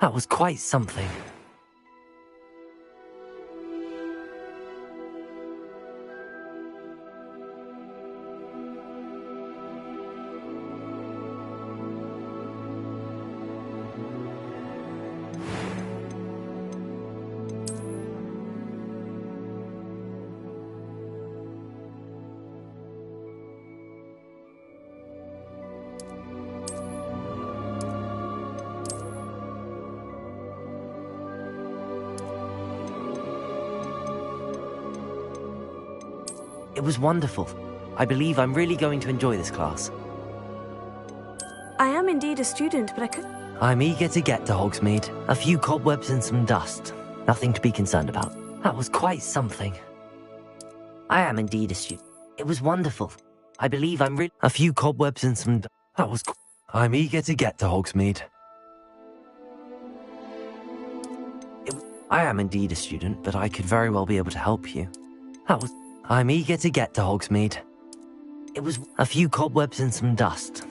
That was quite something. It was wonderful. I believe I'm really going to enjoy this class. I am indeed a student, but I could... I'm eager to get to Hogsmeade. A few cobwebs and some dust. Nothing to be concerned about. That was quite something. I am indeed a student. It was wonderful. I believe I'm really... A few cobwebs and some... That was... I'm eager to get to Hogsmeade. I am indeed a student, but I could very well be able to help you. That was... I'm eager to get to Hogsmeade. It was a few cobwebs and some dust.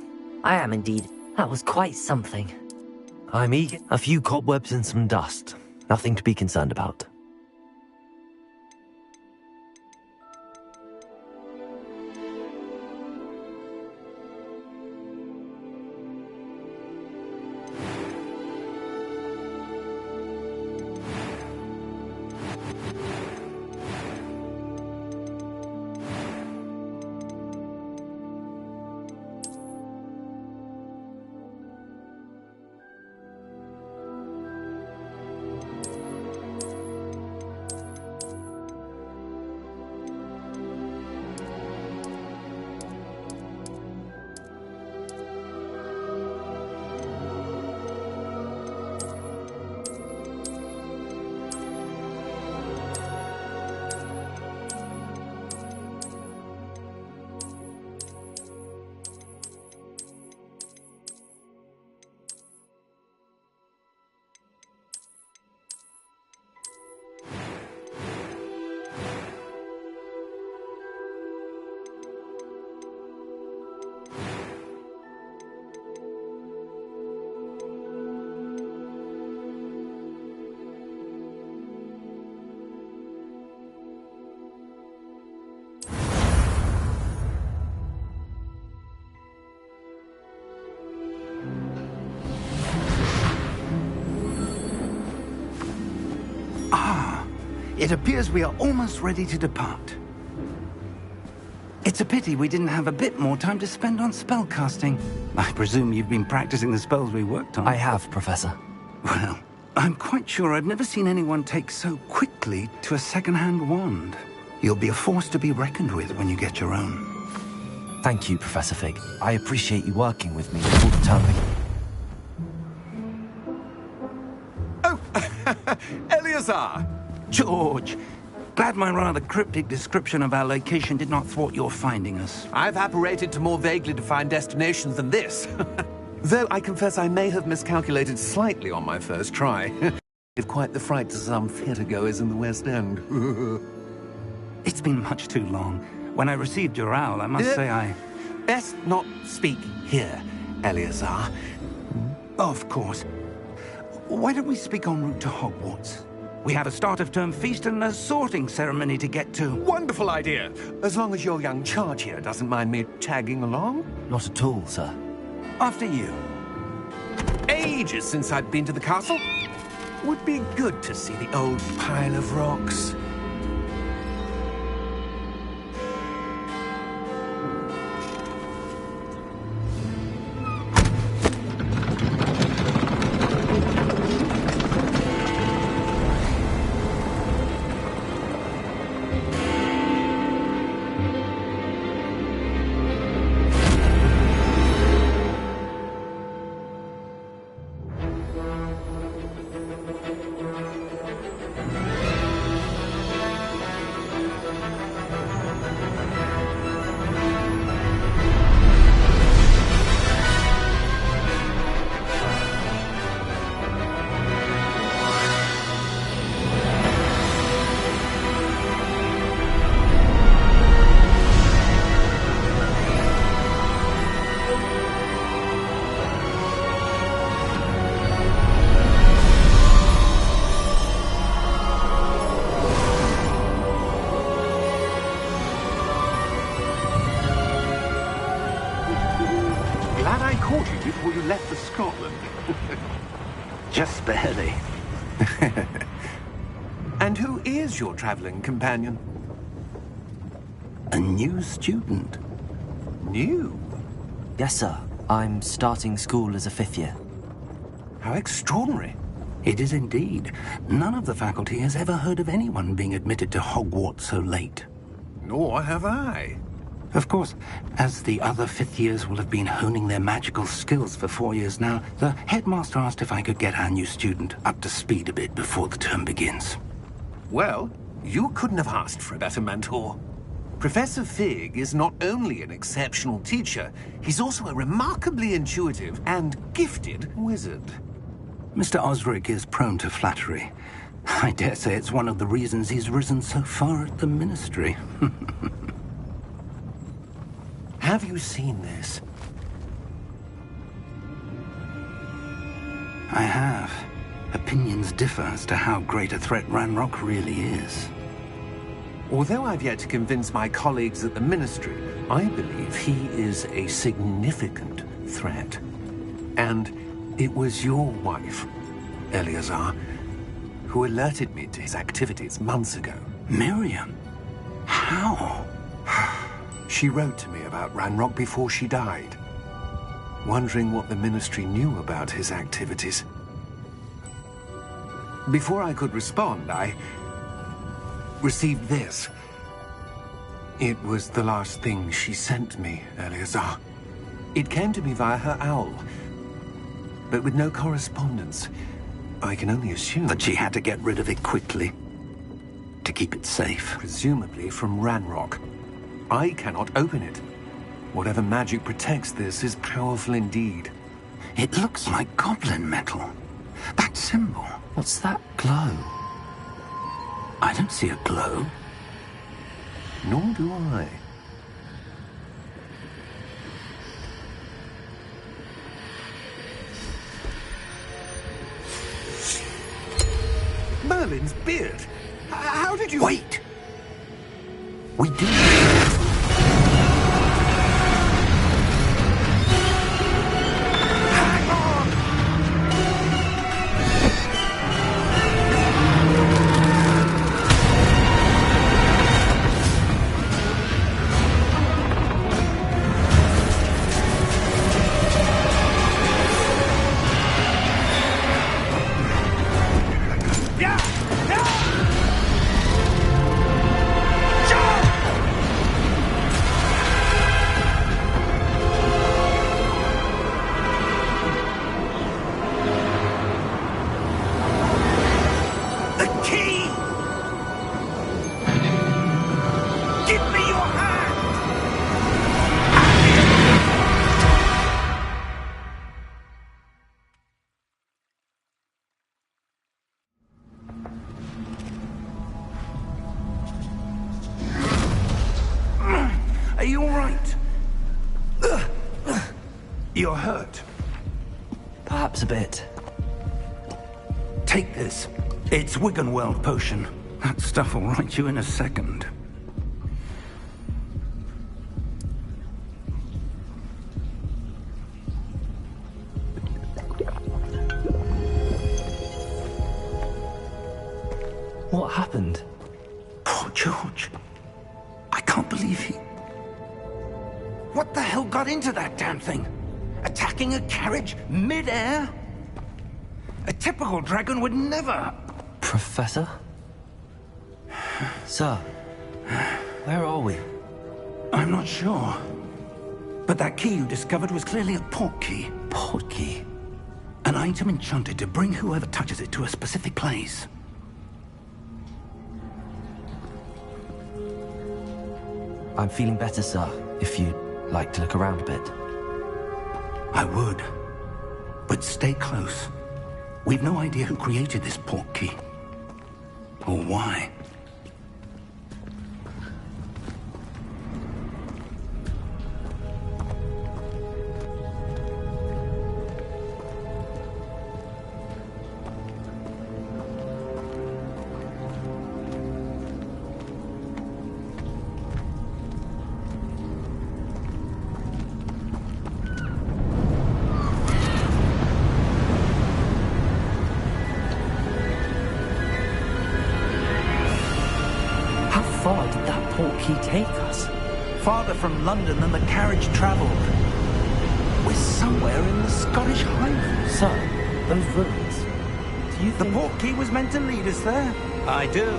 I am indeed. That was quite something. I'm eager. A few cobwebs and some dust. Nothing to be concerned about. It appears we are almost ready to depart. It's a pity we didn't have a bit more time to spend on spellcasting. I presume you've been practicing the spells we worked on. I have, Professor. Well, I'm quite sure I've never seen anyone take so quickly to a second-hand wand. You'll be a force to be reckoned with when you get your own. Thank you, Professor Fig. I appreciate you working with me before the term begins. Oh, Eleazar! George, glad my rather cryptic description of our location did not thwart your finding us. I've apparated to more vaguely defined destinations than this. Though I confess I may have miscalculated slightly on my first try. Gave quite the fright to some theatre-goers in the West End. It's been much too long. When I received your owl, I must say I... Best not speak here, Eleazar. Of course. Why don't we speak en route to Hogwarts? We have a start-of-term feast and a sorting ceremony to get to. Wonderful idea! As long as your young charge here doesn't mind me tagging along. Not at all, sir. After you. Ages since I'd been to the castle. Would be good to see the old pile of rocks. caught you before you left for Scotland. Just barely. And who is your traveling companion? A new student. New? Yes, sir. I'm starting school as a 5th year. How extraordinary. It is indeed. None of the faculty has ever heard of anyone being admitted to Hogwarts so late. Nor have I. Of course, as the other 5th years will have been honing their magical skills for 4 years now, the headmaster asked if I could get our new student up to speed a bit before the term begins. Well, you couldn't have asked for a better mentor. Professor Fig is not only an exceptional teacher, he's also a remarkably intuitive and gifted wizard. Mr. Osric is prone to flattery. I dare say it's one of the reasons he's risen so far at the Ministry. Have you seen this? I have. Opinions differ as to how great a threat Ranrock really is. Although I've yet to convince my colleagues at the Ministry, I believe he is a significant threat. And it was your wife, Eleazar, who alerted me to his activities months ago. Miriam? How? She wrote to me about Ranrock before she died, wondering what the Ministry knew about his activities. Before I could respond, I received this. It was the last thing she sent me, Eleazar. It came to me via her owl, but with no correspondence. I can only assume That she had to get rid of it quickly, to keep it safe. presumably from Ranrock. I cannot open it. Whatever magic protects this is powerful indeed. It looks like goblin metal. That symbol. What's that glow? I don't see a glow. Nor do I. Merlin's beard. How did you... Wait! We do. Hang on! Yeah! Yeah! The key! Give me your hand! Are you all right? You're hurt. Perhaps a bit. Take this. It's Wiggenweld potion. That stuff will right you in a second. What happened? Poor George. I can't believe he... What the hell got into that damn thing? Attacking a carriage mid-air? A typical dragon would never... Professor? Sir, where are we? I'm not sure. But that key you discovered was clearly a port key. Port key? An item enchanted to bring whoever touches it to a specific place. I'm feeling better, sir, if you'd like to look around a bit. I would. But stay close. We've no idea who created this port key. Or why. take us? Farther from London than the carriage travelled. We're somewhere in the Scottish Highlands. Sir, those ruins. Do you The think... portkey was meant to lead us there? I do.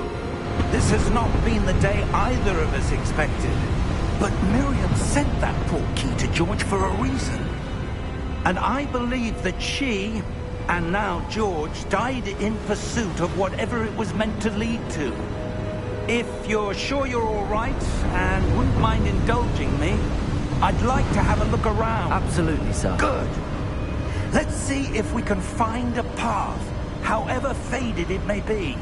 This has not been the day either of us expected. But Miriam sent that portkey to George for a reason. And I believe that she, and now George, died in pursuit of whatever it was meant to lead to. If you're sure you're all right, and wouldn't mind indulging me, I'd like to have a look around. Absolutely, sir. Good. Let's see if we can find a path, however faded it may be.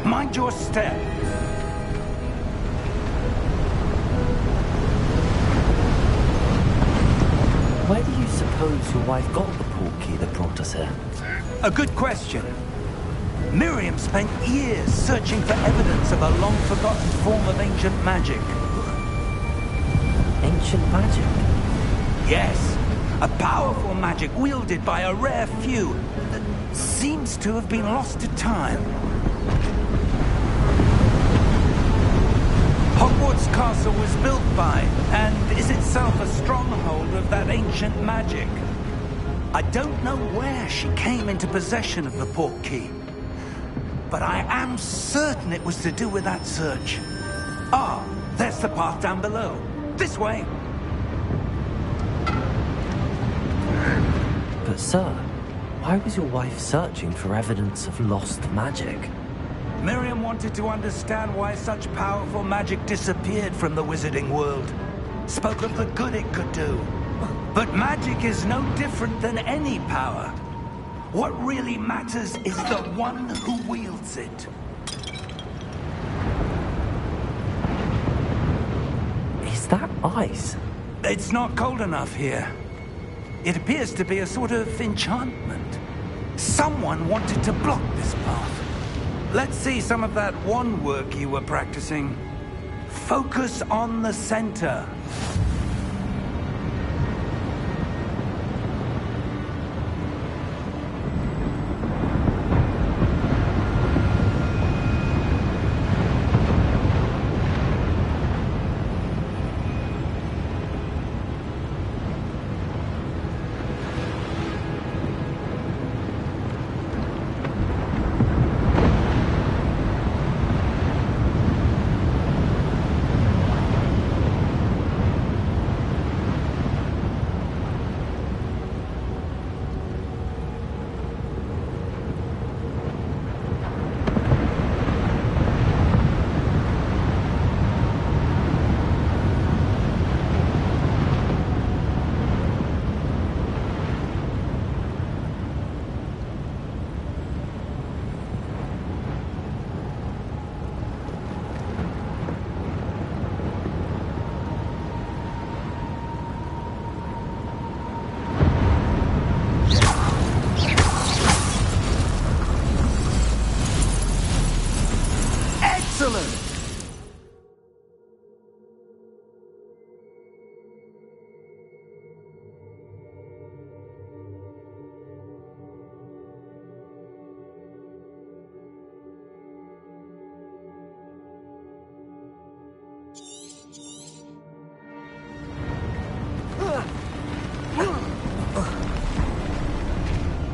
Mind your step. Where do you suppose your wife got the portkey that brought us here? A good question. Miriam spent years searching for evidence of a long-forgotten form of ancient magic. Ancient magic? Yes, a powerful magic wielded by a rare few that seems to have been lost to time. Hogwarts Castle was built by, and is itself a stronghold of that ancient magic. I don't know where she came into possession of the portkey, but I am certain it was to do with that search. Ah, there's the path down below. This way. But sir, why was your wife searching for evidence of lost magic? Miriam wanted to understand why such powerful magic disappeared from the wizarding world. Spoke of the good it could do. But magic is no different than any power. What really matters is the one who wields it. Is that ice? It's not cold enough here. It appears to be a sort of enchantment. Someone wanted to block this path. Let's see some of that wand work you were practicing. Focus on the center. Excellent!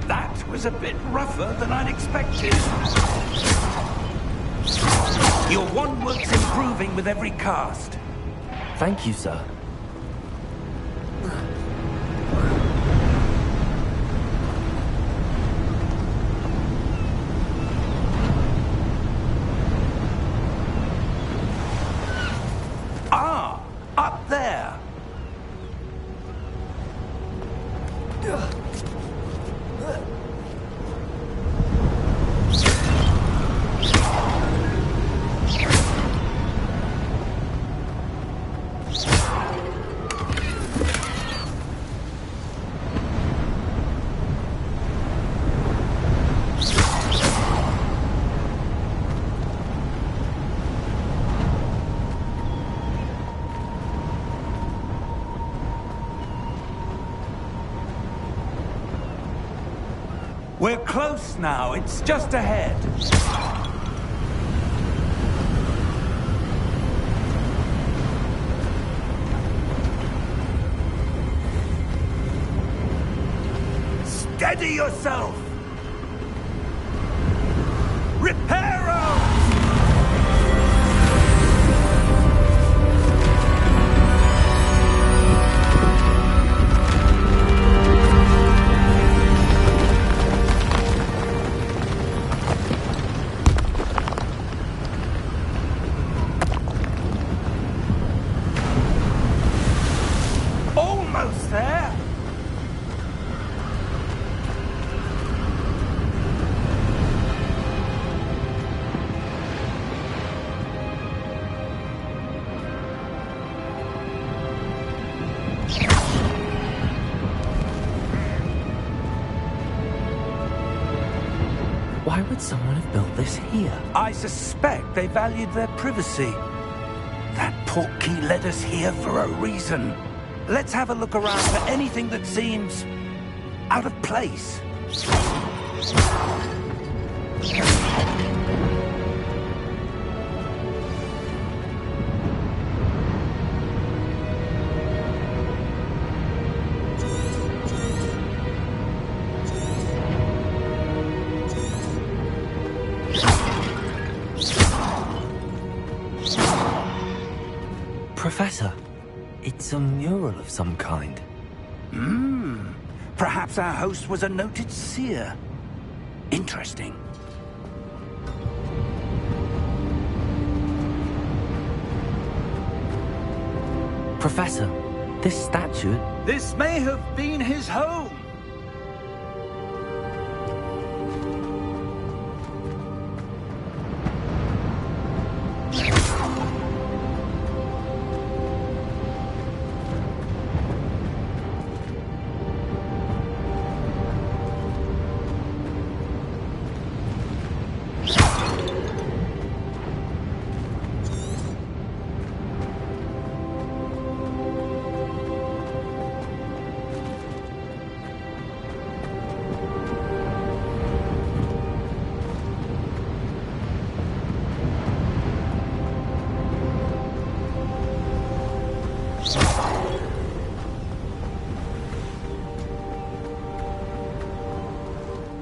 That was a bit rougher than I'd expected. Your wand work's improving with every cast. Thank you, sir. Ah, up there. We're close now. It's just ahead. Steady yourself! Reparo! Almost there! Why would someone have built this here? I suspect they valued their privacy. That portkey led us here for a reason. Let's have a look around for anything that seems out of place. Professor, it's a mural of some kind. Perhaps our host was a noted seer. Interesting. Professor, this statue... This may have been his home.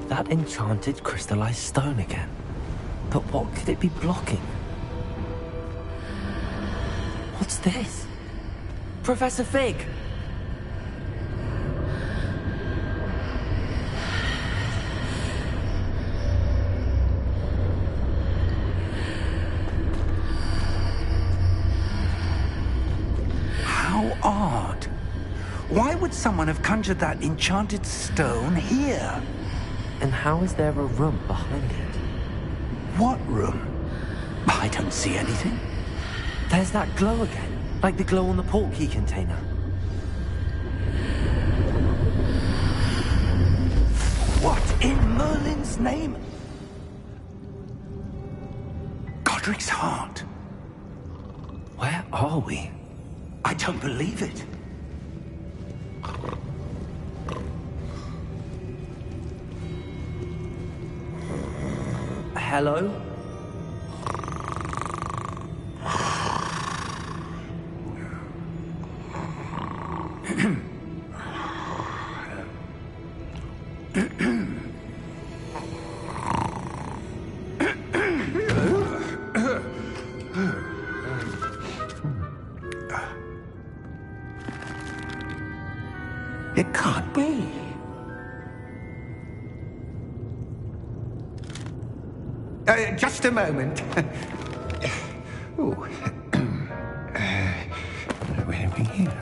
That enchanted crystallized stone again. But what could it be blocking? What's this? Professor Fig! How odd. Why would someone have conjured that enchanted stone here? And how is there a room behind it? What room? I don't see anything. There's that glow again, like the glow on the portkey container. What in Merlin's name? Godric's heart. Where are we? I don't believe it. Hello? It can't be. Just a moment. Ooh. Where are we here?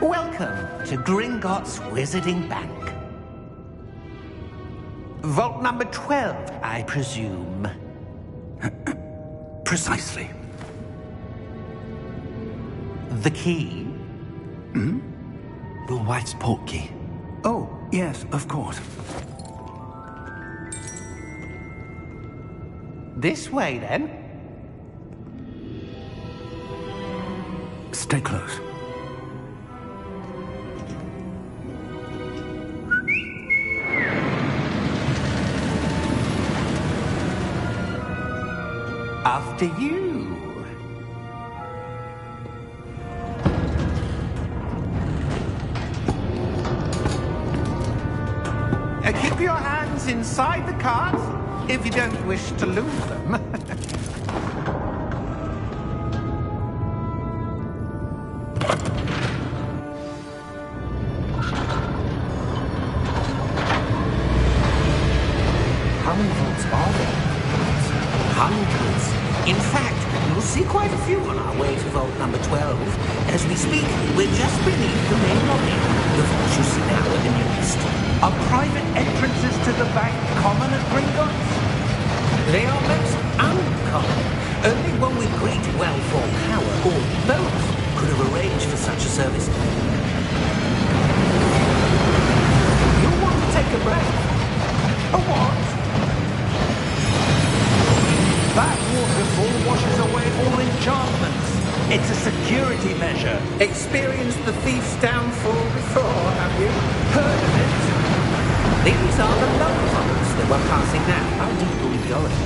Welcome to Gringotts Wizarding Bank. Vault number 12, I presume. Precisely. The key? Your wife's portkey. Oh, yes, of course. This way, then. Stay close. After you. Keep your hands inside the cart if you don't wish to lose them. How many vaults are there? Hundreds. In fact, you'll see quite a few on our way to vault number 12. As we speak, we're just beneath the main lobby. The vaults you see now are the newest. Are private entrances to the bank common at Gringotts? They are most uncommon. Only one with great wealth or power, or both, could have arranged for such a service. You'll want to take a breath. A what? That waterfall washes away all enchantments. It's a security measure. Experienced the thief's downfall before, have you? Heard of it? These are the low vaults that we're passing now. How deep are we going?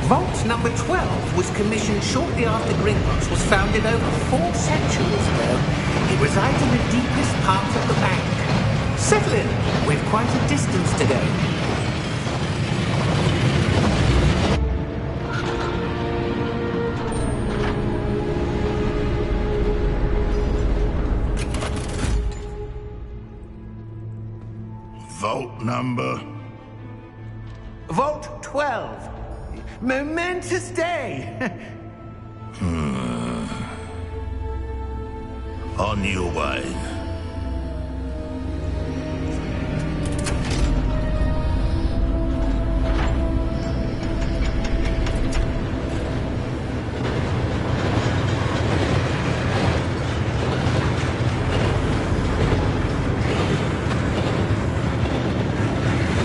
Vault number 12 was commissioned shortly after Gringotts was founded over 4 centuries ago. It resides in the deepest part of the bank. Settle in. We've quite a distance to go. Vault number? Vault 12. Momentous day. On your way.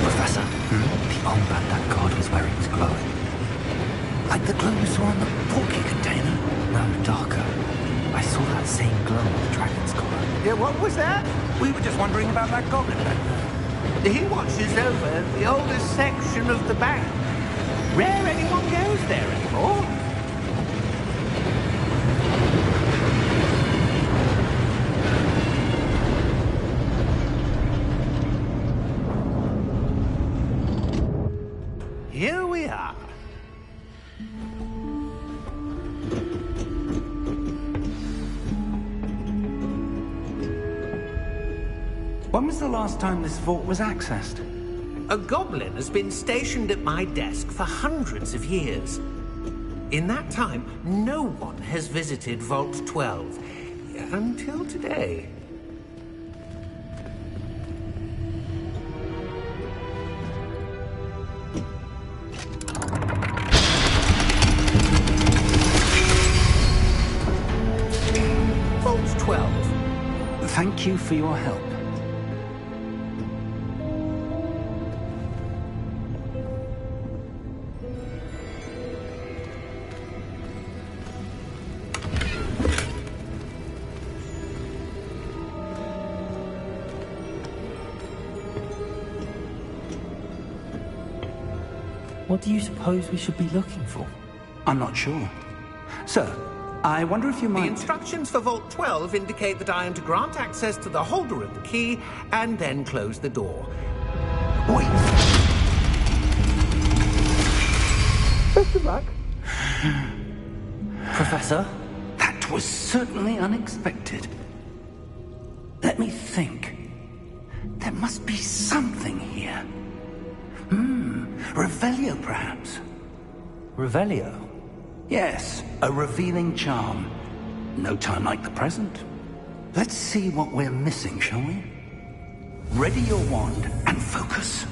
Professor, the armband that guard was wearing was glowing. Like the glow you saw on the porky container? No, darker. I saw that same glow on the dragon's collar. Yeah, what was that? We were just wondering about that goblin back there. He watches over the oldest section of the bank. Rare anyone goes there anymore. Here we are. When was the last time this vault was accessed? A goblin has been stationed at my desk for hundreds of years. In that time, no one has visited Vault 12 until today. Vault 12. Thank you for your help. What do you suppose we should be looking for? I'm not sure. Sir, I wonder if you The might... instructions for Vault 12 indicate that I am to grant access to the holder of the key and then close the door. Wait. Best of luck. Professor? That was certainly unexpected. Let me think. There must be something here. Revelio, perhaps? Revelio? Yes, a revealing charm. No time like the present. Let's see what we're missing, shall we? Ready your wand and focus.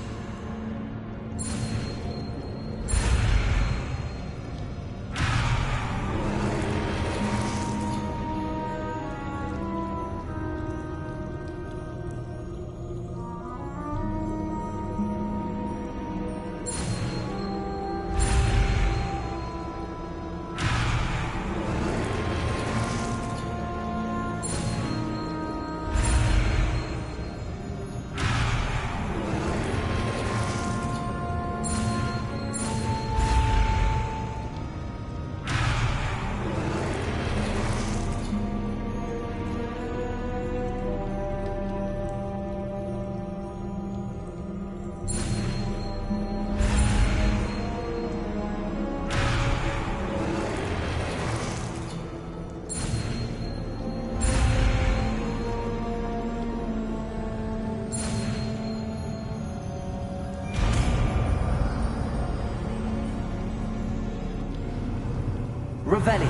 Revelio.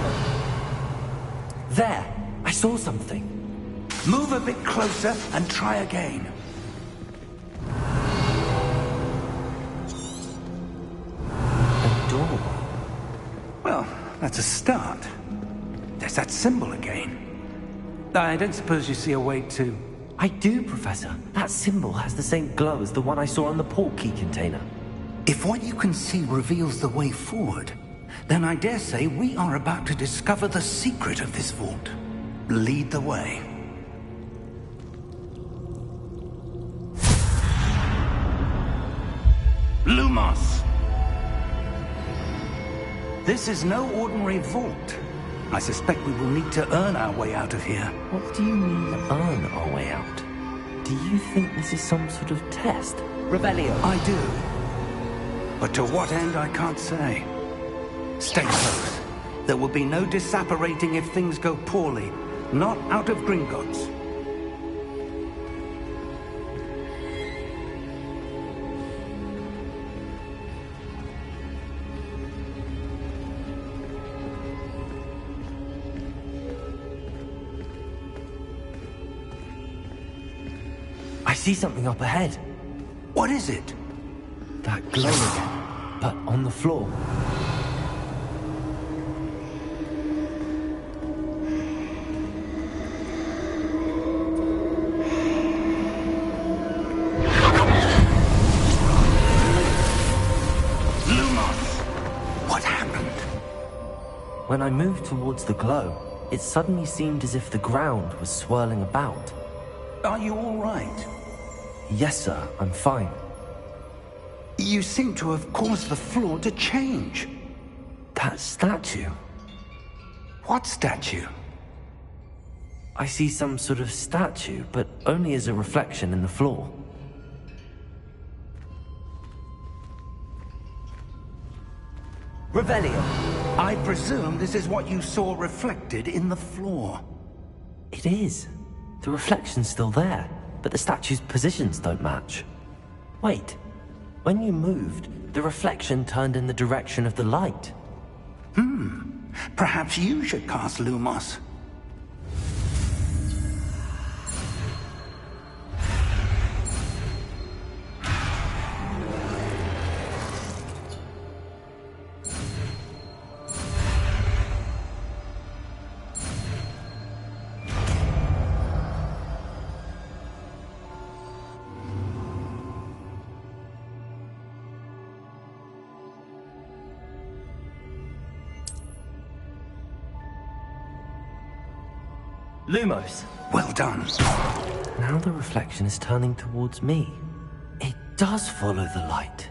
There, I saw something. Move a bit closer and try again. A door. Well, that's a start. There's that symbol again. I don't suppose you see a way to... I do, Professor. That symbol has the same glow as the one I saw on the port key container. If what you can see reveals the way forward, then I dare say we are about to discover the secret of this vault. Lead the way. Lumos! This is no ordinary vault. I suspect we will need to earn our way out of here. What do you mean, earn our way out? Do you think this is some sort of test? Revelio. I do. But to what end, I can't say. Stay close. There will be no disapparating if things go poorly. Not out of Gringotts. I see something up ahead. What is it? That glow again, but on the floor. What happened? When I moved towards the glow, it suddenly seemed as if the ground was swirling about. Are you all right? Yes, sir, I'm fine. You seem to have caused the floor to change. That statue. What statue? I see some sort of statue, but only as a reflection in the floor. Revelio. I presume this is what you saw reflected in the floor. It is. The reflection's still there, but the statue's positions don't match. Wait. When you moved, the reflection turned in the direction of the light. Perhaps you should cast Lumos. Lumos. Well done. Now the reflection is turning towards me. It does follow the light.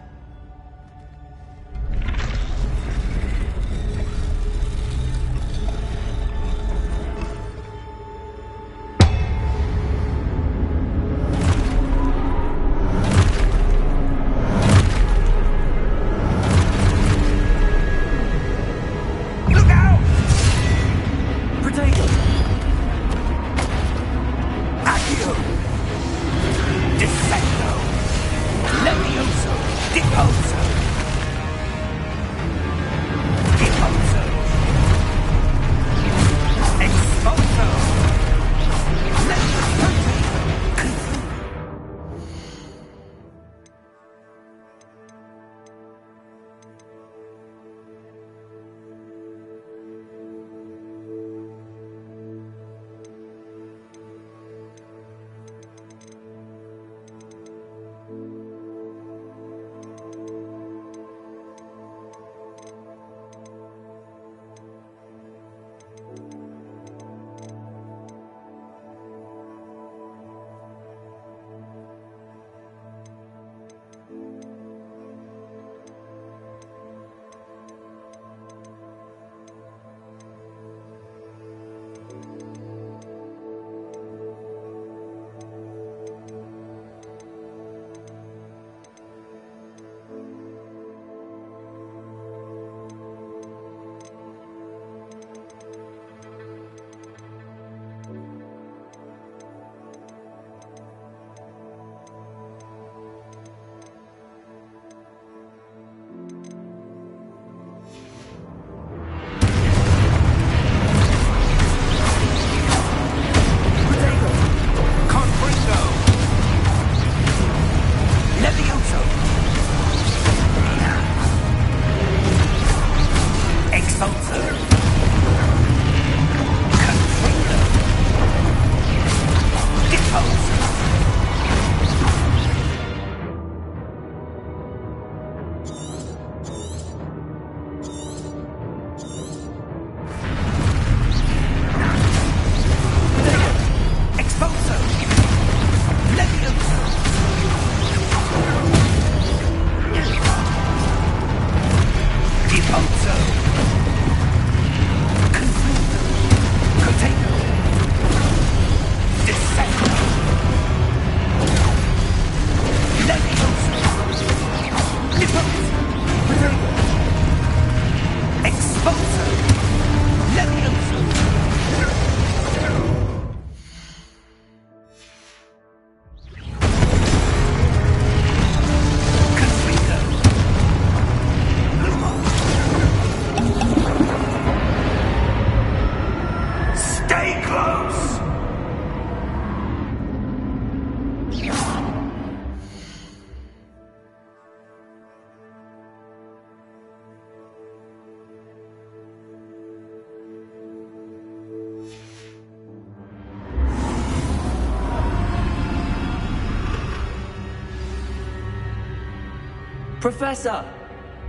Professor!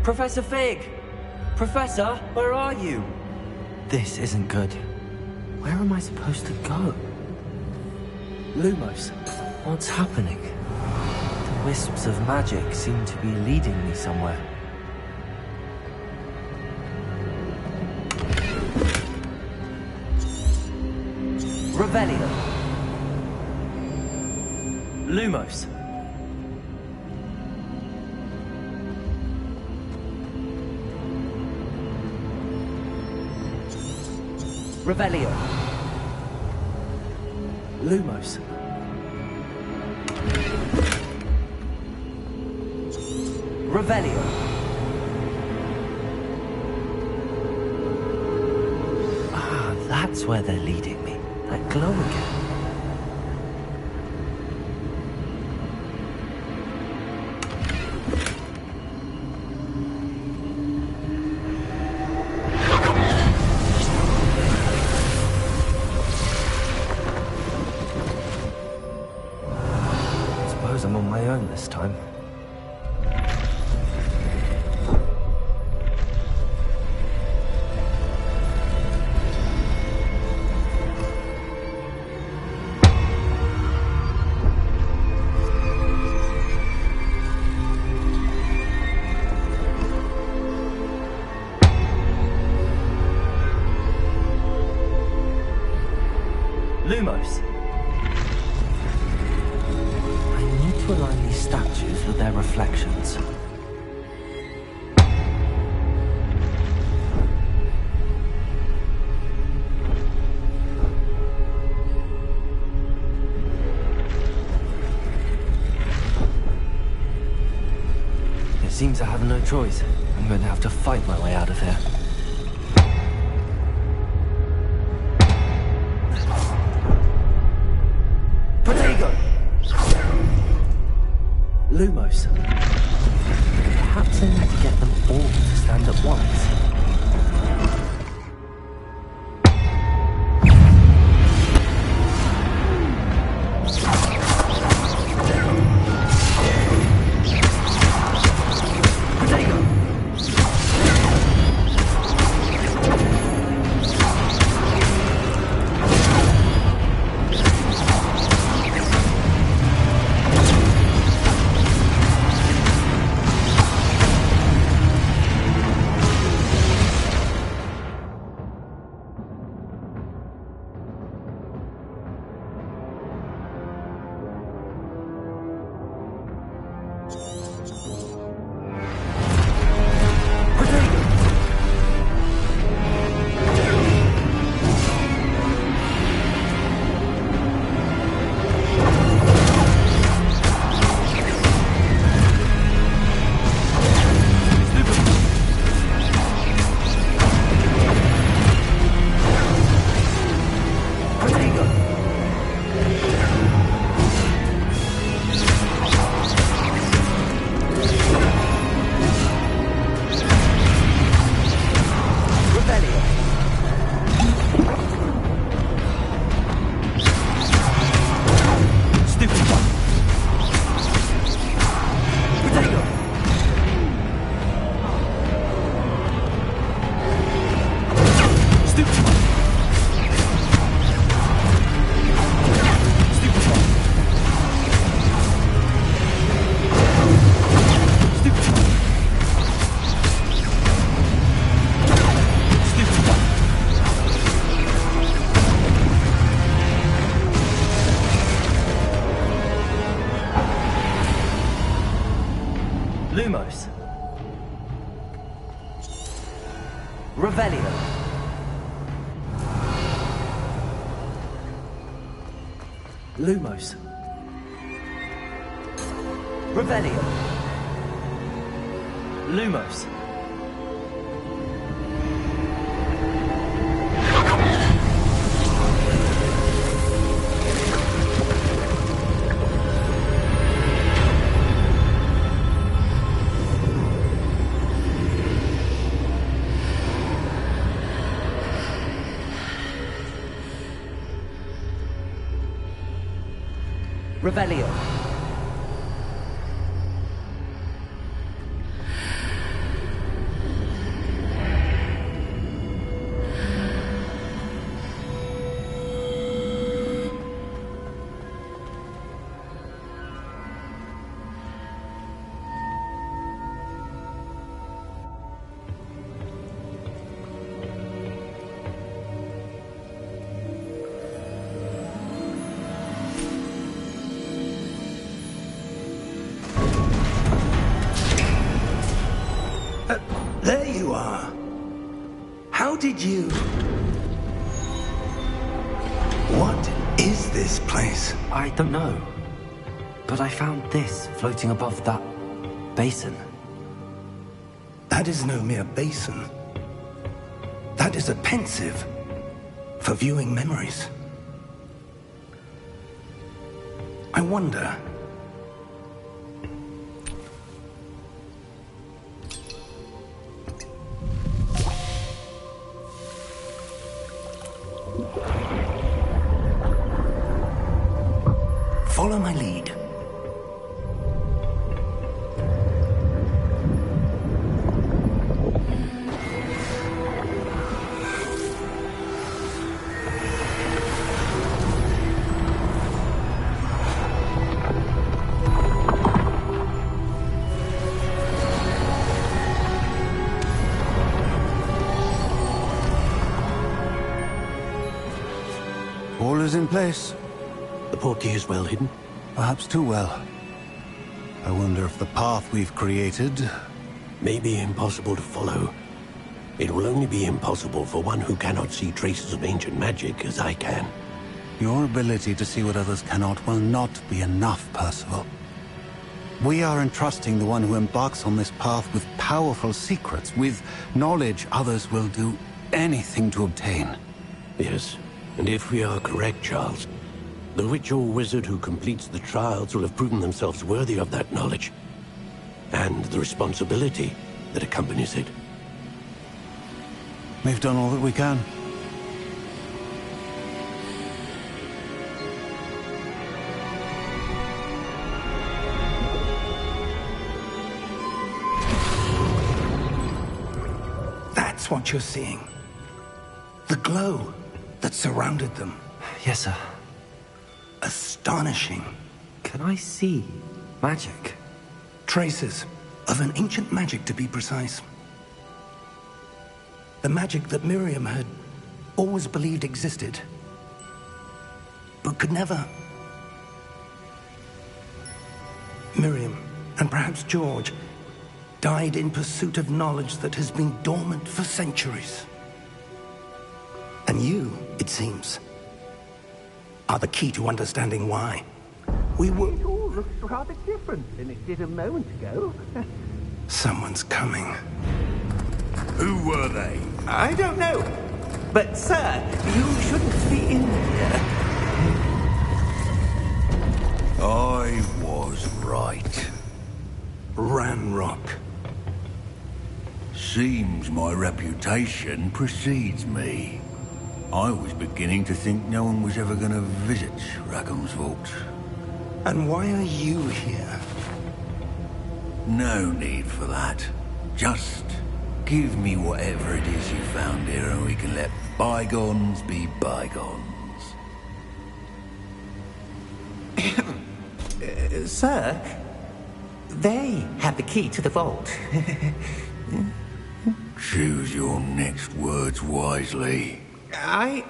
Professor Fig! Professor, where are you? This isn't good. Where am I supposed to go? Lumos, what's happening? The wisps of magic seem to be leading me somewhere. Revelio. Lumos. Revelio. Lumos. Revelio. Ah, that's where they're leading me. That glow again. Suppose I'm on my own this time. Lumos. I need to align these statues with their reflections. It seems I have no choice. I'm going to have to fight my way out of here. Lumos. Perhaps I need to get them all to stand at once. Lumos. Revelio. Lumos. Revelio. Lumos. Revelio. did you... What is this place? I don't know. But I found this floating above that basin. That is no mere basin. That is a pensive for viewing memories. I wonder... Follow my lead. All is in place. The portkey is well hidden? Perhaps too well. I wonder if the path we've created... May be impossible to follow. It will only be impossible for one who cannot see traces of ancient magic as I can. Your ability to see what others cannot will not be enough, Percival. We are entrusting the one who embarks on this path with powerful secrets, with knowledge others will do anything to obtain. Yes, and if we are correct, Charles, the witch or wizard who completes the trials will have proven themselves worthy of that knowledge, and the responsibility that accompanies it. We've done all that we can. That's what you're seeing. The glow that surrounded them. Yes, sir. Astonishing. Can I see magic? Traces of an ancient magic, to be precise. The magic that Miriam had always believed existed, but could never. Miriam, and perhaps George, died in pursuit of knowledge that has been dormant for centuries. And you, it seems, are the key to understanding why. It all looks rather different than it did a moment ago. Someone's coming. Who were they? I don't know. But, sir, you shouldn't be in here. I was right. Ranrock. Seems my reputation precedes me. I was beginning to think no one was ever going to visit Rackham's vault. And why are you here? No need for that. Just give me whatever it is you found here and we can let bygones be bygones. Sir, they had the key to the vault. Choose your next words wisely. I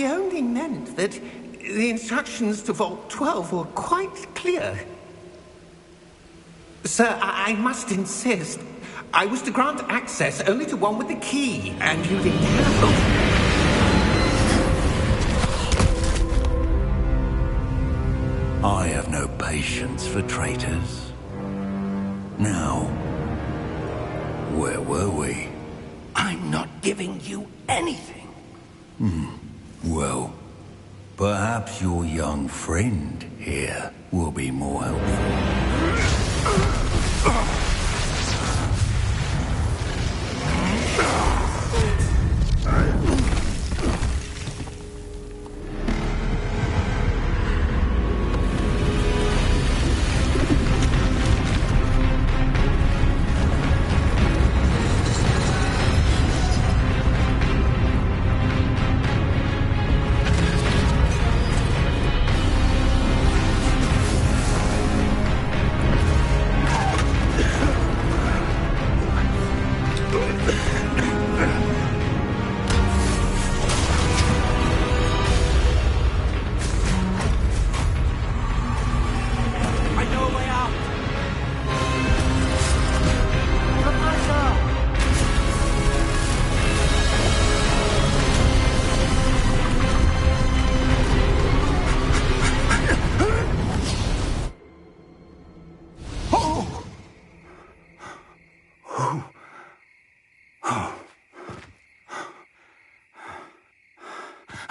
only meant that the instructions to Vault 12 were quite clear. Sir, I must insist. I was to grant access only to one with the key, and you didn't have I have no patience for traitors. Now, where were we? I'm not giving you anything. Well, perhaps your young friend here will be more helpful.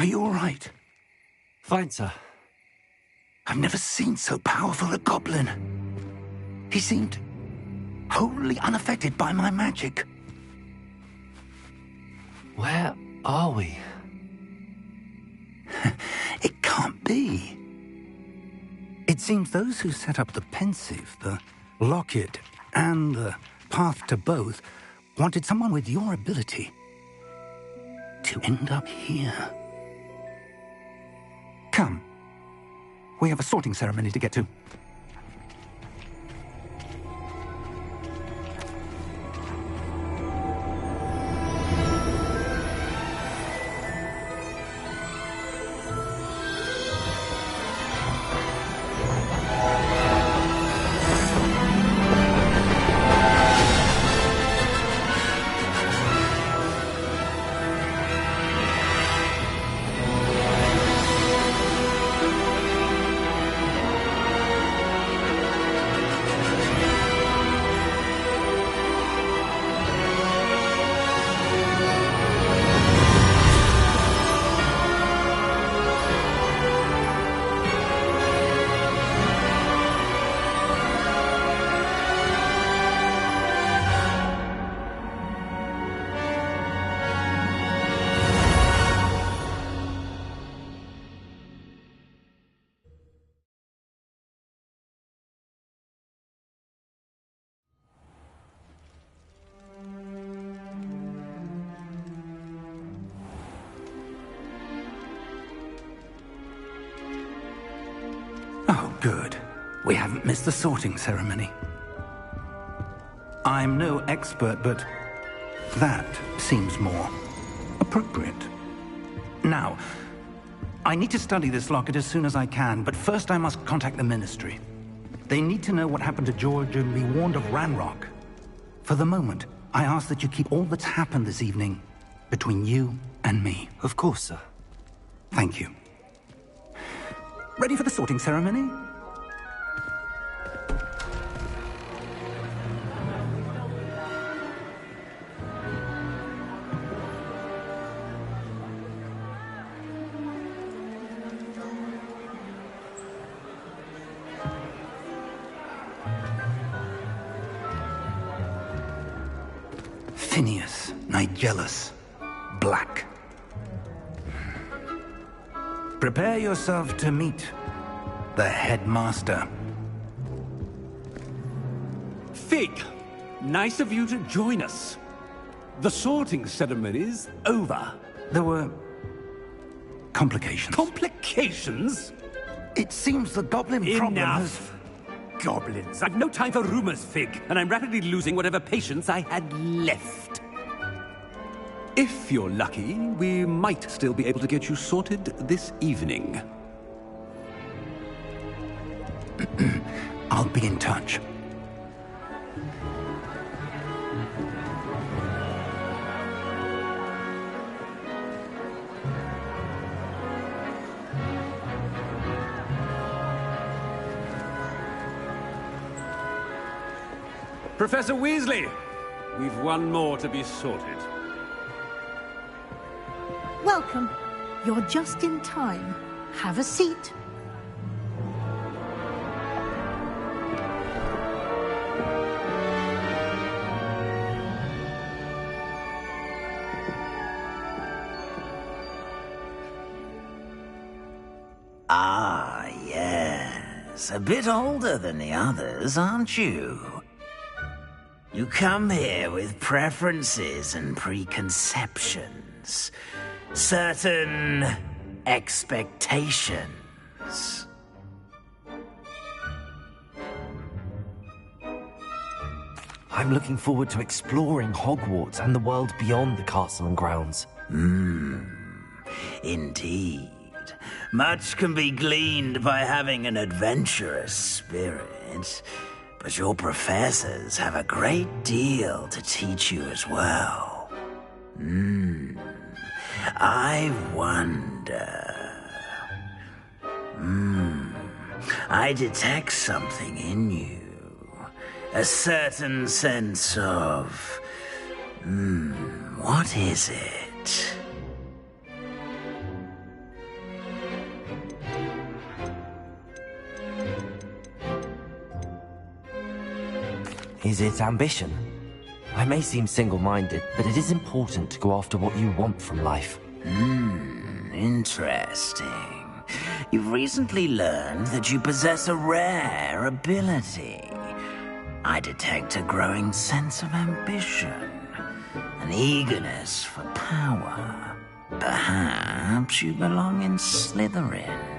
Are you all right? Fine, sir. I've never seen so powerful a goblin. He seemed wholly unaffected by my magic. Where are we? It can't be. It seems those who set up the pensive, the locket, and the path to both wanted someone with your ability to end up here. Come. We have a sorting ceremony to get to. Oh, good. We haven't missed the sorting ceremony. I'm no expert, but that seems more appropriate. Now, I need to study this locket as soon as I can, but first I must contact the Ministry. They need to know what happened to George and be warned of Ranrock. For the moment, I ask that you keep all that's happened this evening between you and me. Of course, sir. Thank you. Ready for the sorting ceremony? Phineas, Nigellus, Black. Prepare yourself to meet the headmaster. Fig, nice of you to join us. The sorting ceremony's over. There were complications. Complications? It seems the goblin problem has... Enough! Goblins. I've no time for rumors, Fig, and I'm rapidly losing whatever patience I had left. If you're lucky, we might still be able to get you sorted this evening. I'll be in touch. Professor Weasley, we've one more to be sorted. Welcome. You're just in time. Have a seat. Ah, yes. A bit older than the others, aren't you? You come here with preferences and preconceptions. Certain expectations. I'm looking forward to exploring Hogwarts and the world beyond the castle and grounds. Indeed. Much can be gleaned by having an adventurous spirit, but your professors have a great deal to teach you as well. I wonder... I detect something in you. A certain sense of... what is it? Is it ambition? I may seem single-minded, but it is important to go after what you want from life. Interesting. You've recently learned that you possess a rare ability. I detect a growing sense of ambition, an eagerness for power. Perhaps you belong in Slytherin.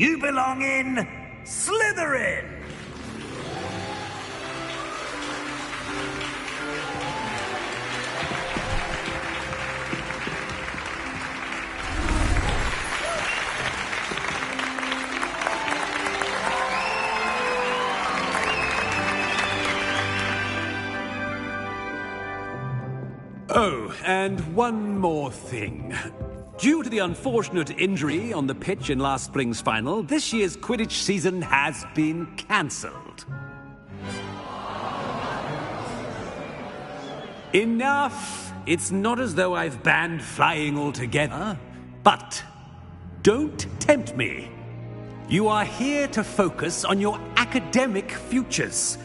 You belong in Slytherin! Oh, and one more thing. Due to the unfortunate injury on the pitch in last spring's final, this year's Quidditch season has been cancelled. Enough! It's not as though I've banned flying altogether, but don't tempt me. You are here to focus on your academic futures.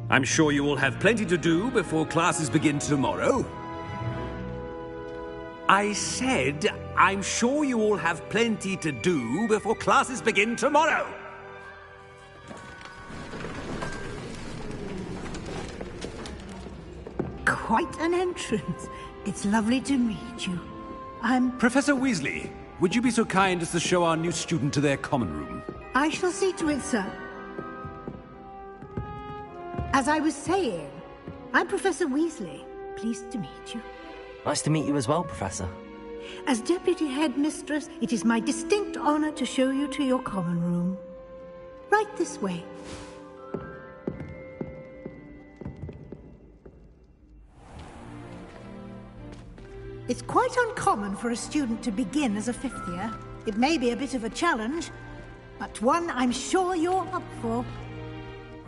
I'm sure you all have plenty to do before classes begin tomorrow. I said, I'm sure you all have plenty to do before classes begin tomorrow. Quite an entrance. It's lovely to meet you. Professor Weasley, would you be so kind as to show our new student to their common room? I shall see to it, sir. As I was saying, I'm Professor Weasley. Pleased to meet you. Nice to meet you as well, Professor. As Deputy Headmistress, it is my distinct honor to show you to your common room. Right this way. It's quite uncommon for a student to begin as a fifth year. It may be a bit of a challenge, but one I'm sure you're up for.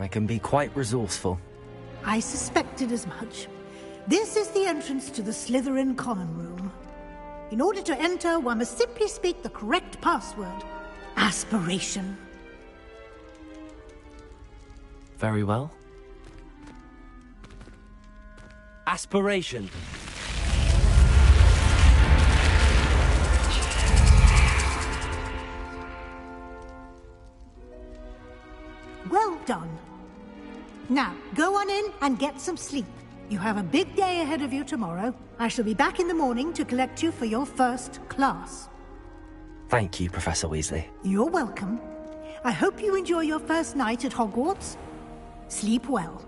I can be quite resourceful. I suspected as much. This is the entrance to the Slytherin common room. In order to enter, one must simply speak the correct password. Aspiration. Very well. Aspiration. Well done. Now, go on in and get some sleep. You have a big day ahead of you tomorrow. I shall be back in the morning to collect you for your first class. Thank you, Professor Weasley. You're welcome. I hope you enjoy your first night at Hogwarts. Sleep well.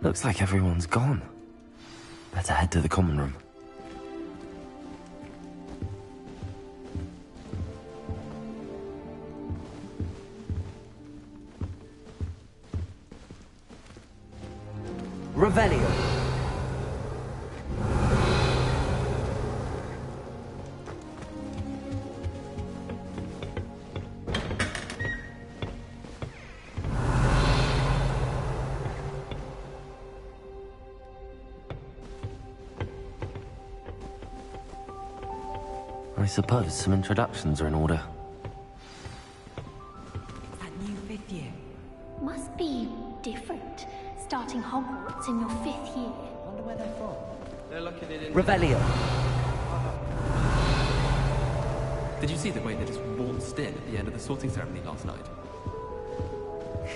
Looks like everyone's gone. Better head to the common room. Revelio. I suppose some introductions are in order. That new fifth year. Must be different. Starting Hogwarts in your fifth year. Wonder where they're from. They're looking at it in... Revelio. Did you see the way they just waltzed in at the end of the sorting ceremony last night?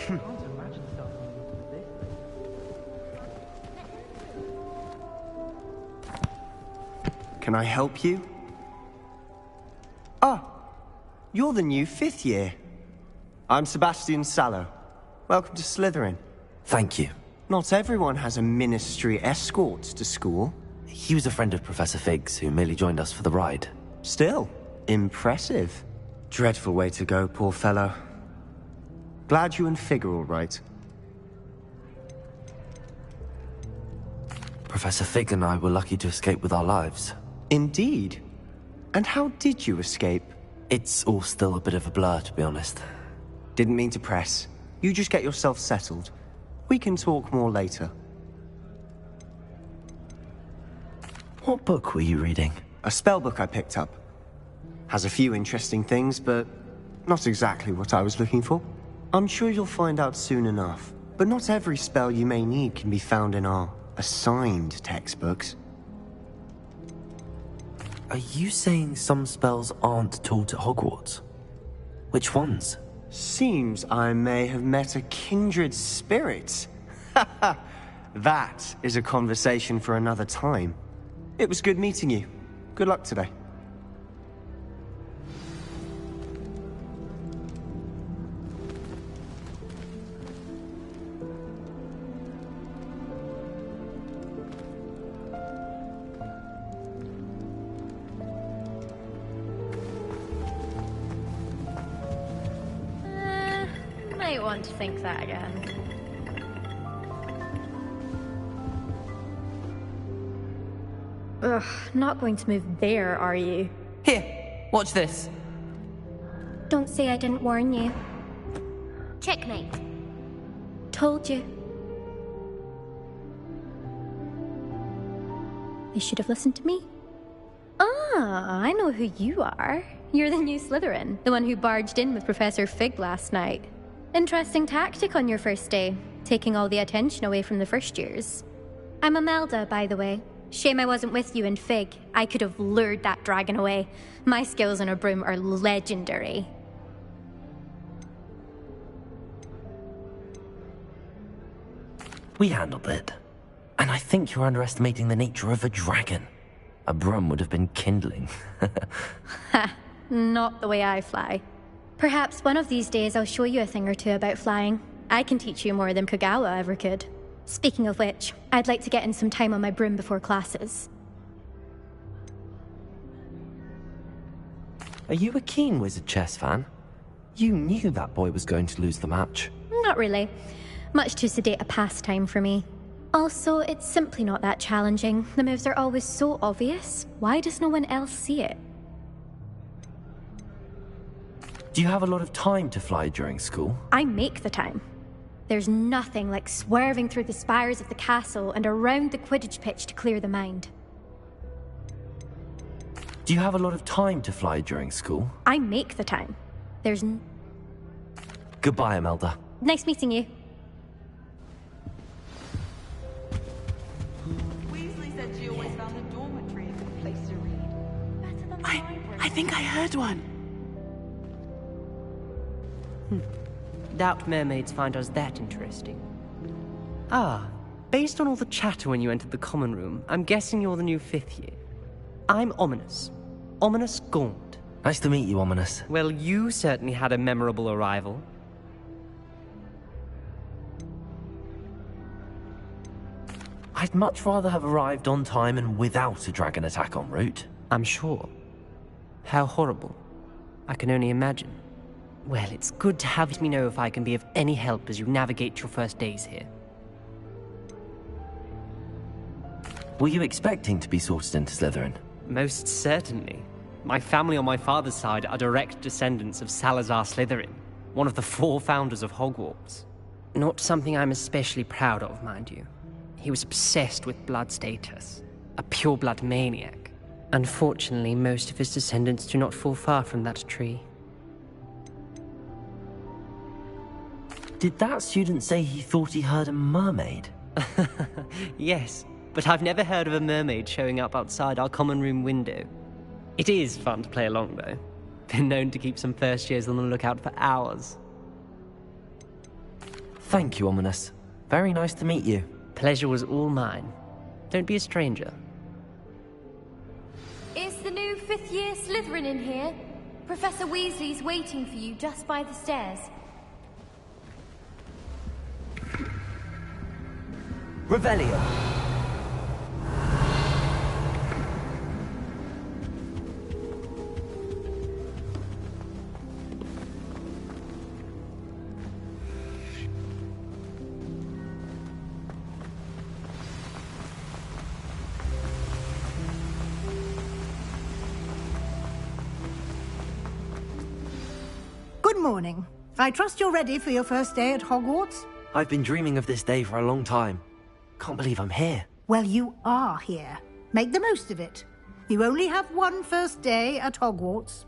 Can't imagine starting with this. Can I help you? Ah, you're the new fifth year. I'm Sebastian Sallow. Welcome to Slytherin. Thank you. Not everyone has a ministry escort to school. He was a friend of Professor Fig's who merely joined us for the ride. Still, impressive. Dreadful way to go, poor fellow. Glad you and Fig are all right. Professor Fig and I were lucky to escape with our lives. Indeed. And how did you escape? It's all still a bit of a blur, to be honest. Didn't mean to press. You just get yourself settled. We can talk more later. What book were you reading? A spell book I picked up. Has a few interesting things, but not exactly what I was looking for. I'm sure you'll find out soon enough. But not every spell you may need can be found in our assigned textbooks. Are you saying some spells aren't taught at Hogwarts? Which ones? Seems I may have met a kindred spirit. That is a conversation for another time. It was good meeting you. Good luck today. don't want to think that again. Ugh, not going to move there, are you? Here, watch this. Don't say I didn't warn you. Checkmate. Told you. You should have listened to me. Ah, I know who you are. You're the new Slytherin, the one who barged in with Professor Fig last night. Interesting tactic on your first day, taking all the attention away from the first years. I'm Imelda, by the way. Shame I wasn't with you in Fig. I could have lured that dragon away. My skills on a broom are legendary. We handled it. And I think you're underestimating the nature of a dragon. A broom would have been kindling. Ha, not the way I fly. Perhaps one of these days I'll show you a thing or two about flying. I can teach you more than Kagawa ever could. Speaking of which, I'd like to get in some time on my broom before classes. Are you a keen Wizard Chess fan? You knew that boy was going to lose the match. Not really. Much too sedate a pastime for me. Also, it's simply not that challenging. The moves are always so obvious. Why does no one else see it? Do you have a lot of time to fly during school? I make the time. There's nothing like swerving through the spires of the castle and around the Quidditch pitch to clear the mind. Do you have a lot of time to fly during school? I make the time. There's Goodbye, Imelda. Nice meeting you. Weasley said she always found the dormitory a good place to read. Better than the library. I think I heard one. Doubt mermaids find us that interesting. Ah, based on all the chatter when you entered the common room, I'm guessing you're the new 5th year. I'm Ominous. Ominous Gaunt. Nice to meet you, Ominous. Well, you certainly had a memorable arrival. I'd much rather have arrived on time and without a dragon attack en route. I'm sure. How horrible. I can only imagine. Well, it's good to have me know if I can be of any help as you navigate your first days here. Were you expecting to be sorted into Slytherin? Most certainly. My family on my father's side are direct descendants of Salazar Slytherin, one of the 4 founders of Hogwarts. Not something I'm especially proud of, mind you. He was obsessed with blood status, a pure-blood maniac. Unfortunately, most of his descendants do not fall far from that tree. Did that student say he thought he heard a mermaid? Yes, but I've never heard of a mermaid showing up outside our common room window. It is fun to play along, though. Been known to keep some first years on the lookout for hours. Thank you, Ominous. Very nice to meet you. Pleasure was all mine. Don't be a stranger. Is the new 5th year Slytherin in here? Professor Weasley's waiting for you just by the stairs. Revelio. Good morning. I trust you're ready for your first day at Hogwarts? I've been dreaming of this day for a long time. Can't believe I'm here. Well, you are here. Make the most of it. You only have one first day at Hogwarts.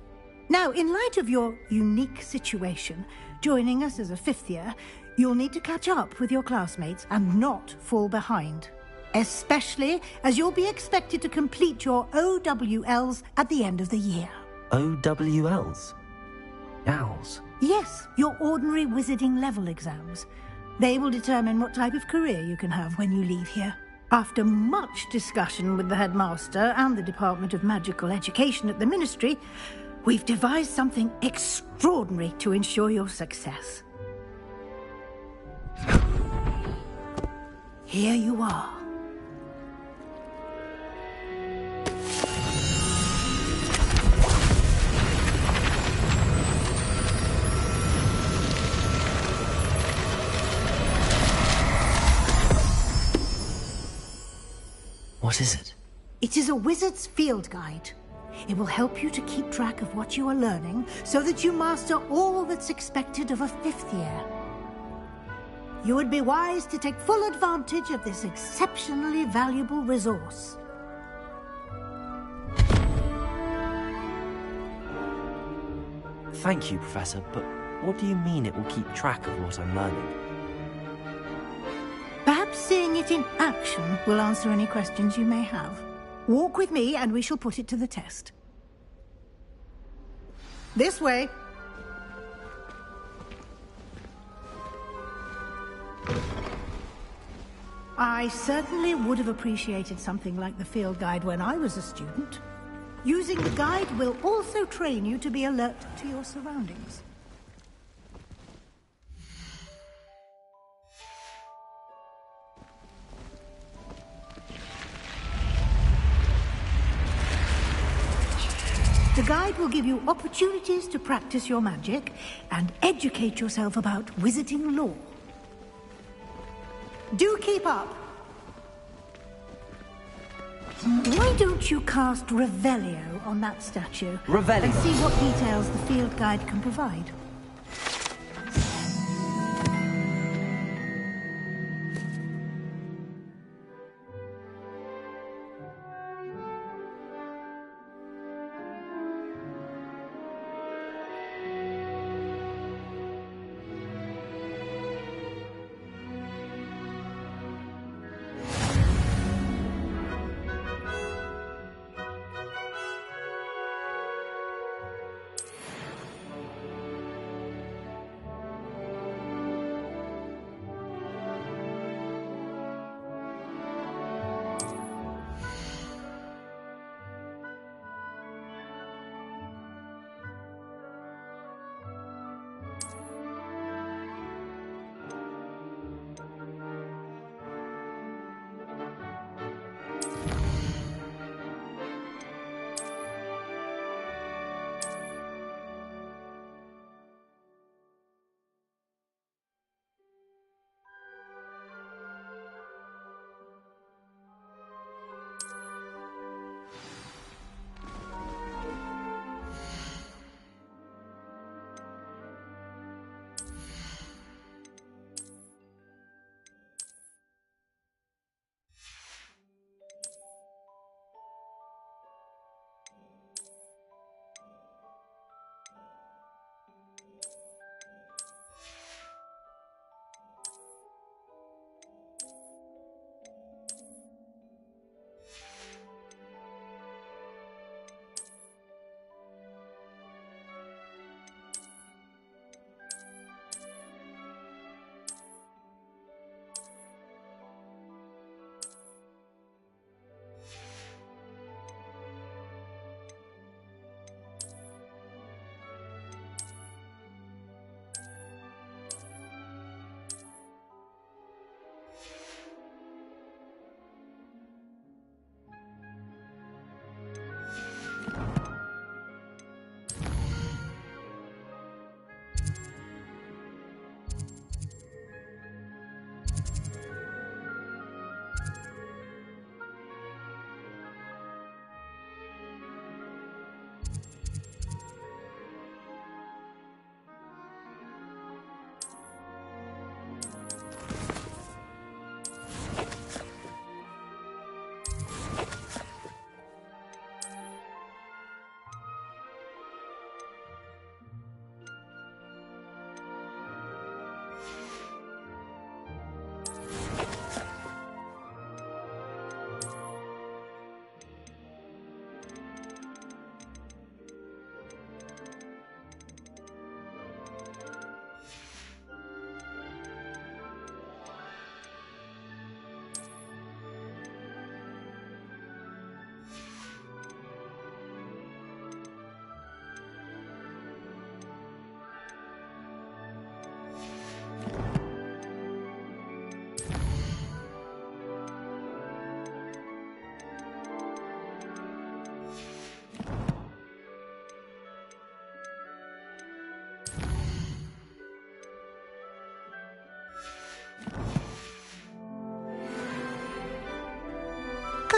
Now, in light of your unique situation, joining us as a 5th year, you'll need to catch up with your classmates and not fall behind. Especially as you'll be expected to complete your OWLs at the end of the year. OWLs? Owls? Yes, your ordinary wizarding level exams. They will determine what type of career you can have when you leave here. After much discussion with the headmaster and the Department of Magical Education at the Ministry, we've devised something extraordinary to ensure your success. Here you are. What is it? It is a wizard's field guide. It will help you to keep track of what you are learning so that you master all that's expected of a 5th year. You would be wise to take full advantage of this exceptionally valuable resource. Thank you, Professor, but what do you mean it will keep track of what I'm learning? Perhaps seeing it in action will answer any questions you may have. Walk with me and we shall put it to the test. This way. I certainly would have appreciated something like the field guide when I was a student. Using the guide will also train you to be alert to your surroundings. The guide will give you opportunities to practice your magic and educate yourself about wizarding lore. Do keep up. Why don't you cast Revelio on that statue? Revelio. And see what details the field guide can provide.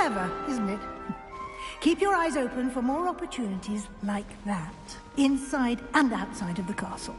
Clever, isn't it? Keep your eyes open for more opportunities like that, inside and outside of the castle.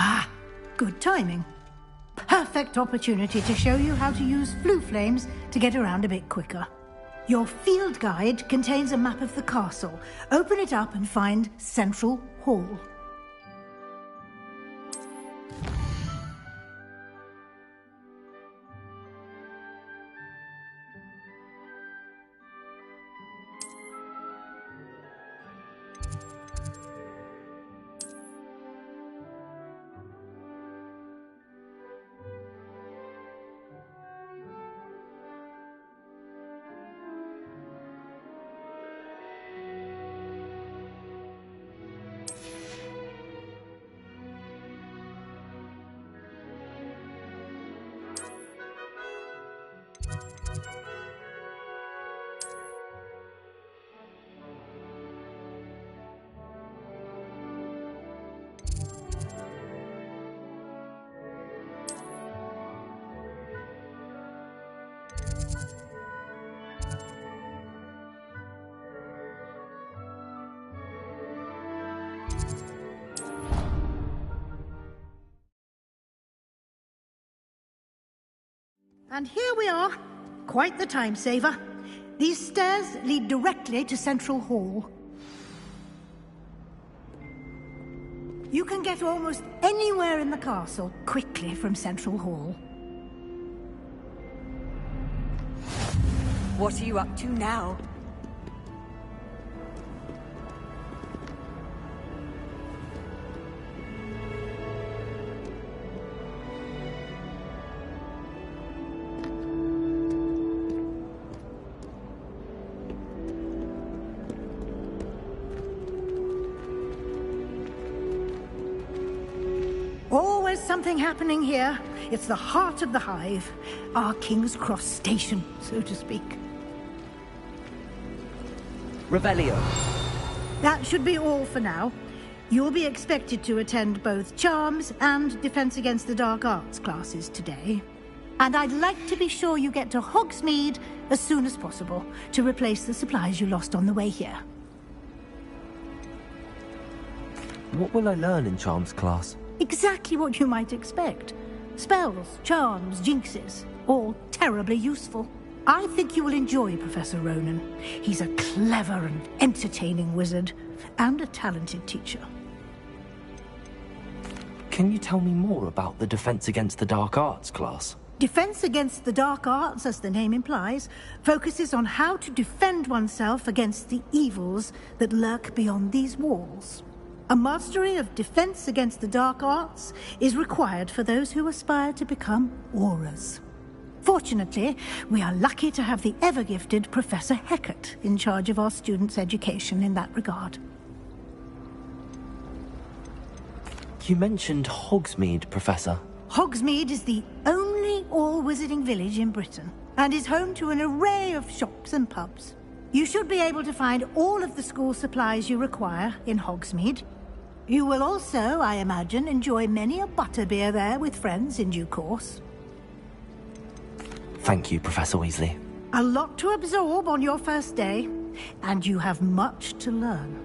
Ah, good timing. Perfect opportunity to show you how to use flue flames to get around a bit quicker. Your field guide contains a map of the castle. Open it up and find Central Hall. And here we are. Quite the time saver. These stairs lead directly to Central Hall. You can get almost anywhere in the castle quickly from Central Hall. What are you up to now? Always something happening here. It's the heart of the hive. Our King's Cross station, so to speak. Revelio. That should be all for now. You'll be expected to attend both Charms and Defense Against the Dark Arts classes today. And I'd like to be sure you get to Hogsmeade as soon as possible to replace the supplies you lost on the way here. What will I learn in Charms class? Exactly what you might expect. Spells, charms, jinxes, all terribly useful. I think you will enjoy Professor Ronan. He's a clever and entertaining wizard, and a talented teacher. Can you tell me more about the Defense Against the Dark Arts class? Defense Against the Dark Arts, as the name implies, focuses on how to defend oneself against the evils that lurk beyond these walls. A mastery of Defense Against the Dark Arts is required for those who aspire to become Auras. Fortunately, we are lucky to have the ever-gifted Professor Hecat in charge of our students' education in that regard. You mentioned Hogsmeade, Professor. Hogsmeade is the only all-wizarding village in Britain, and is home to an array of shops and pubs. You should be able to find all of the school supplies you require in Hogsmeade. You will also, I imagine, enjoy many a butterbeer there with friends in due course. Thank you, Professor Weasley. A lot to absorb on your first day, and you have much to learn.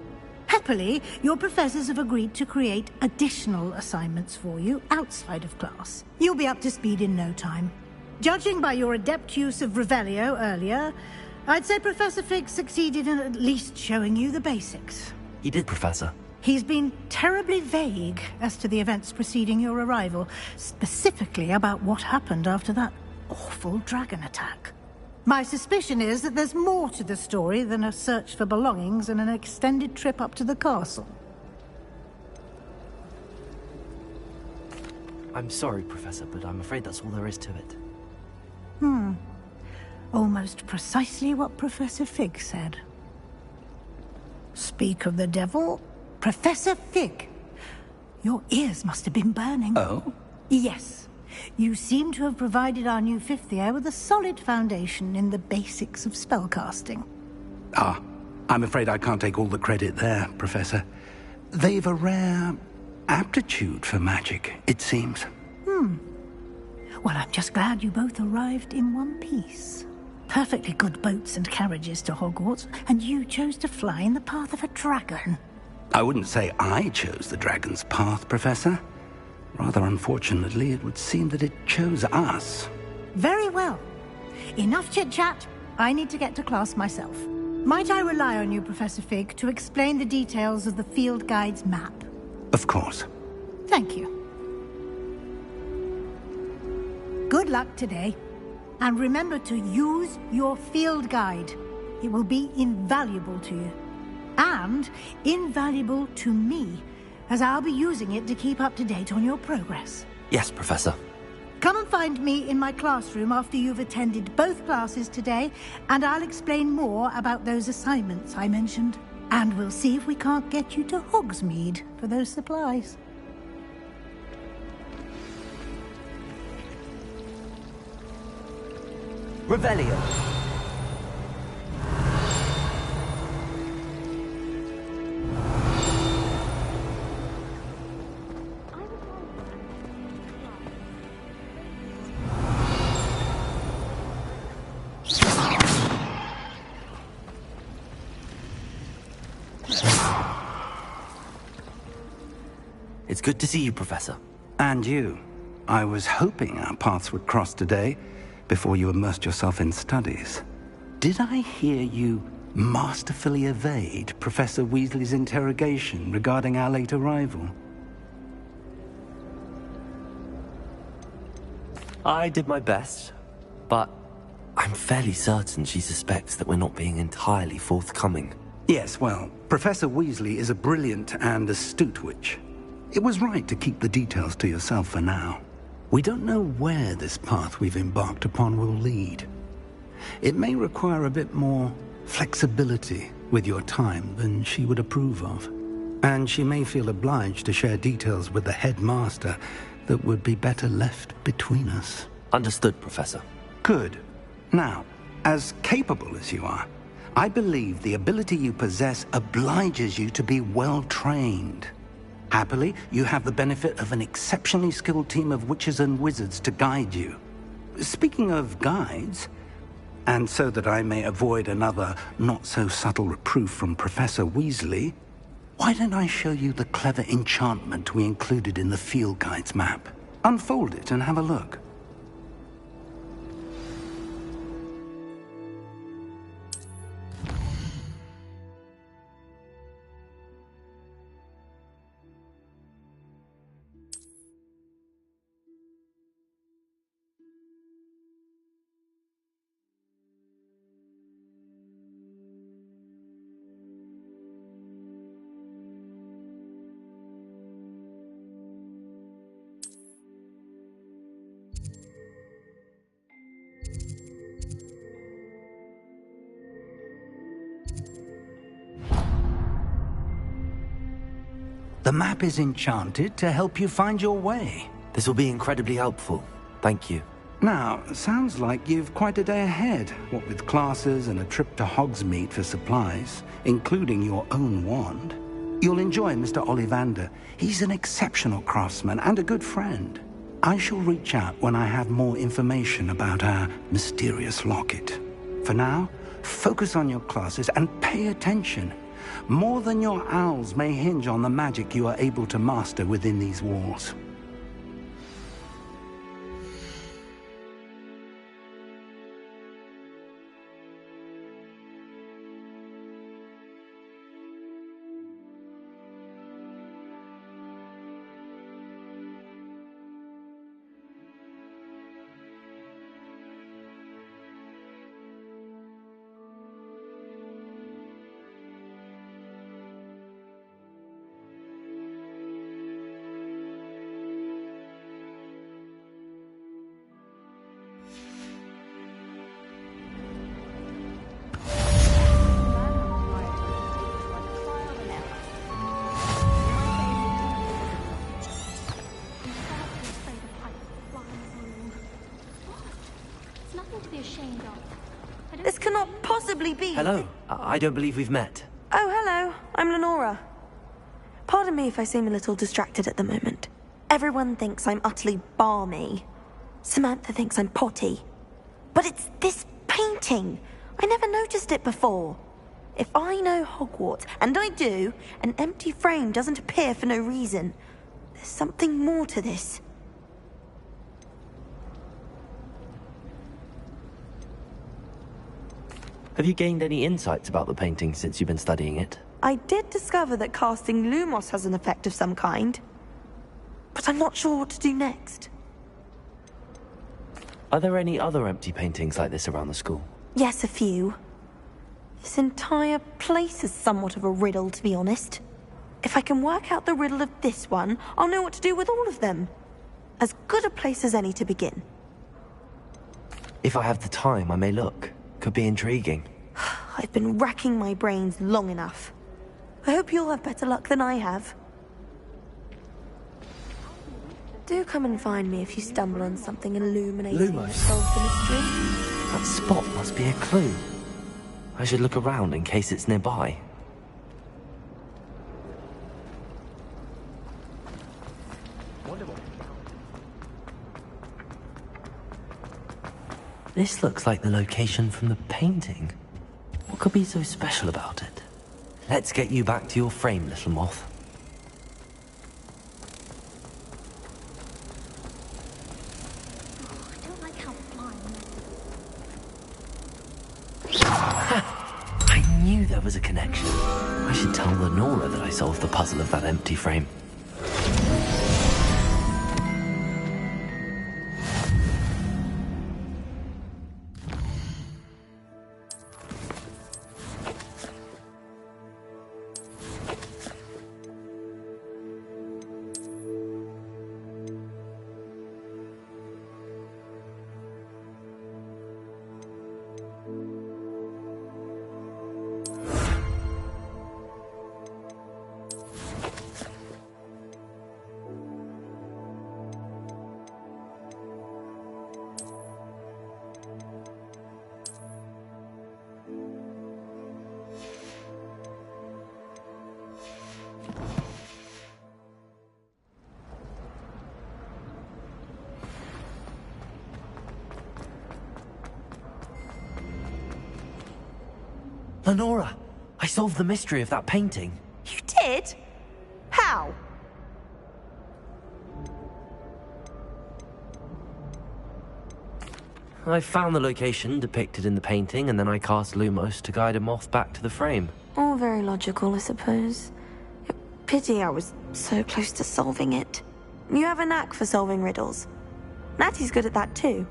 Happily, your professors have agreed to create additional assignments for you outside of class. You'll be up to speed in no time. Judging by your adept use of Revelio earlier, I'd say Professor Fig succeeded in at least showing you the basics. He did, Professor. He's been terribly vague as to the events preceding your arrival, specifically about what happened after that awful dragon attack. My suspicion is that there's more to the story than a search for belongings and an extended trip up to the castle. I'm sorry, Professor, but I'm afraid that's all there is to it. Almost precisely what Professor Fig said. Speak of the devil, Professor Fig, your ears must have been burning. Oh? Yes. You seem to have provided our new fifth year with a solid foundation in the basics of spellcasting. Ah, I'm afraid I can't take all the credit there, Professor. They've a rare aptitude for magic, it seems. Well, I'm just glad you both arrived in one piece. Perfectly good boats and carriages to Hogwarts, and you chose to fly in the path of a dragon. I wouldn't say I chose the dragon's path, Professor. Rather unfortunately, it would seem that it chose us. Very well. Enough chit-chat. I need to get to class myself. Might I rely on you, Professor Fig, to explain the details of the field guide's map? Of course. Thank you. Good luck today. And remember to use your field guide. It will be invaluable to you. And invaluable to me, as I'll be using it to keep up to date on your progress. Yes, Professor. Come and find me in my classroom after you've attended both classes today, and I'll explain more about those assignments I mentioned. And we'll see if we can't get you to Hogsmeade for those supplies. Revelio. It's good to see you, Professor. And you. I was hoping our paths would cross today, before you immersed yourself in studies. Did I hear you masterfully evade Professor Weasley's interrogation regarding our late arrival? I did my best, but I'm fairly certain she suspects that we're not being entirely forthcoming. Yes, well, Professor Weasley is a brilliant and astute witch. It was right to keep the details to yourself for now. We don't know where this path we've embarked upon will lead. It may require a bit more flexibility with your time than she would approve of. And she may feel obliged to share details with the headmaster that would be better left between us. Understood, Professor. Good. Now, as capable as you are, I believe the ability you possess obliges you to be well trained. Happily, you have the benefit of an exceptionally skilled team of witches and wizards to guide you. Speaking of guides, and so that I may avoid another not-so-subtle reproof from Professor Weasley, why don't I show you the clever enchantment we included in the field guide's map? Unfold it and have a look. The map is enchanted to help you find your way. This will be incredibly helpful. Thank you. Now, sounds like you've quite a day ahead, what with classes and a trip to Hogsmeade for supplies, including your own wand. You'll enjoy Mr. Ollivander. He's an exceptional craftsman and a good friend. I shall reach out when I have more information about our mysterious locket. For now, focus on your classes and pay attention. More than your owls may hinge on the magic you are able to master within these walls. nothing to be ashamed of. This cannot possibly be. Hello. I don't believe we've met. Oh, hello. I'm Lenora. Pardon me if I seem a little distracted at the moment. Everyone thinks I'm utterly balmy. Samantha thinks I'm potty. But it's this painting. I never noticed it before. If I know Hogwarts, and I do, an empty frame doesn't appear for no reason. There's something more to this. Have you gained any insights about the painting since you've been studying it? I did discover that casting Lumos has an effect of some kind. But I'm not sure what to do next. Are there any other empty paintings like this around the school? Yes, a few. This entire place is somewhat of a riddle, to be honest. If I can work out the riddle of this one, I'll know what to do with all of them. As good a place as any to begin. If I have the time, I may look. Could be intriguing. I've been racking my brains long enough. I hope you'll have better luck than I have. Do come and find me if you stumble on something illuminating Lumos. to solve the mystery. That spot must be a clue. I should look around in case it's nearby. This looks like the location from the painting. What could be so special about it? Let's get you back to your frame, little moth. I knew there was a connection. I should tell Lenora that I solved the puzzle of that empty frame. Lenora, I solved the mystery of that painting. You did? How? I found the location depicted in the painting, and then I cast Lumos to guide a moth back to the frame. All very logical, I suppose. Pity I was so close to solving it. You have a knack for solving riddles. Natty's good at that too.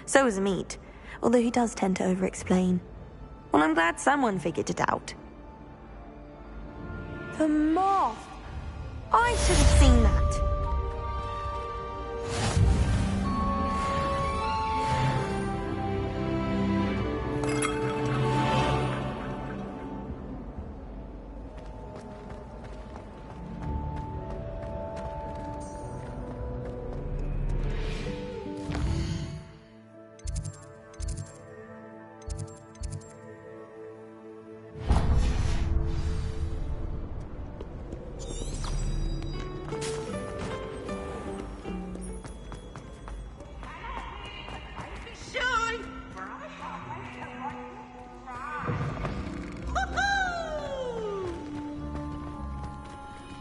So is Amit, although he does tend to over-explain. Well, I'm glad someone figured it out. The moth! I should have seen that.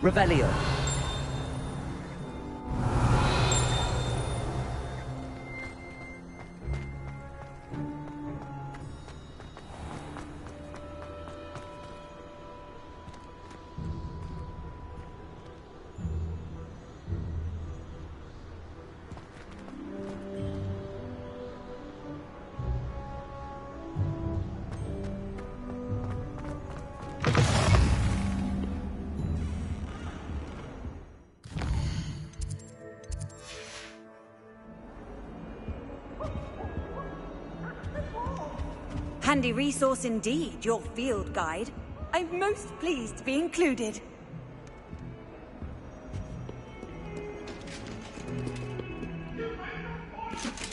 Revelio. Handy resource indeed, your field guide. I'm most pleased to be included.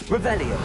Revelio.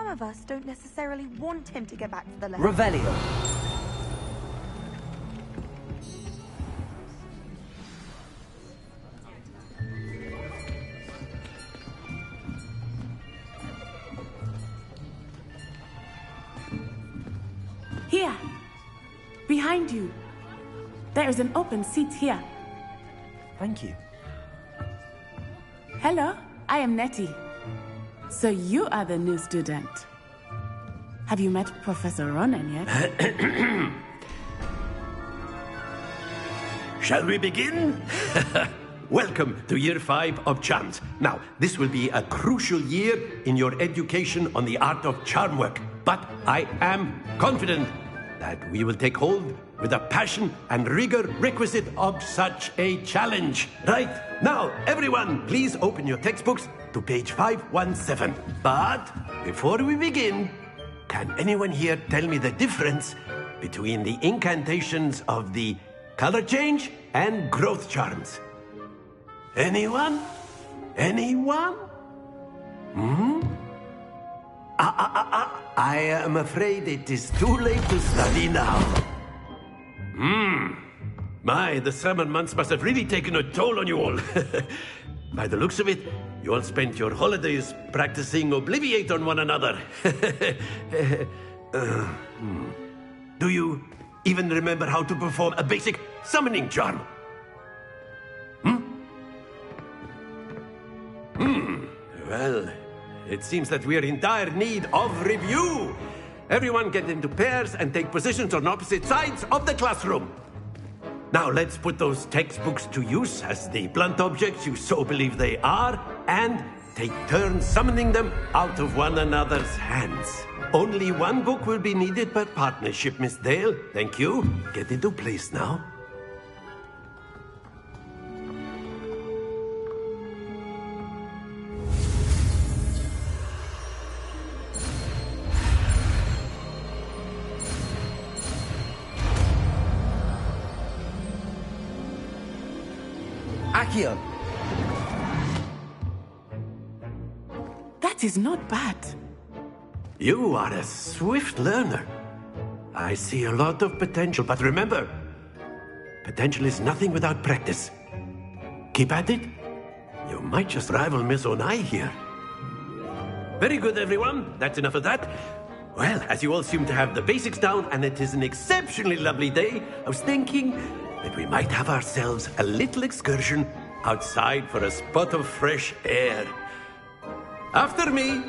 some of us don't necessarily want him to get back to the left. Revelio. Here. Behind you. There is an open seat here. Thank you. Hello, I am Nettie. So you are the new student. Have you met Professor Ronan yet? Shall we begin? Welcome to Year 5 of Charms. Now, this will be a crucial year in your education on the art of charm work. But I am confident that we will take hold with the passion and rigor requisite of such a challenge. Right, now, everyone, please open your textbooks to page 517. But before we begin, can anyone here tell me the difference between the incantations of the color change and growth charms? Anyone? Anyone? I am afraid it is too late to study now. My, the summer months must have really taken a toll on you all. By the looks of it, you all spent your holidays practicing Obliviate on one another. Do you even remember how to perform a basic summoning charm? Well, it seems that we are in dire need of review. Everyone get into pairs and take positions on opposite sides of the classroom. Now let's put those textbooks to use as the blunt objects you so believe they are, and take turns summoning them out of one another's hands. Only one book will be needed per partnership, Miss Dale. Thank you. Get into place now. Accio. That is not bad. You are a swift learner. I see a lot of potential, but remember, potential is nothing without practice. Keep at it. You might just rival Miss Onai here. Very good, everyone. That's enough of that. Well, as you all seem to have the basics down, and it is an exceptionally lovely day, I was thinking that we might have ourselves a little excursion outside for a spot of fresh air. After me.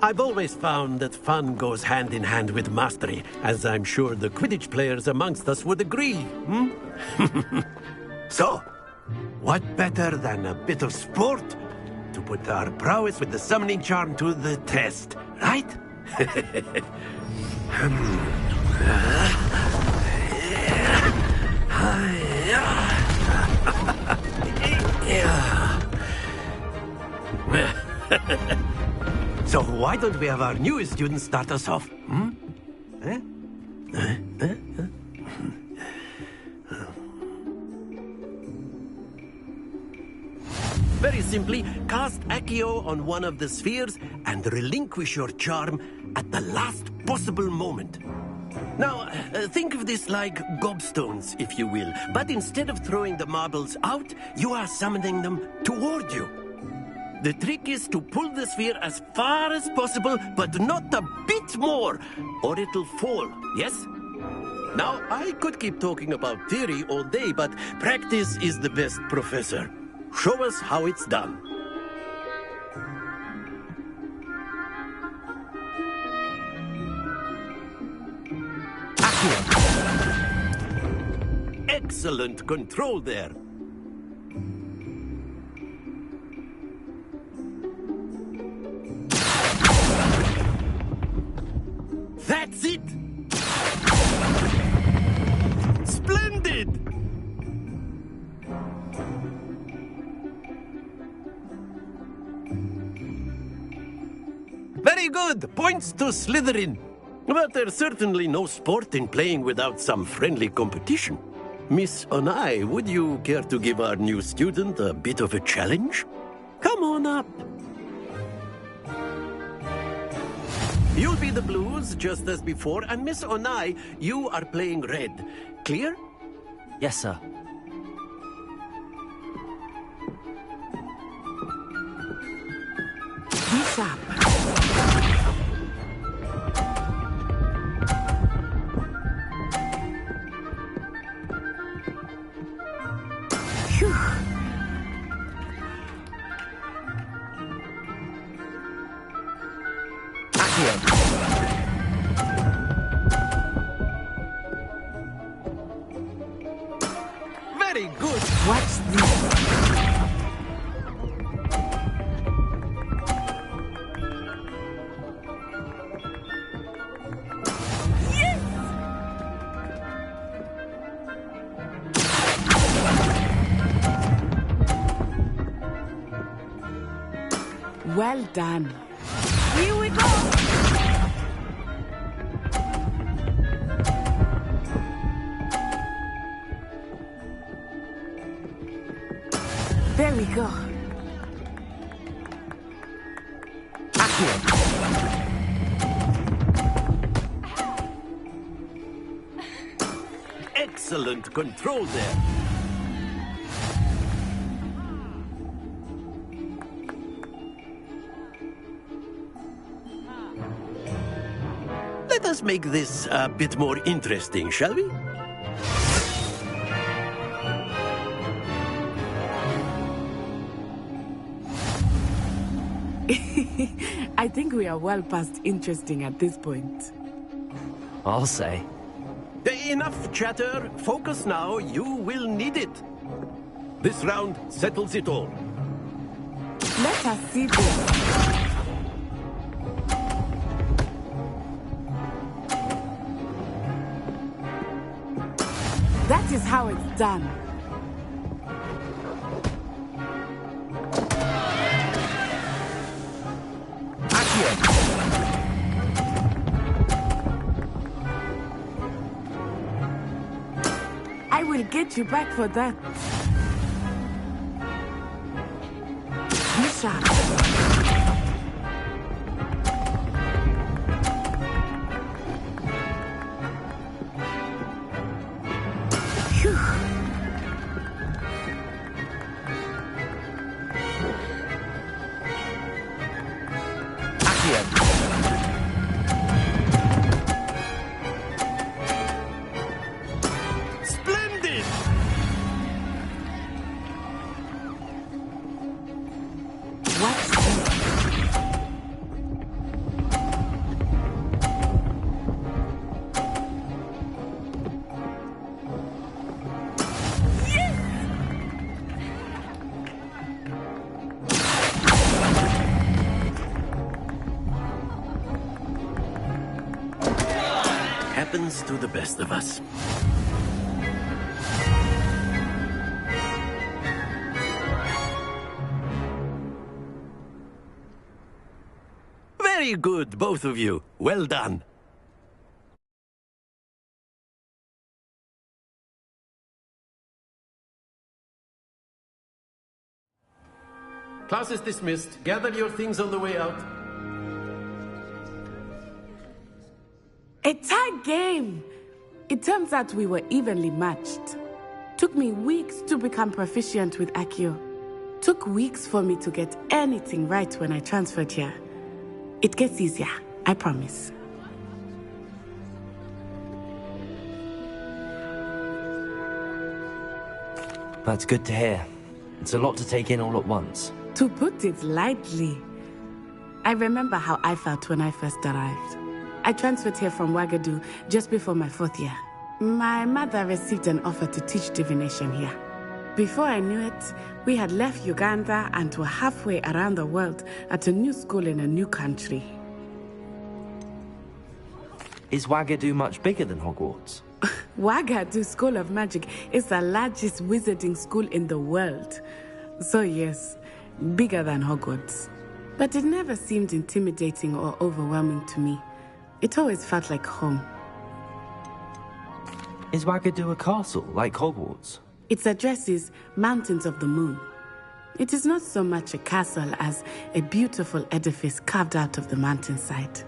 I've always found that fun goes hand in hand with mastery, as I'm sure the Quidditch players amongst us would agree. So, what better than a bit of sport to put our prowess with the summoning charm to the test, right? So why don't we have our newest student start us off? Very simply, cast Accio on one of the spheres and relinquish your charm at the last possible moment. Now, think of this like gobstones, if you will, but instead of throwing the marbles out, you are summoning them toward you. The trick is to pull the sphere as far as possible, but not a bit more, or it'll fall, yes? Now, I could keep talking about theory all day, but practice is the best professor. Show us how it's done. Excellent control there. That's it! Splendid! Very Very good! Points to Slytherin. But there's certainly no sport in playing without some friendly competition. Miss Onai, would you care to give our new student a bit of a challenge? Come on up. You'll be the blues, just as before, and Miss Onai, you are playing red. Clear? Yes, sir. Be sharp. Phew. Very good. Watch this. Well done. Here we go! There we go. Excellent control there. Let us make this a bit more interesting, shall we? I think we are well past interesting at this point. I'll say. Enough chatter. Focus now. You will need it. This round settles it all. Let us see this. That is how it's done. I will get you back for that. Be sharp. Phew. Splendid! What's this? Happens to the best of us. Very good, both of you. Well done. Class is dismissed. Gather your things on the way out. A tight game. It turns out we were evenly matched. Took me weeks to become proficient with Accio. Took weeks for me to get anything right when I transferred here. It gets easier, I promise. That's good to hear. It's a lot to take in all at once. To put it lightly, I remember how I felt when I first arrived. I transferred here from Ouagadougou just before my 4th year. My mother received an offer to teach divination here. Before I knew it, we had left Uganda and were halfway around the world at a new school in a new country. Is Ouagadougou much bigger than Hogwarts? Ouagadougou School of Magic is the largest wizarding school in the world. So yes, bigger than Hogwarts. But it never seemed intimidating or overwhelming to me. It always felt like home. Is Wagadu a castle, like Hogwarts? Its address is Mountains of the Moon. It is not so much a castle as a beautiful edifice carved out of the mountainside.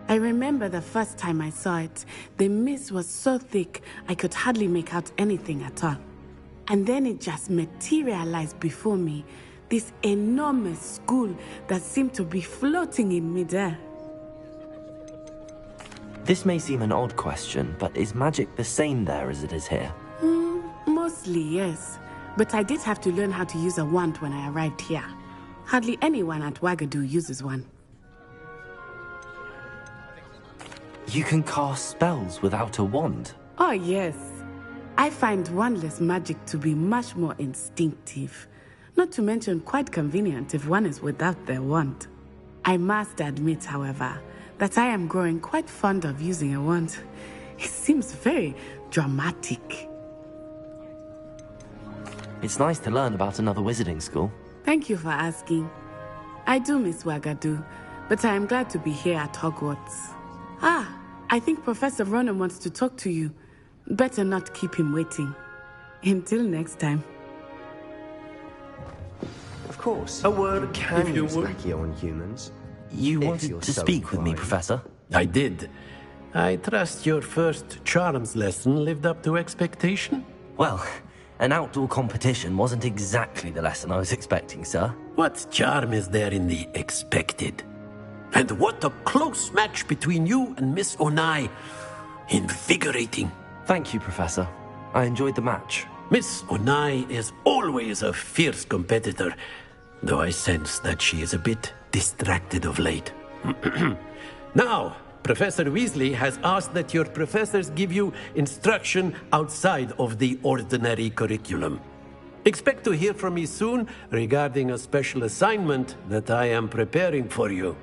I remember the first time I saw it, the mist was so thick I could hardly make out anything at all. And then it just materialized before me, this enormous school that seemed to be floating in midair. This may seem an odd question, but is magic the same there as it is here? Mostly, yes. But I did have to learn how to use a wand when I arrived here. Hardly anyone at Wagadu uses one. You can cast spells without a wand? Oh, yes. I find wandless magic to be much more instinctive. Not to mention quite convenient if one is without their wand. I must admit, however, that I am growing quite fond of using a wand. It seems very dramatic. It's nice to learn about another wizarding school. Thank you for asking. I do miss Wagadu, but I am glad to be here at Hogwarts. I think Professor Ronan wants to talk to you. Better not keep him waiting. Until next time. Of course. A word, can if you use would. Magia on humans. You If wanted you're to so speak with me, inclined. Professor? I did. I trust your first charms lesson lived up to expectation? Well, an outdoor competition wasn't exactly the lesson I was expecting, sir. What charm is there in the expected? And what a close match between you and Miss Onai. Invigorating. Thank you, Professor. I enjoyed the match. Miss Onai is always a fierce competitor, though I sense that she is a bit distracted of late. Now, Professor Weasley has asked that your professors give you instruction outside of the ordinary curriculum. Expect to hear from me soon regarding a special assignment that I am preparing for you.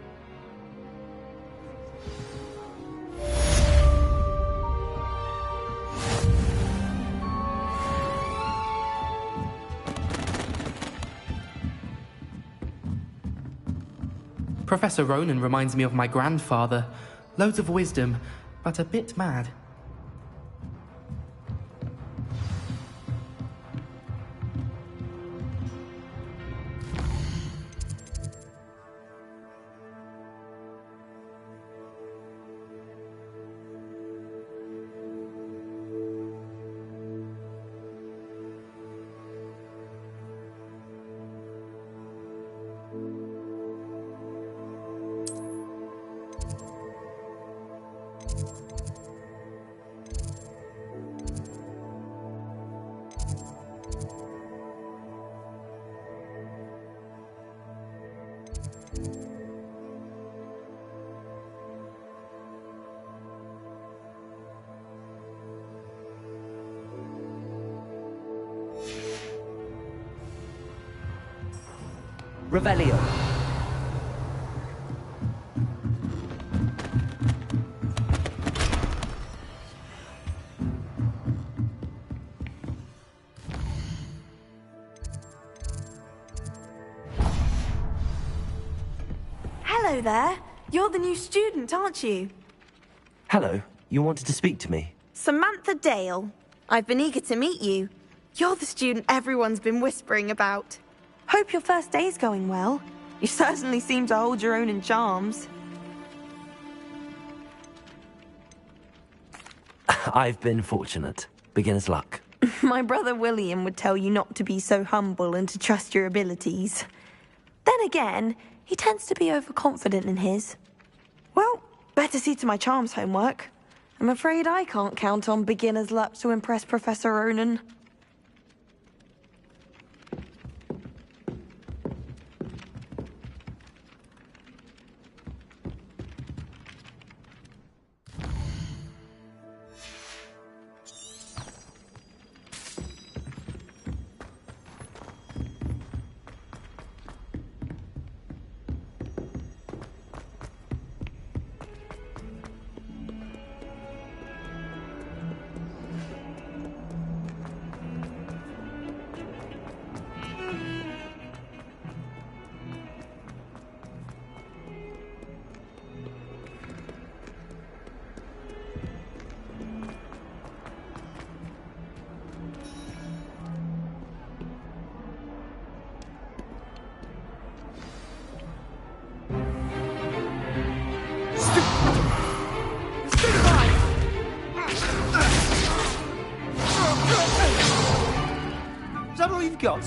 Professor Ronan reminds me of my grandfather. Loads of wisdom, but a bit mad. Revelio. Hello there. You're the new student, aren't you? Hello. You wanted to speak to me? Samantha Dale. I've been eager to meet you. You're the student everyone's been whispering about. Hope your first day's going well. You certainly seem to hold your own in charms. I've been fortunate. Beginner's luck. My brother William would tell you not to be so humble and to trust your abilities. Then again, he tends to be overconfident in his. Well, better see to my charms homework. I'm afraid I can't count on beginner's luck to impress Professor Ronan. that all you've got?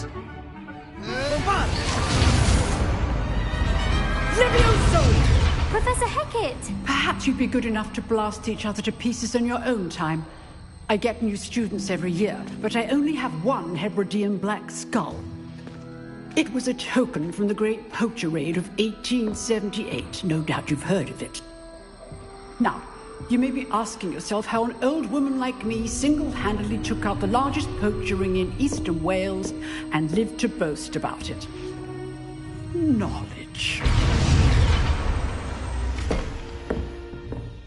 Levioso! Professor Hackett! Perhaps you'd be good enough to blast each other to pieces in your own time. I get new students every year, but I only have one Hebridean black skull. It was a token from the Great Poacher Raid of 1878. No doubt you've heard of it. Now, you may be asking yourself how an old woman like me single-handedly took out the largest poacher ring in eastern Wales and lived to boast about it. Knowledge.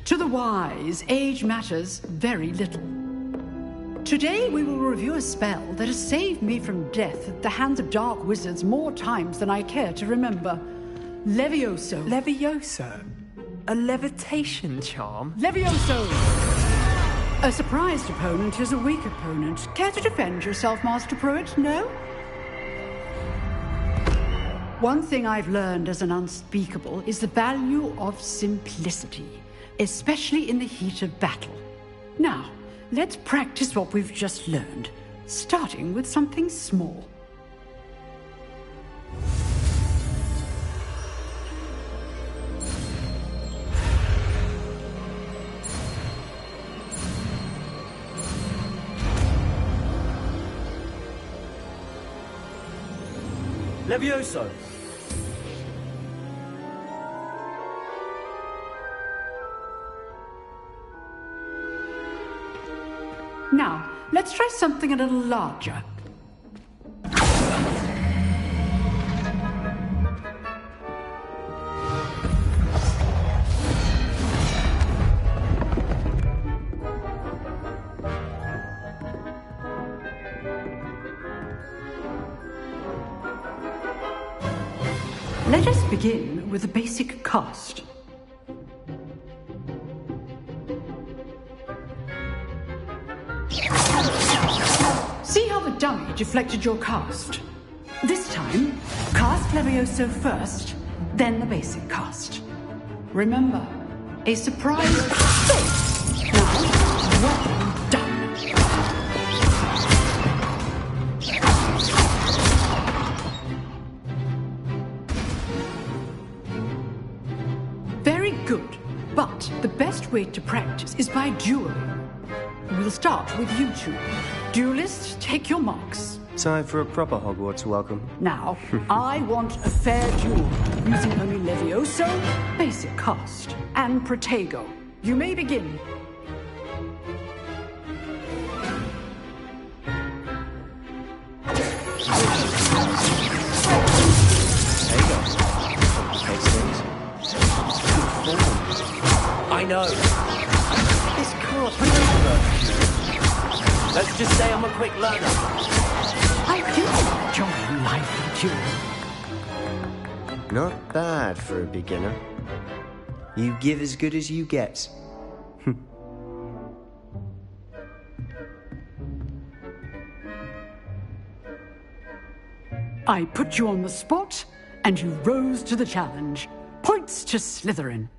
To the wise, age matters very little. Today we will review a spell that has saved me from death at the hands of dark wizards more times than I care to remember. Levioso. Levioso? A levitation charm? Levioso! A surprised opponent is a weak opponent. Care to defend yourself, Master Pruitt? No? One thing I've learned as an unspeakable is the value of simplicity, especially in the heat of battle. Now, let's practice what we've just learned, starting with something small. Levioso! Now, let's try something a little larger. Let us begin with a basic cast. See how the dummy deflected your cast? This time, cast Levioso first, then the basic cast. Remember, a surprise face. Now, well done. Very good, but the best way to practice is by dueling. We'll start with you two. Duelists, take your marks. Time for a proper Hogwarts welcome. Now, I want a fair duel, using only Levioso, basic cast, and Protego. You may begin. I know. This can't be over. Let's just say I'm a quick learner. I do enjoy a lively duel. Not bad for a beginner. You give as good as you get. I put you on the spot, and you rose to the challenge. Points to Slytherin.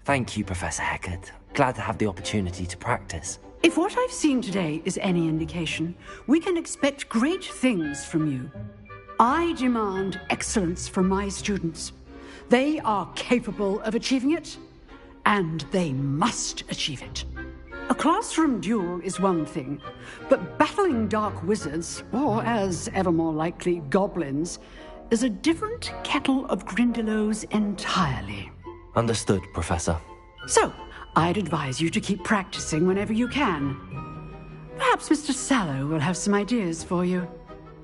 Thank you, Professor Hackett. Glad to have the opportunity to practice. If what I've seen today is any indication, we can expect great things from you. I demand excellence from my students. They are capable of achieving it, and they must achieve it. A classroom duel is one thing, but battling dark wizards, or as ever more likely, goblins, is a different kettle of Grindylows entirely. Understood, Professor. So, I'd advise you to keep practicing whenever you can. Perhaps Mr. Sallow will have some ideas for you.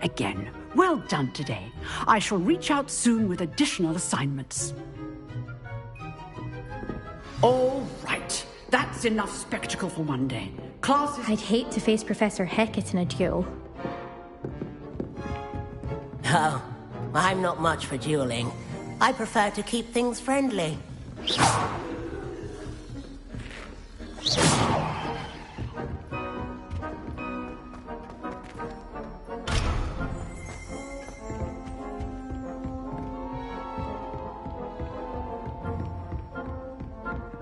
Again, well done today. I shall reach out soon with additional assignments. All right. That's enough spectacle for one day. Classes... I'd hate to face Professor Hackett in a duel. Oh, I'm not much for dueling. I prefer to keep things friendly.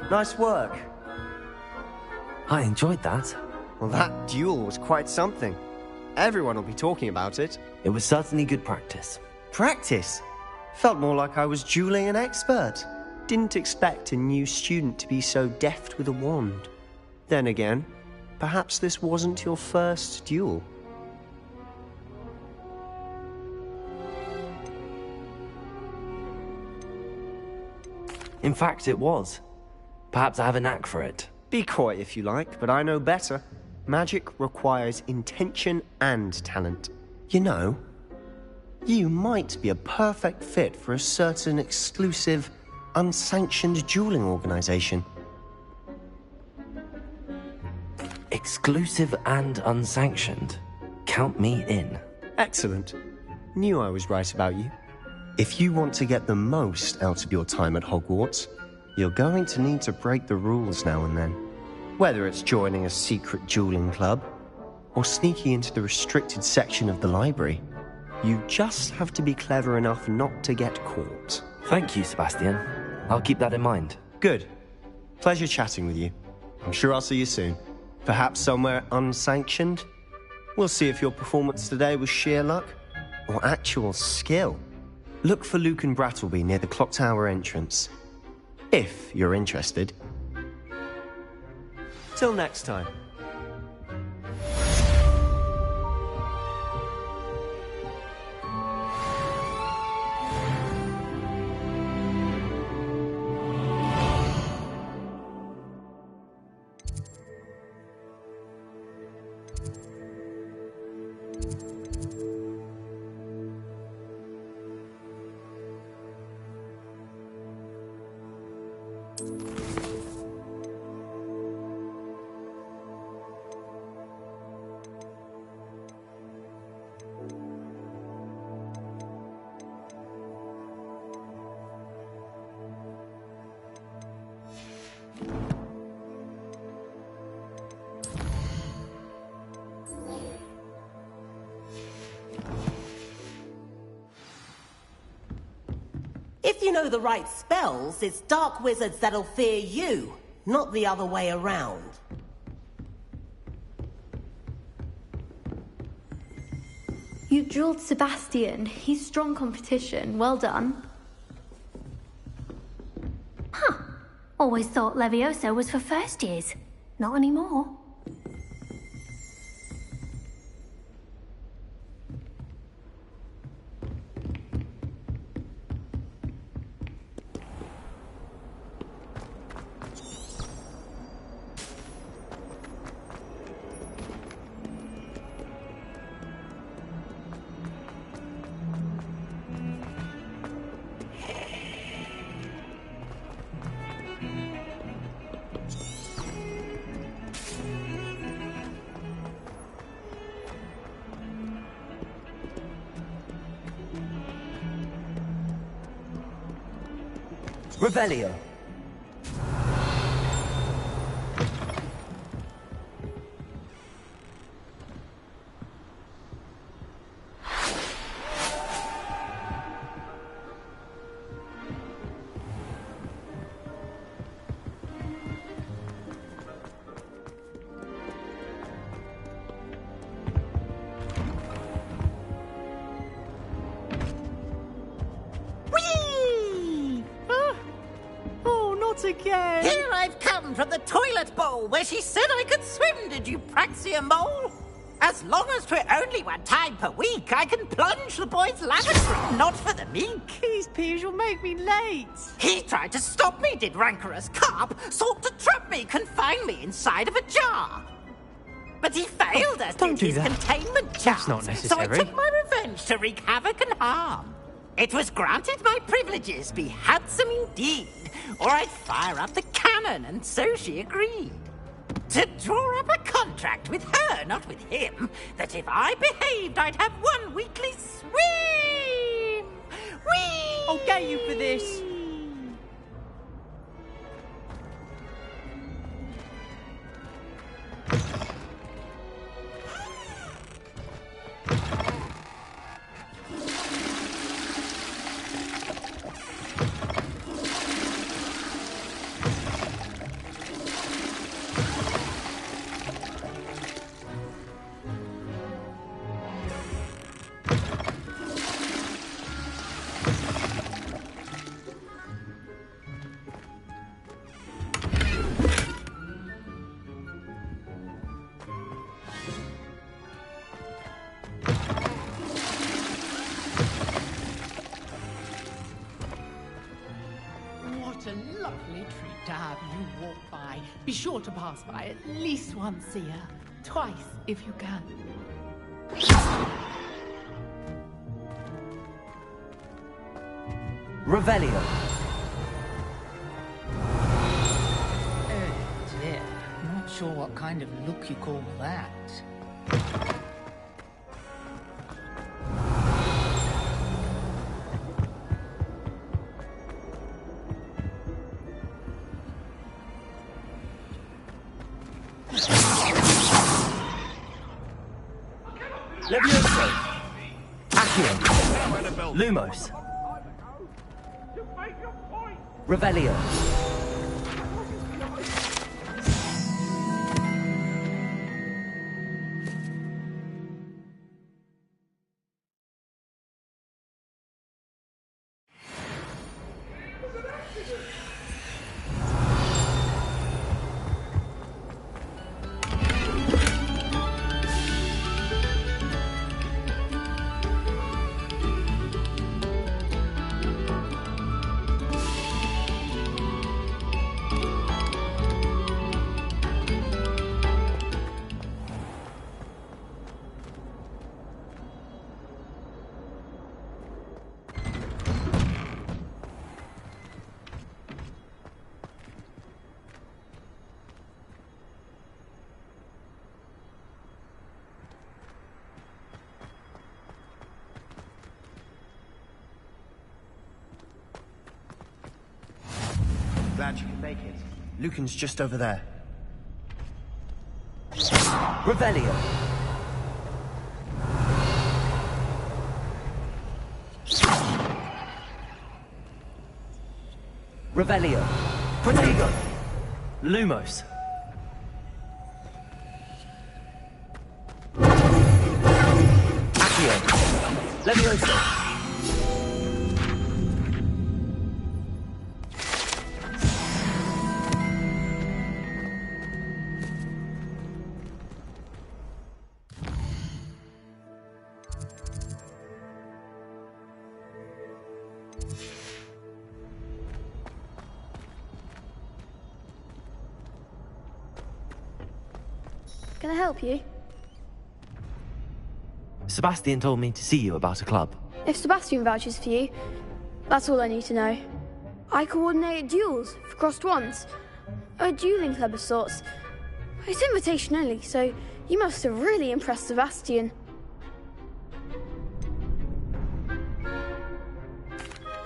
Nice work. I enjoyed that. Well, that duel was quite something. Everyone will be talking about it. It was certainly good practice. Practice? Felt more like I was dueling an expert. Didn't expect a new student to be so deft with a wand. Then again, perhaps this wasn't your first duel. In fact, it was. Perhaps I have a knack for it. Be coy if you like, but I know better. Magic requires intention and talent. You know, you might be a perfect fit for a certain exclusive, unsanctioned dueling organization. Exclusive and unsanctioned? Count me in. Excellent. Knew I was right about you. If you want to get the most out of your time at Hogwarts, you're going to need to break the rules now and then. Whether it's joining a secret dueling club, or sneaking into the restricted section of the library, you just have to be clever enough not to get caught. Thank you, Sebastian. I'll keep that in mind. Good. Pleasure chatting with you. I'm sure I'll see you soon. Perhaps somewhere unsanctioned? We'll see if your performance today was sheer luck, or actual skill. Look for Luke and Brattleby near the clock tower entrance. If you're interested. Till next time. If you know the right spells, it's dark wizards that'll fear you, not the other way around. You dueled Sebastian. He's strong competition. Well done. Huh. Always thought Levioso was for first years. Not anymore. Revelio. Again. Here I've come from the toilet bowl where she said I could swim, did you praxia mole? As long as 'twere only one time per week, I can plunge the boy's lavatory, not for the meek. These peas will make me late. He tried to stop me, did rancorous carp, sought to trap me, confine me inside of a jar. But he failed us in his containment charms, That's not necessary. so I took my revenge to wreak havoc and harm. It was granted my privileges be handsome indeed, or I'd fire up the cannon, and so she agreed. To draw up a contract with her, not with him, that if I behaved, I'd have one weekly swim! Whee! I'll get you for this. What a lovely treat to have you walk by. Be sure to pass by at least once a year. Twice, if you can. Revelio. Oh dear. Not sure what kind of look you call that. Levioso. Accio. Lumos. Revelio. Glad you could make it. Lucan's just over there. Revelio. Revelio. Protego. Lumos. Accio. Levioso. Can I help you? Sebastian told me to see you about a club. If Sebastian vouches for you, that's all I need to know. I coordinate duels for crossed wands. A dueling club of sorts. It's invitation only, so you must have really impressed Sebastian.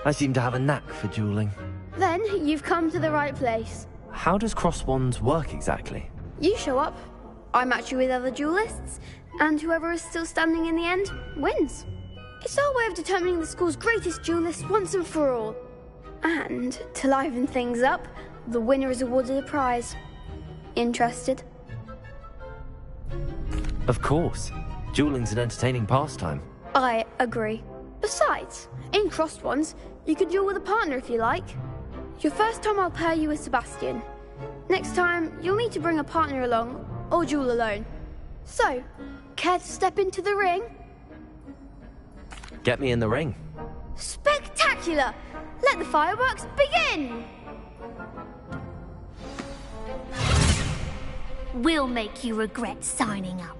I seem to have a knack for dueling. Then you've come to the right place. How does cross wands work exactly? You show up, I match you with other duelists, and whoever is still standing in the end wins. It's our way of determining the school's greatest duelist once and for all. And to liven things up, the winner is awarded a prize. Interested? Of course. Dueling's an entertaining pastime. I agree. Besides, in crossed ones, you can duel with a partner if you like. Your first time I'll pair you with Sebastian. Next time, you'll need to bring a partner along, or duel alone. So, care to step into the ring? Get me in the ring. Spectacular! Let the fireworks begin! We'll make you regret signing up.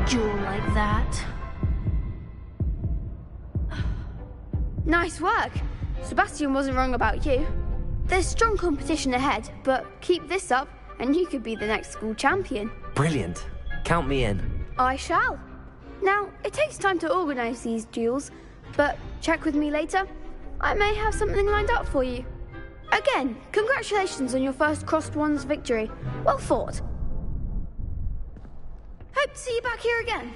jewel like that. Nice work. Sebastian wasn't wrong about you. There's strong competition ahead, but keep this up and you could be the next school champion. Brilliant. Count me in. I shall. Now, it takes time to organise these duels, but check with me later. I may have something lined up for you. Again, congratulations on your first Crossed Wands victory. Well fought. Hope to see you back here again.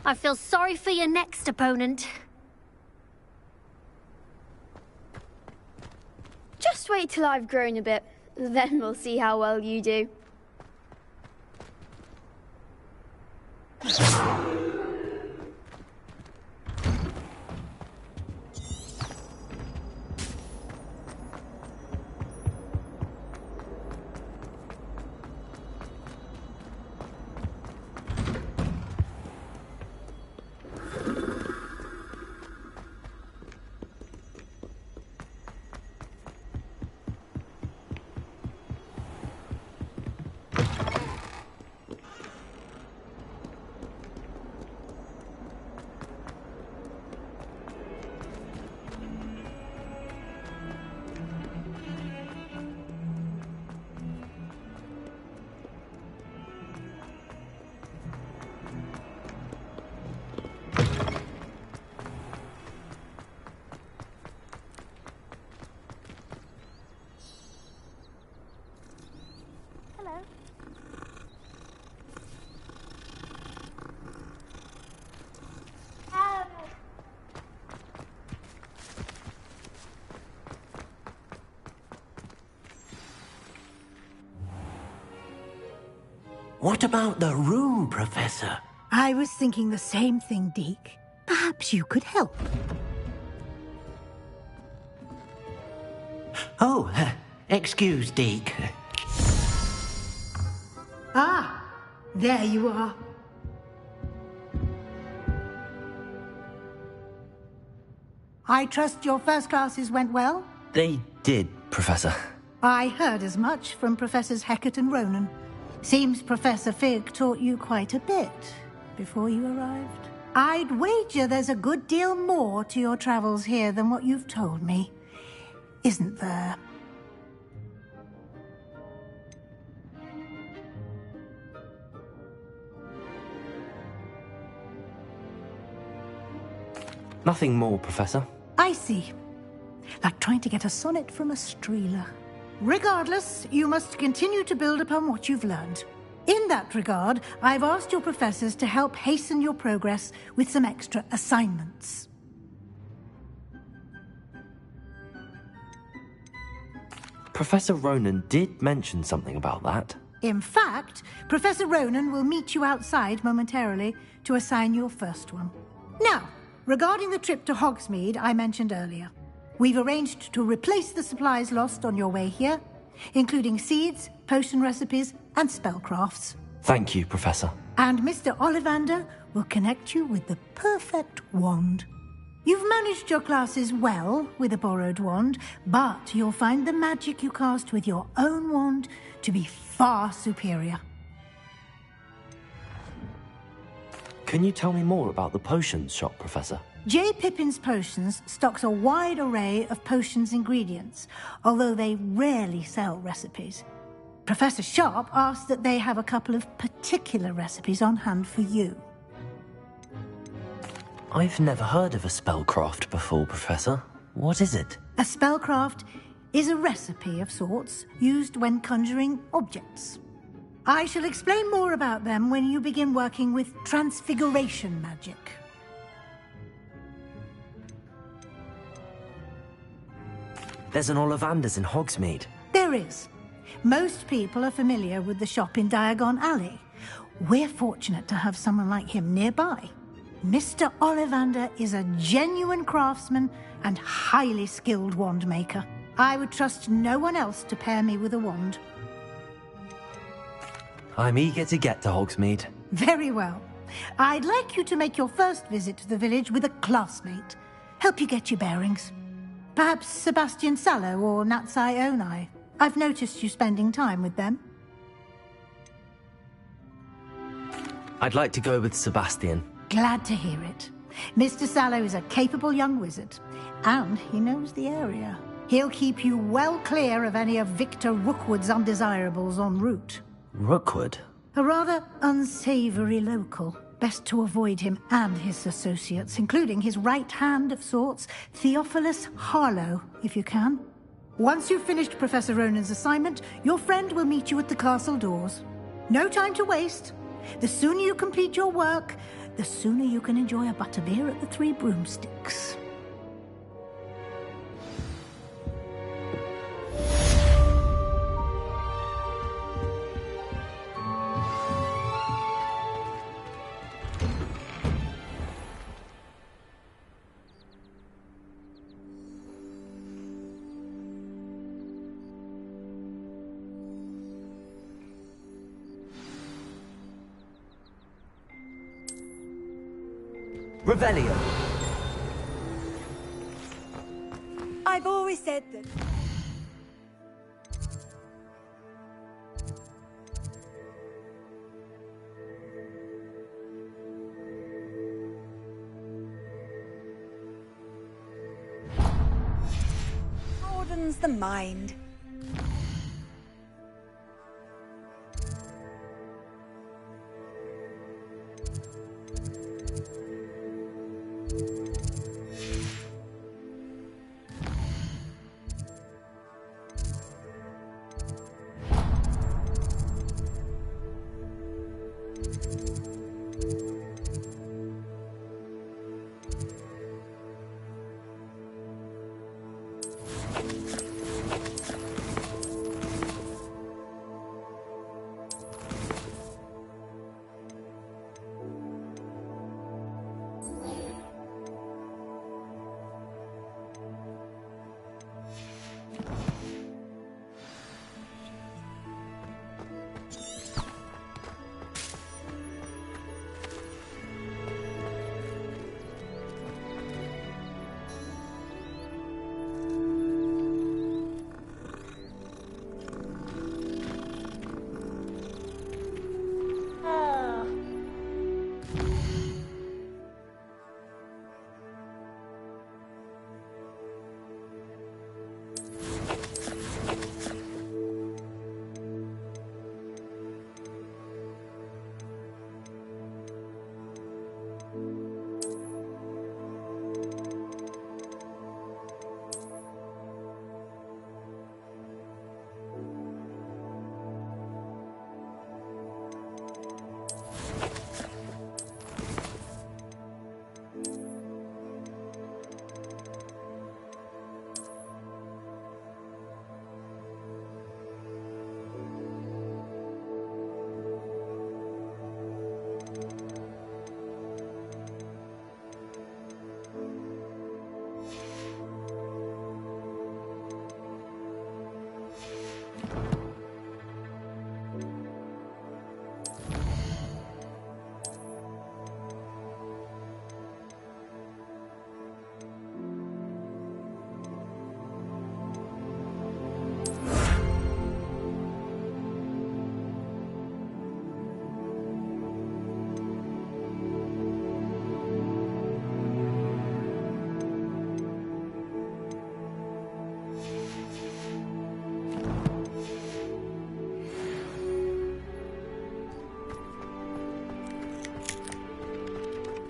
I feel sorry for your next opponent. Just wait till I've grown a bit, then we'll see how well you do. What about the room, Professor? I was thinking the same thing, Deke. Perhaps you could help. Oh, excuse, Deke. Ah, there you are. I trust your first classes went well? They did, Professor. I heard as much from Professors Hecat and Ronan. Seems Professor Fig taught you quite a bit before you arrived. I'd wager there's a good deal more to your travels here than what you've told me. Isn't there? Nothing more, Professor. I see. Like trying to get a sonnet from a streeler. Regardless, you must continue to build upon what you've learned. In that regard, I've asked your professors to help hasten your progress with some extra assignments. Professor Ronan did mention something about that. In fact, Professor Ronan will meet you outside momentarily to assign your first one. Now, regarding the trip to Hogsmeade I mentioned earlier, we've arranged to replace the supplies lost on your way here, including seeds, potion recipes, and spellcrafts. Thank you, Professor. And Mr. Ollivander will connect you with the perfect wand. You've managed your classes well with a borrowed wand, but you'll find the magic you cast with your own wand to be far superior. Can you tell me more about the potions shop, Professor? J. Pippin's Potions stocks a wide array of potions ingredients, although they rarely sell recipes. Professor Sharp asked that they have a couple of particular recipes on hand for you. I've never heard of a spellcraft before, Professor. What is it? A spellcraft is a recipe of sorts used when conjuring objects. I shall explain more about them when you begin working with transfiguration magic. There's an Ollivander's in Hogsmeade. There is. Most people are familiar with the shop in Diagon Alley. We're fortunate to have someone like him nearby. Mr. Ollivander is a genuine craftsman and highly skilled wand maker. I would trust no one else to pair me with a wand. I'm eager to get to Hogsmeade. Very well. I'd like you to make your first visit to the village with a classmate. Help you get your bearings. Perhaps Sebastian Sallow or Natsai Onai. I've noticed you spending time with them. I'd like to go with Sebastian. Glad to hear it. Mr. Sallow is a capable young wizard, and he knows the area. He'll keep you well clear of any of Victor Rookwood's undesirables en route. Rookwood? A rather unsavory local. Best to avoid him and his associates, including his right hand of sorts, Theophilus Harlow, if you can. Once you've finished Professor Ronan's assignment, your friend will meet you at the castle doors. No time to waste. The sooner you complete your work, the sooner you can enjoy a butterbeer at the Three Broomsticks. Revelio. I've always said that. Broadens the mind.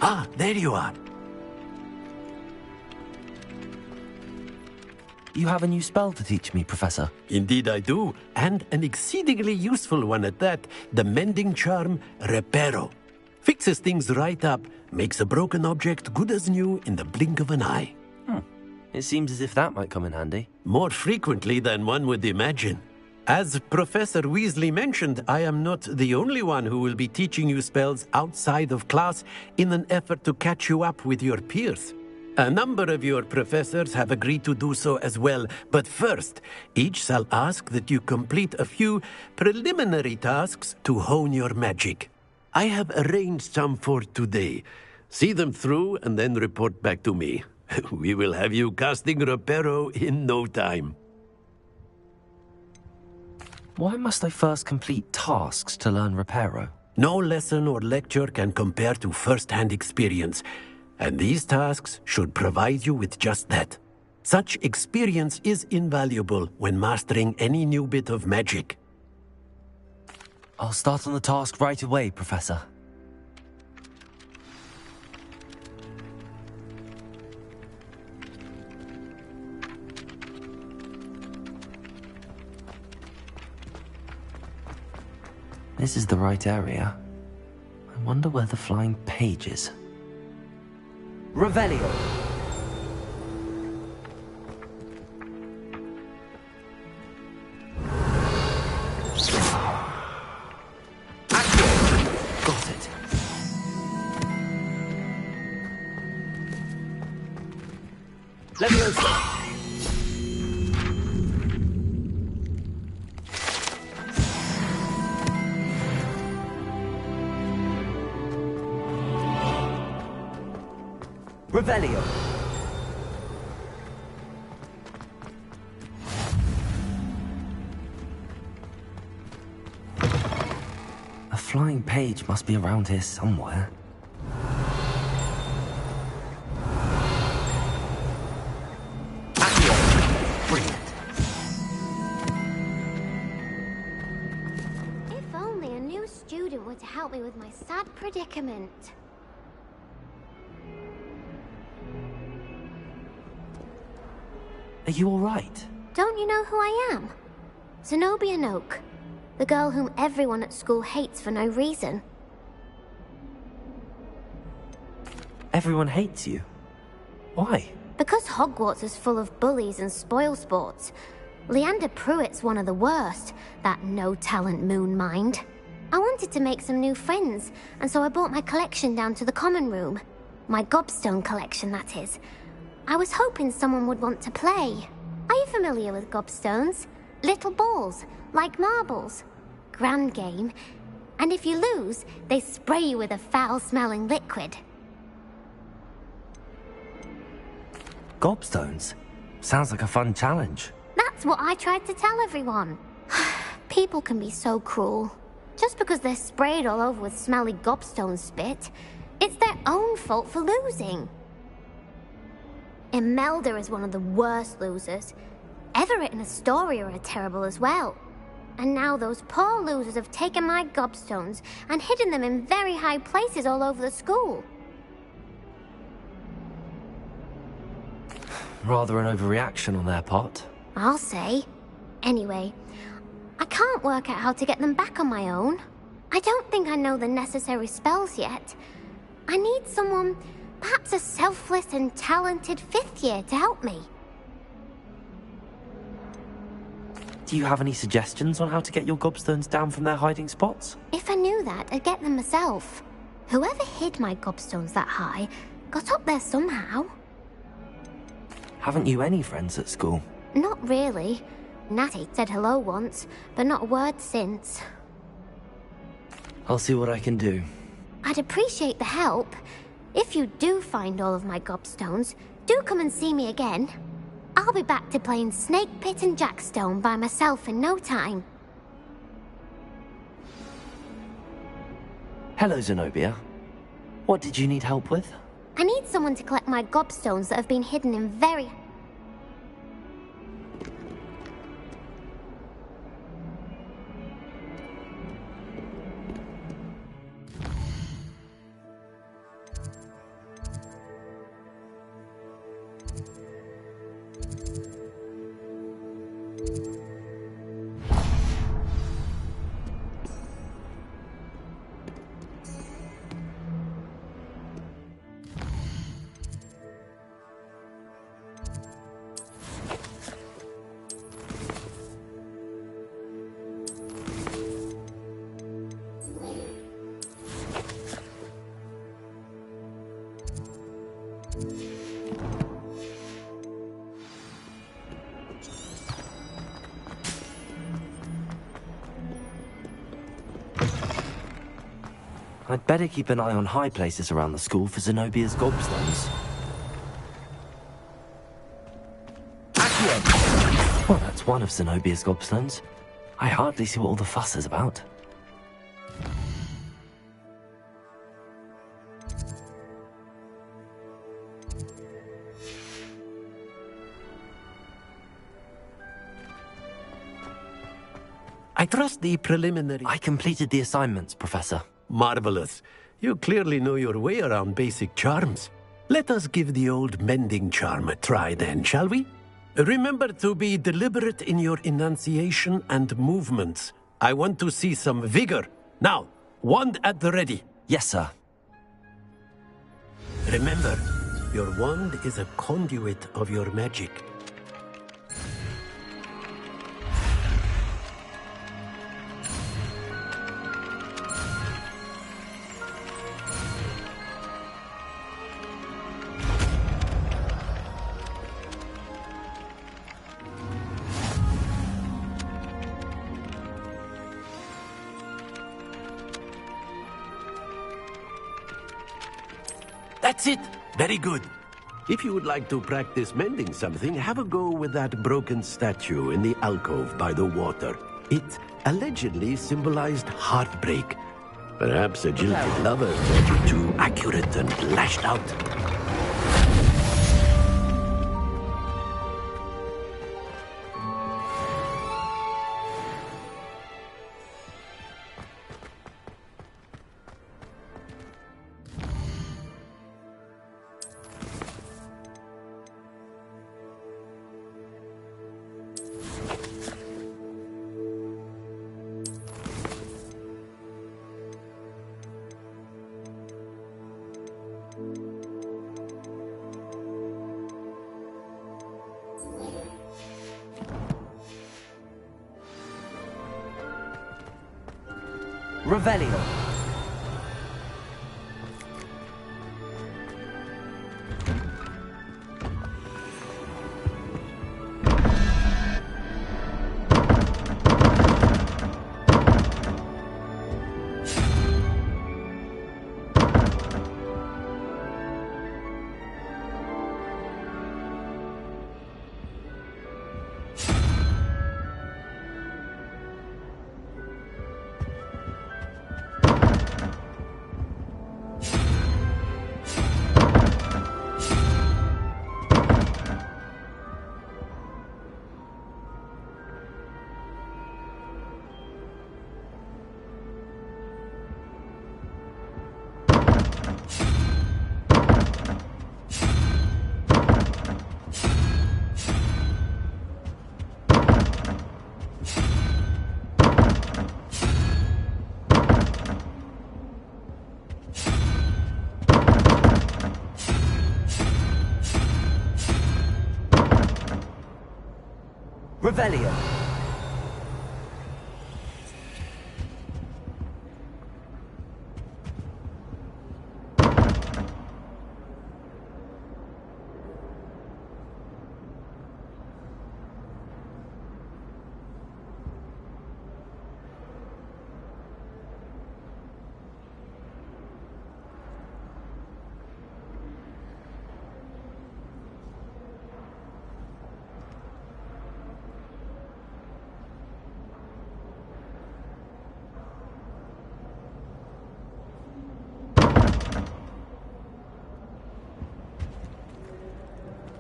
Ah, there you are. You have a new spell to teach me, Professor. Indeed I do, and an exceedingly useful one at that. The mending charm, Reparo. Fixes things right up, makes a broken object good as new in the blink of an eye. It seems as if that might come in handy. More frequently than one would imagine. As Professor Weasley mentioned, I am not the only one who will be teaching you spells outside of class in an effort to catch you up with your peers. A number of your professors have agreed to do so as well, but first, each shall ask that you complete a few preliminary tasks to hone your magic. I have arranged some for today. See them through and then report back to me. We will have you casting Reparo in no time. Why must I first complete tasks to learn Reparo? No lesson or lecture can compare to first-hand experience, and these tasks should provide you with just that. Such experience is invaluable when mastering any new bit of magic. I'll start on the task right away, Professor. This is the right area. I wonder where the flying page is. Revelio! Got it. Leviosa! Revelio! A flying page must be around here somewhere. Brilliant. If only a new student were to help me with my sad predicament. Are you all right? Don't you know who I am? Zenobia Noak, the girl whom everyone at school hates for no reason. Everyone hates you. Why? Because Hogwarts is full of bullies and spoilsports. Leander Pruitt's one of the worst, that no-talent moon mind. I wanted to make some new friends, and so I brought my collection down to the common room. My gobstone collection, that is. I was hoping someone would want to play. Are you familiar with gobstones? Little balls, like marbles. Grand game. And if you lose, they spray you with a foul-smelling liquid. Gobstones? Sounds like a fun challenge. That's what I tried to tell everyone. People can be so cruel. Just because they're sprayed all over with smelly gobstone spit, it's their own fault for losing. Imelda is one of the worst losers. Everett and Astoria are terrible as well. And now those poor losers have taken my gobstones and hidden them in very high places all over the school. Rather an overreaction on their part. I'll say. Anyway, I can't work out how to get them back on my own. I don't think I know the necessary spells yet. I need someone, perhaps a selfless and talented fifth year to help me. Do you have any suggestions on how to get your gobstones down from their hiding spots? If I knew that, I'd get them myself. Whoever hid my gobstones that high got up there somehow. Haven't you any friends at school? Not really. Natty said hello once, but not a word since. I'll see what I can do. I'd appreciate the help. If you do find all of my gobstones, do come and see me again. I'll be back to playing Snake Pit and Jackstone by myself in no time. Hello, Zenobia. What did you need help with? I need someone to collect my gobstones that have been hidden in very... I'd better keep an eye on high places around the school for Zenobia's gobstones. Accio! Well, that's one of Zenobia's gobstones. I hardly see what all the fuss is about. I trust the preliminary... I completed the assignments, Professor. Marvelous. You clearly know your way around basic charms. Let us give the old mending charm a try then, shall we? Remember to be deliberate in your enunciation and movements. I want to see some vigor. Now, wand at the ready. Yes, sir. Remember, your wand is a conduit of your magic. That's it! Very good. If you would like to practice mending something, have a go with that broken statue in the alcove by the water. It allegedly symbolized heartbreak. Perhaps a jilted lover thought you too accurate and lashed out. Revelio. Revelio.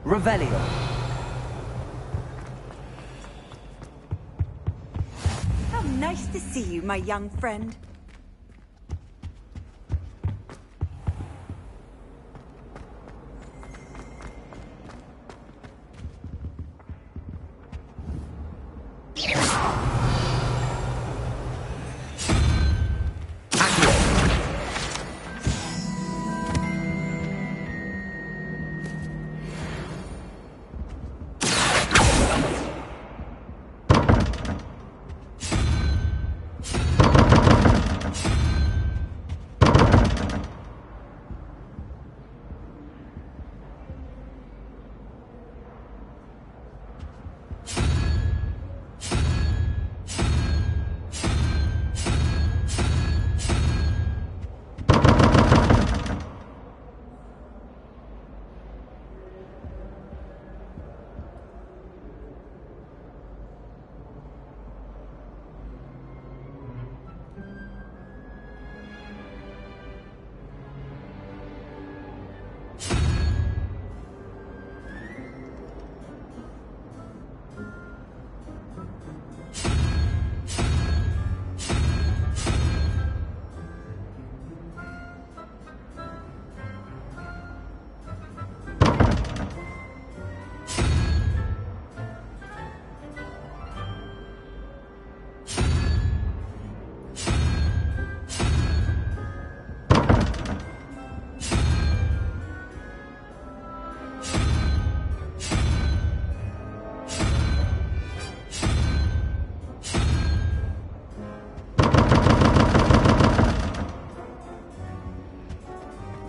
Revelio. How nice to see you, my young friend.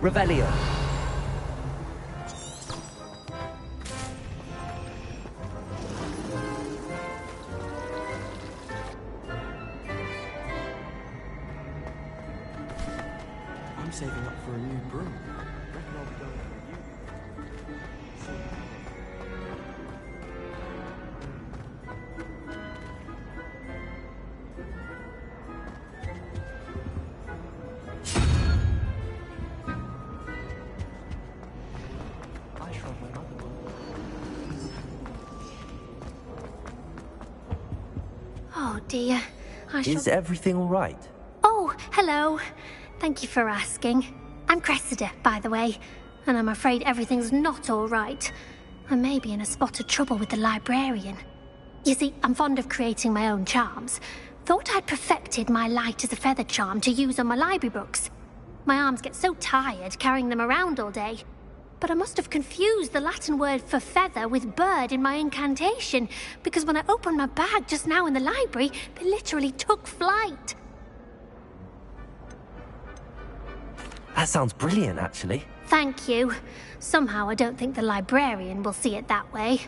Revelio. I'm saving up for a new broom. Reckon I'll be going for a I shrunk my mother. Oh dear. Is everything all right? Oh, hello. Thank you for asking. I'm Cressida, by the way, and I'm afraid everything's not all right. I may be in a spot of trouble with the librarian. You see, I'm fond of creating my own charms. Thought I'd perfected my light as a feather charm to use on my library books. My arms get so tired carrying them around all day. But I must have confused the Latin word for feather with bird in my incantation, because when I opened my bag just now in the library, they literally took flight. That sounds brilliant, actually. Thank you. Somehow I don't think the librarian will see it that way.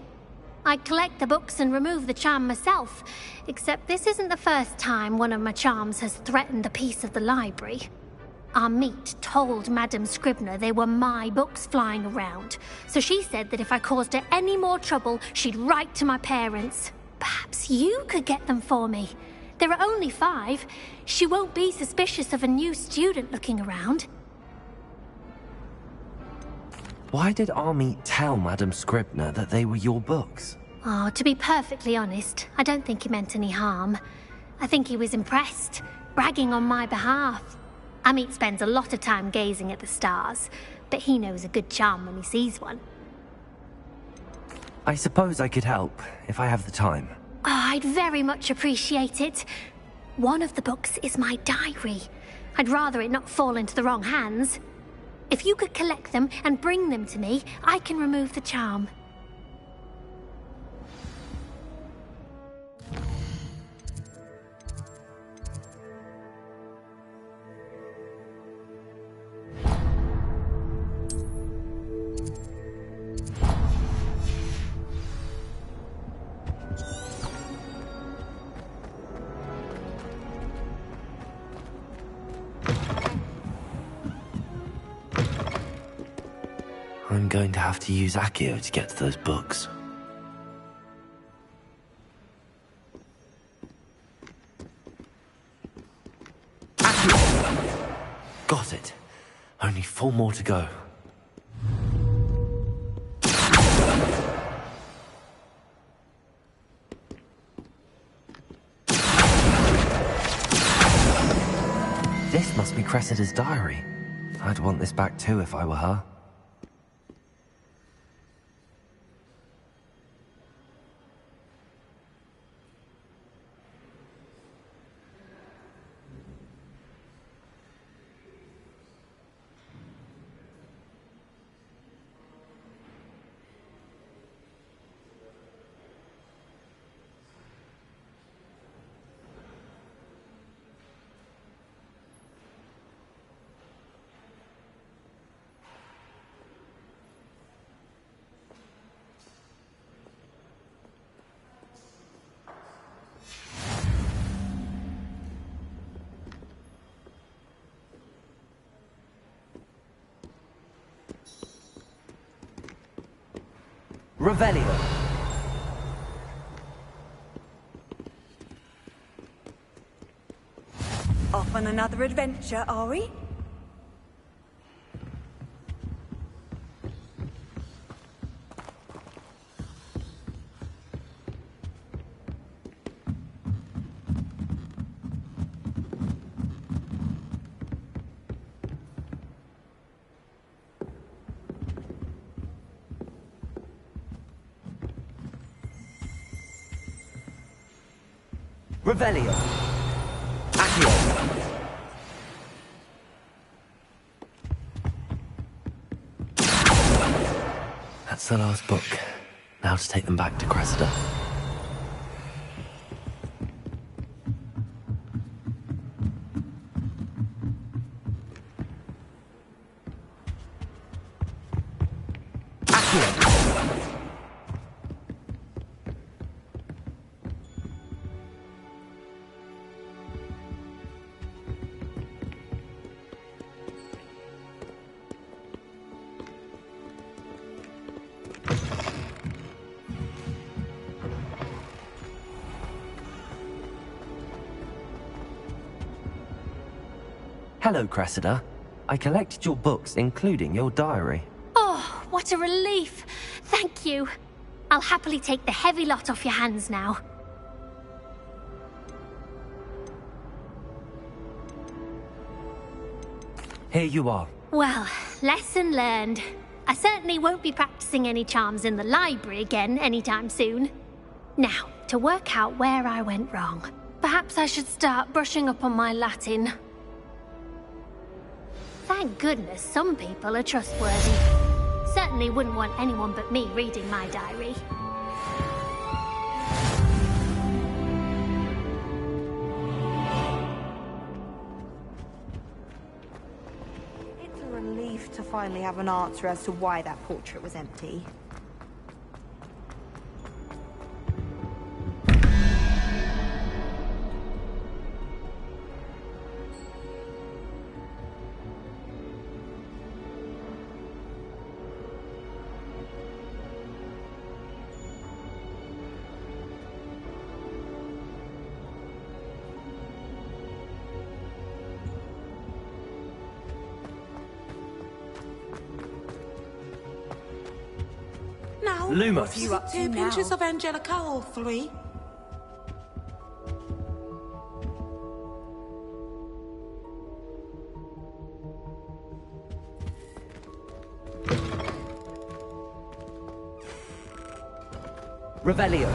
I collect the books and remove the charm myself, except this isn't the first time one of my charms has threatened the peace of the library. Our meet told Madame Scribner they were my books flying around, so she said that if I caused her any more trouble, she'd write to my parents. Perhaps you could get them for me. There are only 5. She won't be suspicious of a new student looking around. Why did Army tell Madame Scribner that they were your books? Oh, to be perfectly honest, I don't think he meant any harm. I think he was impressed, bragging on my behalf. Amit spends a lot of time gazing at the stars, but he knows a good charm when he sees one. I suppose I could help, if I have the time. Oh, I'd very much appreciate it. One of the books is my diary. I'd rather it not fall into the wrong hands. If you could collect them and bring them to me, I can remove the charm. I'm going to have to use Accio to get to those books. Accio! Got it. Only 4 more to go. This must be Cressida's diary. I'd want this back too if I were her. Revelio. Off on another adventure, are we? Revelio. Accio. That's the last book. Now to take them back to Cressida. Hello, Cressida. I collected your books, including your diary. Oh, what a relief. Thank you. I'll happily take the heavy lot off your hands now. Here you are. Well, lesson learned. I certainly won't be practicing any charms in the library again anytime soon. Now, to work out where I went wrong. Perhaps I should start brushing up on my Latin. Thank goodness some people are trustworthy. Certainly wouldn't want anyone but me reading my diary. It's a relief to finally have an answer as to why that portrait was empty. Lumos. What are you up to now? 2 pinches of Angelica or 3? Revelio.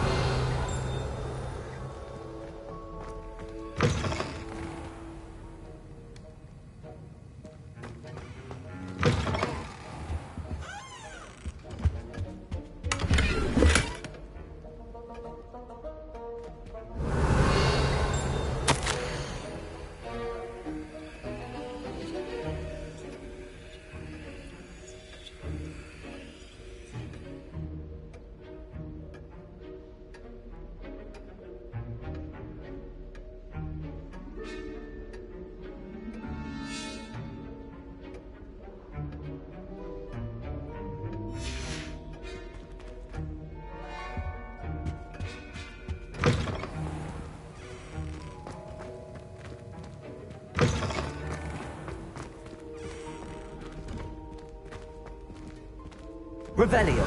Revelio.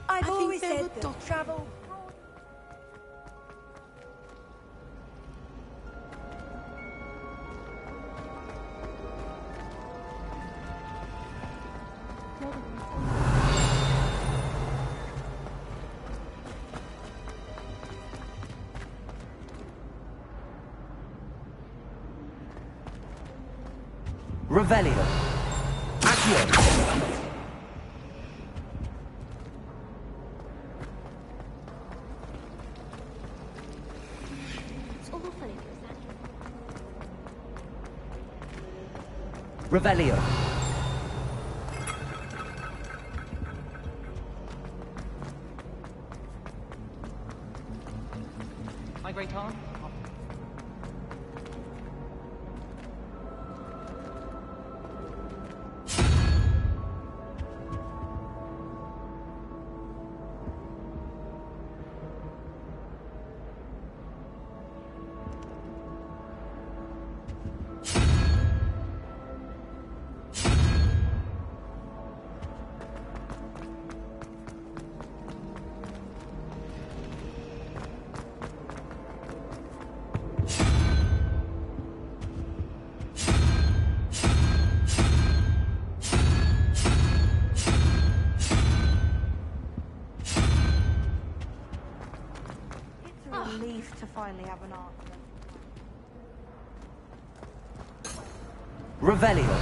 I've always said to travel. Revelio. Accio. Revelio. My great aunt? Relief to finally have an answer. Revelio.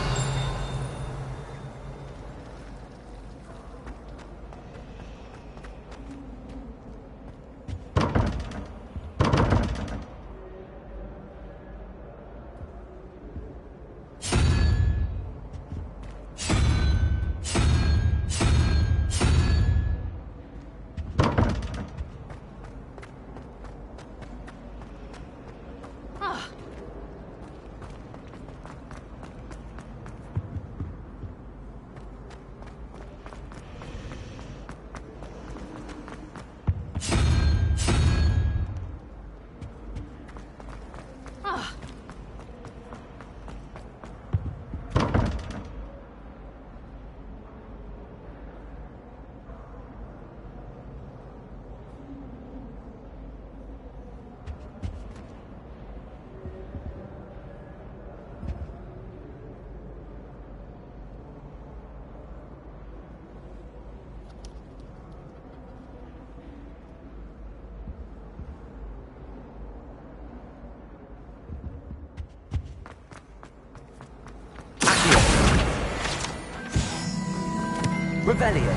Revelio.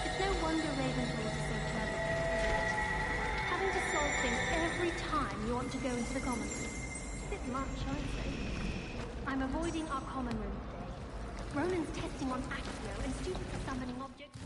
It's no wonder Ravenholm is so clever. Having to solve things every time you want to go into the common room. It's a bit much, I'd say. I'm avoiding our common room today. Ronan's testing on Accio and students are summoning objects.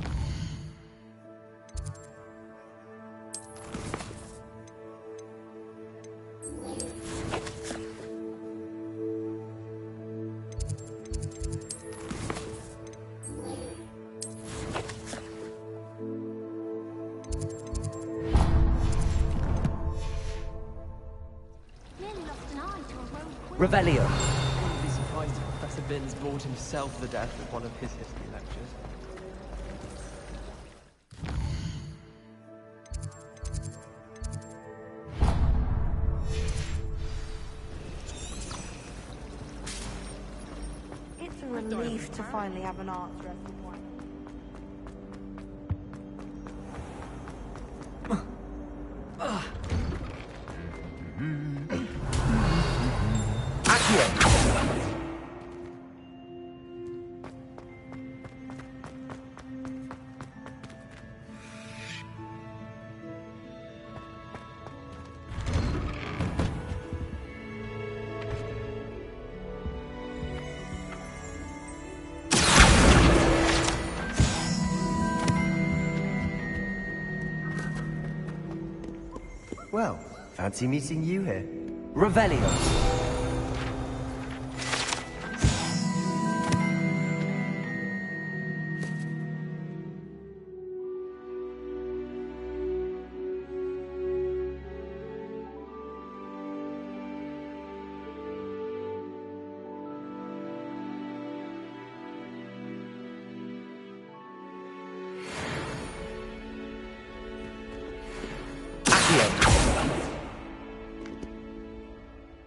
Revelio. I wouldn't be surprised if Professor Binns bored himself to death with one of his history lectures. It's a relief to finally have an art dress with one. Well, fancy meeting you here. Revelio.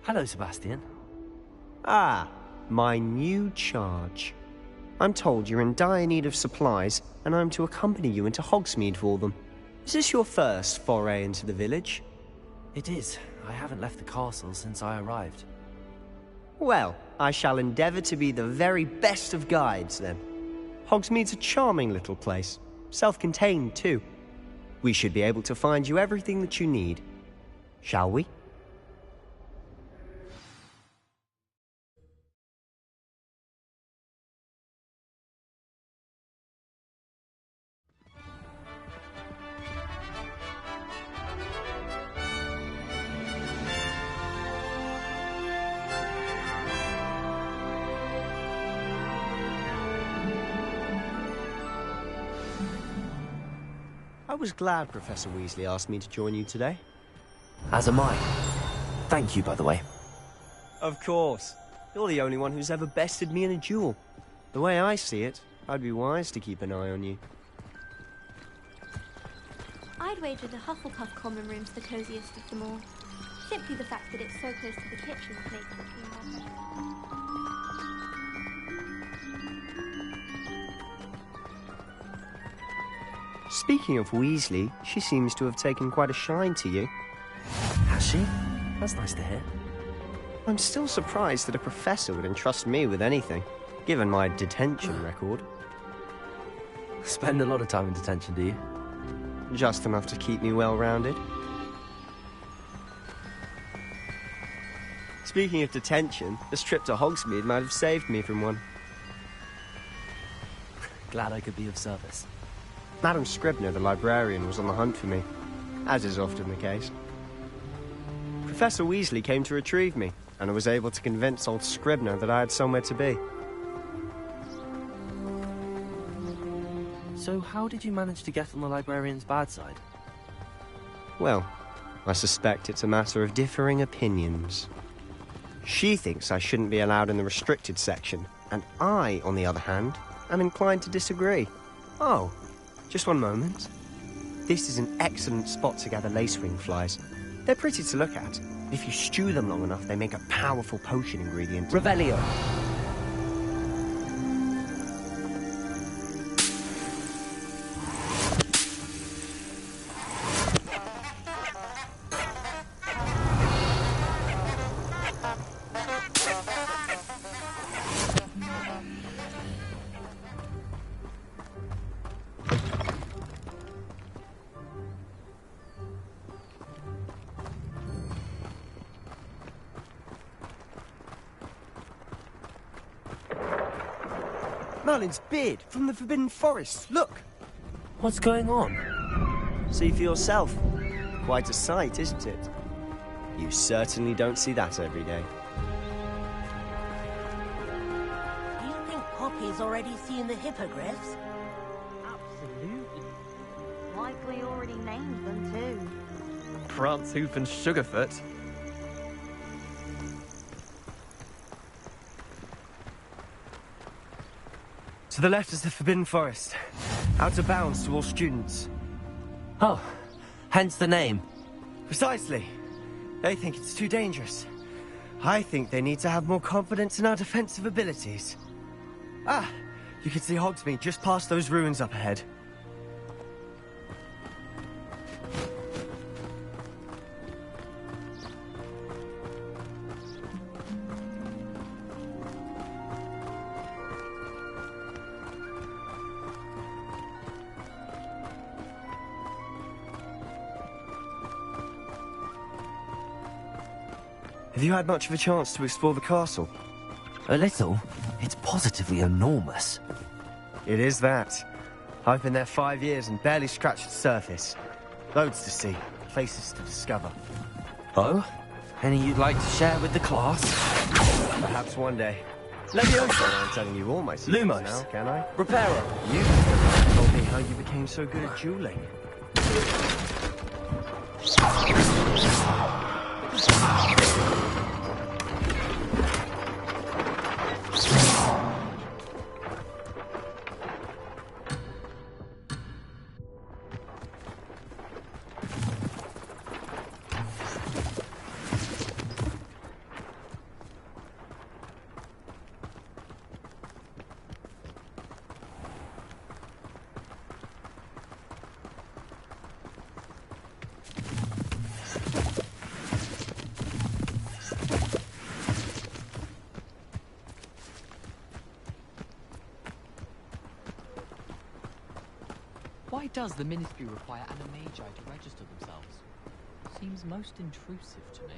Hello, Sebastian. Ah, my new charge. I'm told you're in dire need of supplies, and I'm to accompany you into Hogsmeade for them. Is this your first foray into the village? It is. I haven't left the castle since I arrived. Well, I shall endeavour to be the very best of guides, then. Hogsmeade's a charming little place. Self-contained, too. We should be able to find you everything that you need. Shall we? I was glad Professor Weasley asked me to join you today. As am I. Thank you, by the way. Of course. You're the only one who's ever bested me in a duel. The way I see it, I'd be wise to keep an eye on you. I'd wager the Hufflepuff common room's the coziest of them all. Simply the fact that it's so close to the kitchen makes it feel more Speaking of Weasley, she seems to have taken quite a shine to you. Has she? That's nice to hear. I'm still surprised that a professor would entrust me with anything, given my detention record. Spend a lot of time in detention, do you? Just enough to keep me well-rounded. Speaking of detention, this trip to Hogsmeade might have saved me from one. Glad I could be of service. Madam Scribner, the librarian, was on the hunt for me, as is often the case. Professor Weasley came to retrieve me, and I was able to convince old Scribner that I had somewhere to be. So how did you manage to get on the librarian's bad side? Well, I suspect it's a matter of differing opinions. She thinks I shouldn't be allowed in the restricted section, and I, on the other hand, am inclined to disagree. Oh, just one moment. This is an excellent spot to gather lacewing flies. They're pretty to look at. If you stew them long enough, they make a powerful potion ingredient. Revelio. Merlin's beard from the Forbidden Forest. Look. What's going on? See for yourself. Quite a sight, isn't it? You certainly don't see that every day. Do you think Poppy's already seen the hippogriffs? Absolutely. Likely already named them too. Prance, Hoof, and Sugarfoot. To the left is the Forbidden Forest. Out of bounds to all students. Oh, hence the name. Precisely. They think it's too dangerous. I think they need to have more confidence in our defensive abilities. Ah, you can see Hogsmeade just past those ruins up ahead. Have you had much of a chance to explore the castle? A little. It's positively enormous. It is that. I've been there 5 years and barely scratched the surface. Loads to see, places to discover. Oh? Any you'd like to share with the class? Perhaps one day. Leviosa, I'm telling you all my secrets Lumos. now, can I? Reparo. You told me how you became so good at dueling. Why does the Ministry require Animagi to register themselves? Seems most intrusive to me.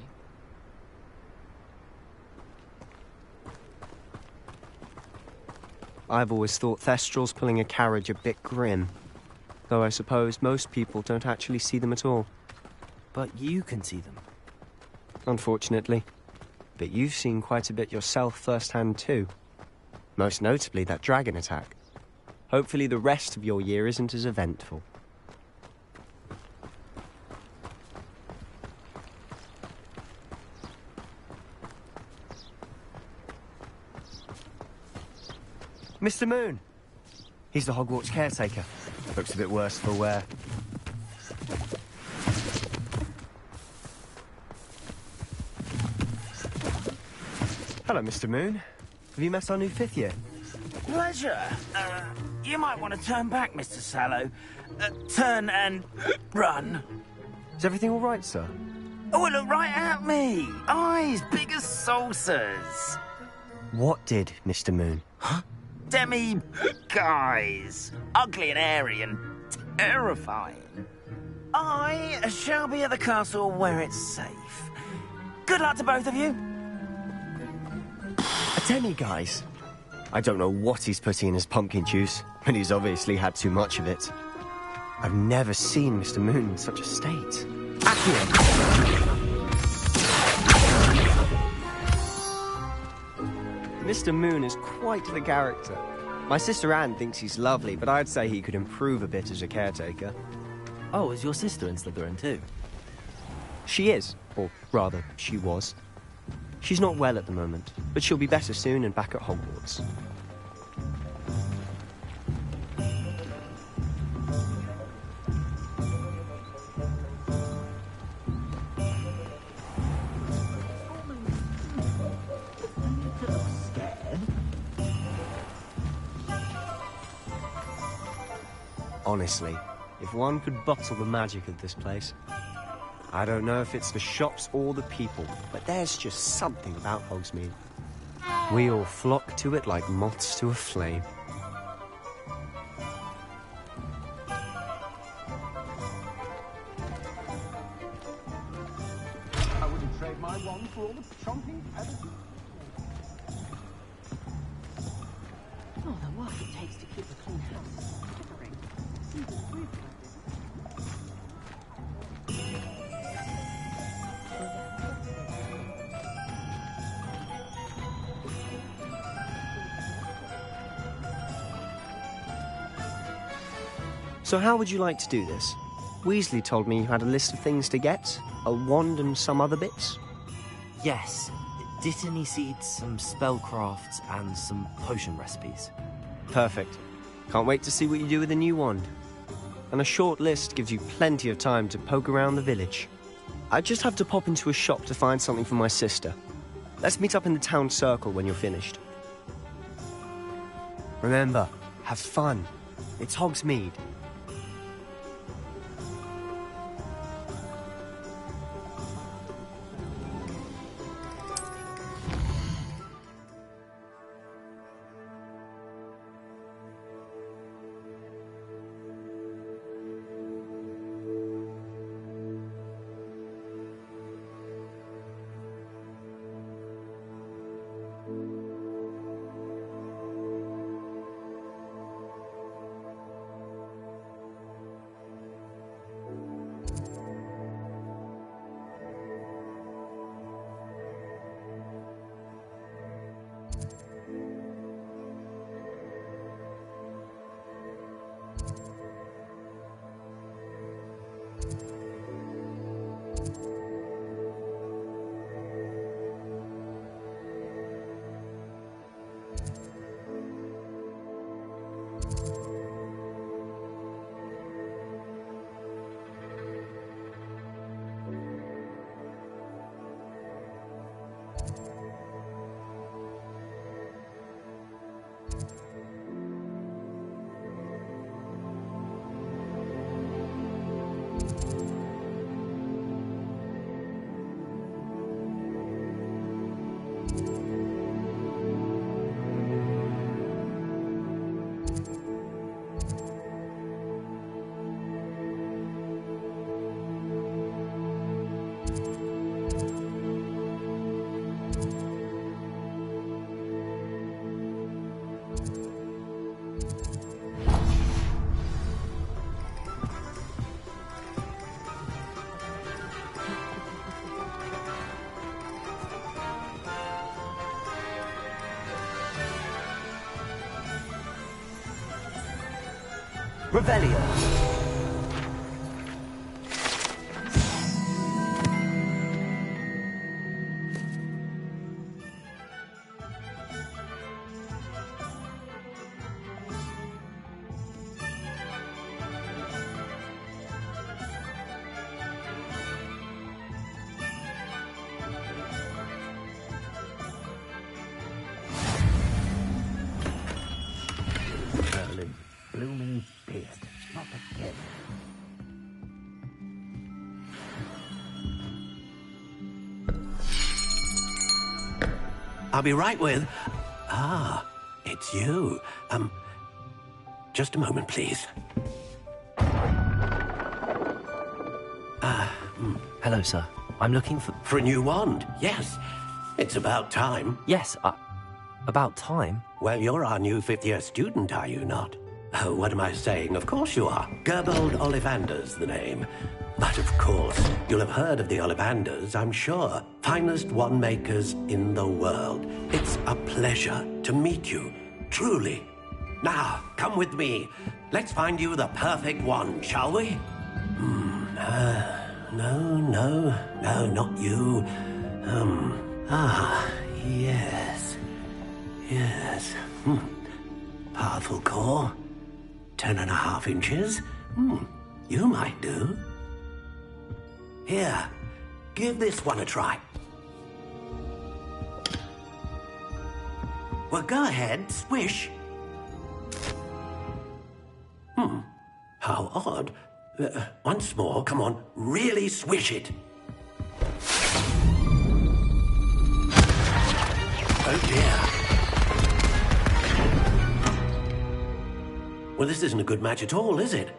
I've always thought Thestrals pulling a carriage a bit grim. Though I suppose most people don't actually see them at all. But you can see them. Unfortunately. But you've seen quite a bit yourself firsthand too. Most notably that dragon attack. Hopefully the rest of your year isn't as eventful. Mr. Moon! He's the Hogwarts caretaker. Looks a bit worse for wear. Hello, Mr. Moon. Have you met our new 5th year? Pleasure. You might want to turn back, Mr. Sallow. Turn and run. Is everything all right, sir? Oh, look right at me. Eyes big as saucers. What did, Mr. Moon? Huh? Demi guys. Ugly and airy and terrifying. I shall be at the castle where it's safe. Good luck to both of you. A demi-guise? I don't know what he's putting in his pumpkin juice, but he's obviously had too much of it. I've never seen Mr. Moon in such a state. Accio! Mr. Moon is quite the character. My sister Anne thinks he's lovely, but I'd say he could improve a bit as a caretaker. Oh, is your sister in Slytherin too? She is, or rather, she was. She's not well at the moment, but she'll be better soon and back at Hogwarts. Honestly, if one could bottle the magic of this place. I don't know if it's the shops or the people, but there's just something about Hogsmeade. We all flock to it like moths to a flame. I wouldn't trade my wand for all the chomping pedestals. Oh, the work it takes to keep a clean house is staggering. Seems weird when So how would you like to do this? Weasley told me you had a list of things to get, a wand and some other bits. Yes. Dittany seeds, some spellcrafts, and some potion recipes. Perfect. Can't wait to see what you do with the new wand. And a short list gives you plenty of time to poke around the village. I just have to pop into a shop to find something for my sister. Let's meet up in the town circle when you're finished. Remember, have fun. It's Hogsmeade. Revelio. Blooming beast, not again. I'll be right with... Ah, it's you. Just a moment, please. Hello, sir. I'm looking for... For a new wand, yes. It's about time. Yes, about time? Well, you're our new fifth-year student, are you not? Oh, what am I saying? Of course you are. Gerbold Ollivander's the name. But of course, you'll have heard of the Ollivanders, I'm sure. Finest wand makers in the world. It's a pleasure to meet you, truly. Now, come with me. Let's find you the perfect wand, shall we? No, not you. Yes. Powerful core. 10.5 inches. You might do. Here, give this one a try. Well, go ahead, swish. How odd. Once more, come on, really swish it. Oh dear. Well, this isn't a good match at all, is it?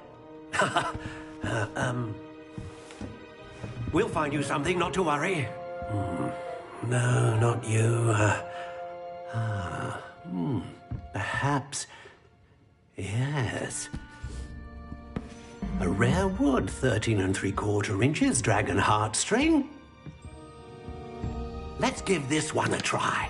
We'll find you something, not to worry. No, not you. Perhaps Yes. A rare wood, 13 3/4 inches, dragon heartstring. Let's give this one a try.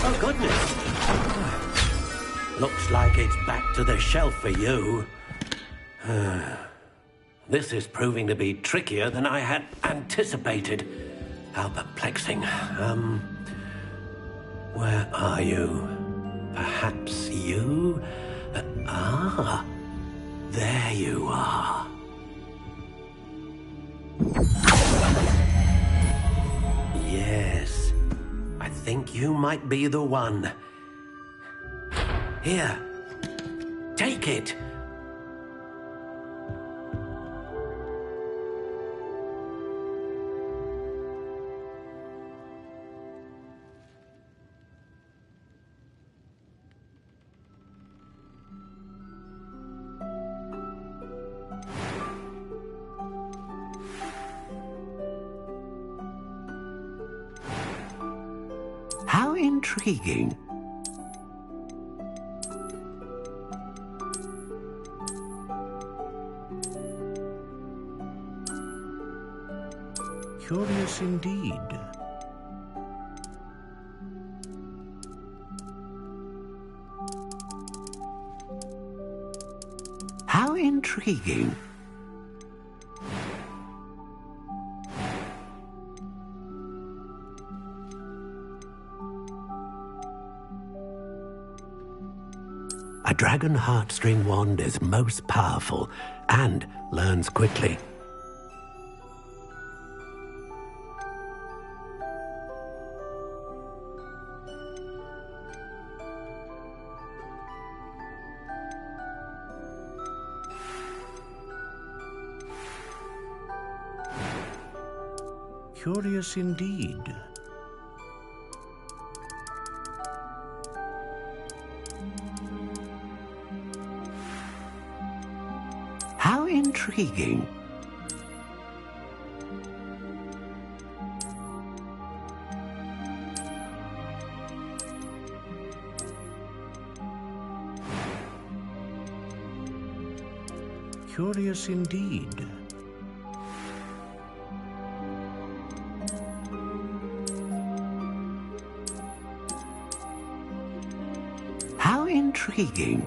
Oh, goodness. Looks like it's back to the shelf for you. This is proving to be trickier than I had anticipated. How perplexing. Where are you? Perhaps you? There you are. Yes, I think you might be the one. Here, take it. How intriguing. Curious indeed. How intriguing. A dragon heartstring wand is most powerful and learns quickly. Curious indeed. How intriguing. Curious indeed. How intriguing.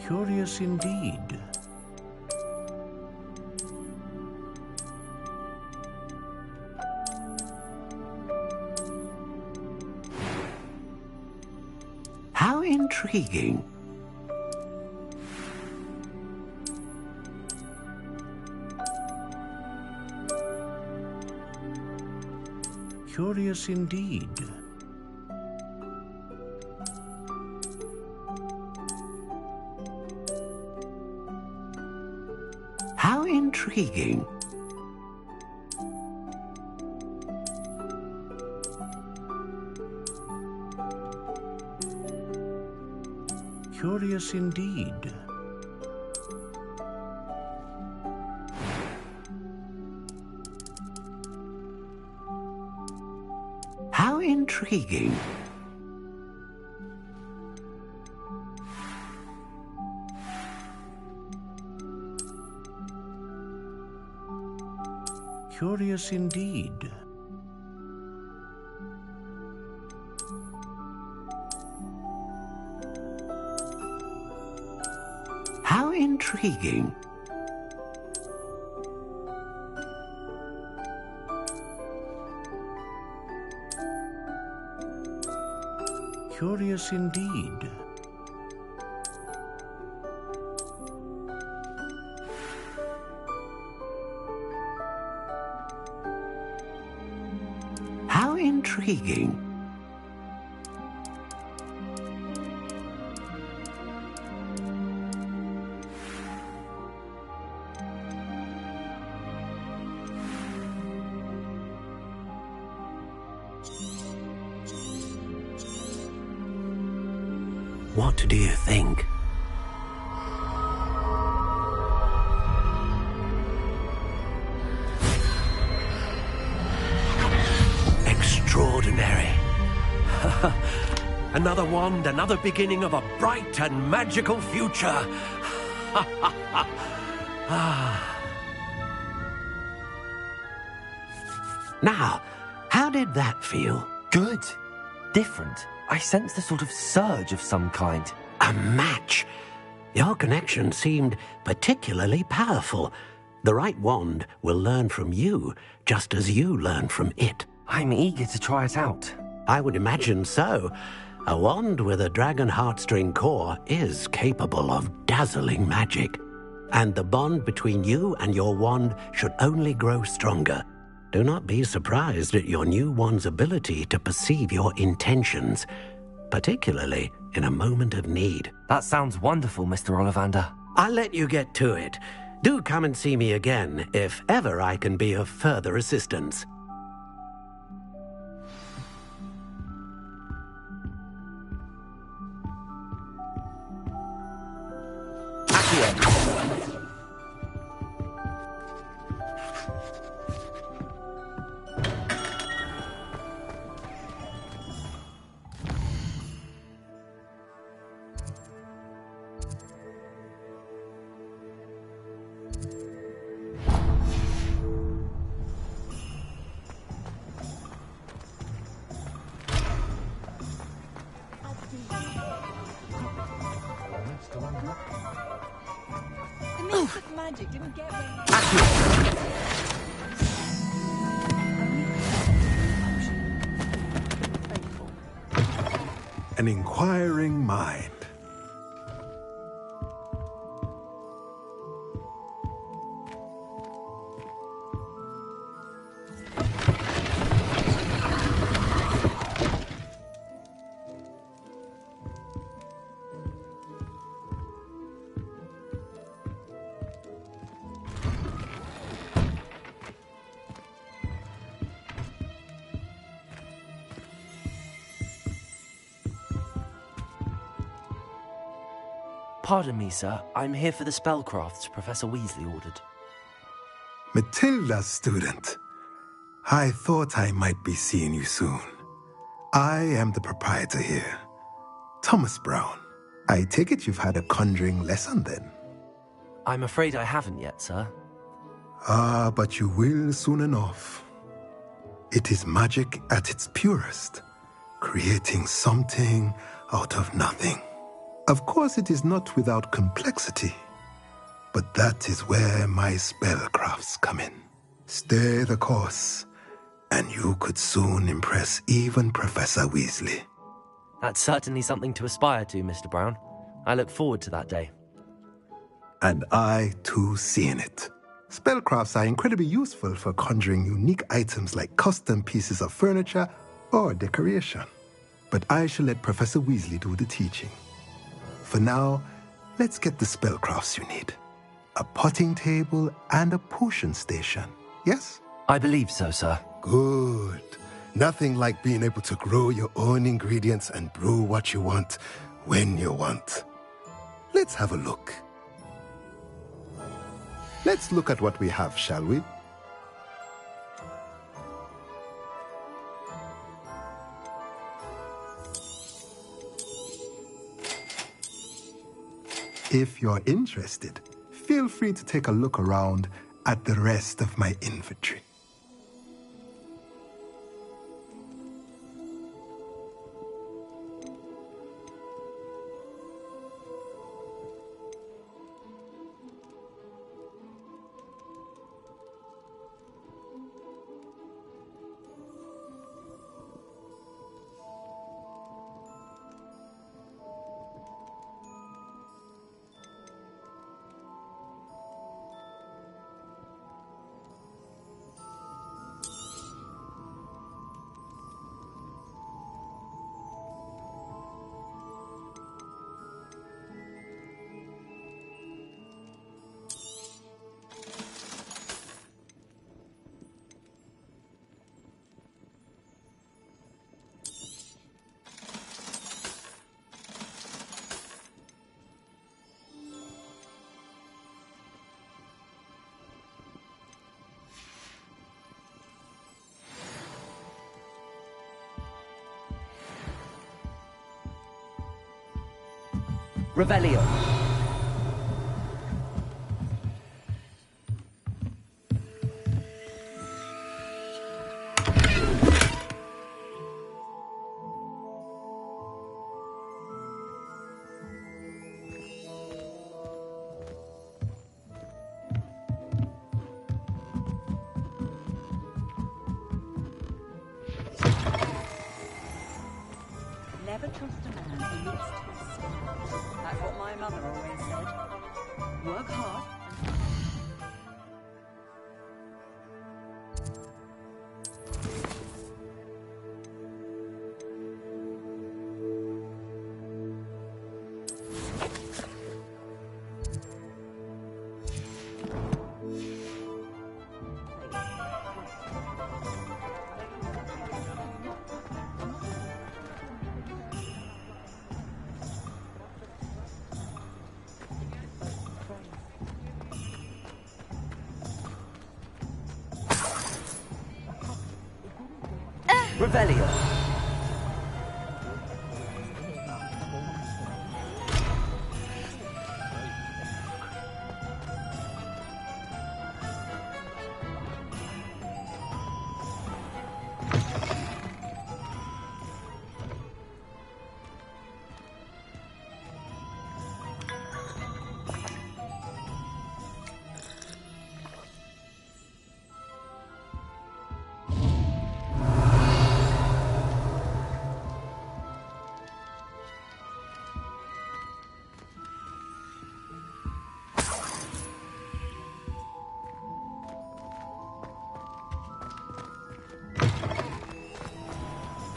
Curious indeed. How intriguing. Curious indeed. How intriguing. Curious indeed. How intriguing. Curious indeed. How intriguing. Curious indeed. How intriguing. What do you think? Extraordinary. Another wand, another beginning of a bright and magical future. Now, how did that feel? Good. Different. I sensed a sort of surge of some kind. A match. Your connection seemed particularly powerful. The right wand will learn from you, just as you learn from it. I'm eager to try it out. I would imagine so. A wand with a dragon heartstring core is capable of dazzling magic. And the bond between you and your wand should only grow stronger. Do not be surprised at your new wand's ability to perceive your intentions, particularly in a moment of need. That sounds wonderful, Mr. Ollivander. I'll let you get to it. Do come and see me again if ever I can be of further assistance. The means of magic didn't get An inquiring mind. Pardon me, sir. I'm here for the spellcrafts Professor Weasley ordered. Matilda's student. I thought I might be seeing you soon. I am the proprietor here, Thomas Brown. I take it you've had a conjuring lesson then? I'm afraid I haven't yet, sir. Ah, but you will soon enough. It is magic at its purest, creating something out of nothing. Of course, it is not without complexity, but that is where my spellcrafts come in. Stay the course, and you could soon impress even Professor Weasley. That's certainly something to aspire to, Mr. Brown. I look forward to that day. And I, too, see in it. Spellcrafts are incredibly useful for conjuring unique items like custom pieces of furniture or decoration. But I shall let Professor Weasley do the teaching. For now, let's get the spellcrafts you need. A potting table and a potion station, yes? I believe so, sir. Good. Nothing like being able to grow your own ingredients and brew what you want when you want. Let's have a look. Let's look at what we have, shall we? If you're interested, feel free to take a look around at the rest of my inventory. Revelio. Never trust a man who looks too smart. That's what my mother always said. Work hard. Revelio.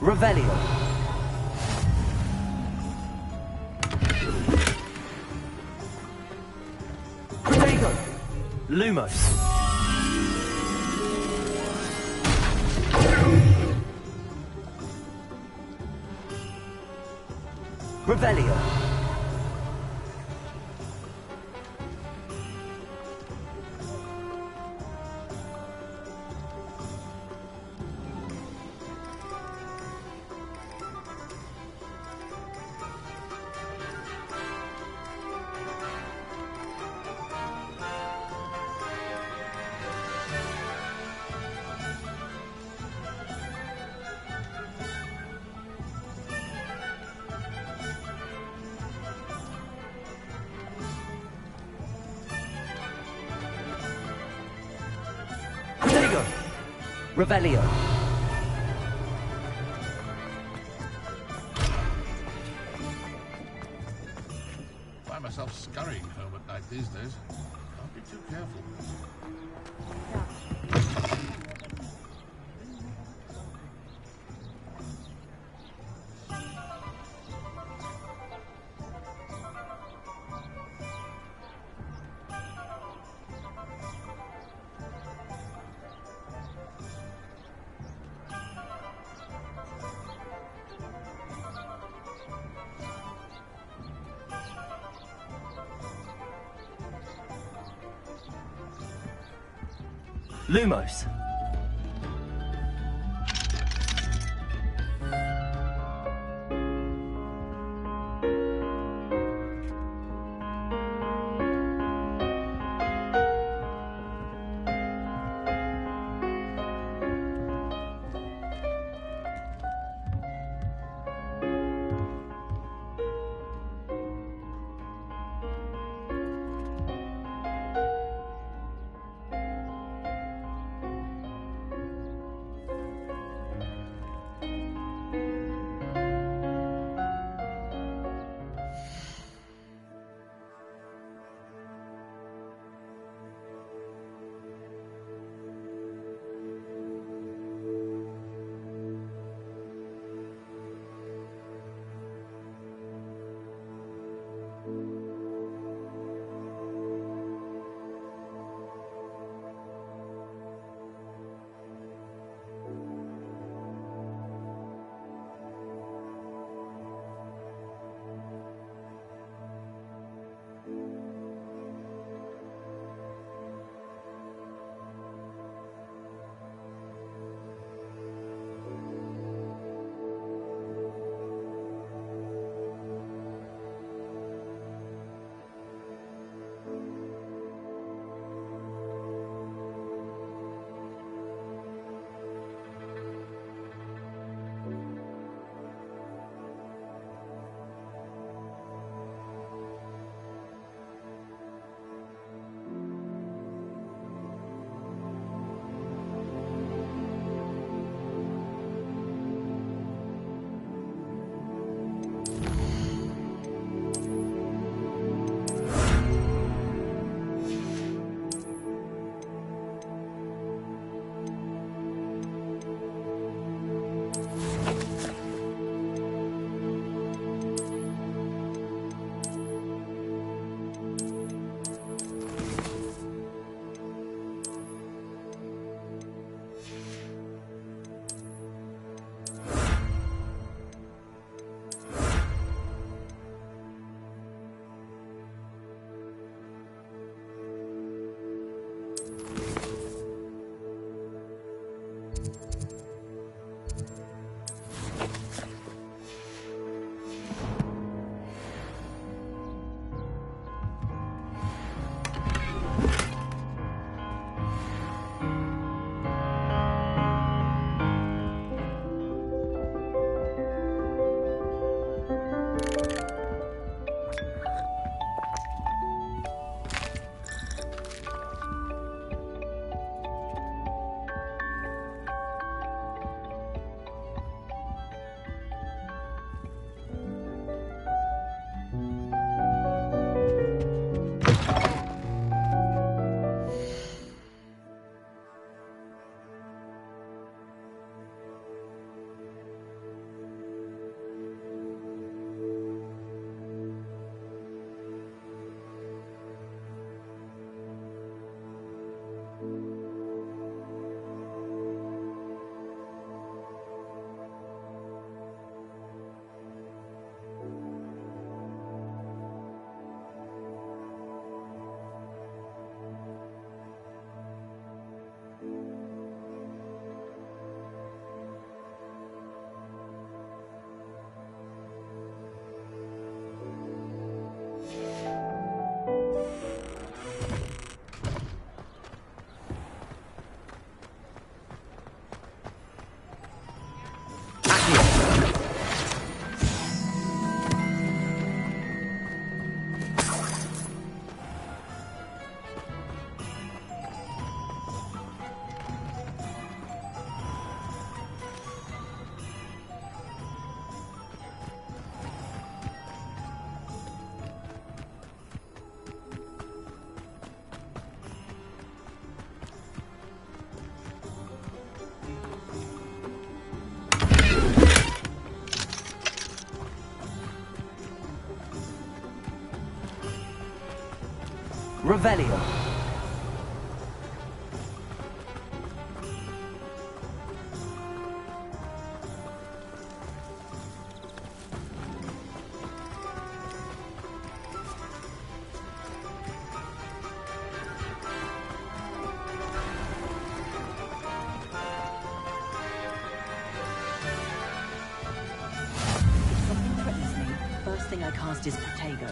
Revelio. Protego. Lumos. Revelio. Revelio. Find myself scurrying home at night these days. Can't be too careful. Lumos. Revelio. If something threatens me, first thing I cast is Protego.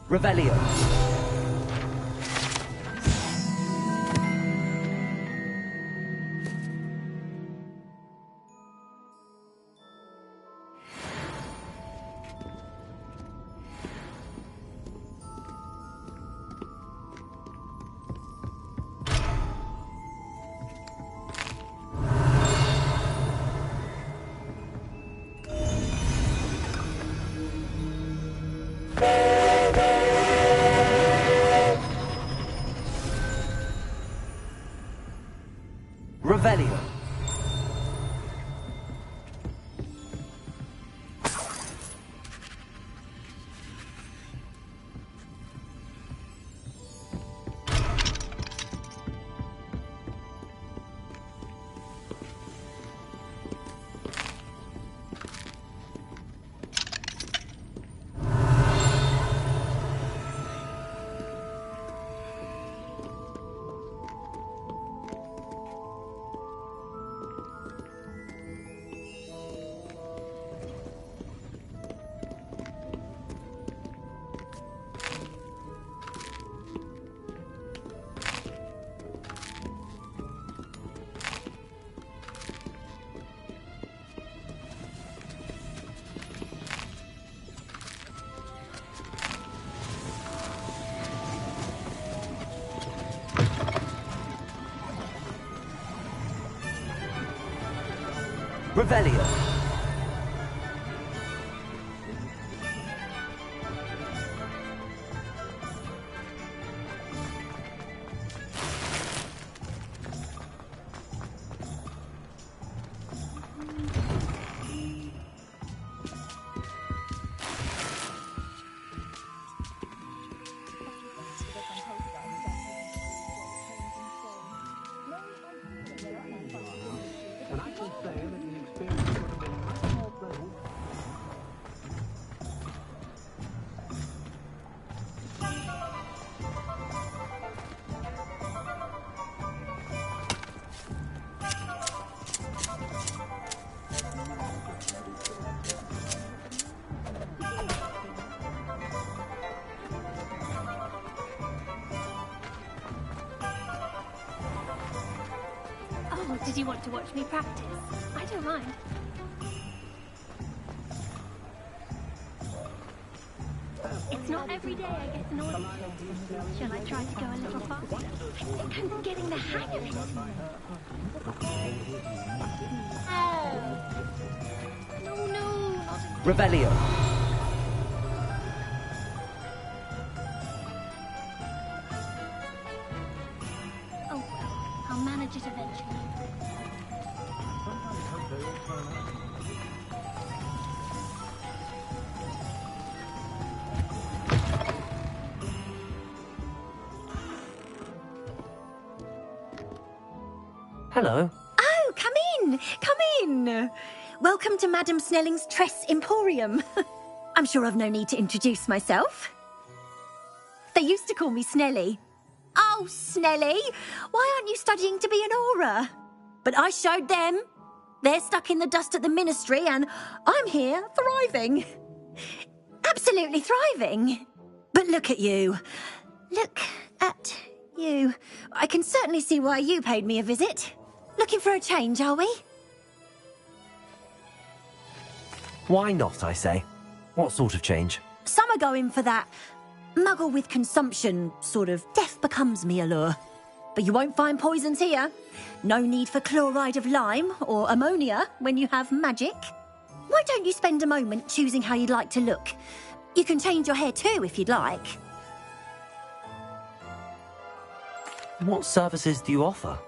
Revelio. Revelio. Revelio. And I can say that the experience would have been much more pleasant. Oh, did you want to watch me practice? I don't mind. It's not every day I get an audience. Shall I try to go a little faster? I think I'm getting the hang of it. No, not Revelio. Oh, well, I'll manage it eventually. Hello. Oh, come in! Come in! Welcome to Madame Snelling's Trrf Emporium. I'm sure I've no need to introduce myself. They used to call me Snelly. Oh, Snelly, why aren't you studying to be an aura? But I showed them. They're stuck in the dust at the ministry and I'm here thriving. Absolutely thriving. But look at you. Look at you. I can certainly see why you paid me a visit. Looking for a change, are we? Why not, I say? What sort of change? Some are going for that Muggle with consumption, sort of. Death becomes me allure. But you won't find poisons here. No need for chloride of lime or ammonia when you have magic. Why don't you spend a moment choosing how you'd like to look? You can change your hair too if you'd like. What services do you offer?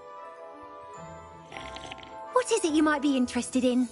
What is it you might be interested in?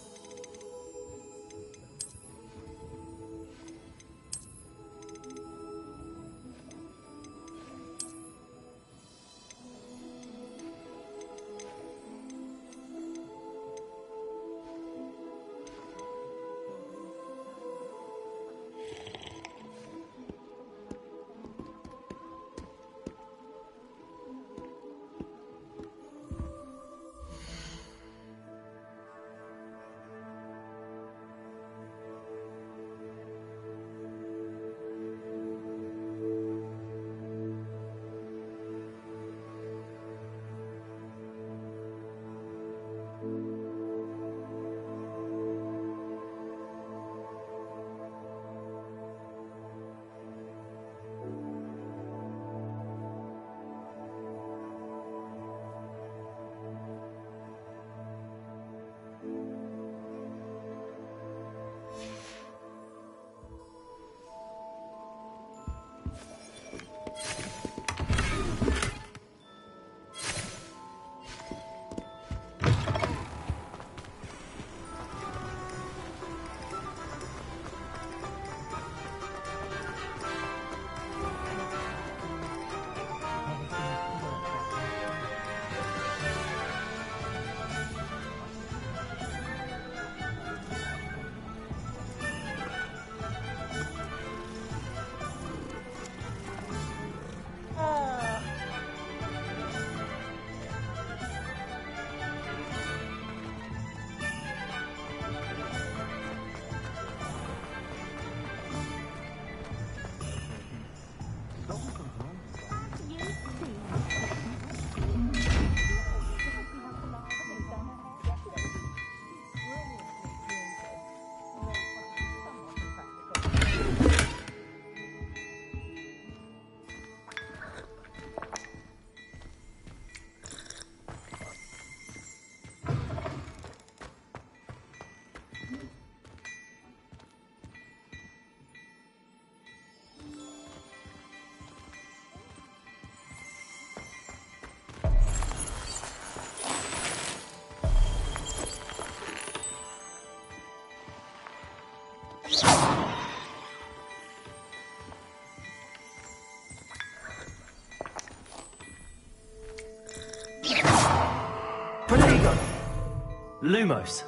Lumos.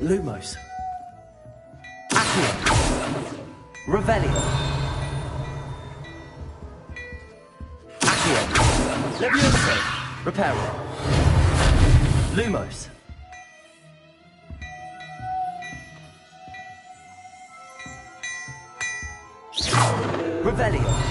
Lumos. Accio. Revelio. Accio. Levioso. Reparo. Lumos. Revelio.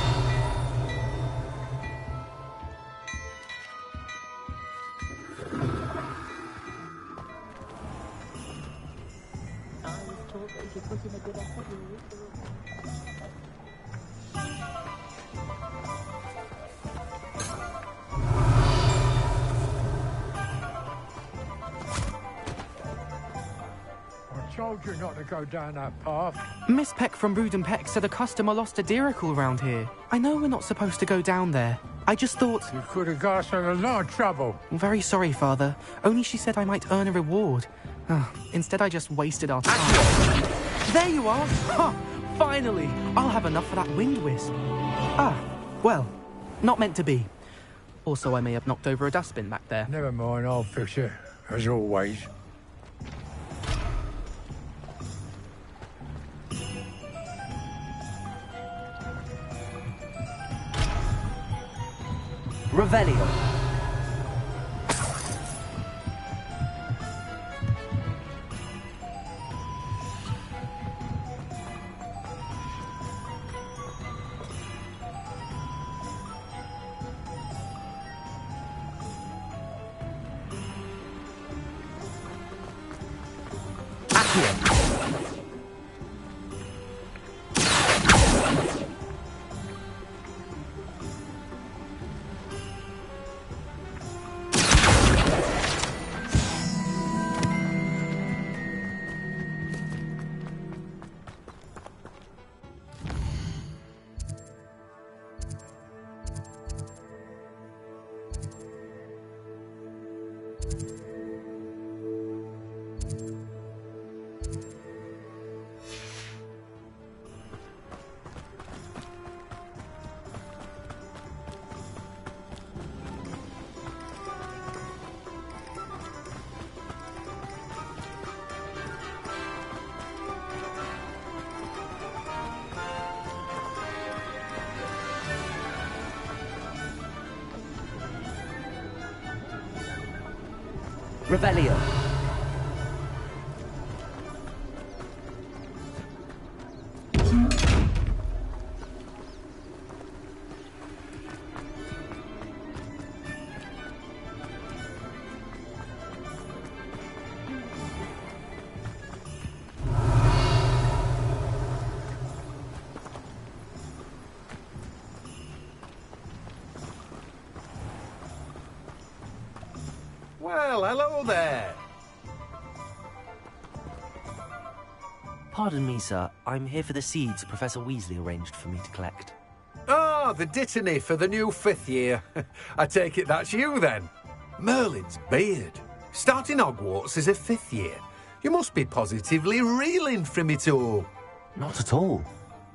I told you not to go down that path. Miss Peck from Brood and Peck said a customer lost a deeracle around here. I know we're not supposed to go down there. I just thought... You could have got us in a lot of trouble. I'm very sorry, Father. Only she said I might earn a reward. Instead, I just wasted our time. There you are! Ha! Finally! I'll have enough for that wind wisp. Well, not meant to be. Also, I may have knocked over a dustbin back there. Never mind, I'll fix it, as always. Revelio. Here. Revelio. Well, hello there. Pardon me, sir. I'm here for the seeds Professor Weasley arranged for me to collect. Ah, the dittany for the new 5th year. I take it that's you, then. Merlin's beard. Starting Hogwarts as a 5th year. You must be positively reeling from it all. Not at all.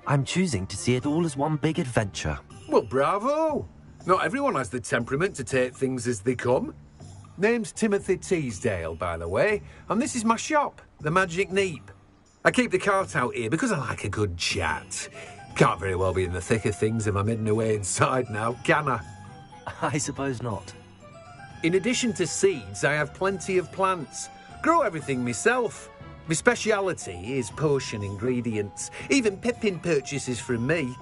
I'm choosing to see it all as one big adventure. Well, bravo. Not everyone has the temperament to take things as they come. Name's Timothy Teasdale, by the way, and this is my shop, the Magic Neep. I keep the cart out here because I like a good chat. Can't very well be in the thick of things if I'm hidden away inside now, can I? I suppose not. In addition to seeds, I have plenty of plants. Grow everything myself. My speciality is potion ingredients. Even Pippin purchases from me.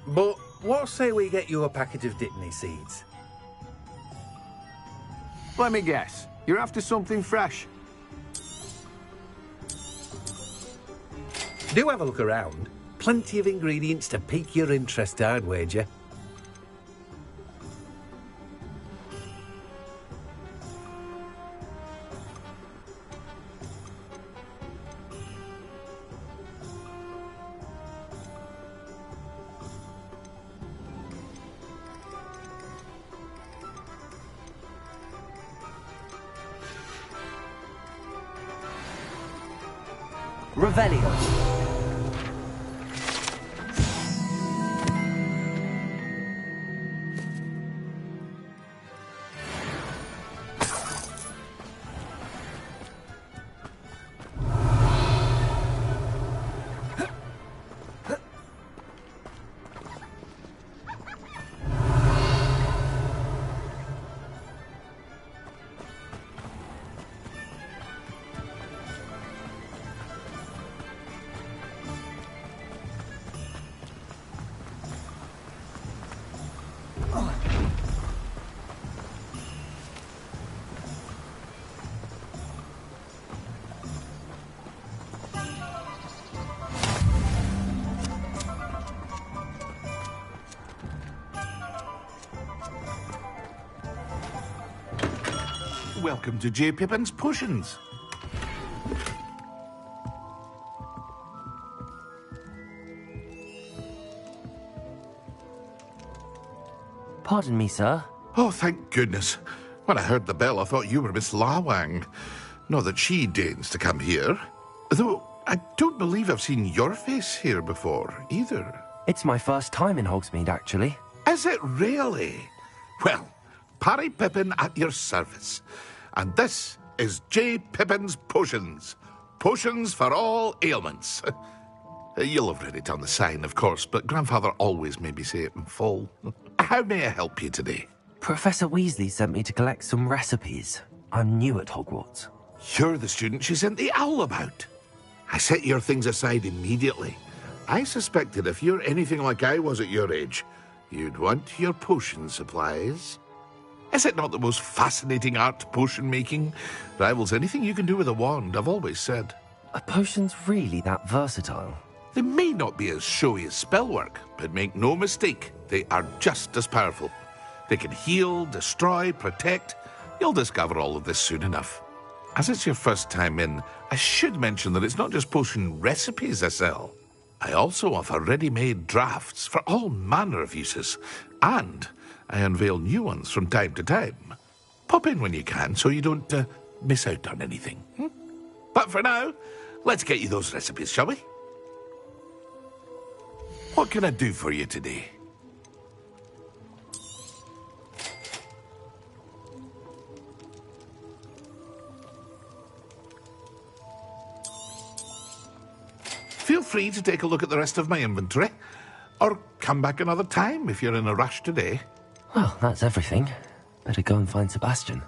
But what say we get you a packet of Dittany seeds? Let me guess. You're after something fresh. Do have a look around. Plenty of ingredients to pique your interest, I'd wager. Revelio. Welcome to J. Pippin's Potions. Pardon me, sir. Oh, thank goodness. When I heard the bell, I thought you were Miss Lawang. Not that she deigns to come here. Though I don't believe I've seen your face here before, either. It's my first time in Hogsmeade, actually. Is it really? Well, Parry Pippin at your service. And this is J. Pippin's Potions. Potions for all ailments. You'll have read it on the sign, of course, but Grandfather always made me say it in full. How may I help you today? Professor Weasley sent me to collect some recipes. I'm new at Hogwarts. You're the student she sent the owl about. I set your things aside immediately. I suspected if you're anything like I was at your age, you'd want your potion supplies. Is it not the most fascinating art, potion making? Rivals anything you can do with a wand, I've always said. Are potions really that versatile? They may not be as showy as spellwork, but make no mistake, they are just as powerful. They can heal, destroy, protect. You'll discover all of this soon enough. As it's your first time in, I should mention that it's not just potion recipes I sell. I also offer ready-made drafts for all manner of uses, and I unveil new ones from time to time. Pop in when you can so you don't miss out on anything. But for now, let's get you those recipes, shall we? What can I do for you today? Feel free to take a look at the rest of my inventory, or come back another time if you're in a rush today. Well, that's everything. Better go and find Sebastian.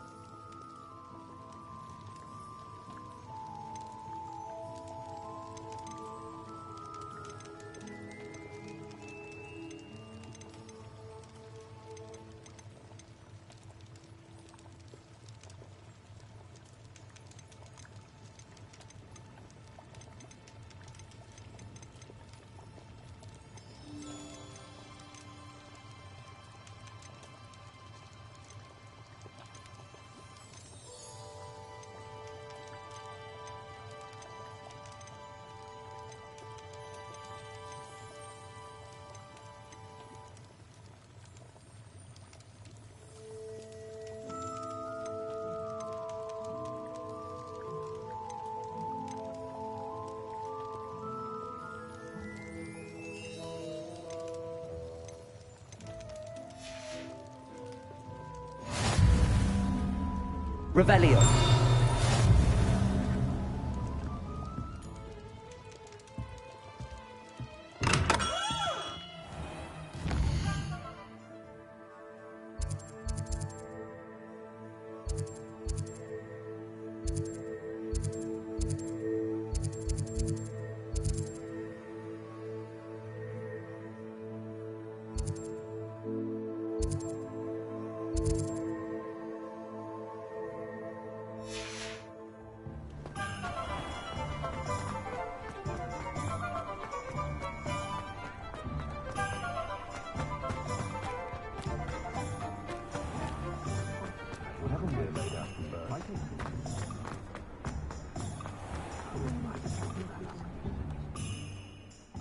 Revelio.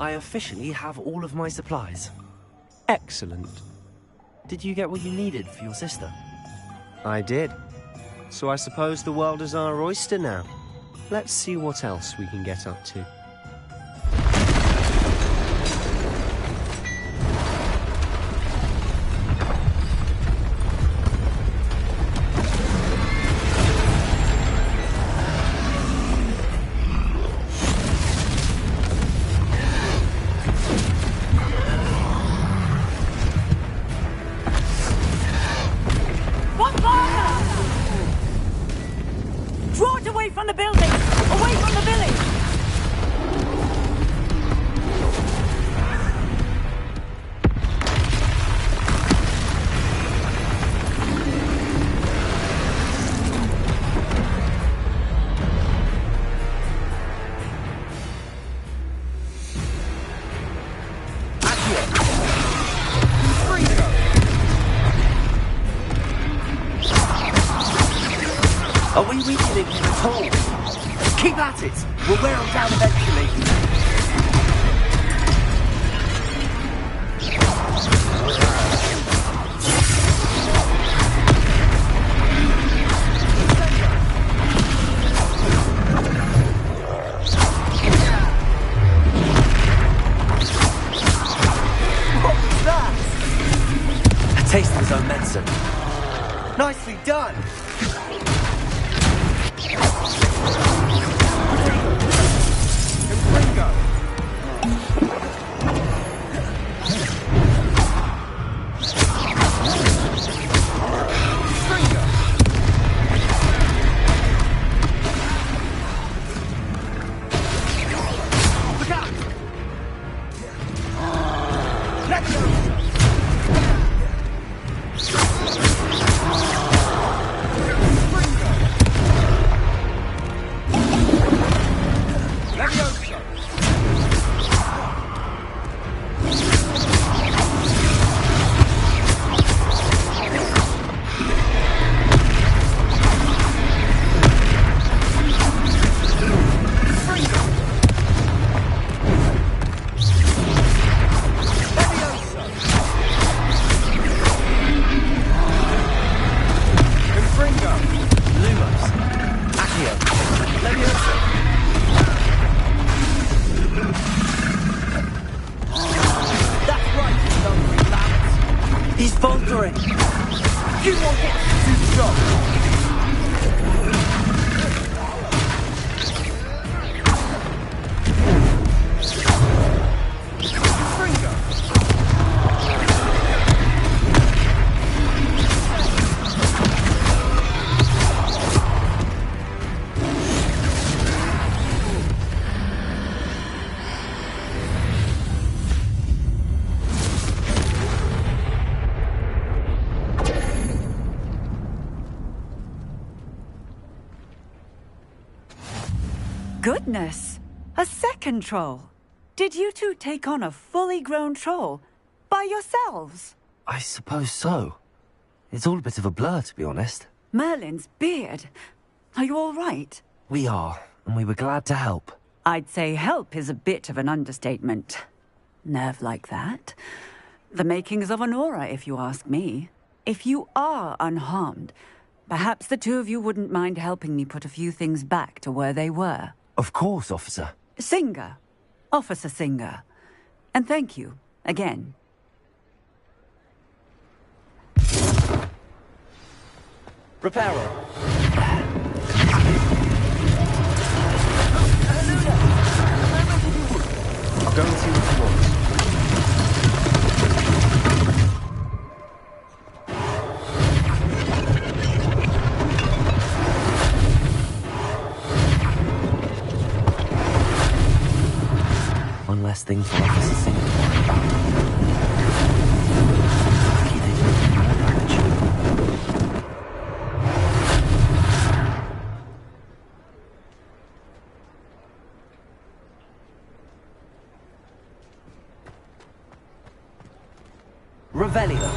I officially have all of my supplies. Excellent. Did you get what you needed for your sister? I did. So I suppose the world is our oyster now. Let's see what else we can get up to. Are we weakening him at all? Keep at it! We'll wear him down eventually. What was that? A taste of his own medicine. Nicely done! goodness! A second troll! Did you two take on a fully grown troll? By yourselves? I suppose so. It's all a bit of a blur, to be honest. Merlin's beard. Are you all right? We are, and we were glad to help. I'd say help is a bit of an understatement. Nerve like that. The makings of an aura, if you ask me. If you are unharmed, perhaps the two of you wouldn't mind helping me put a few things back to where they were. Of course, officer. Singer. Officer Singer. And thank you, again. Reparo. I'll go and see what he wants. One less thing for Officer Singer to worry about. Lucky they don't do more damage. Revelio.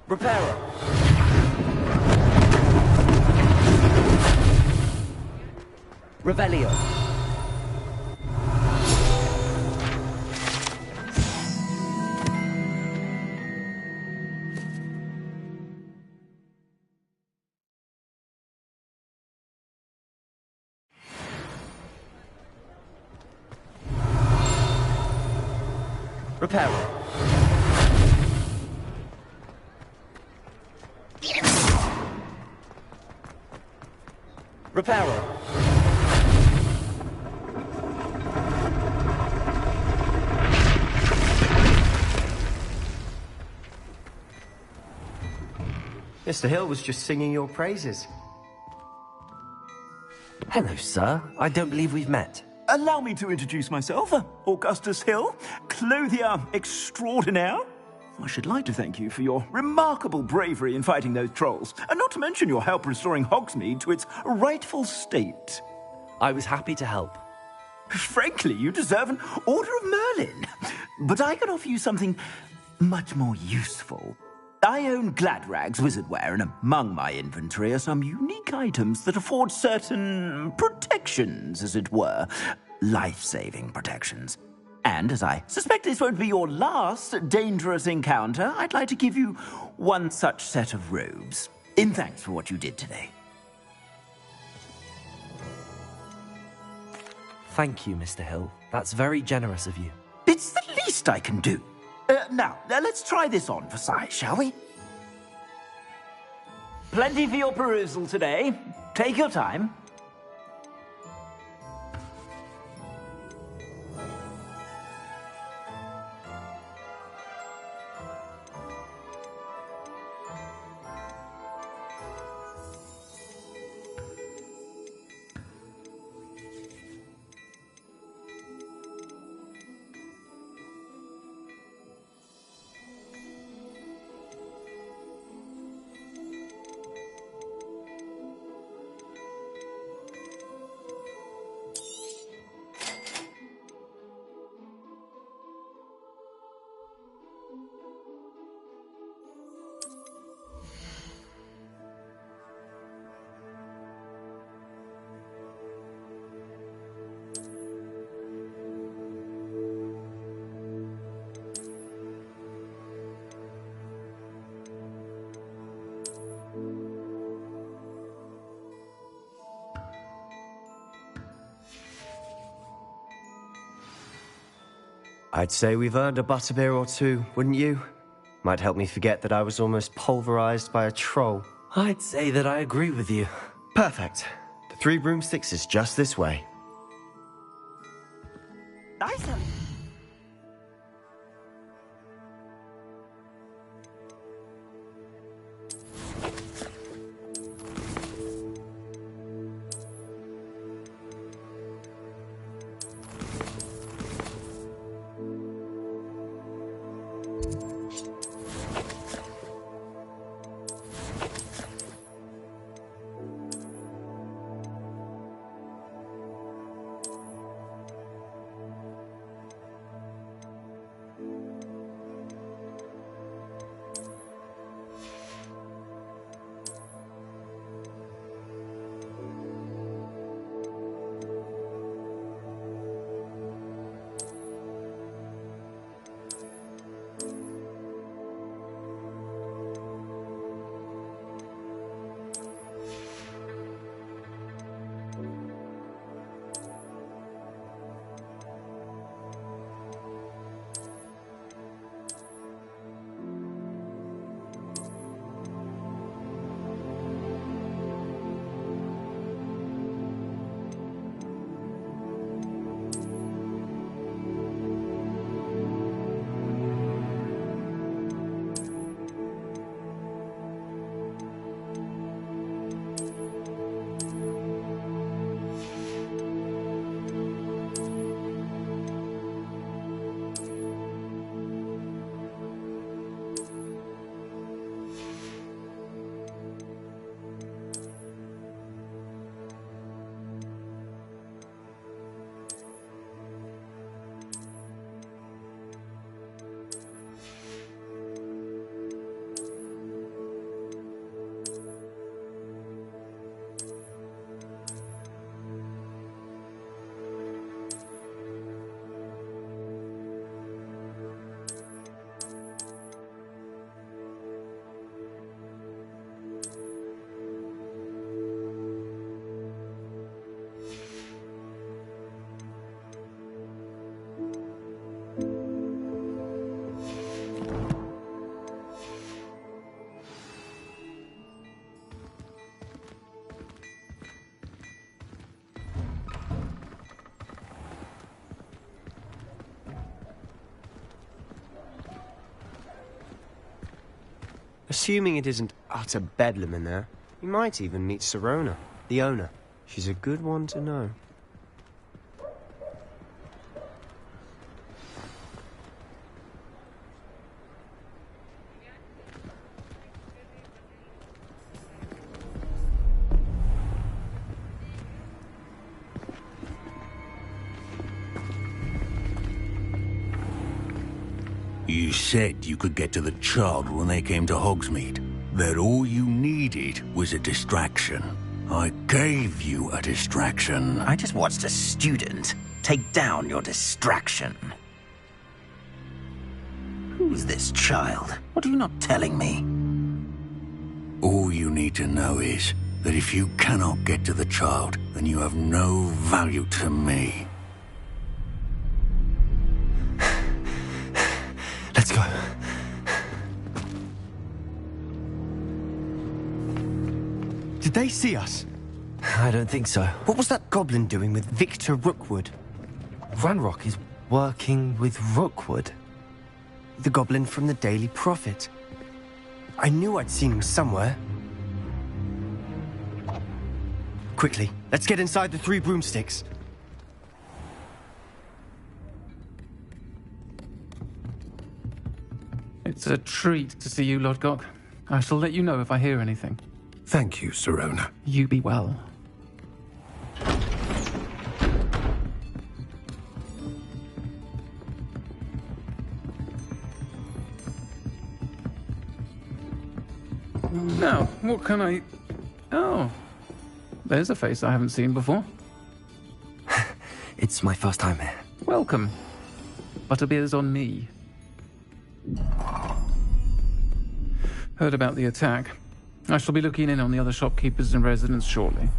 Reparo. Revelio. Reparo. Reparo. Mr. Hill was just singing your praises. Hello, sir. I don't believe we've met. Allow me to introduce myself, Augustus Hill, clothier extraordinaire. I should like to thank you for your remarkable bravery in fighting those trolls, and not to mention your help restoring Hogsmeade to its rightful state. I was happy to help. Frankly, you deserve an Order of Merlin. But I can offer you something much more useful. I own Gladrag's wizardware, and among my inventory are some unique items that afford certain protections, as it were. Life-saving protections. And as I suspect this won't be your last dangerous encounter, I'd like to give you one such set of robes, in thanks for what you did today. Thank you, Mr. Hill. That's very generous of you. It's the least I can do. Now, let's try this on for size, shall we? Plenty for your perusal today. Take your time. I'd say we've earned a butterbeer or two, wouldn't you? Might help me forget that I was almost pulverized by a troll. I'd say that I agree with you. Perfect. The Three Broomsticks is just this way. Nice. Assuming it isn't utter bedlam in there, you might even meet Sirona, the owner. She's a good one to know. You said you could get to the child when they came to Hogsmeade. That all you needed was a distraction. I gave you a distraction. I just watched a student take down your distraction. Who's this child? What are you not telling me? All you need to know is that if you cannot get to the child, then you have no value to me. Let's go. Did they see us? I don't think so. What was that goblin doing with Victor Rookwood? Ranrock is working with Rookwood. The goblin from the Daily Prophet. I knew I'd seen him somewhere. Quickly, let's get inside the Three Broomsticks. It's a treat to see you, Lodgok. I shall let you know if I hear anything. Thank you, Sirona. You be well. Now, what can I... Oh, there's a face I haven't seen before. It's my first time here. Welcome. Butterbeer's on me. Heard about the attack. I shall be looking in on the other shopkeepers and residents shortly.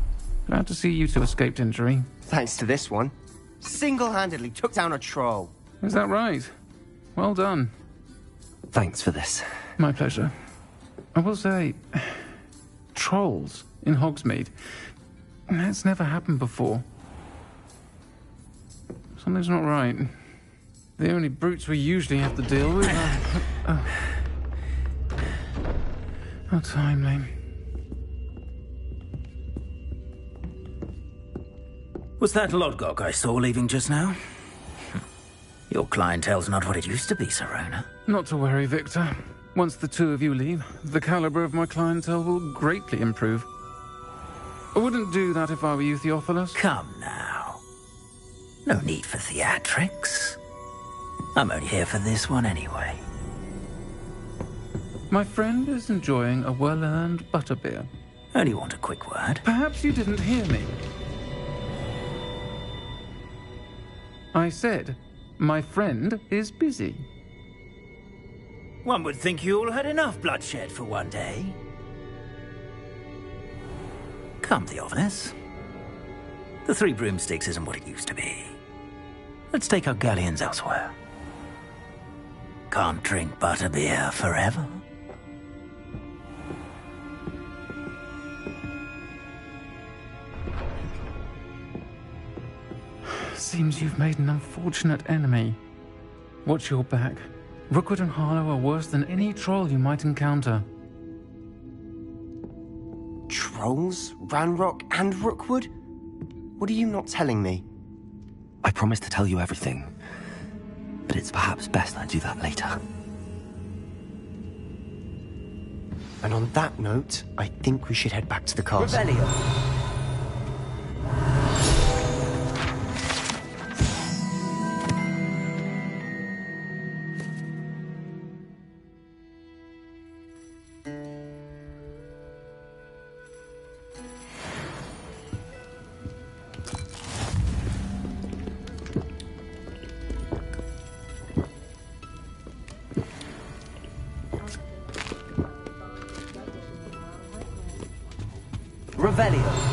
Glad to see you two escaped injury. Thanks to this one. Single-handedly took down a troll. Is that right? Well done. Thanks for this. My pleasure. I will say, trolls in Hogsmeade. That's never happened before. Something's not right. The only brutes we usually have to deal with are... How timely. Was that Lodgok I saw leaving just now? Your clientele's not what it used to be, Serona. Not to worry, Victor. Once the two of you leave, the caliber of my clientele will greatly improve. I wouldn't do that if I were you, Theophilus. Come now. No need for theatrics. I'm only here for this one anyway. My friend is enjoying a well-earned butterbeer. Only want a quick word. Perhaps you didn't hear me. I said, my friend is busy. One would think you all had enough bloodshed for one day. Come, Theophilus. The Three Broomsticks isn't what it used to be. Let's take our galleons elsewhere. Can't drink butterbeer forever. Seems you've made an unfortunate enemy. Watch your back. Rookwood and Harlow are worse than any troll you might encounter. Trolls? Ranrock and Rookwood? What are you not telling me? I promised to tell you everything, but it's perhaps best I do that later. And on that note, I think we should head back to the castle. Revelio. Revelio.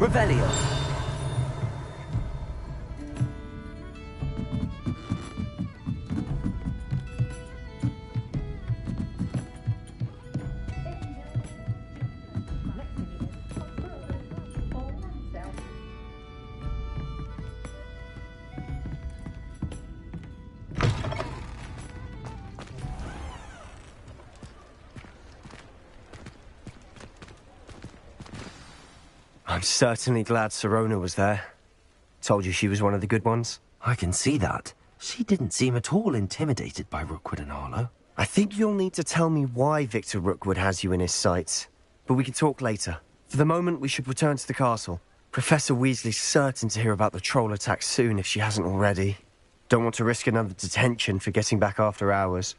Revelio. I'm certainly glad Serona was there. Told you she was one of the good ones. I can see that. She didn't seem at all intimidated by Rookwood and Harlow. I think you'll need to tell me why Victor Rookwood has you in his sights. But we can talk later. For the moment, we should return to the castle. Professor Weasley's certain to hear about the troll attack soon if she hasn't already. Don't want to risk another detention for getting back after hours.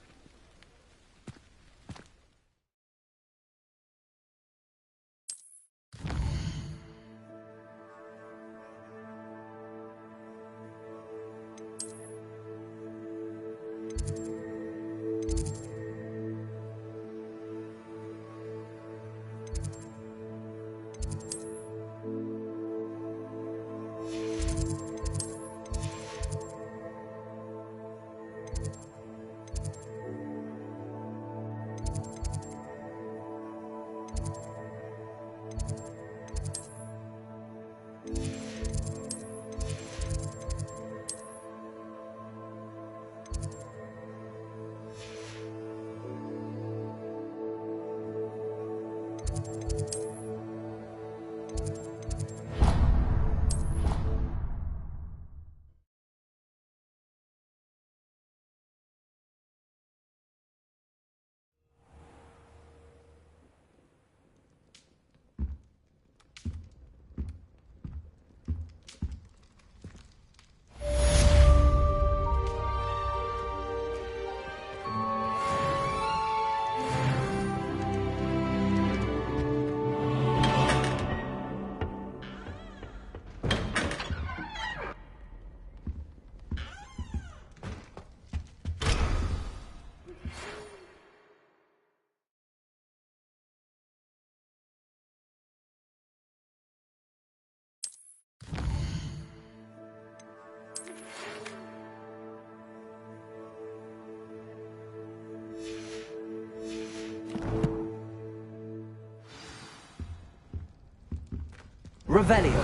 Revelio.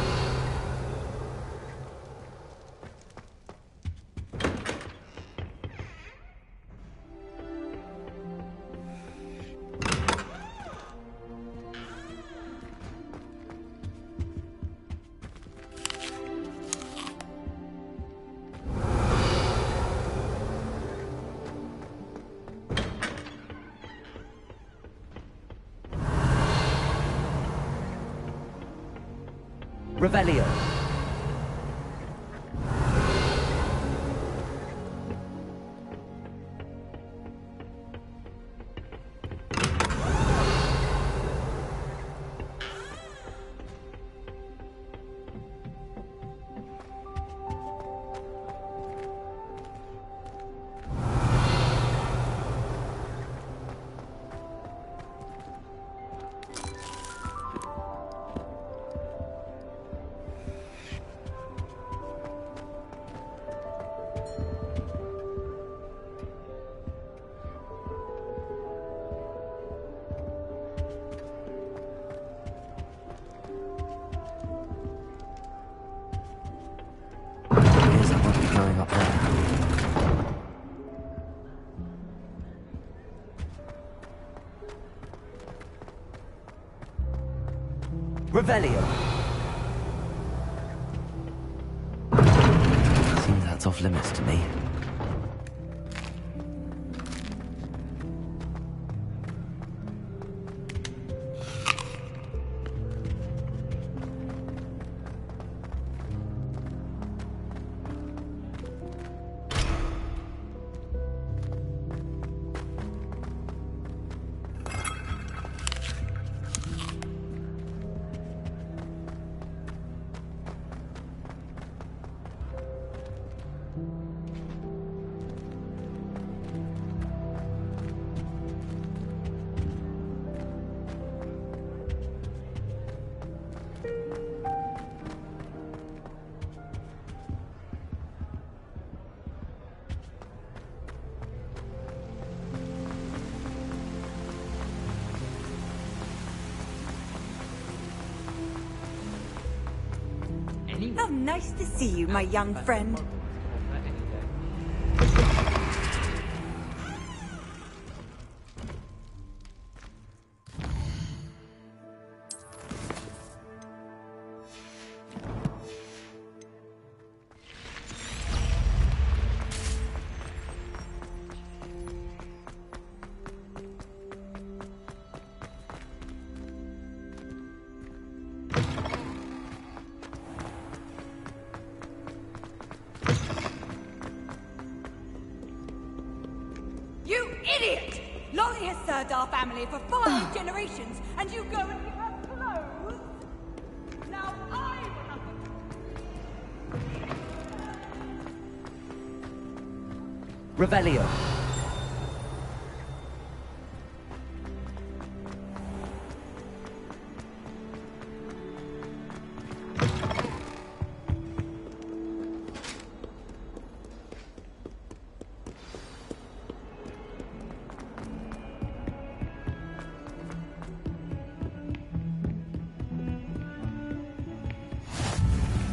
Revelio. Going up there. Revelio. Seems that's off limits to me. How nice to see you, my young friend. You idiot! Lolly has served our family for 5 generations, and you go and give her clothes? Now I will have Revelio.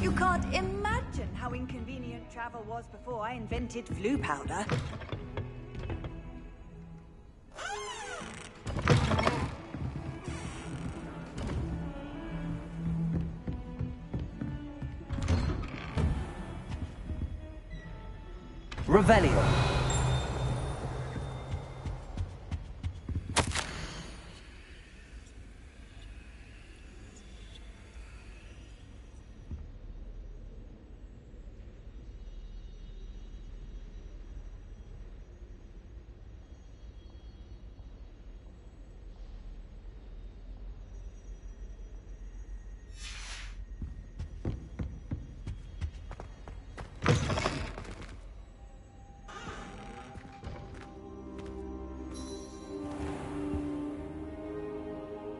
You can't imagine how inconvenient travel was before I invented flu powder. Revelio.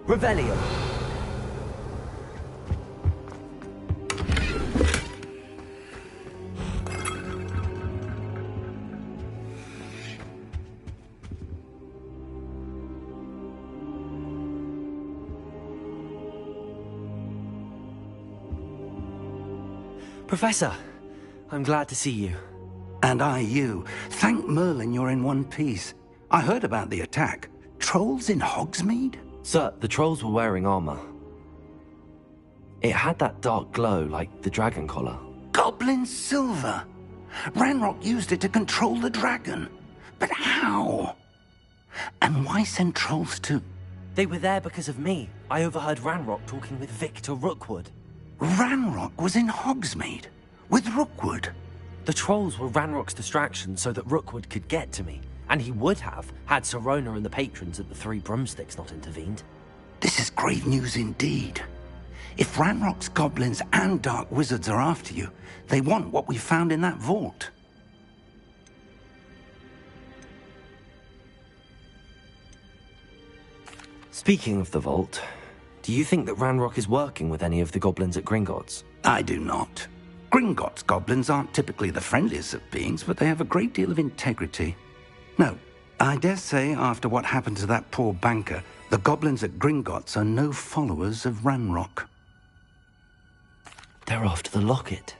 Revelio. Professor, I'm glad to see you. And I you. Thank Merlin you're in one piece. I heard about the attack. Trolls in Hogsmeade? Sir, the trolls were wearing armor. It had that dark glow like the dragon collar. Goblin silver. Ranrock used it to control the dragon. But how? And why send trolls to... They were there because of me. I overheard Ranrock talking with Victor Rookwood. Ranrock was in Hogsmeade? With Rookwood? The trolls were Ranrock's distraction so that Rookwood could get to me. And he would have, had Sirona and the patrons at the Three Broomsticks not intervened. This is grave news indeed. If Ranrock's goblins and dark wizards are after you, they want what we found in that vault. Speaking of the vault, do you think that Ranrock is working with any of the goblins at Gringotts? I do not. Gringotts goblins aren't typically the friendliest of beings, but they have a great deal of integrity. No, I dare say after what happened to that poor banker, the goblins at Gringotts are no followers of Ranrock. They're after the locket.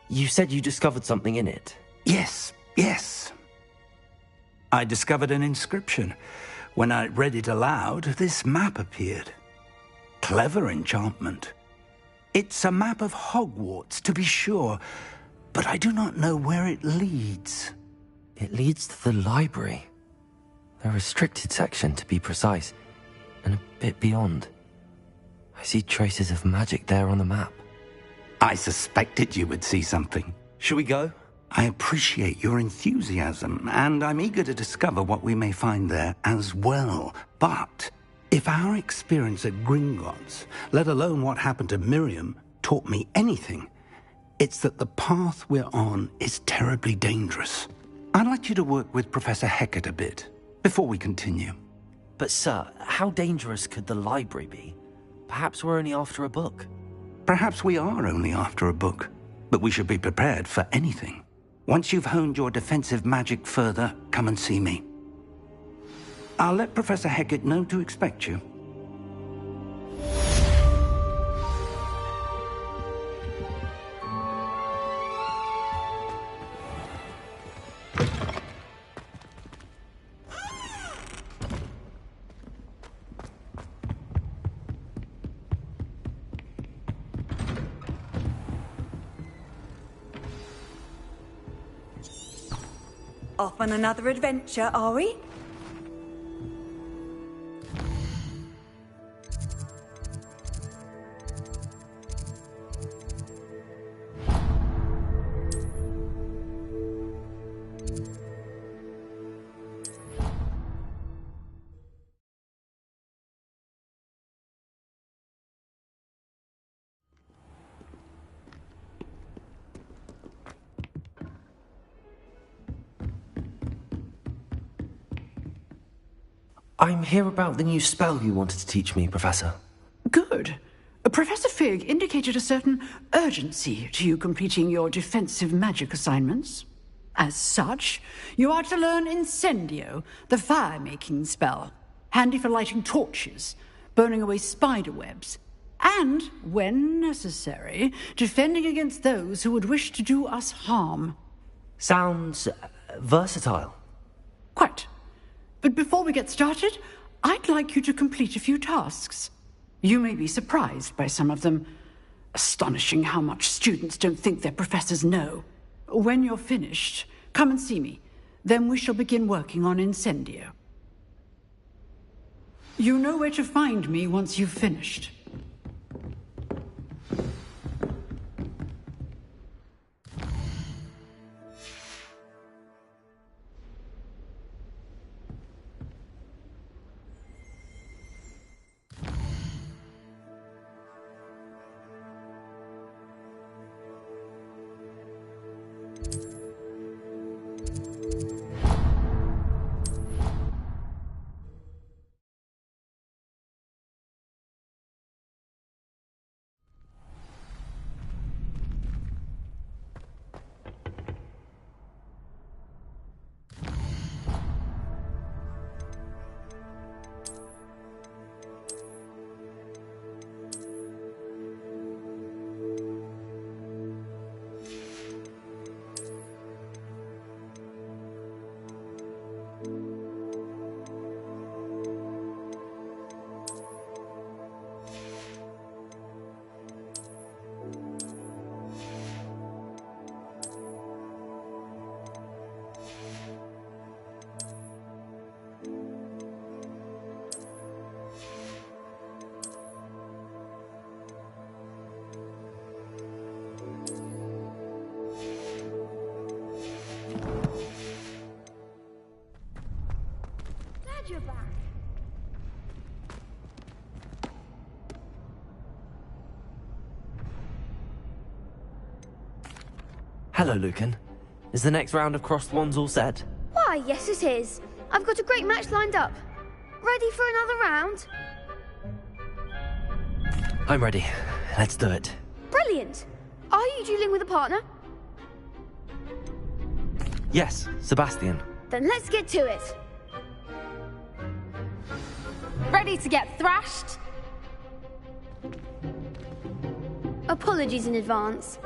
You said you discovered something in it. Yes. I discovered an inscription. When I read it aloud, this map appeared. Clever enchantment. It's a map of Hogwarts, to be sure, but I do not know where it leads. It leads to the library. The restricted section, to be precise, and a bit beyond. I see traces of magic there on the map. I suspected you would see something. Shall we go? I appreciate your enthusiasm, and I'm eager to discover what we may find there as well. But if our experience at Gringotts, let alone what happened to Miriam, taught me anything, it's that the path we're on is terribly dangerous. I'd like you to work with Professor Hecat a bit, before we continue. But sir, how dangerous could the library be? Perhaps we're only after a book. Perhaps we are only after a book, but we should be prepared for anything. Once you've honed your defensive magic further, come and see me. I'll let Professor Hecat know to expect you. Off on another adventure, are we? I'm here about the new spell you wanted to teach me, Professor. Good. Professor Fig indicated a certain urgency to you completing your defensive magic assignments. As such, you are to learn Incendio, the fire-making spell, handy for lighting torches, burning away spider webs, and, when necessary, defending against those who would wish to do us harm. Sounds versatile. Quite. But before we get started, I'd like you to complete a few tasks. You may be surprised by some of them. Astonishing how much students don't think their professors know. When you're finished, come and see me. Then we shall begin working on Incendio. You know where to find me once you've finished. your back. Hello, Lucan. Is the next round of crossed wands all set? Why, yes it is. I've got a great match lined up. Ready for another round? I'm ready. Let's do it. Brilliant. Are you dueling with a partner? Yes, Sebastian. Then let's get to it. Ready to get thrashed? Apologies in advance.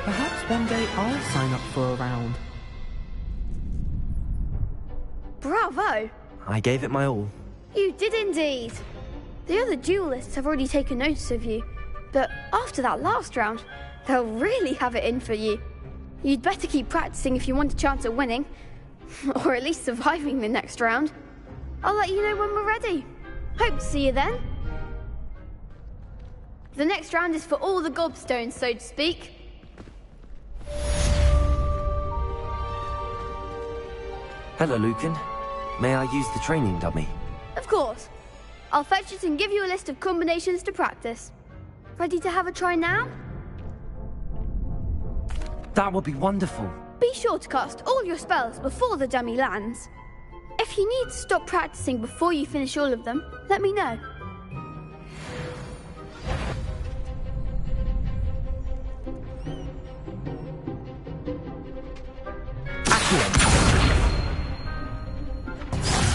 Perhaps one day I'll sign up for a round. Bravo! I gave it my all. You did indeed. The other duelists have already taken notice of you, but after that last round, they'll really have it in for you. You'd better keep practicing if you want a chance at winning, or at least surviving the next round. I'll let you know when we're ready. Hope to see you then. The next round is for all the gobstones, so to speak. Hello, Lucan. May I use the training dummy? Of course. I'll fetch it and give you a list of combinations to practice. Ready to have a try now? That would be wonderful. Be sure to cast all your spells before the dummy lands. If you need to stop practicing before you finish all of them, let me know.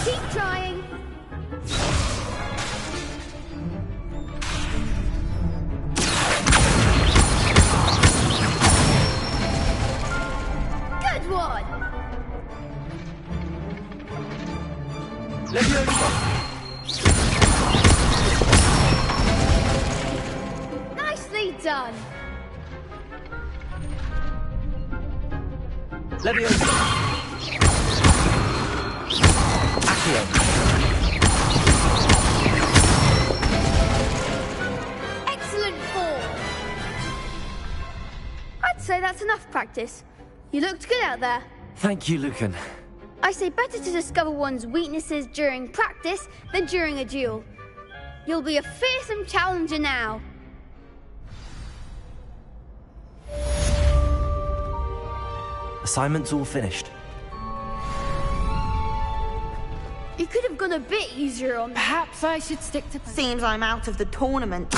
Keep trying. Good one. Nicely done. Excellent form. I'd say that's enough practice. You looked good out there. Thank you, Lucan. I say better to discover one's weaknesses during practice than during a duel. You'll be a fearsome challenger now. Assignment's all finished. You could have gone a bit easier on. Perhaps I should stick to. Seems I'm out of the tournament.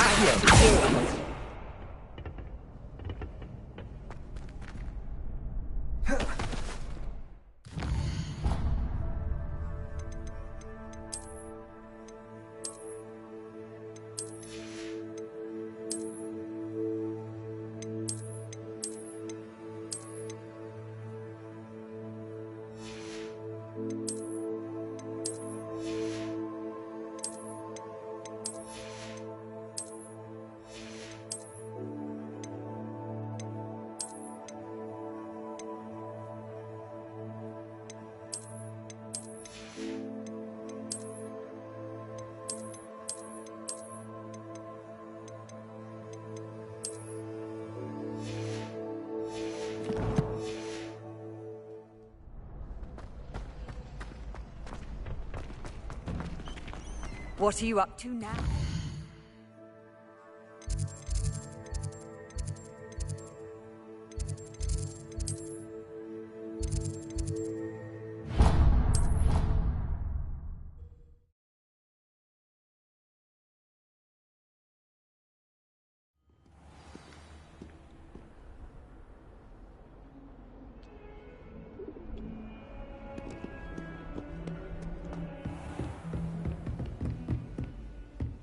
What are you up to now?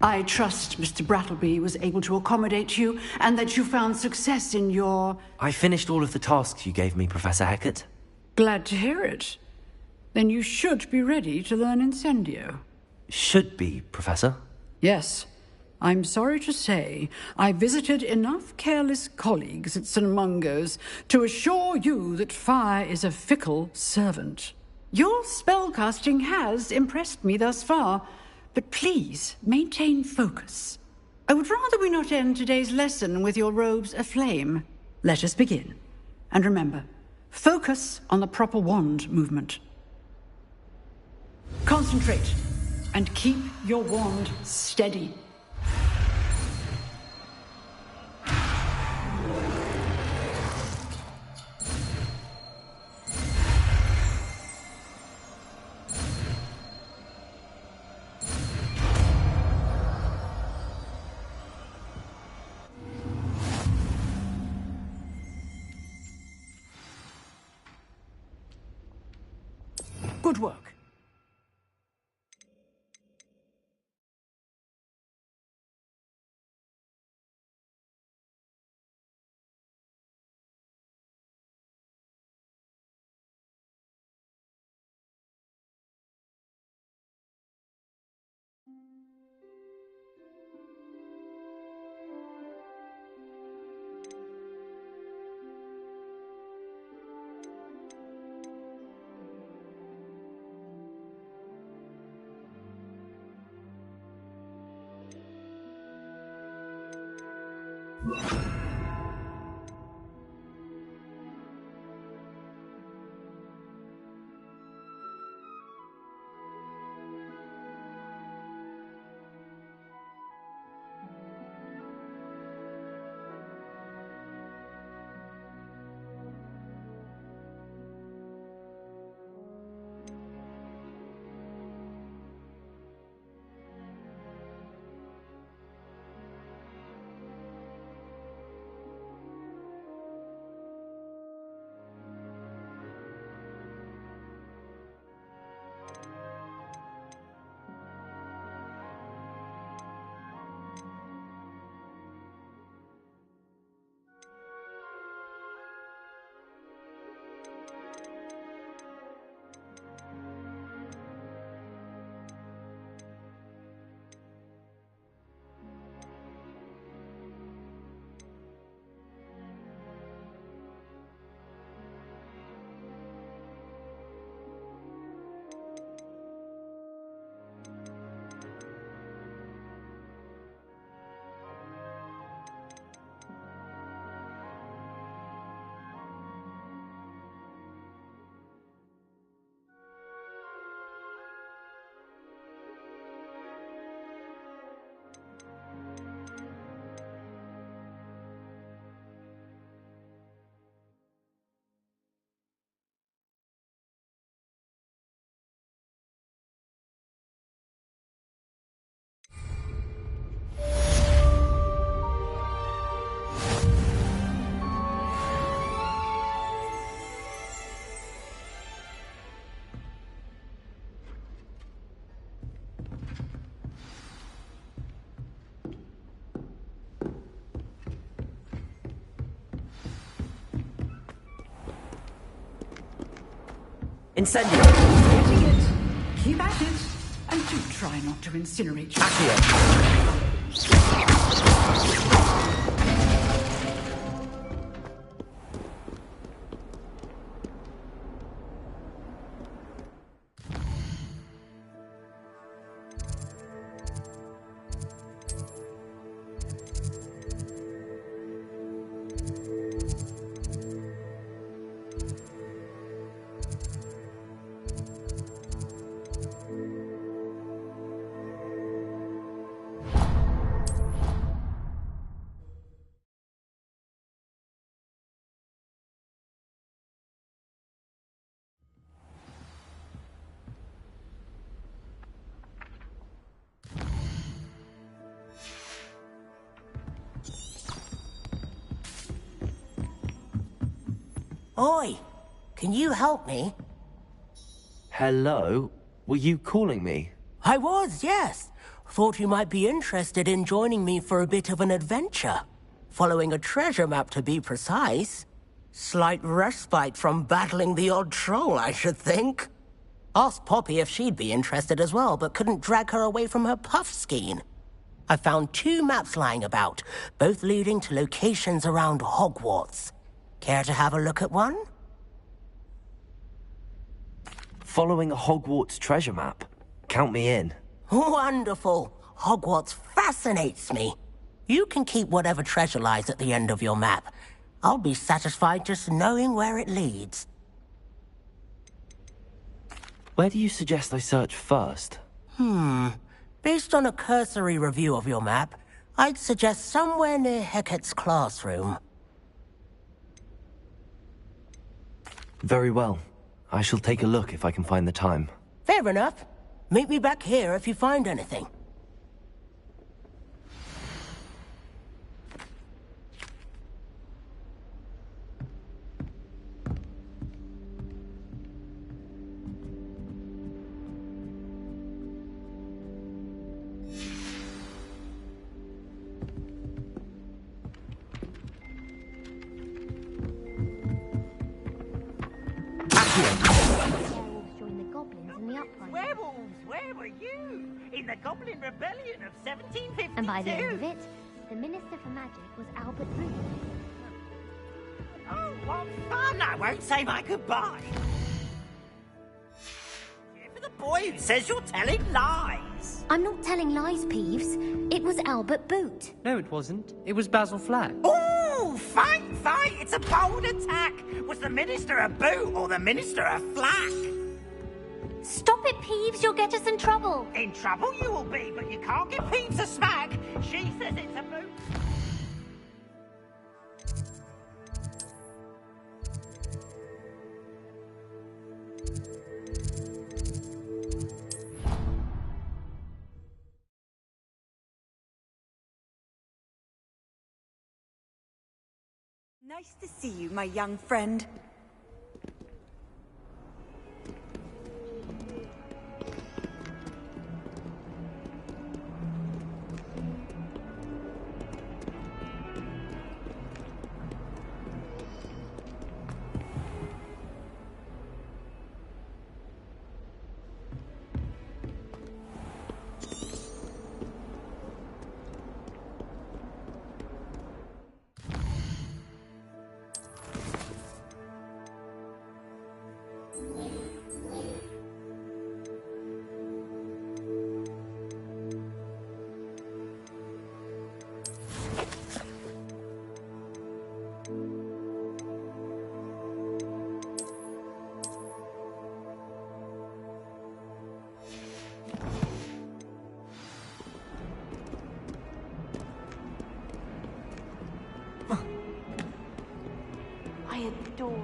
I trust Mr. Brattleby was able to accommodate you, and that you found success in your... I finished all of the tasks you gave me, Professor Hecat. Glad to hear it. Then you should be ready to learn Incendio. Should be, Professor. Yes. I'm sorry to say, I visited enough careless colleagues at St. Mungo's to assure you that fire is a fickle servant. Your spellcasting has impressed me thus far, but please maintain focus. I would rather we not end today's lesson with your robes aflame. Let us begin. And remember, focus on the proper wand movement. Concentrate, and keep your wand steady. Good work. Incendio! Getting it. Keep at it. And do try not to incinerate you. Oi, can you help me? Hello? Were you calling me? I was, yes. Thought you might be interested in joining me for a bit of an adventure. Following a treasure map, to be precise. Slight respite from battling the odd troll, I should think. Asked Poppy if she'd be interested as well, but couldn't drag her away from her puff skein. I found 2 maps lying about, both leading to locations around Hogwarts. Care to have a look at one? Following a Hogwarts treasure map? Count me in. Wonderful. Hogwarts fascinates me. You can keep whatever treasure lies at the end of your map. I'll be satisfied just knowing where it leads. Where do you suggest I search first? Based on a cursory review of your map, I'd suggest somewhere near Hecat's classroom. Very well. I shall take a look if I can find the time. Fair enough. Meet me back here if you find anything. Werewolves, where were you? In the Goblin Rebellion of 1752? And by the end of it, the Minister for Magic was Albert Root. Oh, what fun! I won't say my goodbye. Here for the boy who says you're telling lies. I'm not telling lies, Peeves. It was Albert Boot. No, it wasn't. It was Basil Flack. Ooh, fight! It's a bold attack. Was the Minister a boot or the Minister a flack? Stop it, Peeves. You'll get us in trouble. In trouble you will be, but you can't give Peeves a smack. She says it's a boot. Nice to see you, my young friend. I adore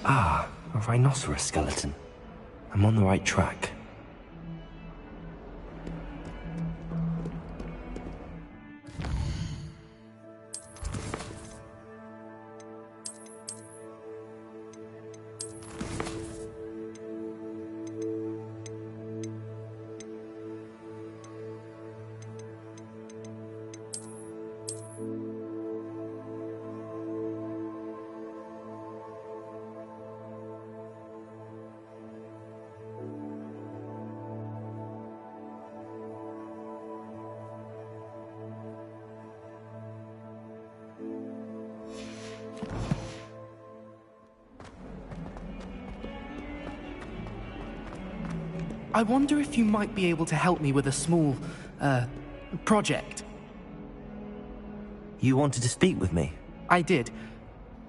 Ah, a rhinoceros skeleton. I'm on the right track. I wonder if you might be able to help me with a small, project. You wanted to speak with me? I did.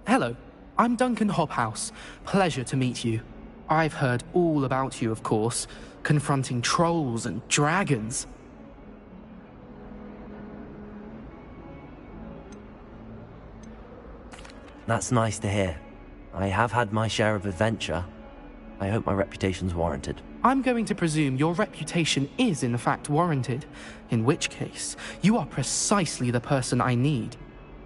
Hello, I'm Duncan Hobhouse. Pleasure to meet you. I've heard all about you, of course, confronting trolls and dragons. That's nice to hear. I have had my share of adventure. I hope my reputation's warranted. I'm going to presume your reputation is in fact warranted, in which case, you are precisely the person I need.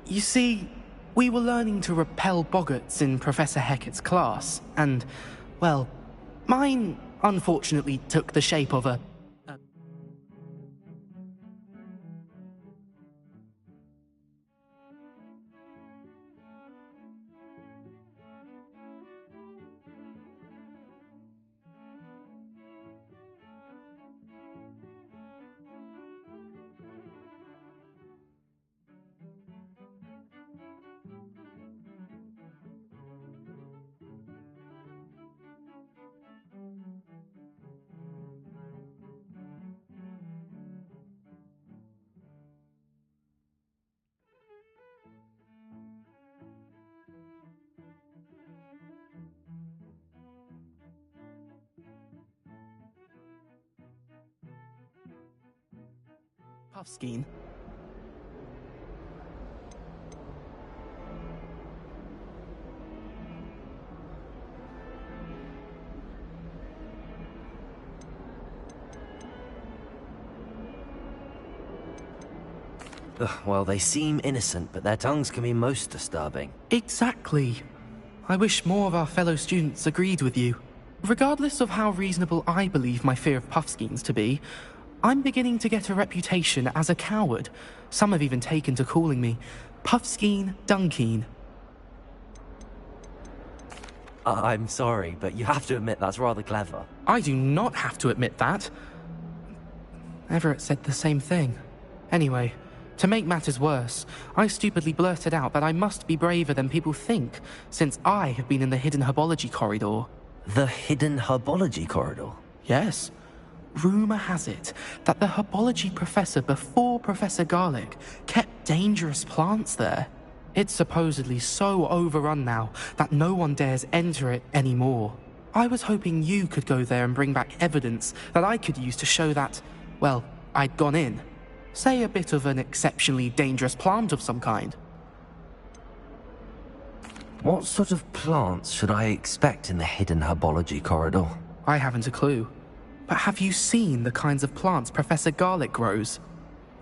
You see, we were learning to repel boggarts in Professor Hecat's class, and, well, mine unfortunately took the shape of a... Puffskein. Well, they seem innocent, but their tongues can be most disturbing. Exactly. I wish more of our fellow students agreed with you. Regardless of how reasonable I believe my fear of Puffskeins to be, I'm beginning to get a reputation as a coward. Some have even taken to calling me Puffskein Dunkeen. I'm sorry, but you have to admit that's rather clever. I do not have to admit that. Everett said the same thing. Anyway, to make matters worse, I stupidly blurted out that I must be braver than people think, since I have been in the hidden herbology corridor. The hidden herbology corridor? Yes. Rumour has it that the herbology professor before Professor Garlic kept dangerous plants there. It's supposedly so overrun now that no one dares enter it anymore. I was hoping you could go there and bring back evidence that I could use to show that, well, I'd gone in. Say a bit of an exceptionally dangerous plant of some kind. What sort of plants should I expect in the hidden herbology corridor? I haven't a clue. But have you seen the kinds of plants Professor Garlic grows?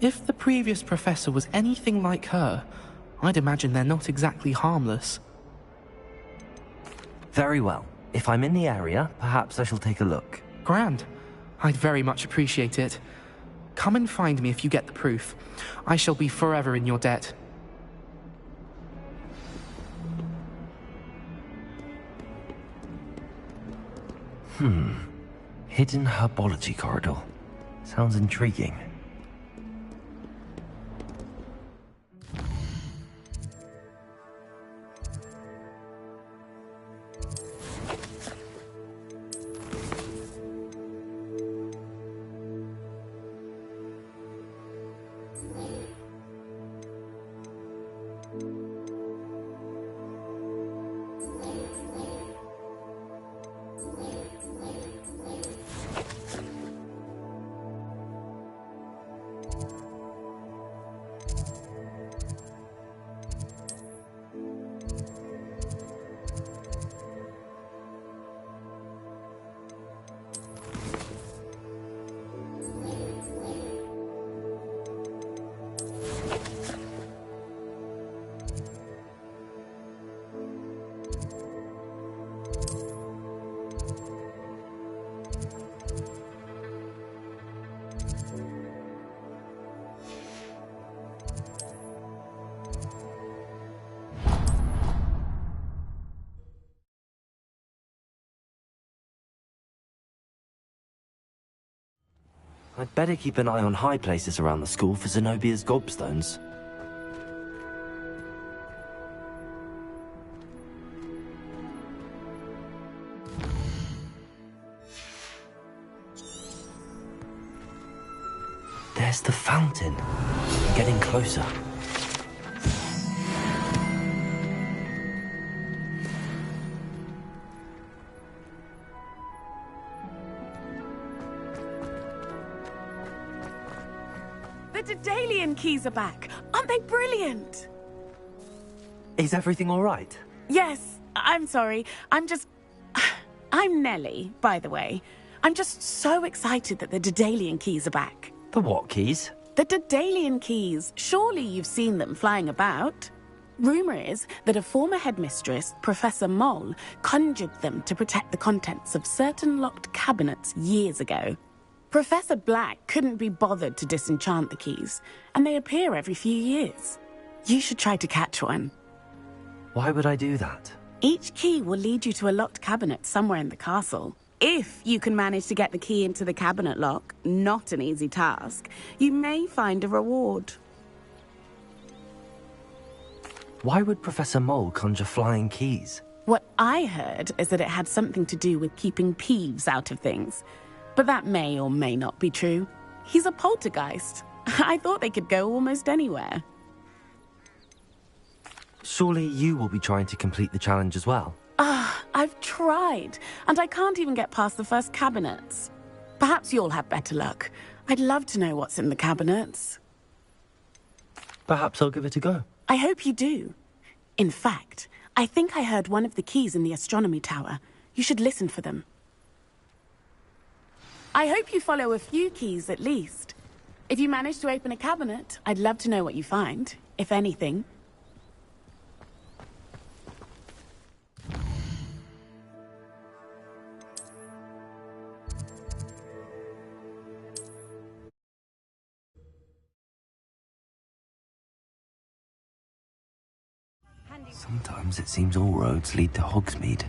If the previous professor was anything like her, I'd imagine they're not exactly harmless. Very well. If I'm in the area, perhaps I shall take a look. Grand. I'd very much appreciate it. Come and find me if you get the proof. I shall be forever in your debt. Hidden herbology corridor. Sounds intriguing. I'd better keep an eye on high places around the school for Zenobia's gobstones. There's the fountain. Getting closer. The Daedalian keys are back. Aren't they brilliant? Is everything all right? Yes, I'm sorry. I'm I'm Nellie, by the way. I'm just so excited that the Daedalian keys are back. The what keys? The Daedalian keys. Surely you've seen them flying about. Rumour is that a former headmistress, Professor Moll, conjured them to protect the contents of certain locked cabinets years ago. Professor Black couldn't be bothered to disenchant the keys, and they appear every few years. You should try to catch one. Why would I do that? Each key will lead you to a locked cabinet somewhere in the castle. If you can manage to get the key into the cabinet lock, not an easy task, you may find a reward. Why would Professor Mole conjure flying keys? What I heard is that it had something to do with keeping Peeves out of things. But that may or may not be true. He's a poltergeist. I thought they could go almost anywhere. Surely you will be trying to complete the challenge as well? I've tried, and I can't even get past the first cabinets. Perhaps you'll have better luck. I'd love to know what's in the cabinets. Perhaps I'll give it a go. I hope you do. In fact, I think I heard one of the keys in the astronomy tower. You should listen for them. I hope you follow a few keys at least. If you manage to open a cabinet, I'd love to know what you find, if anything. Sometimes it seems all roads lead to Hogsmeade.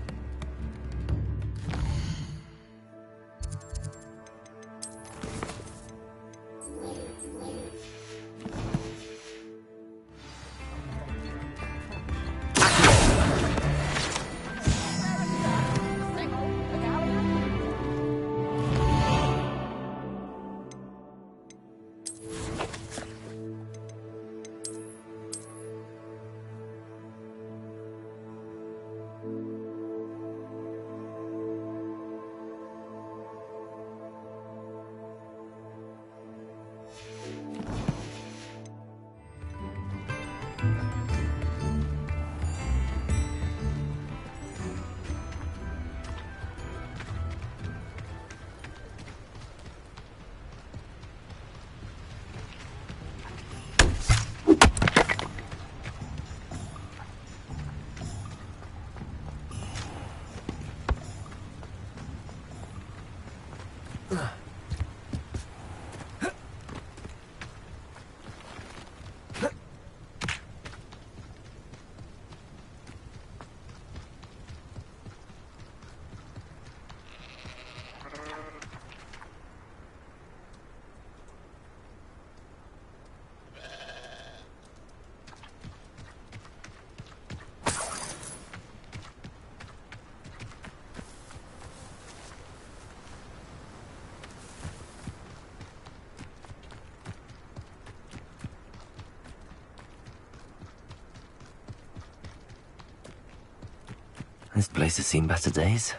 This place has seen better days.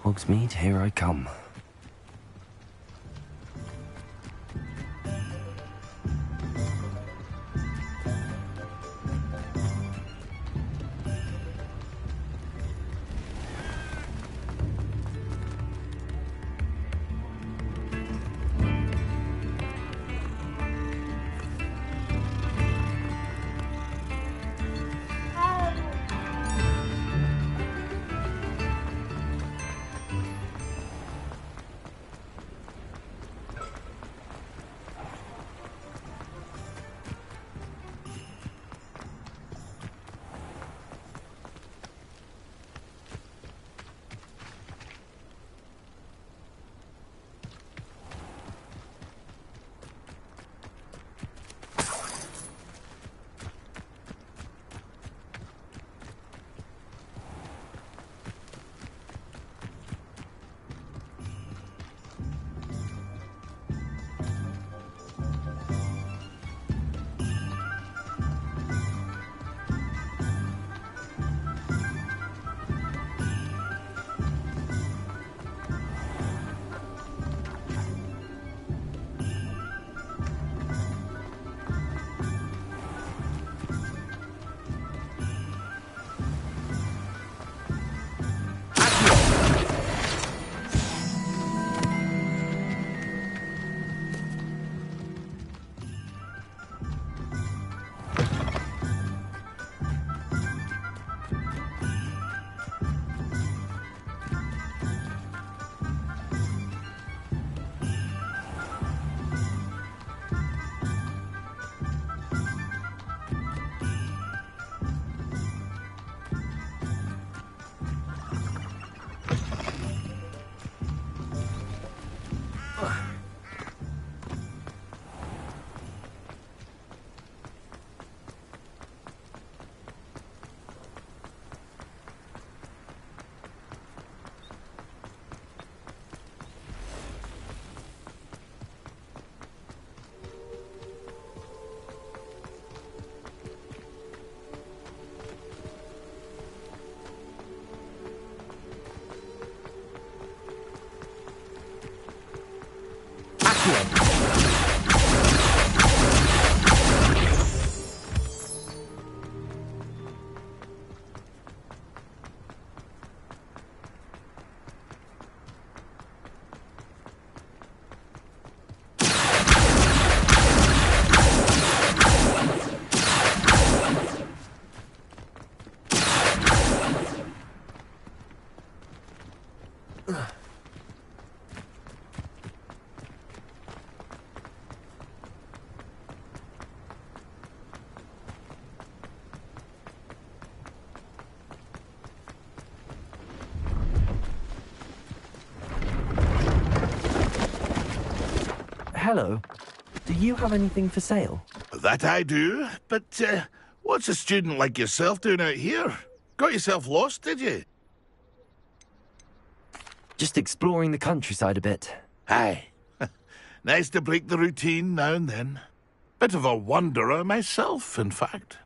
Hogsmeade, here I come. Hello. Do you have anything for sale? That I do, but what's a student like yourself doing out here? Got yourself lost, did you? Just exploring the countryside a bit. Aye. Nice to break the routine now and then. Bit of a wanderer myself, in fact.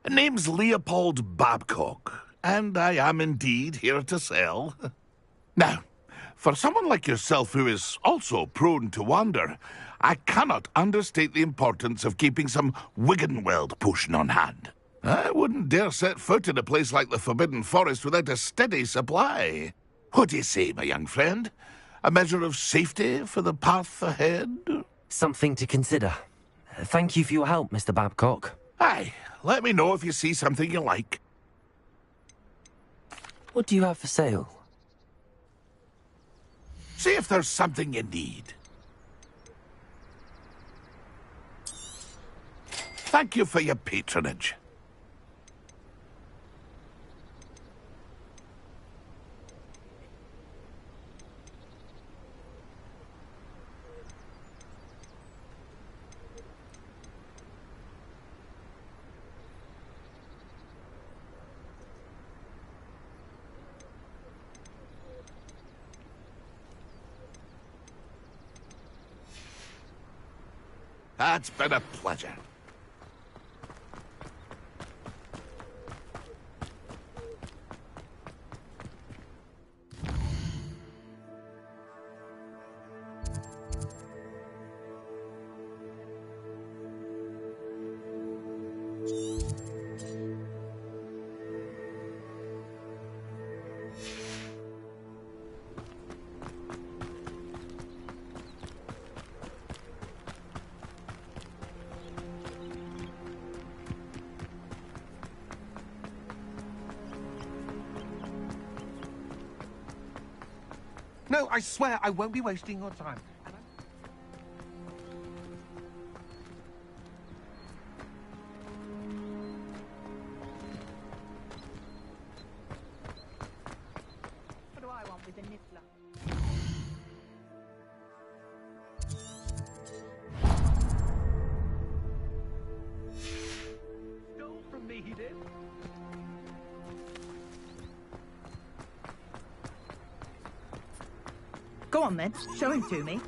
Name's Leopold Babcock, and I am indeed here to sell. Now, for someone like yourself who is also prone to wander, I cannot understate the importance of keeping some Wiggenweld potion on hand. I wouldn't dare set foot in a place like the Forbidden Forest without a steady supply. What do you say, my young friend? A measure of safety for the path ahead? Something to consider. Thank you for your help, Mr. Babcock. Aye, let me know if you see something you like. What do you have for sale? See if there's something you need. Thank you for your patronage. It's been a pleasure. No, I swear I won't be wasting your time. What do I want with a niffler? Stole from me, he did. Go on then, show him to me.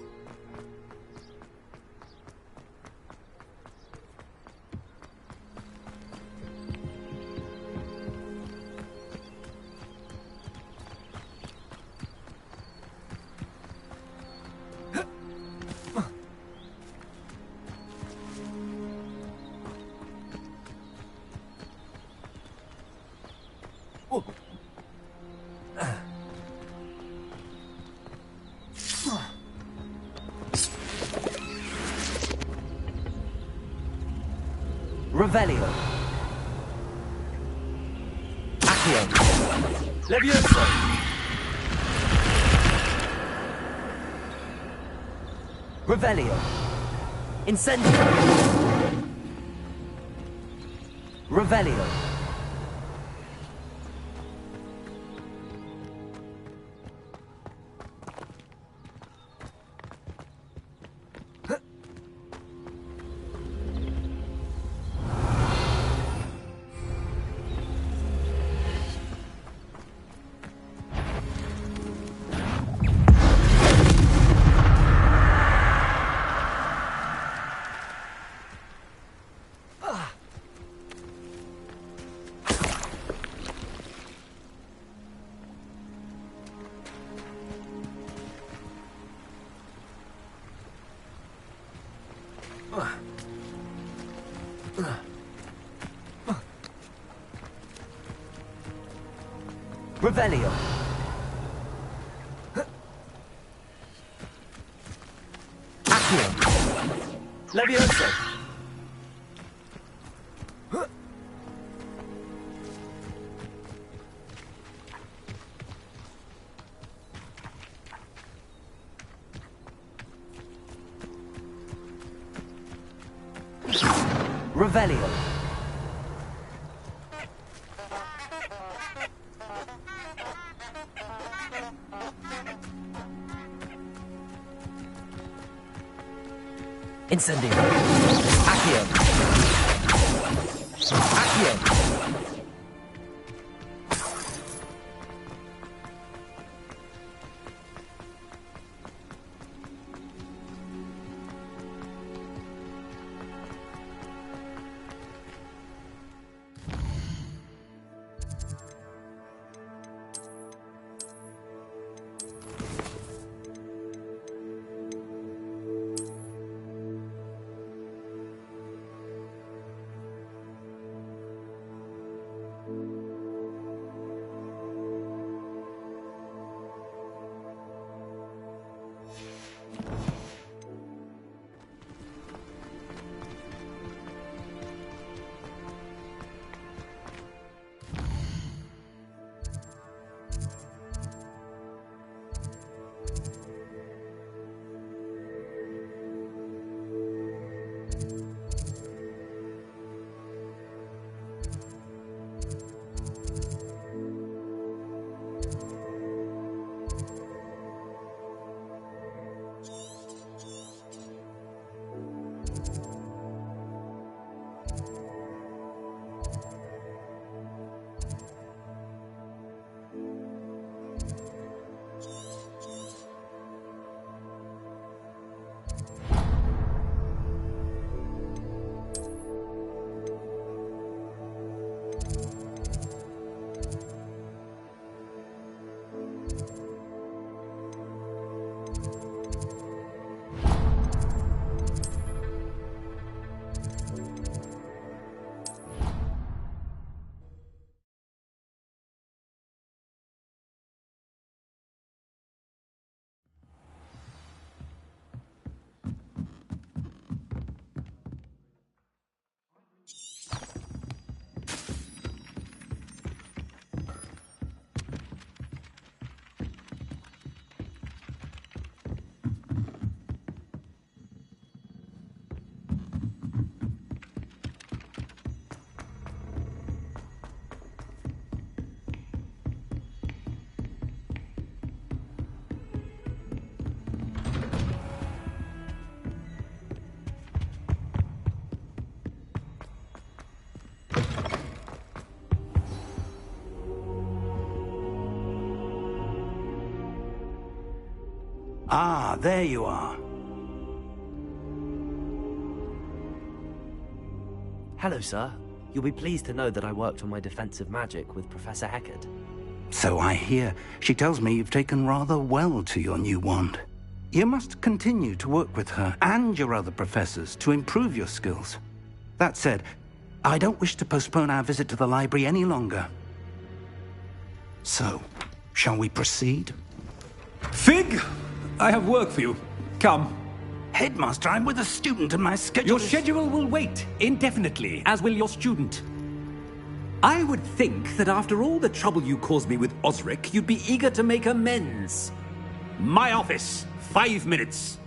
Revelio. Accio. Levioso. Revelio. Incendio. Revelio. Revelio. Accio. Levioso. Revelio. Incendio. Accio. Accio. Ah, there you are. Hello, sir. You'll be pleased to know that I worked on my defensive magic with Professor Heckard. So I hear. She tells me you've taken rather well to your new wand. You must continue to work with her and your other professors to improve your skills. That said, I don't wish to postpone our visit to the library any longer. So, shall we proceed? Fig! I have work for you. Come. Headmaster, I'm with a student and my schedule Your schedule will wait indefinitely, as will your student. I would think that after all the trouble you caused me with Osric, you'd be eager to make amends. My office, 5 minutes.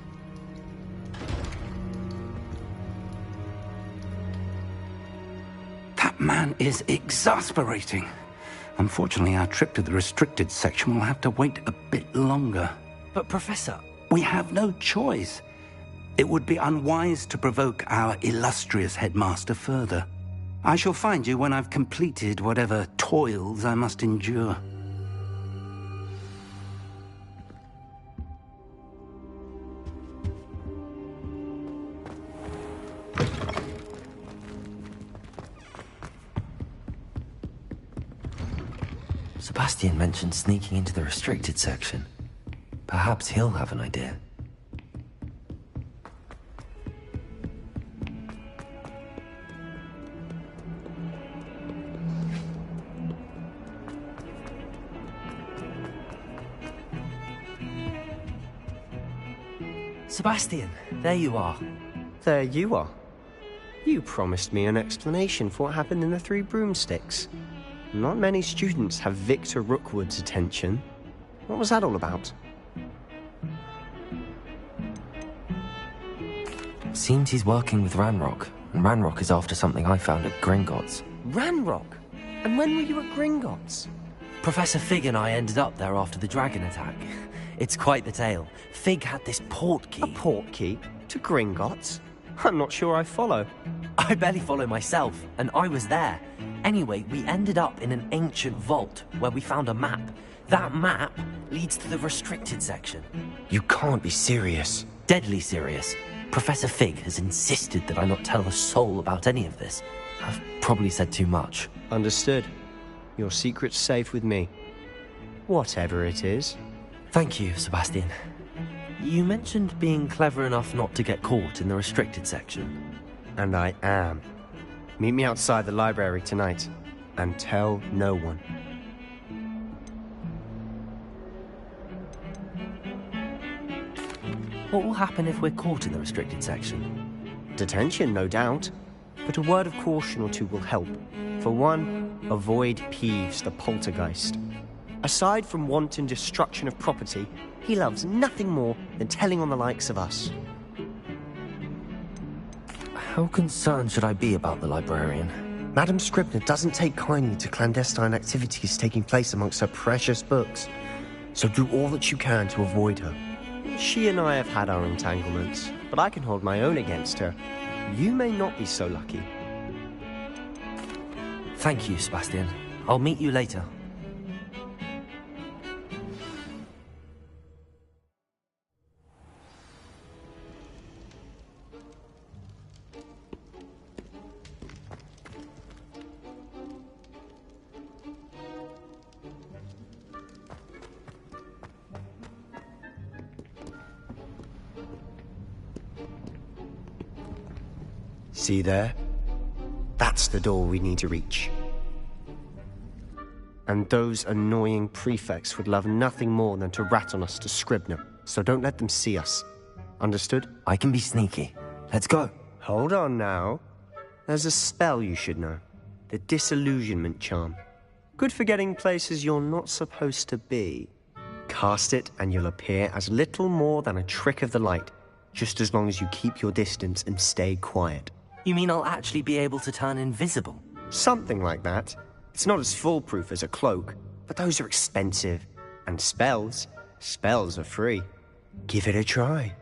That man is exasperating. Unfortunately, our trip to the restricted section will have to wait a bit longer. But, Professor... We have no choice. It would be unwise to provoke our illustrious headmaster further. I shall find you when I've completed whatever toils I must endure. Sebastian mentioned sneaking into the restricted section. Perhaps he'll have an idea. Sebastian, there you are. There you are. You promised me an explanation for what happened in the Three Broomsticks. Not many students have Victor Rookwood's attention. What was that all about? Seems he's working with Ranrock, and Ranrock is after something I found at Gringotts. Ranrock? And when were you at Gringotts? Professor Fig and I ended up there after the dragon attack. It's quite the tale. Fig had this port key. A port key? To Gringotts? I'm not sure I follow. I barely follow myself, and I was there. Anyway, we ended up in an ancient vault where we found a map. That map leads to the restricted section. You can't be serious. Deadly serious. Professor Fig has insisted that I not tell a soul about any of this. I've probably said too much. Understood. Your secret's safe with me. Whatever it is. Thank you, Sebastian. You mentioned being clever enough not to get caught in the restricted section. And I am. Meet me outside the library tonight, and tell no one. What will happen if we're caught in the restricted section? Detention, no doubt. But a word of caution or two will help. For one, avoid Peeves the poltergeist. Aside from wanton destruction of property, he loves nothing more than telling on the likes of us. How concerned should I be about the librarian? Madame Scribner doesn't take kindly to clandestine activities taking place amongst her precious books. So do all that you can to avoid her. She and I have had our entanglements, but I can hold my own against her. You may not be so lucky. Thank you, Sebastian. I'll meet you later. See there? That's the door we need to reach. And those annoying prefects would love nothing more than to rat on us to Scribner, so don't let them see us. Understood? I can be sneaky. Let's go. Hold on now. There's a spell you should know. The Disillusionment Charm. Good for getting places you're not supposed to be. Cast it and you'll appear as little more than a trick of the light, just as long as you keep your distance and stay quiet. You mean I'll actually be able to turn invisible? Something like that. It's not as foolproof as a cloak, but those are expensive. And spells are free. Give it a try.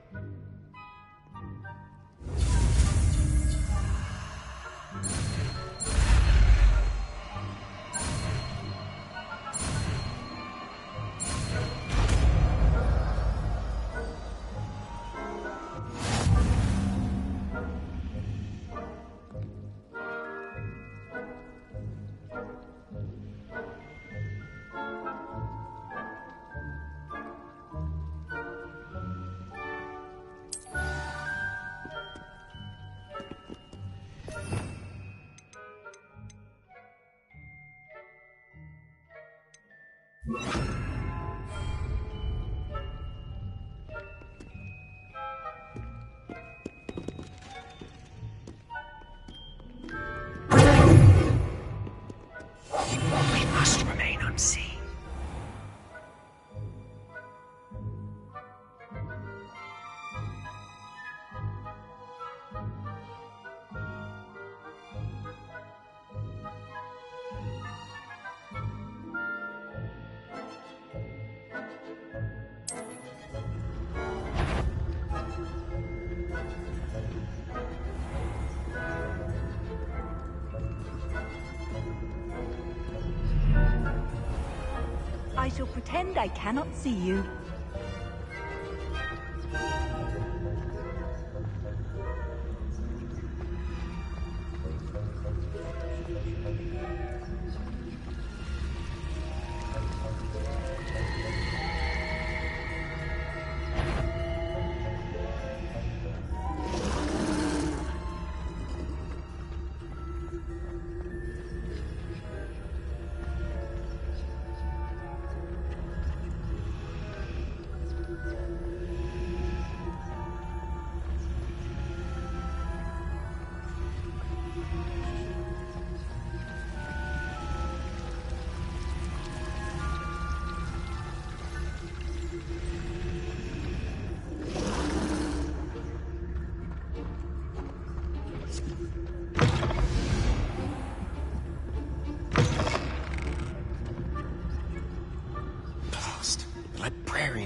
I shall pretend I cannot see you.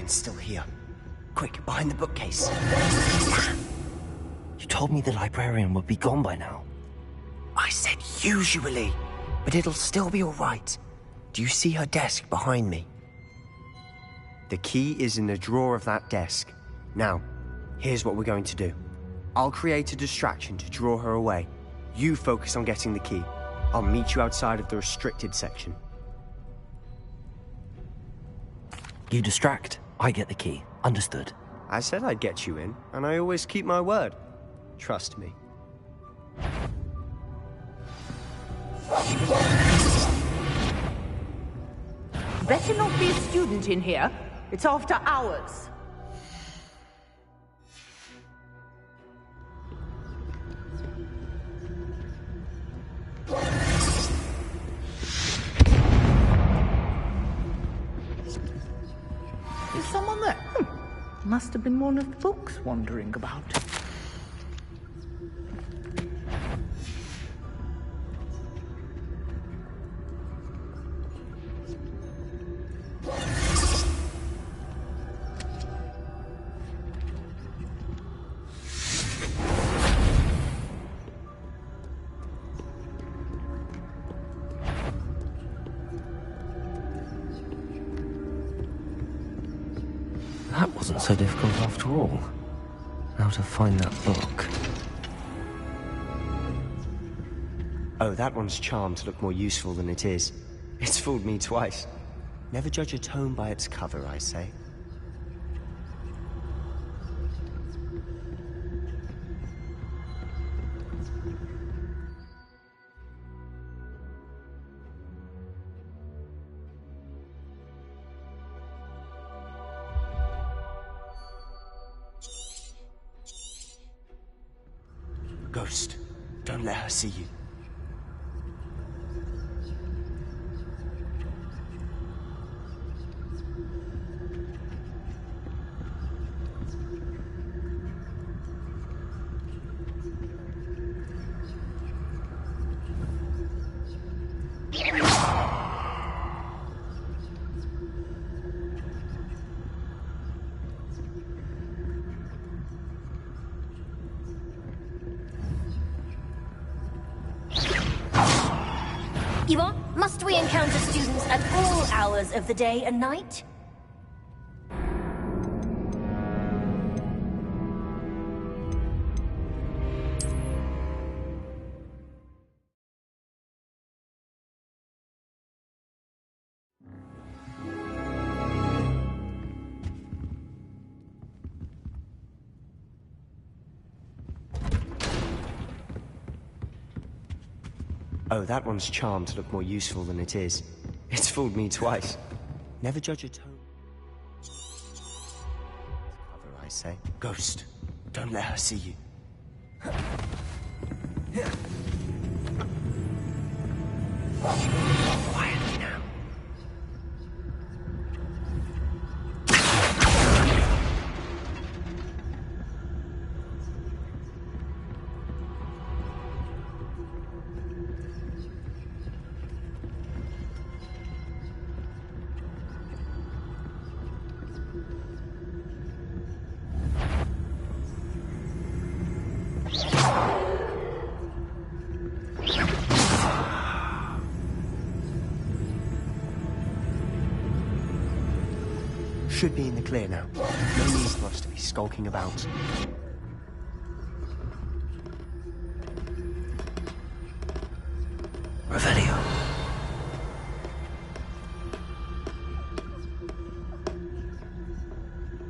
Still here. Quick, behind the bookcase. You told me the librarian would be gone by now. I said usually, but it'll still be all right. Do you see her desk behind me? The key is in the drawer of that desk. Now, here's what we're going to do. I'll create a distraction to draw her away. You focus on getting the key. I'll meet you outside of the restricted section. You distract, I get the key. Understood. I said I'd get you in, and I always keep my word. Trust me. Better not be a student in here. It's after hours. Is someone there? Must have been one of the books wandering about. That wasn't so difficult after all. Now to find that book. Oh, that one's charmed to look more useful than it is. It's fooled me twice. Never judge a tome by its cover, I say. Ghost, don't let her see you. Yvonne, must we encounter students at all hours of the day and night? Oh, that one's charmed to look more useful than it is. It's fooled me twice. Never judge a tome. Cover, I say. Ghost, don't let her see you. Quietly now. Should be in the clear now. No need for us to be skulking about. Revelio.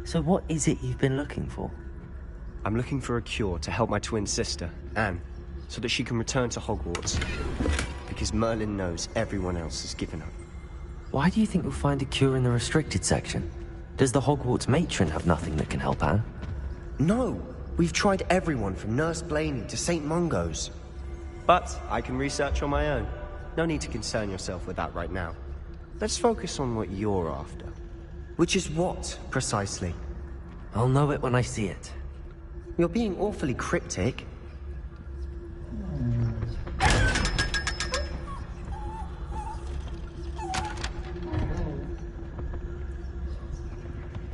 So what is it you've been looking for? I'm looking for a cure to help my twin sister, Anne, so that she can return to Hogwarts. Because Merlin knows everyone else has given up. Why do you think we'll find a cure in the restricted section? Does the Hogwarts matron have nothing that can help Anne? No! We've tried everyone from Nurse Blaney to St. Mungo's. But I can research on my own. No need to concern yourself with that right now. Let's focus on what you're after. Which is what, precisely? I'll know it when I see it. You're being awfully cryptic.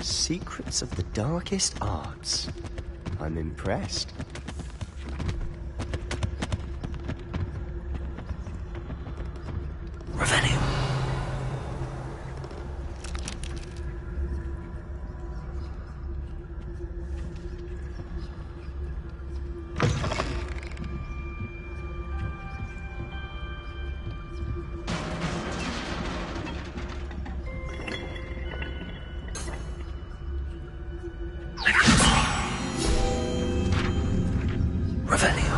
Secrets of the darkest arts. I'm impressed. Revelio. Revelio.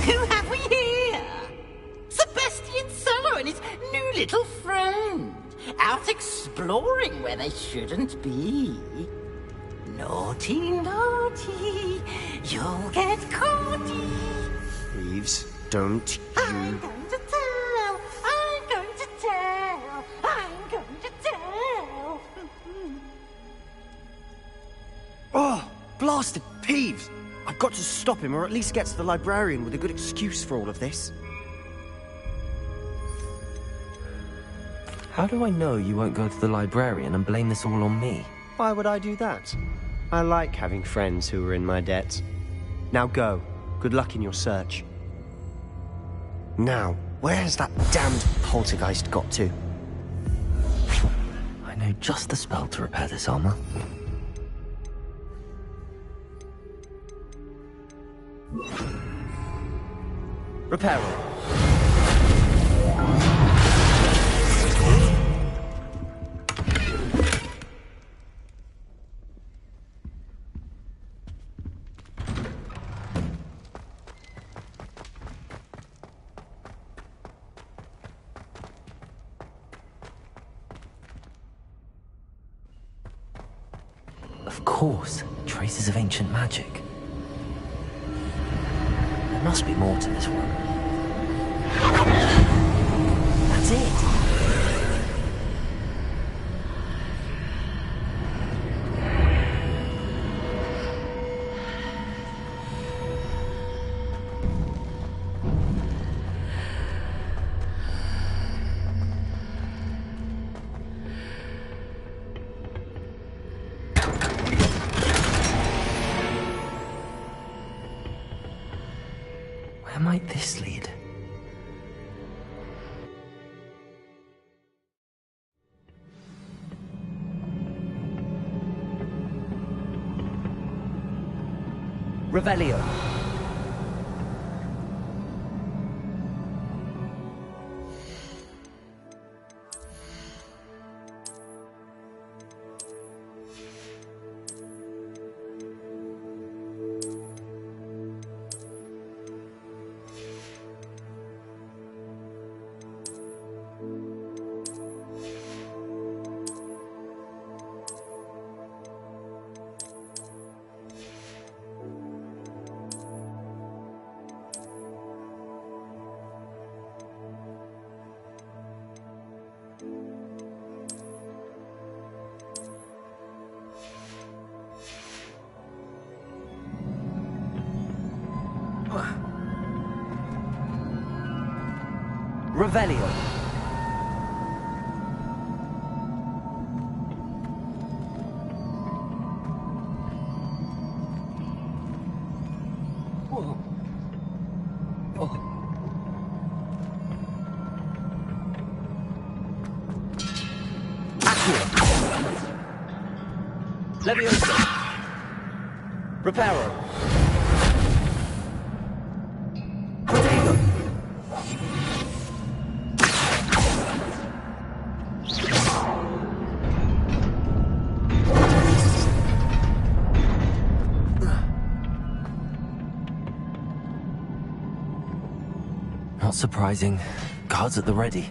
Who have we here? Sebastian Solo and his new little friend. Out exploring where they shouldn't be. Naughty, naughty. You'll get caughty. Reeves, don't I'm you... going to tell. I'm going to tell. I'm going to tell. Oh, blasted Peeves! I've got to stop him, or at least get to the librarian with a good excuse for all of this. How do I know you won't go to the librarian and blame this all on me? Why would I do that? I like having friends who are in my debt. Now go. Good luck in your search. Now, where's that damned poltergeist got to? I know just the spell to repair this armor. Repair it. Of course, traces of ancient magic. There must be more to this one. That's it! Where might this lead? Revelio. Revelio. Leviosa. Reparo. Protego. Not surprising. Guards at the ready.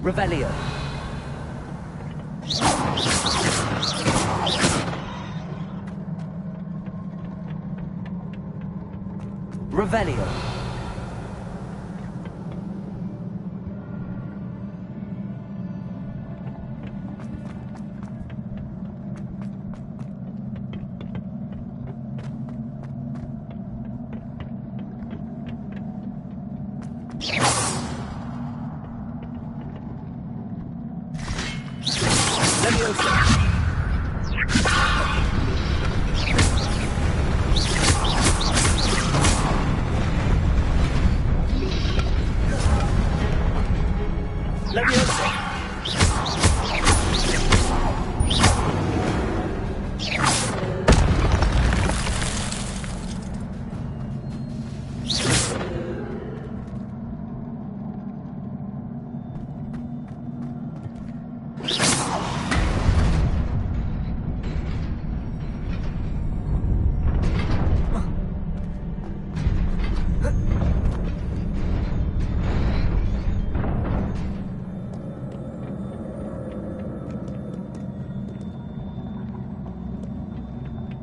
Revelio. Revelio.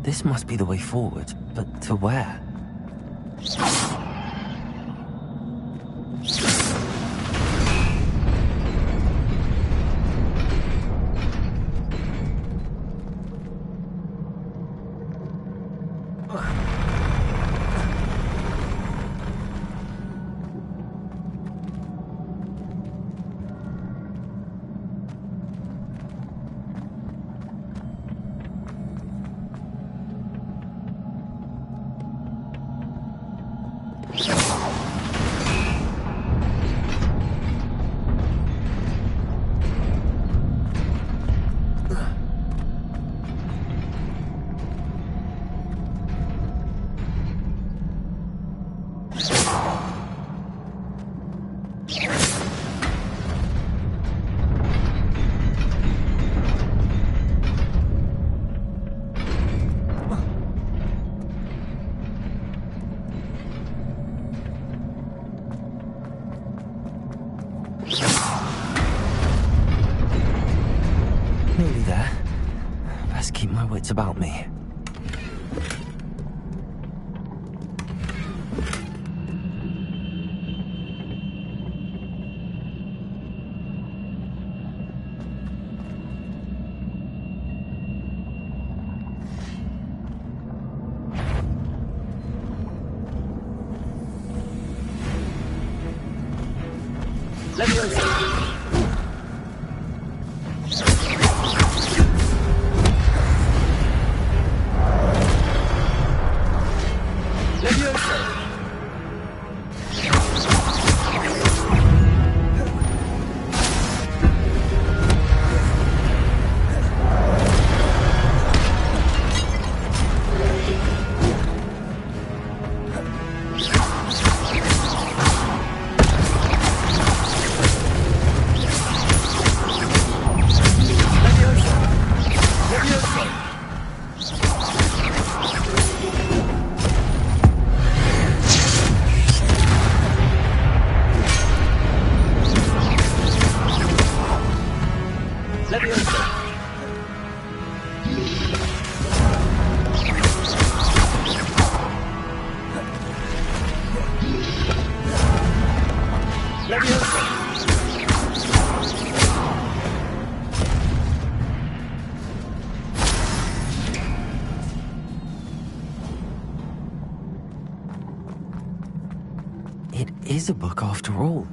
This must be the way forward, but to where? Nearly there. Best keep my wits about me. It is a book after all.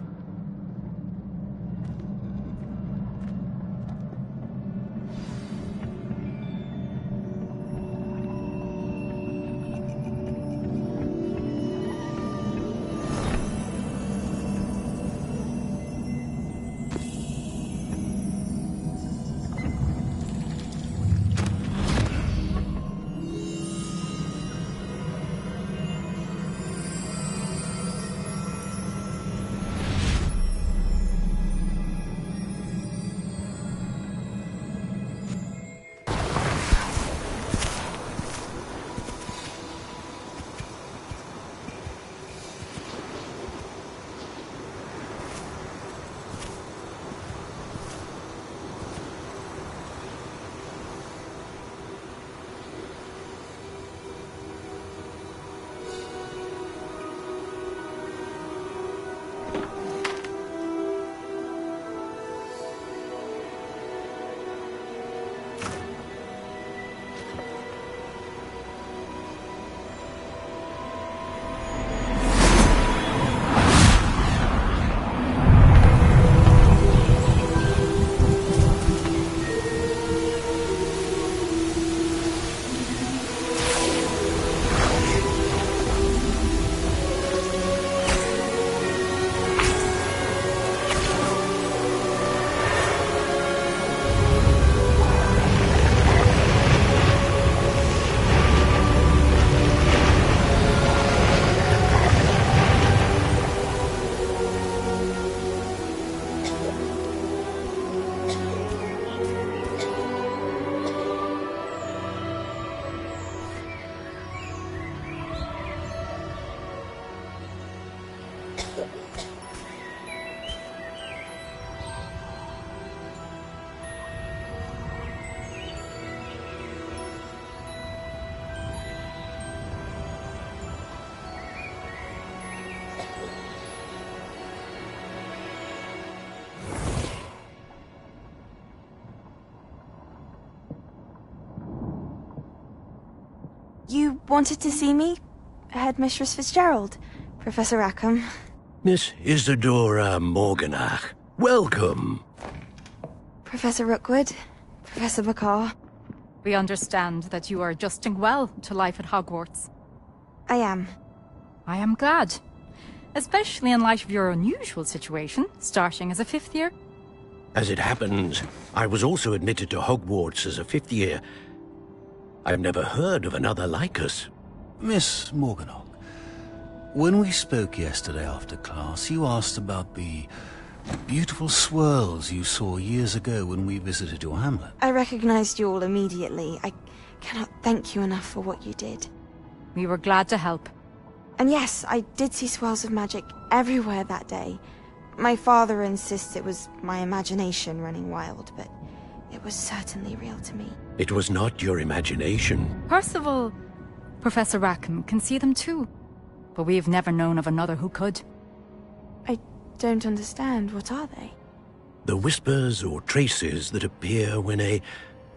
You wanted to see me? Headmistress Fitzgerald, Professor Rackham. Miss Isadora Morganach, welcome. Professor Rookwood, Professor McCaw. We understand that you are adjusting well to life at Hogwarts. I am. I am glad. Especially in light of your unusual situation, starting as a 5th year. As it happens, I was also admitted to Hogwarts as a 5th year. I've never heard of another like us. Miss Morganach, when we spoke yesterday after class, you asked about the beautiful swirls you saw years ago when we visited your hamlet. I recognized you all immediately. I cannot thank you enough for what you did. We were glad to help. And yes, I did see swirls of magic everywhere that day. My father insists it was my imagination running wild, but it was certainly real to me. It was not your imagination. Percival, Professor Rackham can see them too. But we have never known of another who could. I don't understand. What are they? The whispers or traces that appear when a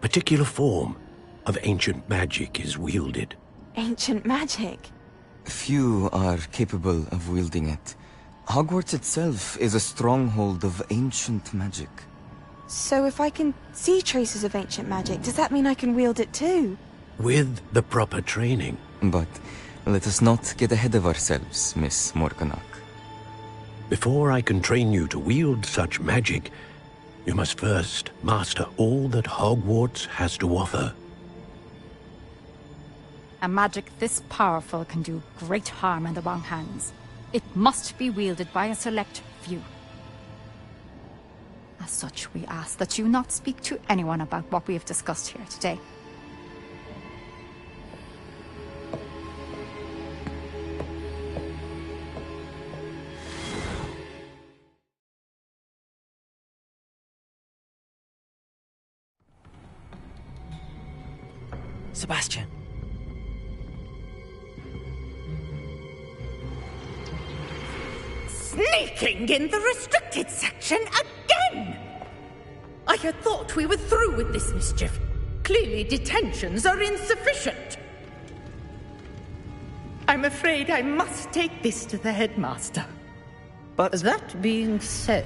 particular form of ancient magic is wielded. Ancient magic? Few are capable of wielding it. Hogwarts itself is a stronghold of ancient magic. So if I can see traces of ancient magic, does that mean I can wield it too? With the proper training. But let us not get ahead of ourselves, Miss Morganach. Before I can train you to wield such magic, you must first master all that Hogwarts has to offer. A magic this powerful can do great harm in the wrong hands. It must be wielded by a select few. As such, we ask that you not speak to anyone about what we have discussed here today. Sebastian. Sneaking in the restricted section again! I had thought we were through with this mischief. Clearly detentions are insufficient. I'm afraid I must take this to the headmaster. But that being said,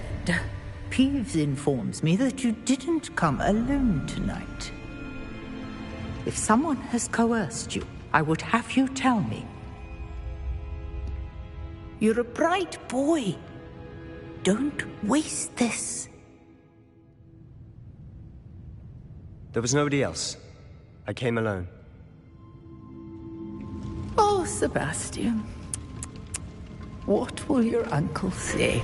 Peeves informs me that you didn't come alone tonight. If someone has coerced you, I would have you tell me. You're a bright boy. Don't waste this. There was nobody else. I came alone. Oh, Sebastian. What will your uncle say?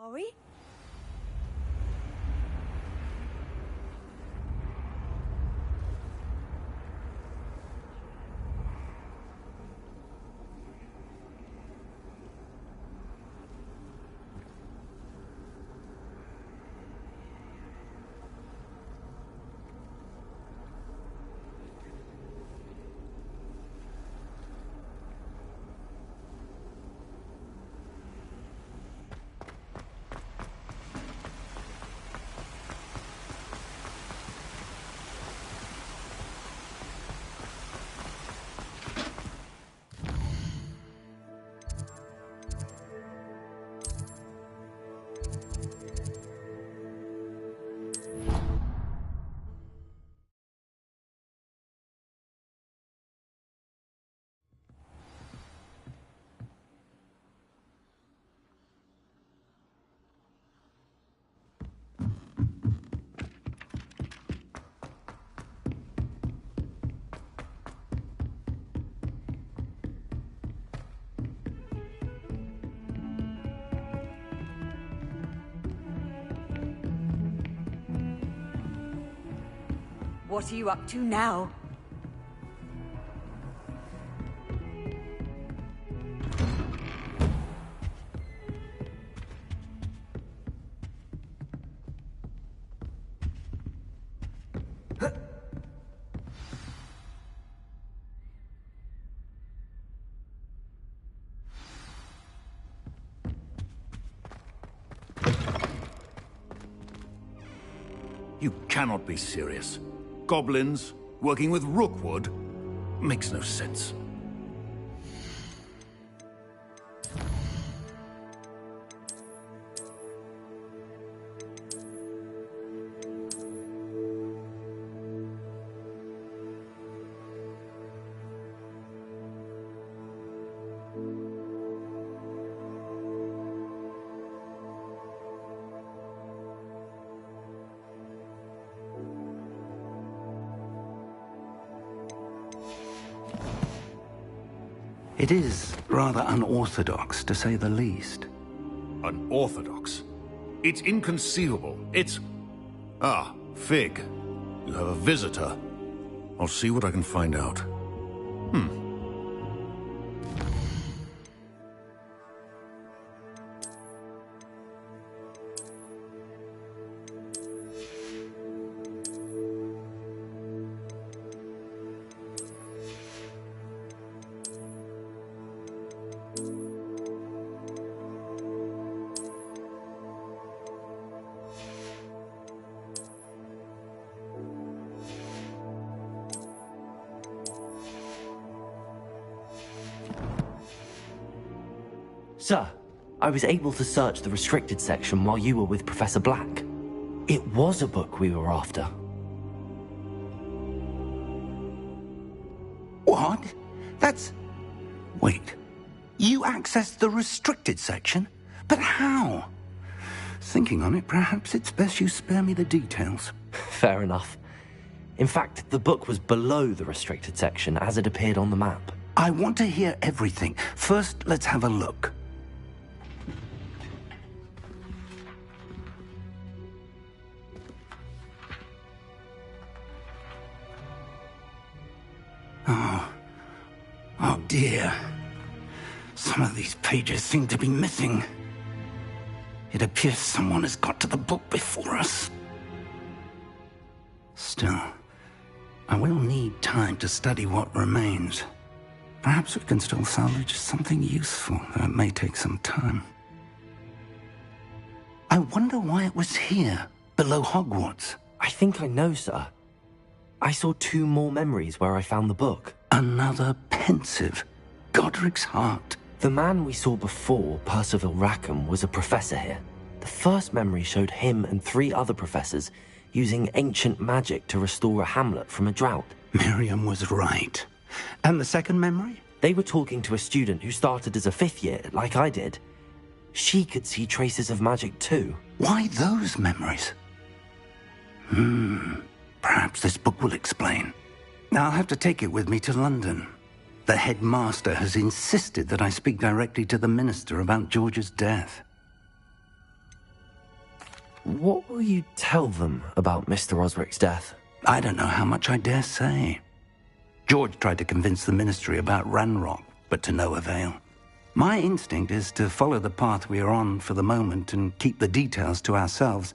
Are we? What are you up to now? You cannot be serious. Goblins working with Rookwood makes no sense. It is rather unorthodox, to say the least. Unorthodox? It's inconceivable. It's... Ah, Fig. You have a visitor. I'll see what I can find out. Sir, I was able to search the restricted section while you were with Professor Black. It was a book we were after. What? That's... Wait. You accessed the restricted section? But how? Thinking on it, perhaps it's best you spare me the details. Fair enough. In fact, the book was below the restricted section as it appeared on the map. I want to hear everything. First, let's have a look. Oh dear. Some of these pages seem to be missing. It appears someone has got to the book before us. Still, I will need time to study what remains. Perhaps we can still salvage something useful, though it may take some time. I wonder why it was here, below Hogwarts. I think I know, sir. I saw 2 more memories where I found the book. Another pensive. Godric's heart. The man we saw before, Percival Rackham, was a professor here. The first memory showed him and 3 other professors using ancient magic to restore a hamlet from a drought. Miriam was right. And the second memory? They were talking to a student who started as a 5th year, like I did. She could see traces of magic too. Why those memories? Perhaps this book will explain. I'll have to take it with me to London. The headmaster has insisted that I speak directly to the minister about George's death. What will you tell them about Mr. Osric's death? I don't know how much I dare say. George tried to convince the ministry about Ranrock, but to no avail. My instinct is to follow the path we are on for the moment and keep the details to ourselves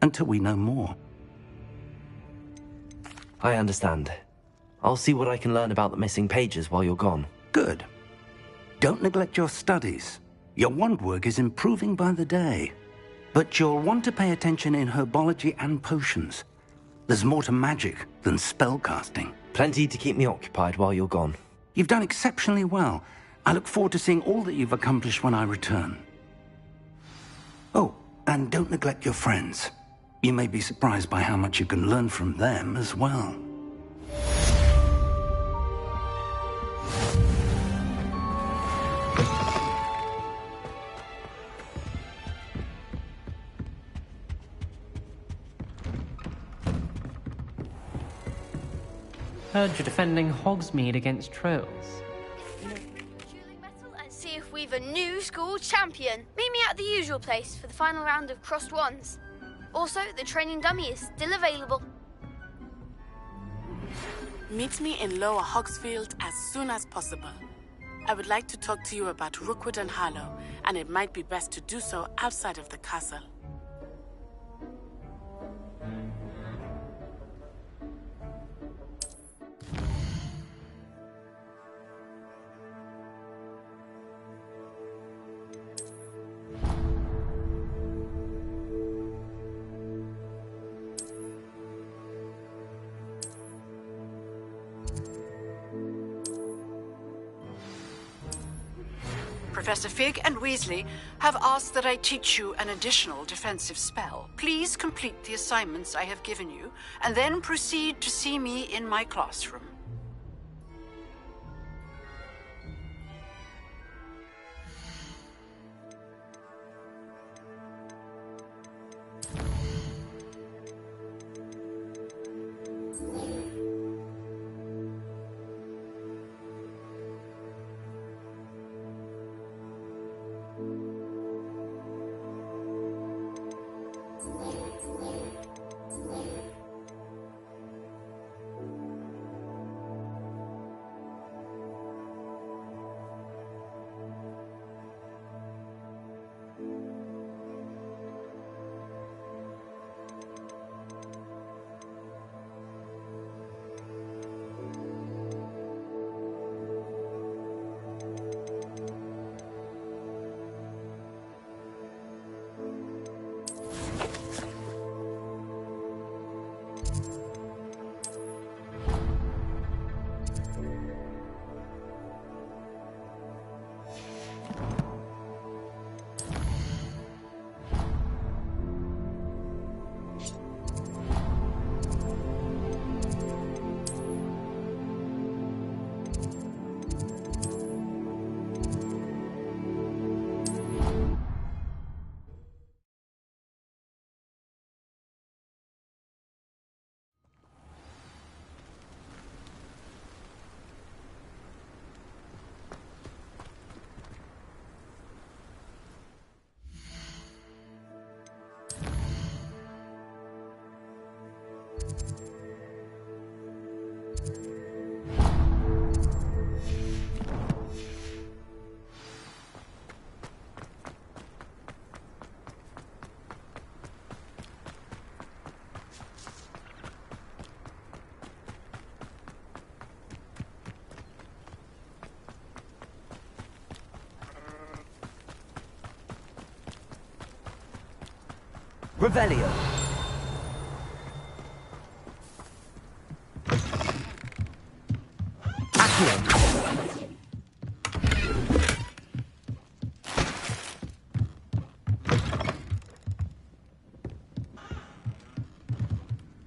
until we know more. I understand. I'll see what I can learn about the missing pages while you're gone. Good. Don't neglect your studies. Your wand work is improving by the day. But you'll want to pay attention in herbology and potions. There's more to magic than spellcasting. Plenty to keep me occupied while you're gone. You've done exceptionally well. I look forward to seeing all that you've accomplished when I return. Oh, and don't neglect your friends. You may be surprised by how much you can learn from them as well. Heard you're defending Hogsmeade against trolls. And see if we've a new school champion. Meet me at the usual place for the final round of crossed wands. Also, the training dummy is still available. Meet me in Lower Hogsfield as soon as possible. I would like to talk to you about Rookwood and Harlow, and it might be best to do so outside of the castle. Professor Fig and Weasley have asked that I teach you an additional defensive spell. Please complete the assignments I have given you, and then proceed to see me in my classroom. Revelio. Accio.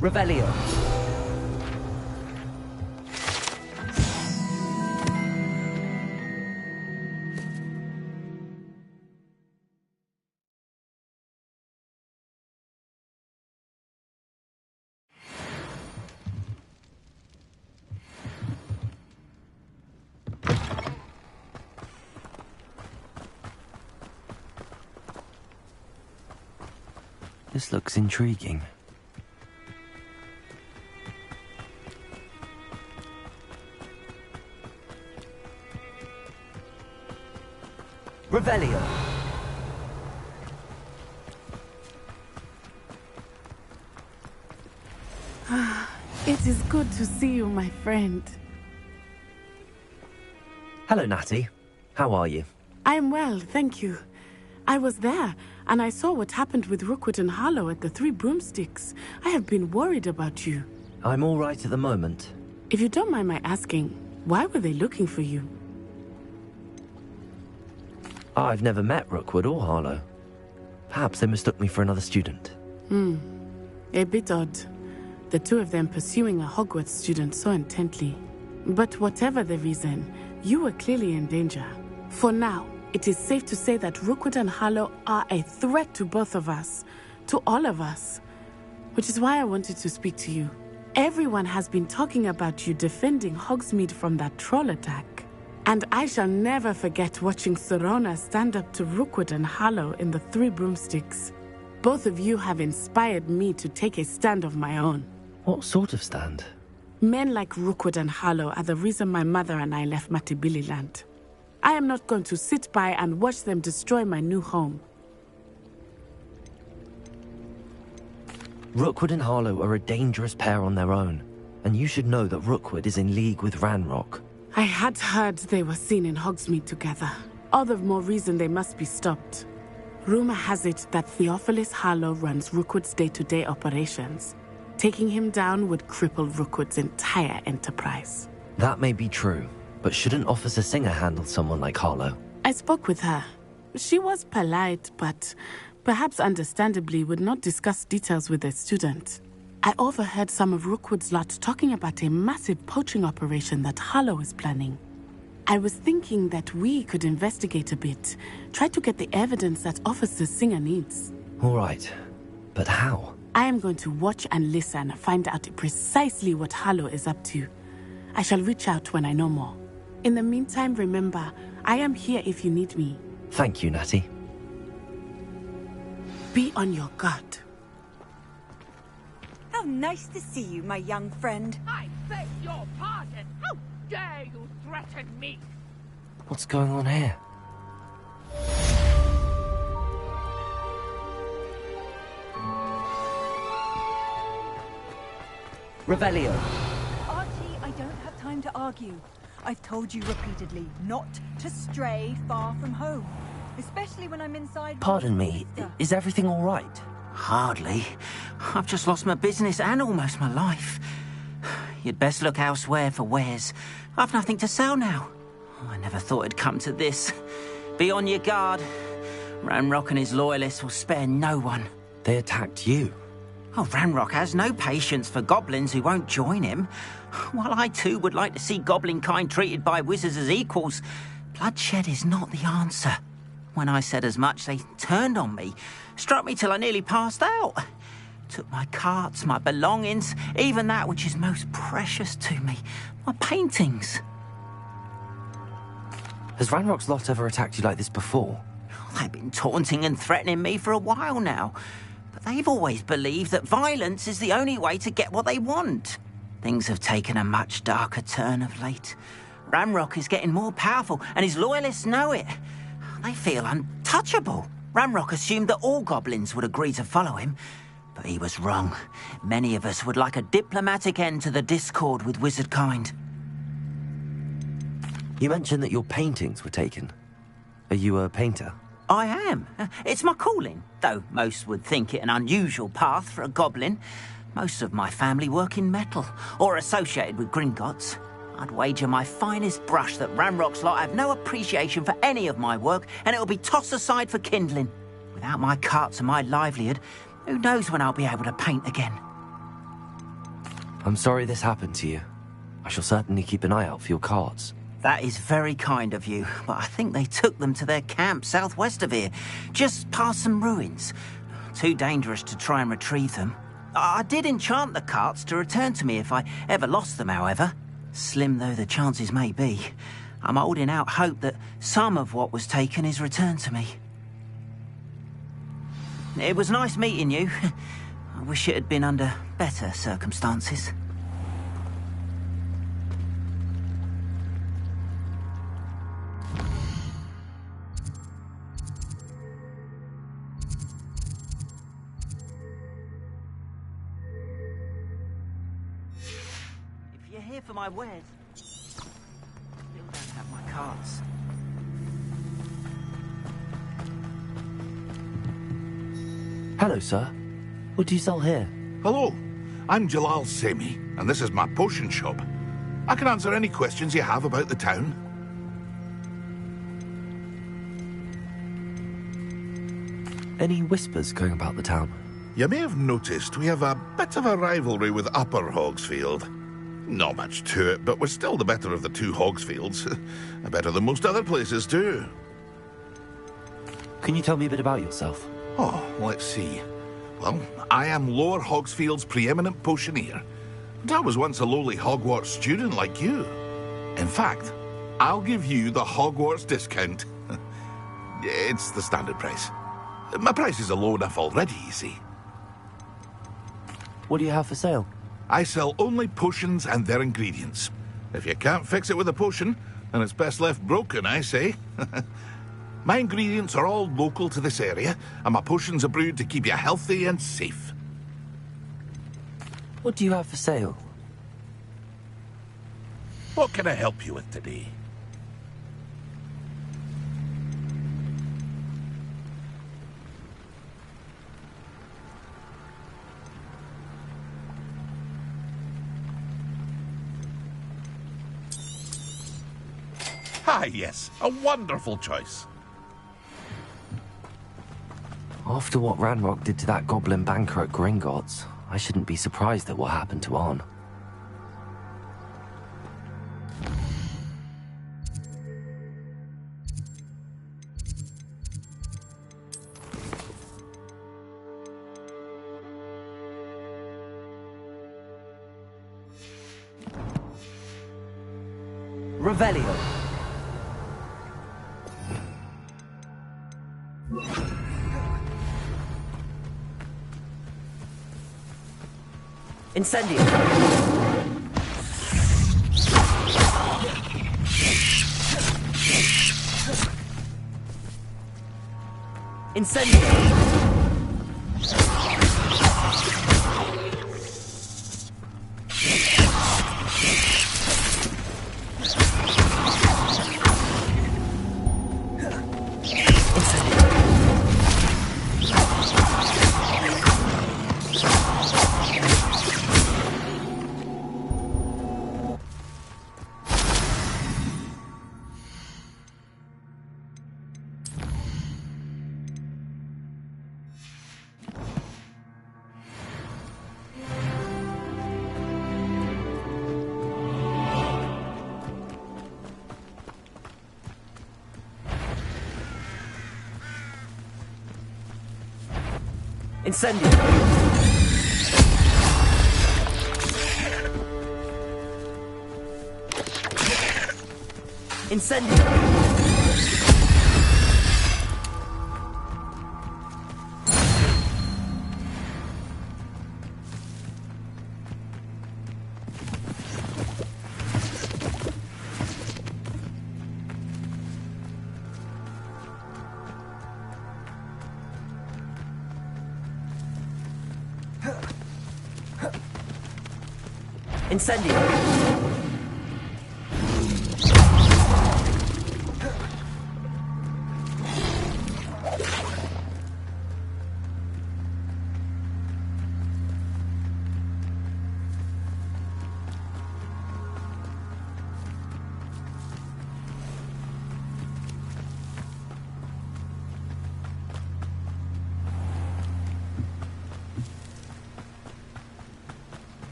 Revelio. This looks intriguing. Revelio. It is good to see you, my friend. Hello, Natty. How are you? I'm well, thank you. I was there, and I saw what happened with Rookwood and Harlow at the Three Broomsticks. I have been worried about you. I'm all right at the moment. If you don't mind my asking, why were they looking for you? I've never met Rookwood or Harlow. Perhaps they mistook me for another student. A bit odd. The two of them pursuing a Hogwarts student so intently. But whatever the reason, you were clearly in danger. For now, it is safe to say that Rookwood and Harlow are a threat to both of us. To all of us. Which is why I wanted to speak to you. Everyone has been talking about you defending Hogsmeade from that troll attack. And I shall never forget watching Serona stand up to Rookwood and Harlow in the Three Broomsticks. Both of you have inspired me to take a stand of my own. What sort of stand? Men like Rookwood and Harlow are the reason my mother and I left Matibililand. I am not going to sit by and watch them destroy my new home. Rookwood and Harlow are a dangerous pair on their own, and you should know that Rookwood is in league with Ranrock. I had heard they were seen in Hogsmeade together. All the more reason they must be stopped. Rumor has it that Theophilus Harlow runs Rookwood's day-to-day operations. Taking him down would cripple Rookwood's entire enterprise. That may be true, but shouldn't Officer Singer handle someone like Harlow? I spoke with her. She was polite, but perhaps understandably would not discuss details with a student. I overheard some of Rookwood's lot talking about a massive poaching operation that Harlow is planning. I was thinking that we could investigate a bit, try to get the evidence that Officer Singer needs. All right, but how? I am going to watch and listen, find out precisely what Harlow is up to. I shall reach out when I know more. In the meantime, remember, I am here if you need me. Thank you, Natty. Be on your guard. How nice to see you, my young friend. I beg your pardon. How dare you threaten me? What's going on here? Revelio. Archie, I don't have time to argue. I've told you repeatedly not to stray far from home. Especially when I'm inside... Pardon me, is everything all right? Hardly. I've just lost my business and almost my life. You'd best look elsewhere for wares. I've nothing to sell now. I never thought it'd come to this. Be on your guard. Ranrock and his loyalists will spare no one. They attacked you? Oh, Ranrock has no patience for goblins who won't join him. While I too would like to see goblin kind treated by wizards as equals, bloodshed is not the answer. When I said as much, they turned on me, struck me till I nearly passed out. Took my carts, my belongings, even that which is most precious to me, my paintings. Has Ranrock's lot ever attacked you like this before? They've been taunting and threatening me for a while now, but they've always believed that violence is the only way to get what they want. Things have taken a much darker turn of late. Ranrock is getting more powerful, and his loyalists know it. They feel untouchable. Ranrock assumed that all goblins would agree to follow him, but he was wrong. Many of us would like a diplomatic end to the discord with wizard kind. You mentioned that your paintings were taken. Are you a painter? I am. It's my calling, though most would think it an unusual path for a goblin. Most of my family work in metal, or associated with Gringotts. I'd wager my finest brush that Ranrock's lot have no appreciation for any of my work, and it'll be tossed aside for kindling. Without my carts and my livelihood, who knows when I'll be able to paint again? I'm sorry this happened to you. I shall certainly keep an eye out for your carts. That is very kind of you, but I think they took them to their camp southwest of here, just past some ruins. Too dangerous to try and retrieve them. I did enchant the carts to return to me if I ever lost them, however. Slim though the chances may be, I'm holding out hope that some of what was taken is returned to me. It was nice meeting you. I wish it had been under better circumstances. If you're here for my wares, still don't have my carts. Hello, sir. What do you sell here? Hello, I'm Jalal Semi, and this is my potion shop. I can answer any questions you have about the town. Any whispers going about the town? You may have noticed we have a bit of a rivalry with Upper Hogsfield. Not much to it, but we're still the better of the two Hogsfields. Better than most other places, too. Can you tell me a bit about yourself? Oh, let's see. Well, I am Lower Hogsfield's preeminent potioneer. And I was once a lowly Hogwarts student like you. In fact, I'll give you the Hogwarts discount. It's the standard price. My prices are low enough already, you see. What do you have for sale? I sell only potions and their ingredients. If you can't fix it with a potion, then it's best left broken, I say. My ingredients are all local to this area, and my potions are brewed to keep you healthy and safe. What do you have for sale? What can I help you with today? Ah, yes, a wonderful choice. After what Ranrock did to that goblin banker at Gringotts, I shouldn't be surprised at what happened to On. Revelio. Incendio. Incendio. Incendio. Incendio. Incendio.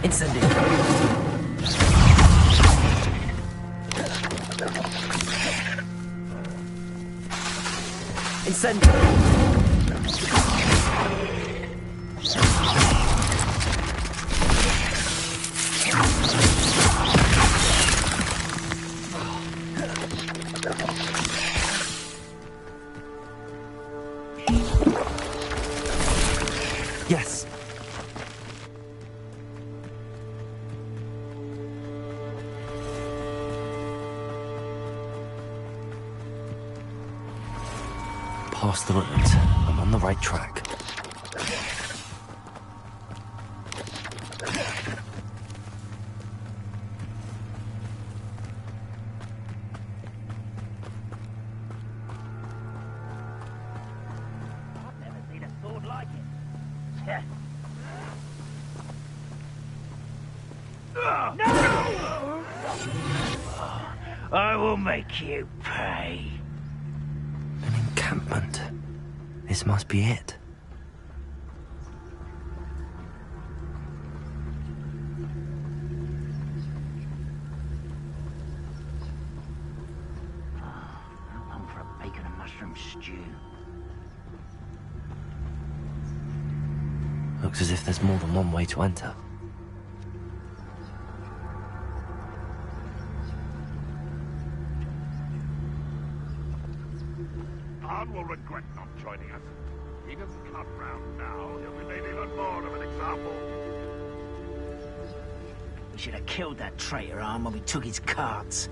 Incendio. Incendio. Yes. Past the ruins. I'm on the right track. I've never seen a sword like it. No! I will make you pay. Encampment. This must be it. I long for a bacon and mushroom stew. Looks as if there's more than one way to enter. joining us. He doesn't come round now, he'll be made even more of an example. We should have killed that traitor arm when we took his cards.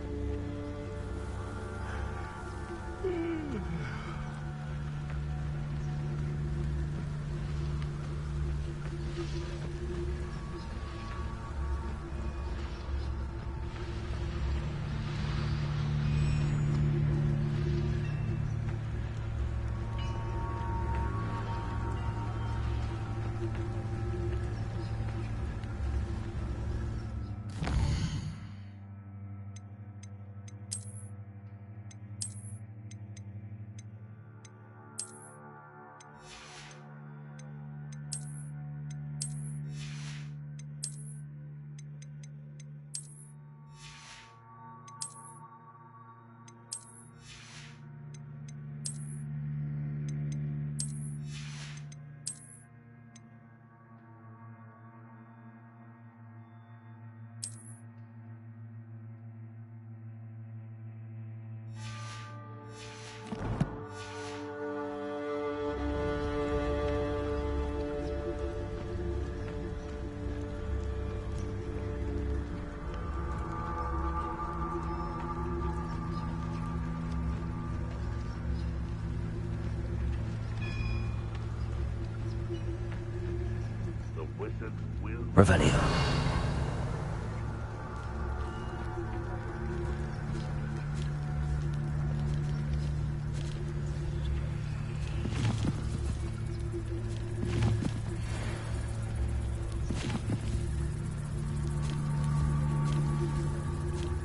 Revelio.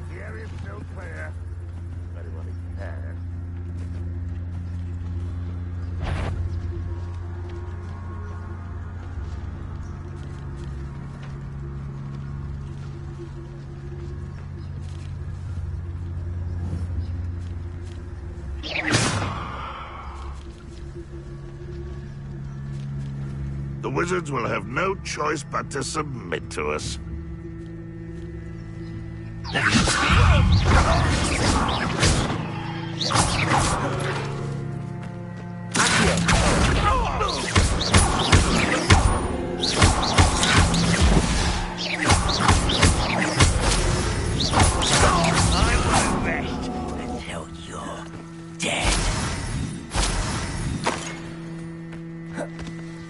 The area's still clear. Very well prepared. The wizards will have no choice but to submit to us.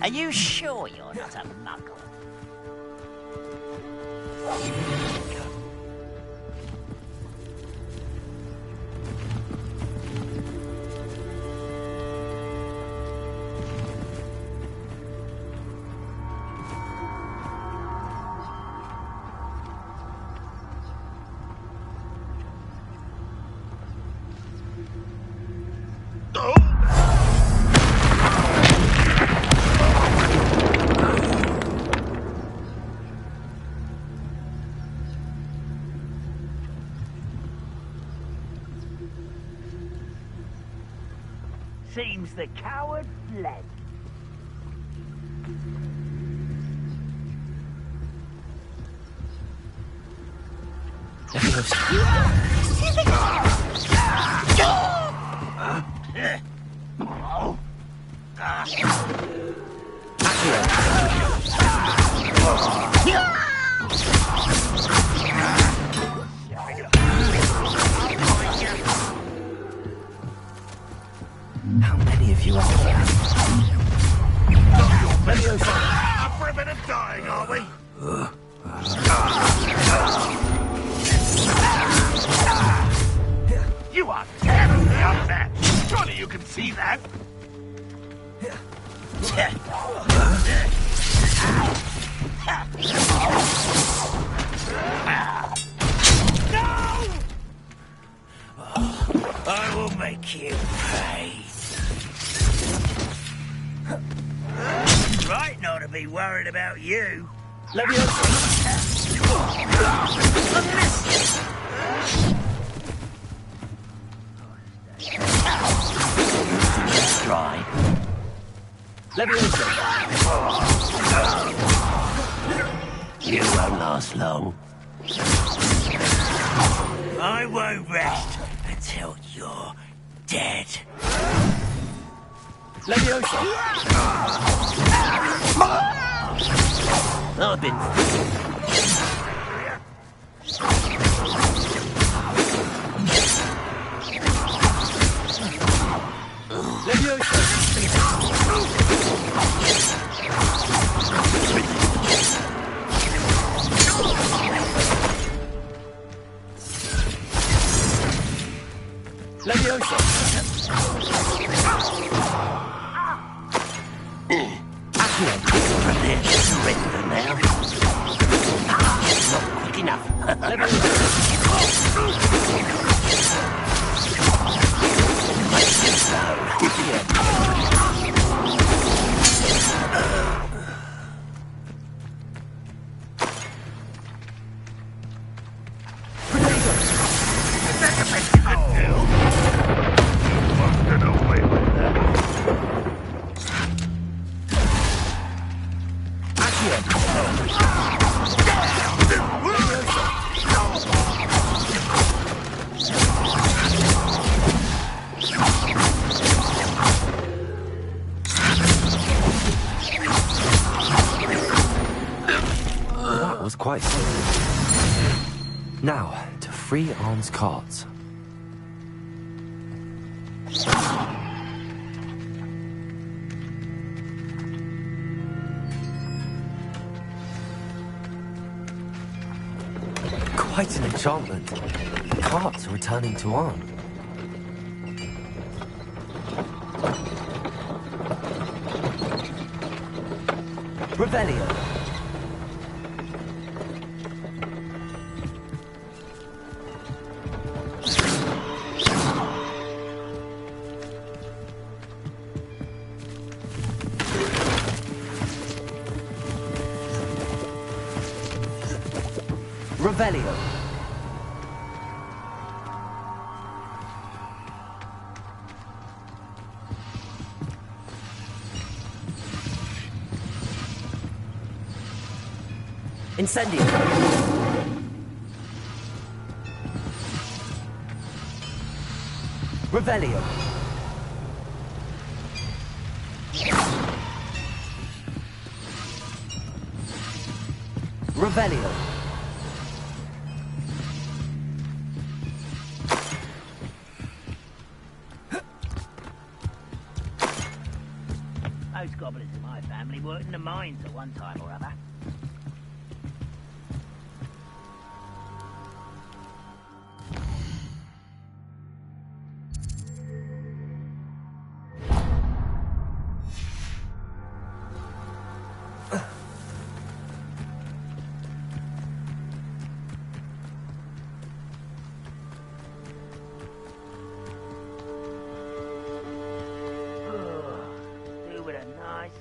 Are you sure you're not a muggle? Seems the coward fled. How many of you are there? Up for a bit of dying, are we? You are terribly upset. Surely you can see that. I will make you pay. Right not to be worried about you. Try. You won't last long. I won't rest until you're dead. Leviosa! I've been... Leviosa! Leviosa! Surrender now. Not quick enough. That was quite simple. Now, to free Arn's cards. Quite an enchantment. The cards are returning to Arn. Revelio. Revelio. Incendio. Revelio. Revelio. Those goblins in my family worked in the mines at one time or other.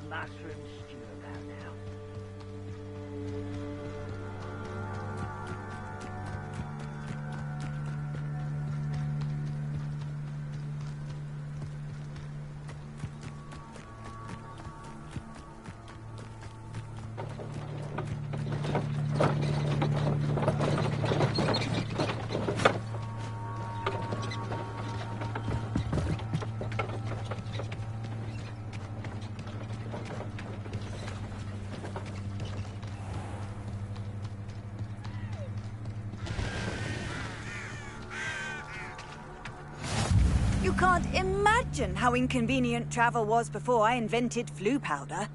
Mushroom stew about now. You can't imagine how inconvenient travel was before I invented flu powder.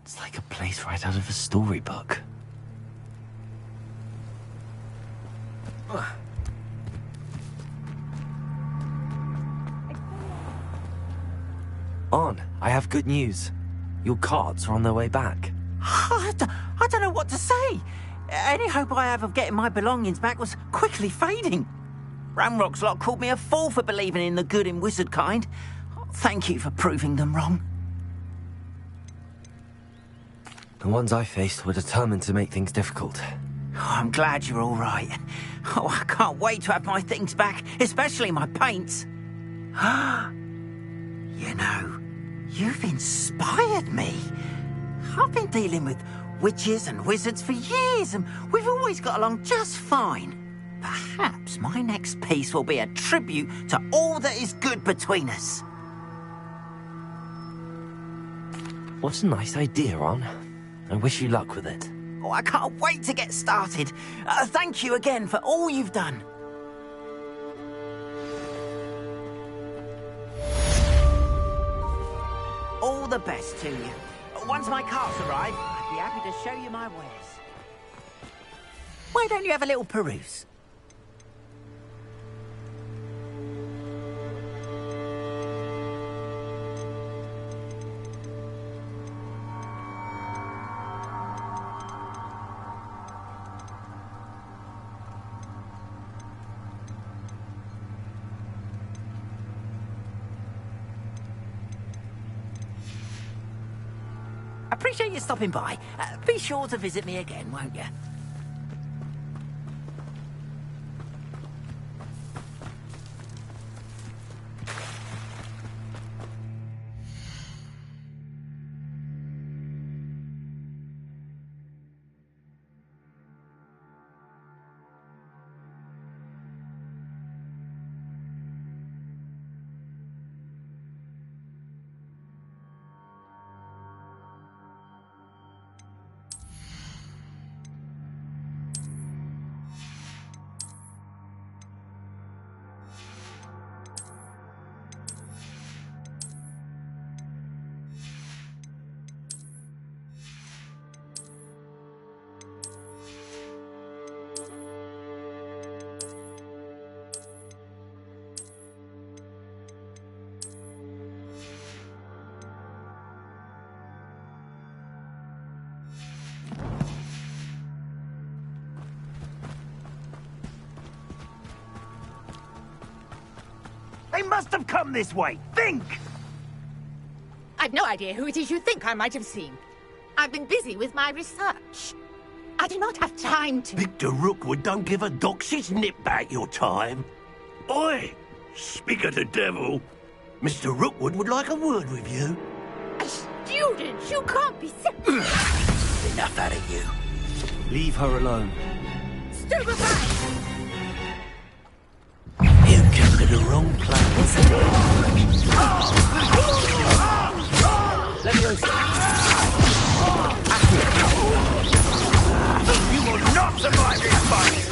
It's like a place right out of a storybook. On, I have good news. Your carts are on their way back. I don't know what to say. Any hope I have of getting my belongings back was quickly fading. Ramrock's lot called me a fool for believing in the good in wizard kind. Thank you for proving them wrong. The ones I faced were determined to make things difficult. Oh, I'm glad you're all right. Oh, I can't wait to have my things back, especially my paints. You know, you've inspired me. I've been dealing with witches and wizards for years, and we've always got along just fine. Perhaps my next piece will be a tribute to all that is good between us. What a nice idea, Ron. I wish you luck with it. Oh, I can't wait to get started. Thank you again for all you've done. All the best to you. Once my carts arrive, I'd be happy to show you my wares. Why don't you have a little peruse? Appreciate you stopping by. Be sure to visit me again, won't you? They must have come this way. Think! I've no idea who it is you think I might have seen. I've been busy with my research. I do not have time to... Victor Rookwood don't give a doxy's nip back your time. Oi! Speak of the devil. Mr. Rookwood would like a word with you. A student? You can't be Enough out of you. Leave her alone. Stupefy! You came to the wrong place. Let me go. You will not survive this fight!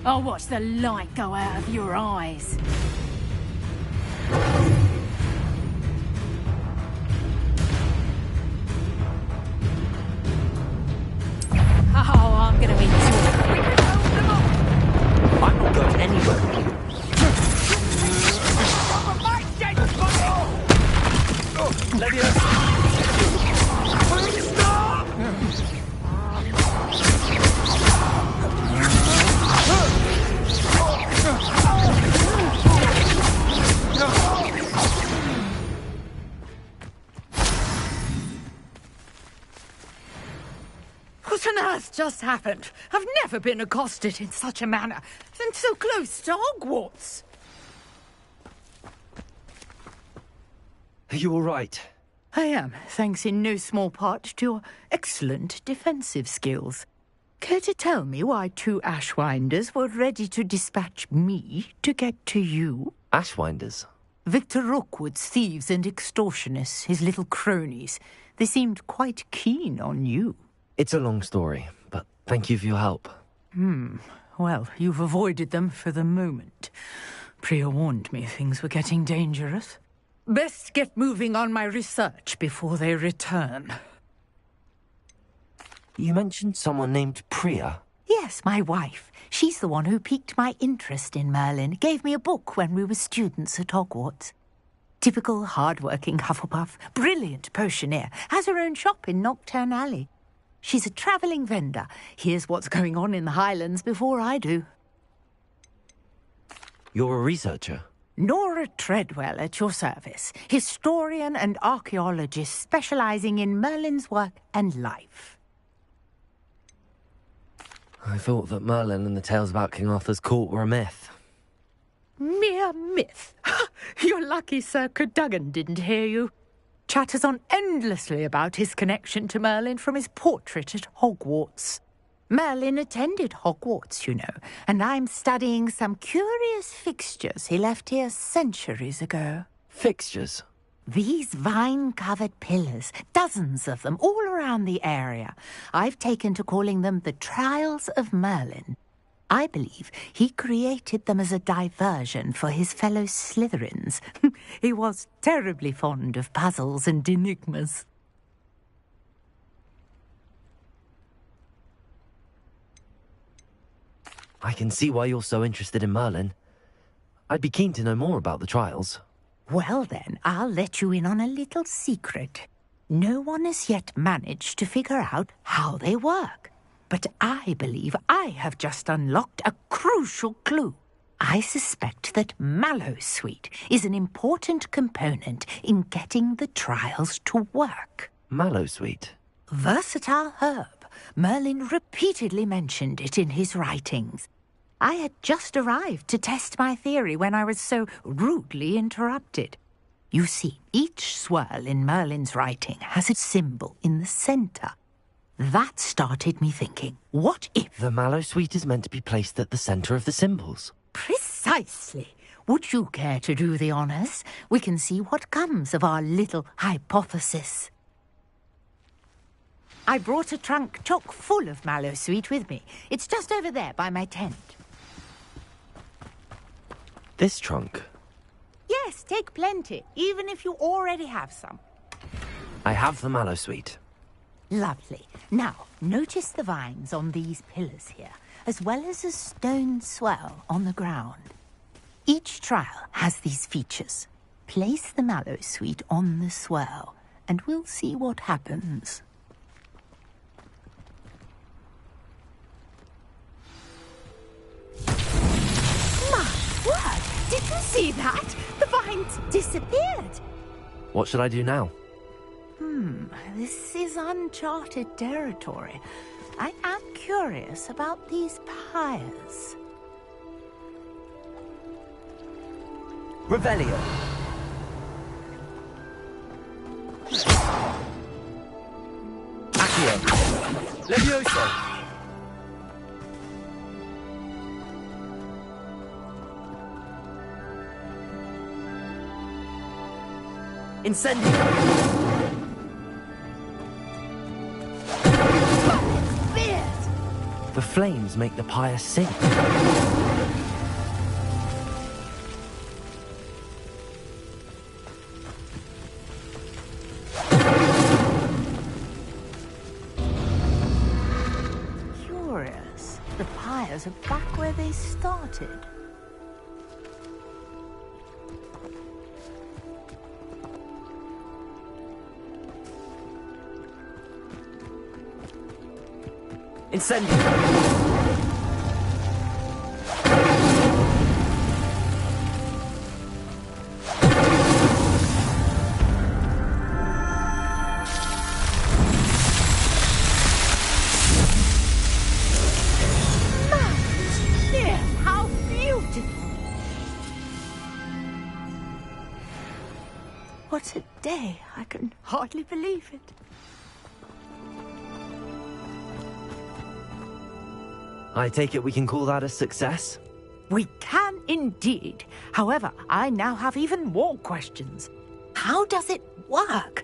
I'll watch the light go out of your eyes. Oh, I'm gonna be I'm not going anywhere. Let me stop! What on earth just happened? I've never been accosted in such a manner, and so close to Hogwarts. Are you all right? I am, thanks in no small part to your excellent defensive skills. Care to tell me why two Ashwinders were ready to dispatch me to get to you? Ashwinders? Victor Rookwood's thieves and extortionists, his little cronies. They seemed quite keen on you. It's a long story, but thank you for your help. Well, you've avoided them for the moment. Priya warned me things were getting dangerous. Best get moving on my research before they return. You mentioned someone named Priya. Yes, my wife. She's the one who piqued my interest in Merlin. Gave me a book when we were students at Hogwarts. Typical hard-working Hufflepuff, brilliant potioneer, has her own shop in Knockturn Alley. She's a travelling vendor. Hears what's going on in the Highlands before I do. You're a researcher? Nora Treadwell at your service, historian and archaeologist specialising in Merlin's work and life. I thought that Merlin and the tales about King Arthur's court were a myth. Mere myth. You're lucky Sir Cadogan didn't hear you. Chatters on endlessly about his connection to Merlin from his portrait at Hogwarts. Merlin attended Hogwarts, you know, and I'm studying some curious fixtures he left here centuries ago. Fixtures? These vine-covered pillars, dozens of them, all around the area. I've taken to calling them the Trials of Merlin. I believe he created them as a diversion for his fellow Slytherins. He was terribly fond of puzzles and enigmas. I can see why you're so interested in Merlin. I'd be keen to know more about the trials. Well then, I'll let you in on a little secret. No one has yet managed to figure out how they work. But I believe I have just unlocked a crucial clue. I suspect that Mallowsweet is an important component in getting the trials to work. Mallowsweet? Versatile herb. Merlin repeatedly mentioned it in his writings. I had just arrived to test my theory when I was so rudely interrupted. You see, each swirl in Merlin's writing has a symbol in the centre. That started me thinking, what if... The Mallowsweet is meant to be placed at the centre of the symbols. Precisely. Would you care to do the honours? We can see what comes of our little hypothesis. I brought a trunk chock full of Mallowsweet with me. It's just over there by my tent. This trunk? Yes, take plenty, even if you already have some. I have the Mallowsweet. Lovely. Now, notice the vines on these pillars here, as well as a stone swell on the ground. Each trial has these features. Place the Mallowsweet on the swell, and we'll see what happens. Did you see that? The vines disappeared. What should I do now? This is uncharted territory. I am curious about these pyres. Revelio. Accio. Levioso. Incendio! The flames make the pyre sink. Curious. The pyres are back where they started. Incendio! How beautiful! What a day! I can hardly believe it. I take it we can call that a success? We can indeed. However, I now have even more questions. How does it work?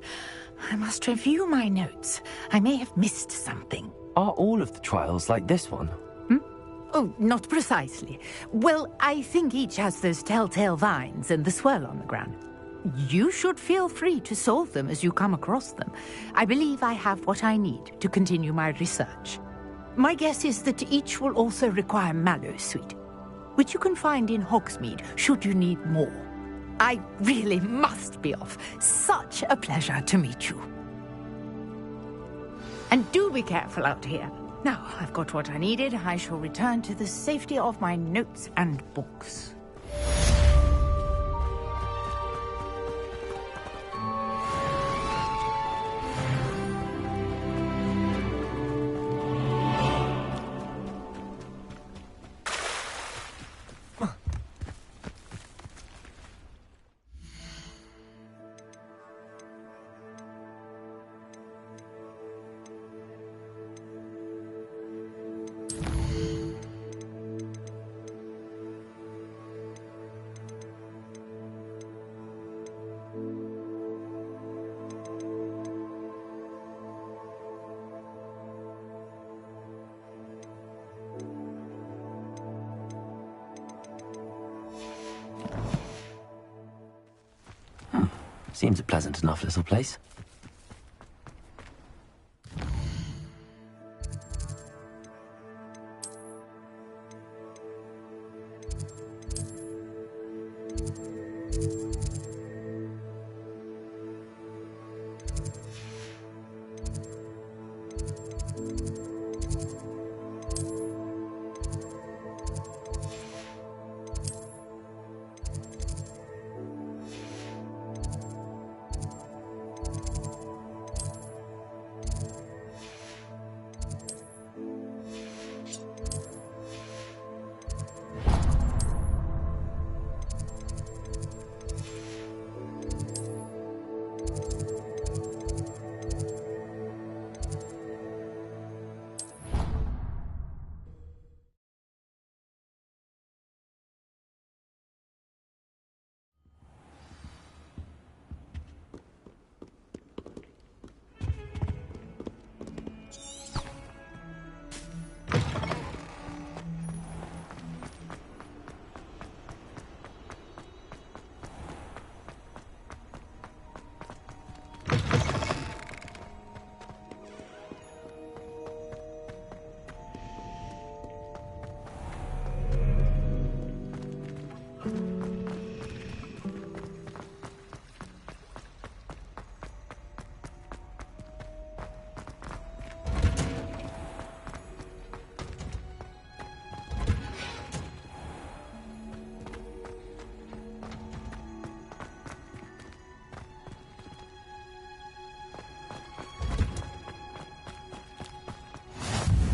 I must review my notes. I may have missed something. Are all of the trials like this one? Oh, not precisely. Well, I think each has those telltale vines and the swirl on the ground. you should feel free to solve them as you come across them. I believe I have what I need to continue my research. My guess is that each will also require mallowsweet, which you can find in Hogsmeade should you need more. I really must be off. Such a pleasure to meet you. And do be careful out here. Now, I've got what I needed. I shall return to the safety of my notes and books. Seems a pleasant enough little place.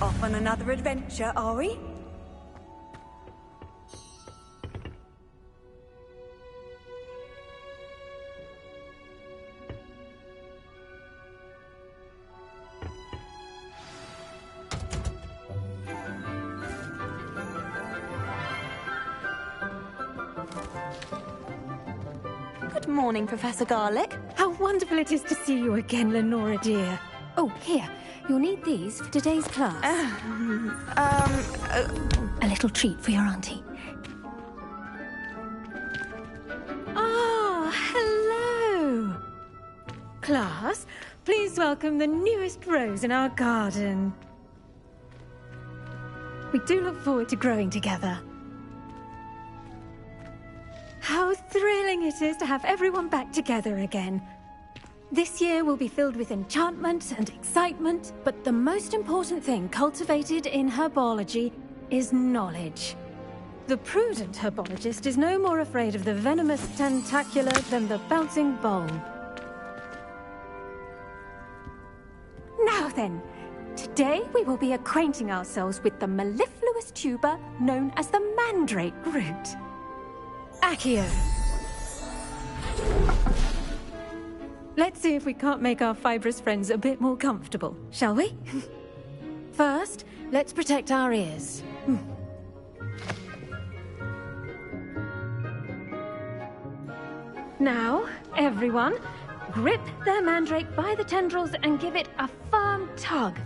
Off on another adventure, are we? Good morning, Professor Garlick. How wonderful it is to see you again, Lenora dear. Oh, here. You'll need these for today's class. A little treat for your auntie. Ah, hello. Class, please welcome the newest rose in our garden. We do look forward to growing together. How thrilling it is to have everyone back together again. This year will be filled with enchantment and excitement, but the most important thing cultivated in herbology is knowledge. The prudent herbologist is no more afraid of the venomous tentacular than the bouncing bulb. Now then, today we will be acquainting ourselves with the mellifluous tuber known as the mandrake root. Accio. Let's see if we can't make our fibrous friends a bit more comfortable, shall we? First, let's protect our ears. Now, everyone, grip their mandrake by the tendrils and give it a firm tug.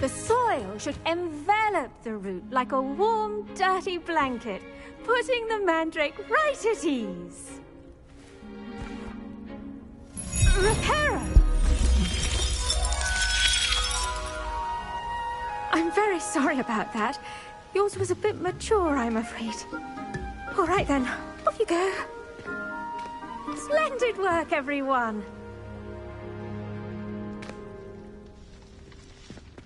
The soil should envelop the root like a warm, dirty blanket, putting the mandrake right at ease. Reparo! I'm very sorry about that. Yours was a bit mature, I'm afraid. All right then, off you go. Splendid work, everyone.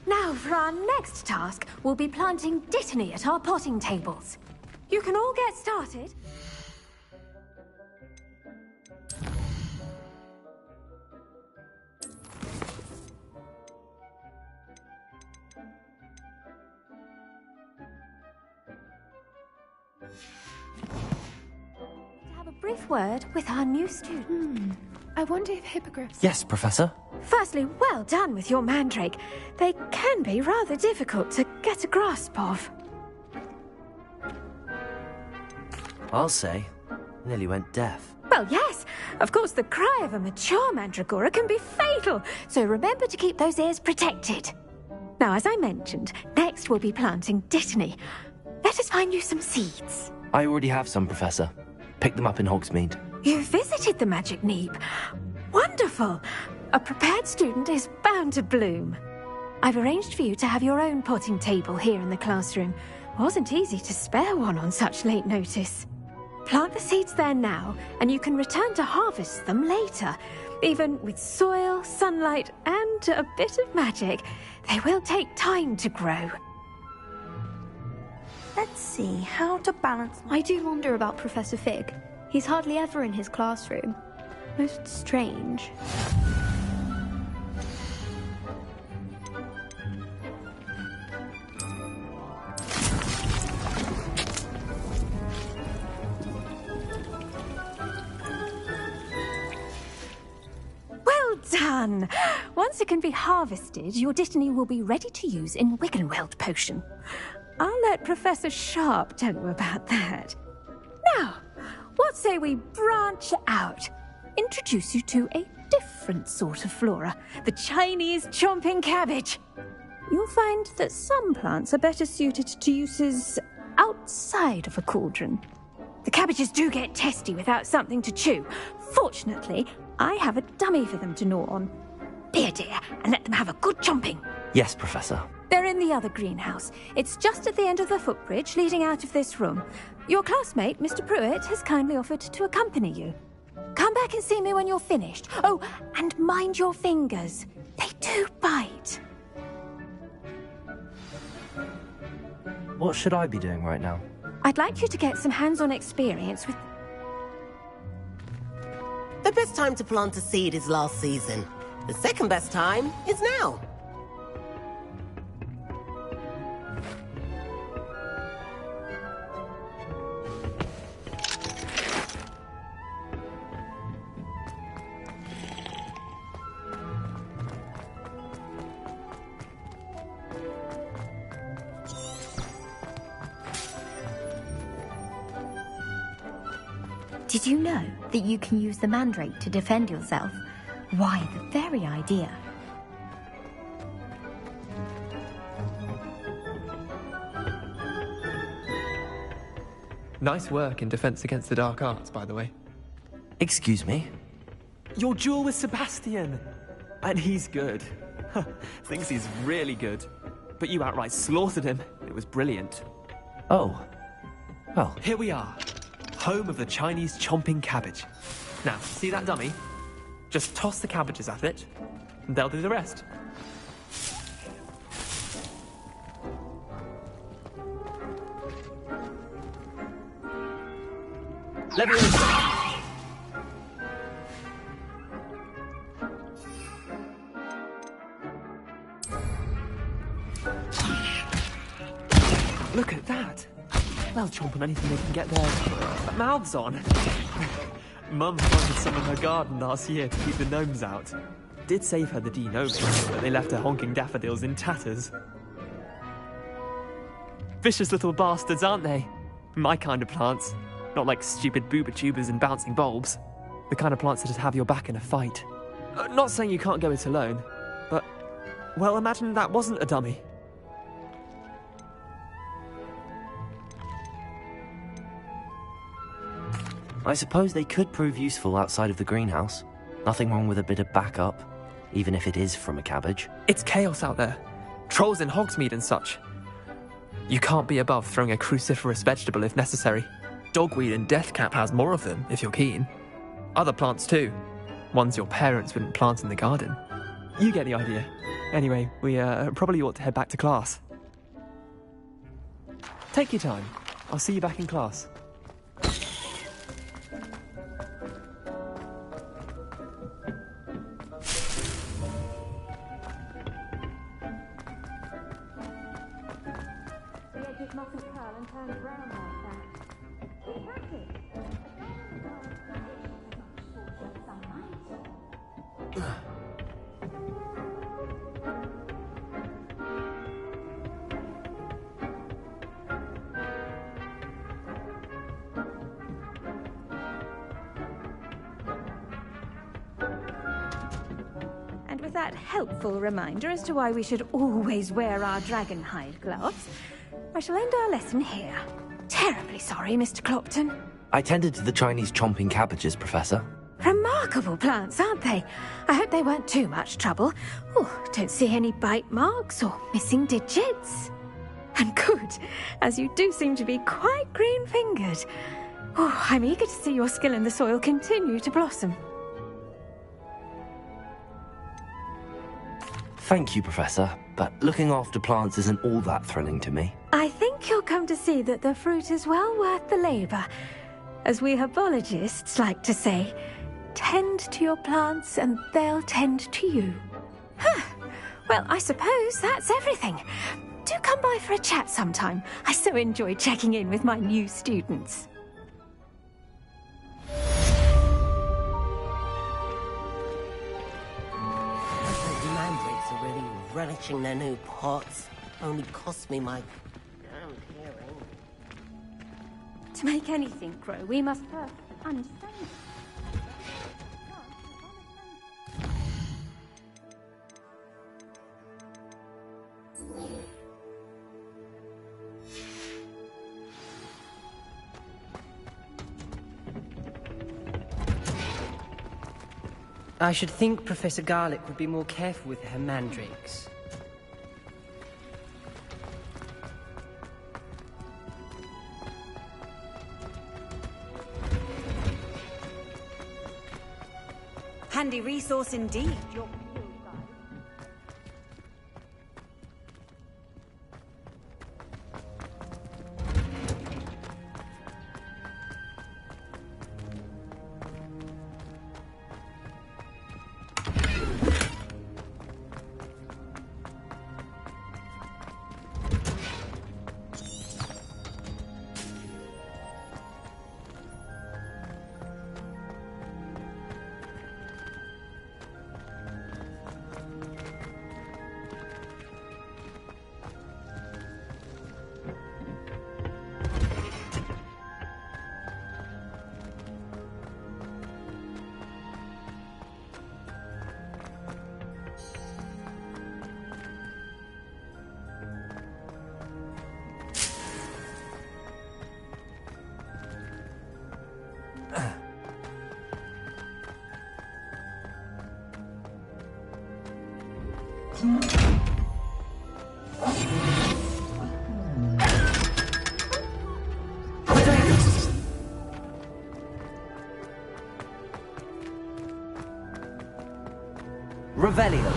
Now, for our next task, we'll be planting dittany at our potting tables. You can all get started. To have a brief word with our new student. I wonder if hippogriffs... Yes, Professor. Firstly, well done with your mandrake. They can be rather difficult to get a grasp of. I'll say. Nearly went deaf. Well, yes. Of course, the cry of a mature mandragora can be fatal, so remember to keep those ears protected. Now, as I mentioned, next we'll be planting dittany. Let us find you some seeds. I already have some, Professor. Picked them up in Hogsmeade. You visited the Magic Neep. Wonderful! A prepared student is bound to bloom. I've arranged for you to have your own potting table here in the classroom. Wasn't easy to spare one on such late notice. Plant the seeds there now, and you can return to harvest them later. Even with soil, sunlight, and a bit of magic, they will take time to grow. Let's see, how to balance... I do wonder about Professor Fig. He's hardly ever in his classroom. Most strange. Well done! Once it can be harvested, your dittany will be ready to use in Wiggenweld potion. I'll let Professor Sharp tell you about that. Now, what say we branch out? Introduce you to a different sort of flora, the Chinese chomping cabbage. You'll find that some plants are better suited to uses outside of a cauldron. The cabbages do get testy without something to chew. Fortunately, I have a dummy for them to gnaw on. Be a dear and let them have a good chomping. Yes, Professor. They're in the other greenhouse. It's just at the end of the footbridge leading out of this room. Your classmate, Mr. Pruitt, has kindly offered to accompany you. Come back and see me when you're finished. Oh, and mind your fingers. They do bite. What should I be doing right now? I'd like you to get some hands-on experience with... The best time to plant a seed is last season. The second best time is now. Did you know that you can use the mandrake to defend yourself? Why, the very idea. Nice work in Defense Against the Dark Arts, by the way. Excuse me? Your duel with Sebastian! And he's good. Thinks he's really good. But you outright slaughtered him. It was brilliant. Oh. Well. Here we are. Home of the Chinese chomping cabbage. Now, see that dummy? Just toss the cabbages at it, and they'll do the rest. Leviosa! Look at that! They'll chomp on anything they can get their mouths on. Mum planted some in her garden last year to keep the gnomes out. Did save her the de-gnoming, but they left her honking daffodils in tatters. Vicious little bastards, aren't they? My kind of plants. Not like stupid booba tubers and bouncing bulbs. The kind of plants that'd have your back in a fight. Not saying you can't go it alone, but... well, imagine that wasn't a dummy. I suppose they could prove useful outside of the greenhouse. Nothing wrong with a bit of backup, even if it is from a cabbage. It's chaos out there. Trolls in Hogsmeade and such. You can't be above throwing a cruciferous vegetable if necessary. Dogweed and deathcap has more of them, if you're keen. Other plants too. Ones your parents wouldn't plant in the garden. You get the idea. Anyway, we probably ought to head back to class. Take your time. I'll see you back in class. And with that helpful reminder as to why we should always wear our dragon hide gloves, I shall end our lesson here. Terribly sorry, Mr. Clopton. I tended to the Chinese chomping cabbages, Professor. Remarkable plants, aren't they? I hope they weren't too much trouble. Oh, don't see any bite marks or missing digits. And good, as you do seem to be quite green-fingered. Oh, I'm eager to see your skill in the soil continue to blossom. Thank you, Professor, but looking after plants isn't all that thrilling to me. I think you'll come to see that the fruit is well worth the labour. As we herbologists like to say, tend to your plants and they'll tend to you. Huh. Well, I suppose that's everything. Do come by for a chat sometime. I so enjoy checking in with my new students. Mandrakes are really relishing their new pots. Only cost me my damn hearing. To make anything grow, we must first understand it. I should think Professor Garlick would be more careful with her mandrakes. Handy resource indeed. Revelio.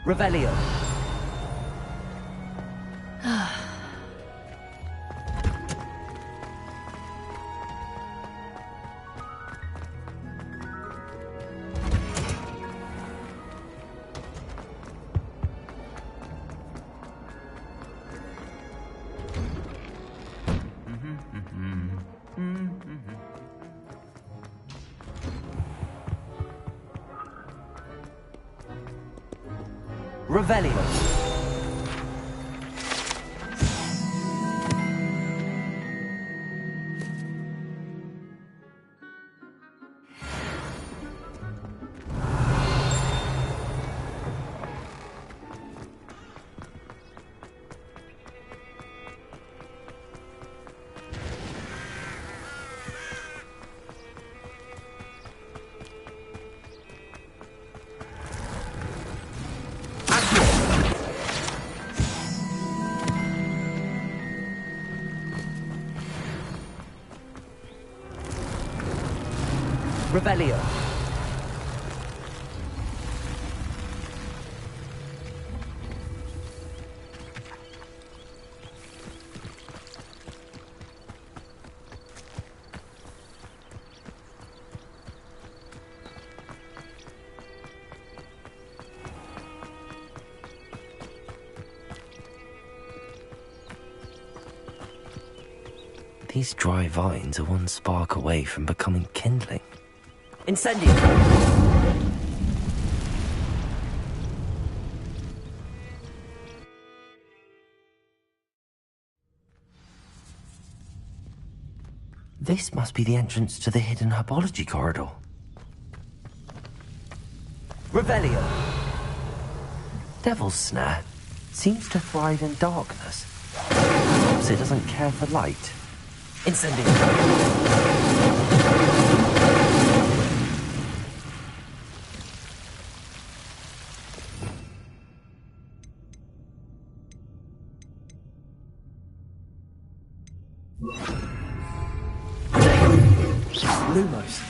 Revelio. Revelio. Revelio. These dry vines are one spark away from becoming kindling. Incendio! This must be the entrance to the hidden herbology corridor. Revelio! Devil's Snare seems to thrive in darkness. Perhaps it doesn't care for light. Incendio! Lumos.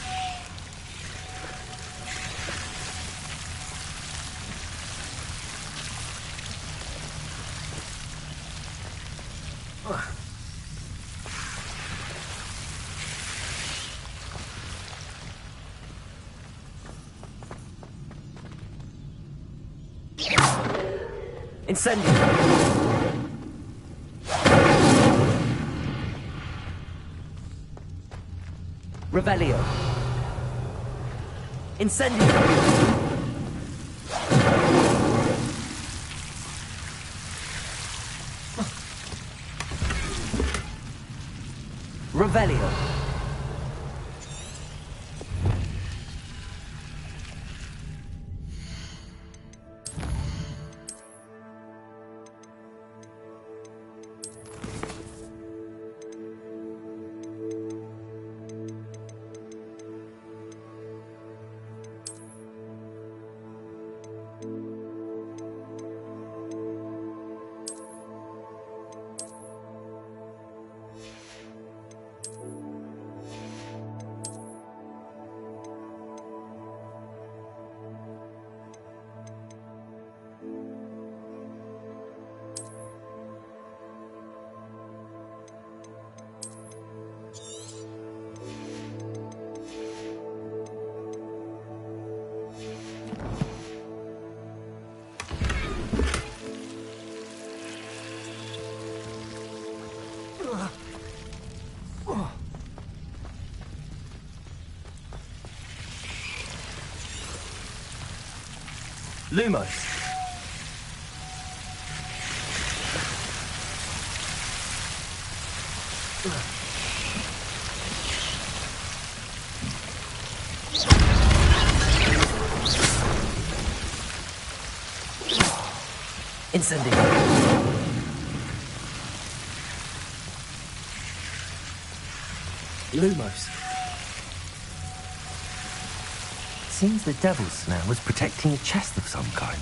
Incendio. Revelio. Incendio. Revelio. Lumos. Incendio. Lumos. Seems the Devil's Snare was protecting a chest of some kind.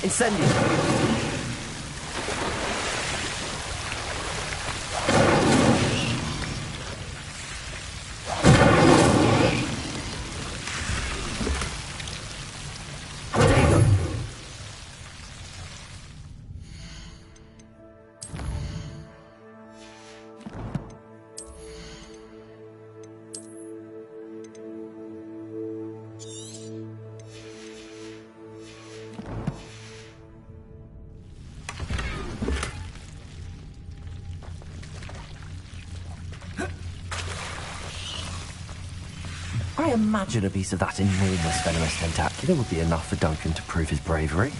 Incendio. I imagine a piece of that enormous venomous tentacular would be enough for Duncan to prove his bravery.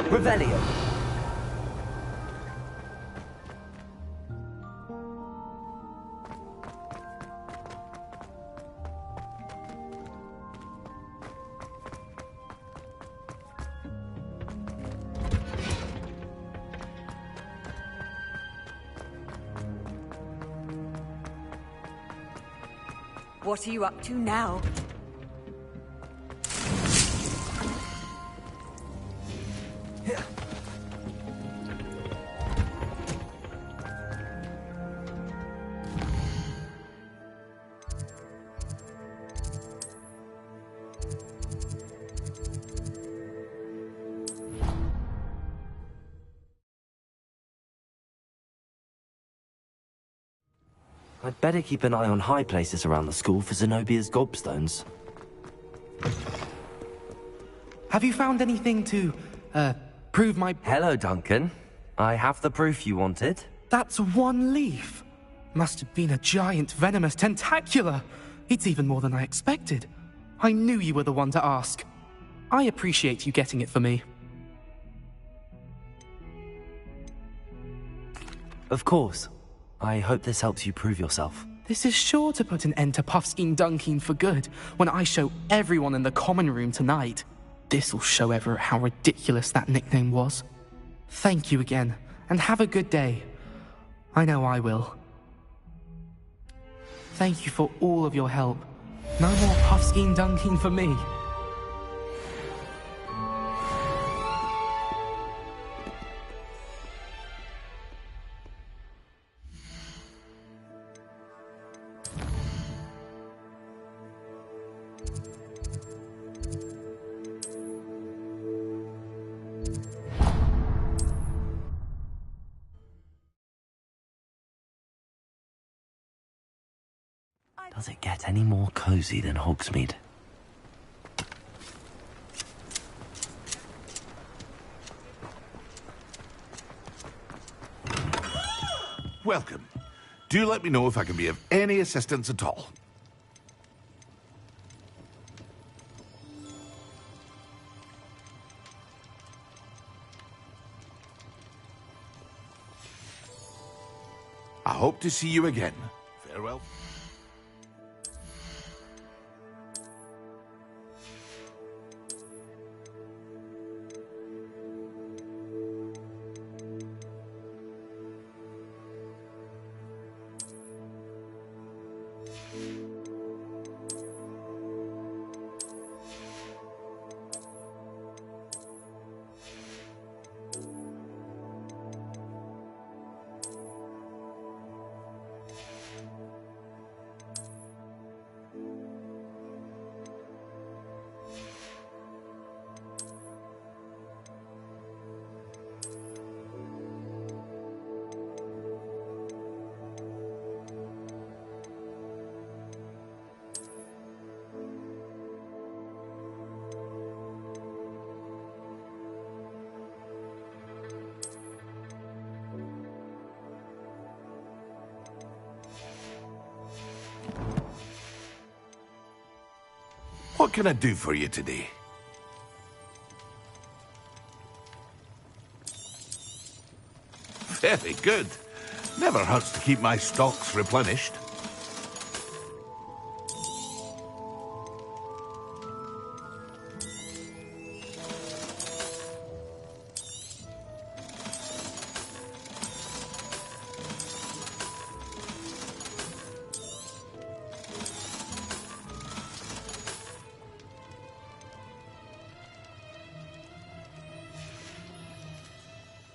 Revelio. What are you up to now? I'd better keep an eye on high places around the school for Zenobia's gobstones. Have you found anything to, prove my... Hello, Duncan. I have the proof you wanted. That's one leaf. Must have been a giant venomous tentacular. It's even more than I expected. I knew you were the one to ask. I appreciate you getting it for me. Of course. I hope this helps you prove yourself. This is sure to put an end to Puffskein Dunkin for good when I show everyone in the common room tonight. This'll show Everett how ridiculous that nickname was. Thank you again, and have a good day. I know I will. Thank you for all of your help. No more Puffskein Dunkin for me. Does it get any more cozy than Hogsmeade? Welcome. Do let me know if I can be of any assistance at all. I hope to see you again. Farewell. What can I do for you today? Very good. Never hurts to keep my stocks replenished.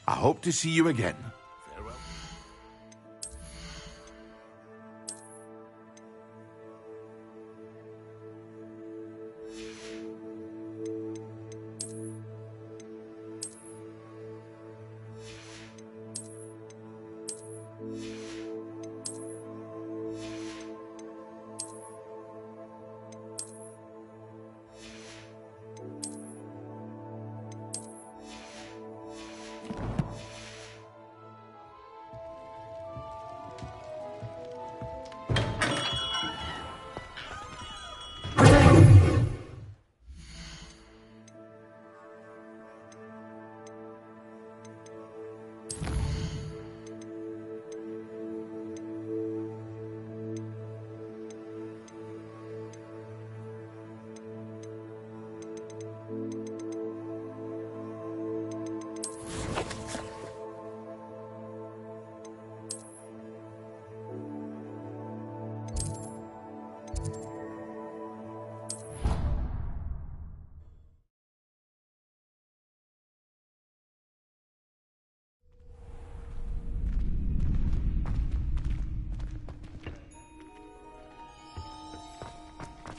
I hope to see you again. Farewell.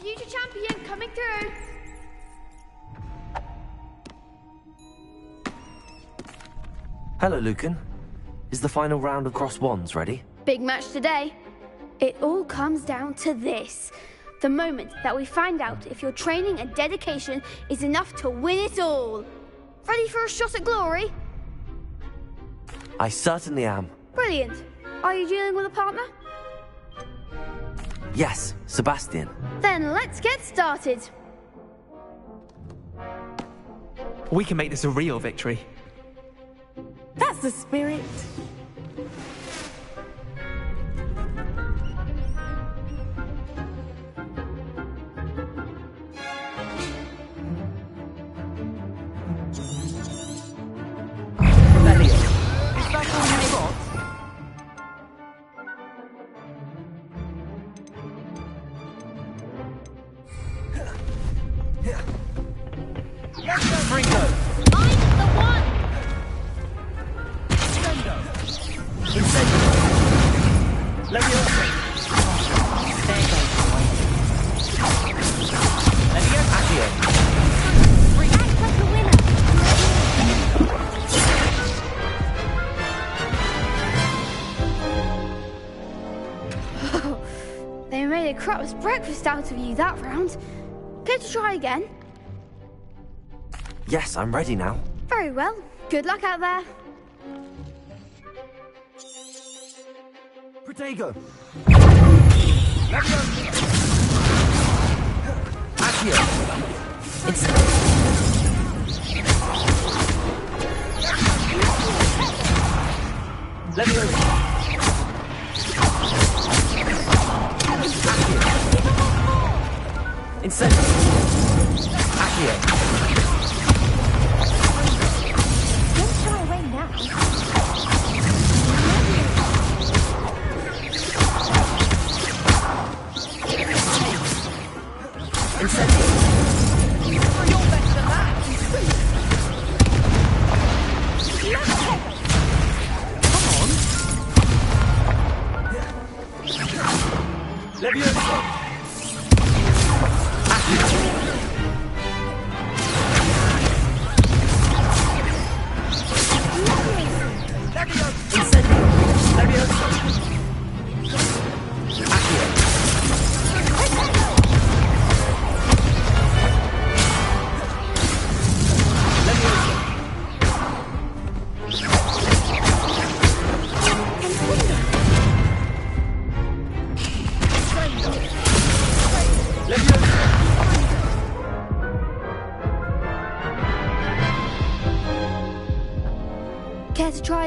Future champion coming through. Hello, Lucan. Is the final round of Cross Wands ready? Big match today. It all comes down to this. The moment that we find out if your training and dedication is enough to win it all. Ready for a shot at glory? I certainly am. Brilliant. Are you dealing with a partner? Yes, Sebastian. Then let's get started. We can make this a real victory. That's the spirit. They made a crap's breakfast out of you that round. Care to try again? Yes, I'm ready now. Very well. Good luck out there. Protego! Don't shy away now.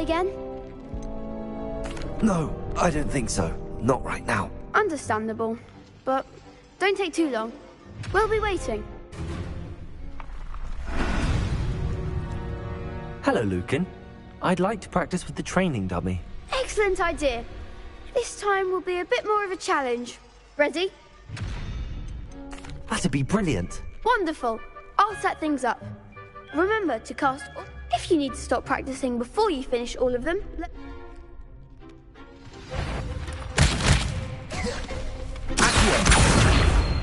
again? No, I don't think so. Not right now. Understandable. But don't take too long. We'll be waiting. Hello, Lucan. I'd like to practice with the training dummy. Excellent idea. This time will be a bit more of a challenge. Ready? That'd be brilliant. Wonderful. I'll set things up. Remember to cast... If you need to stop practicing before you finish all of them...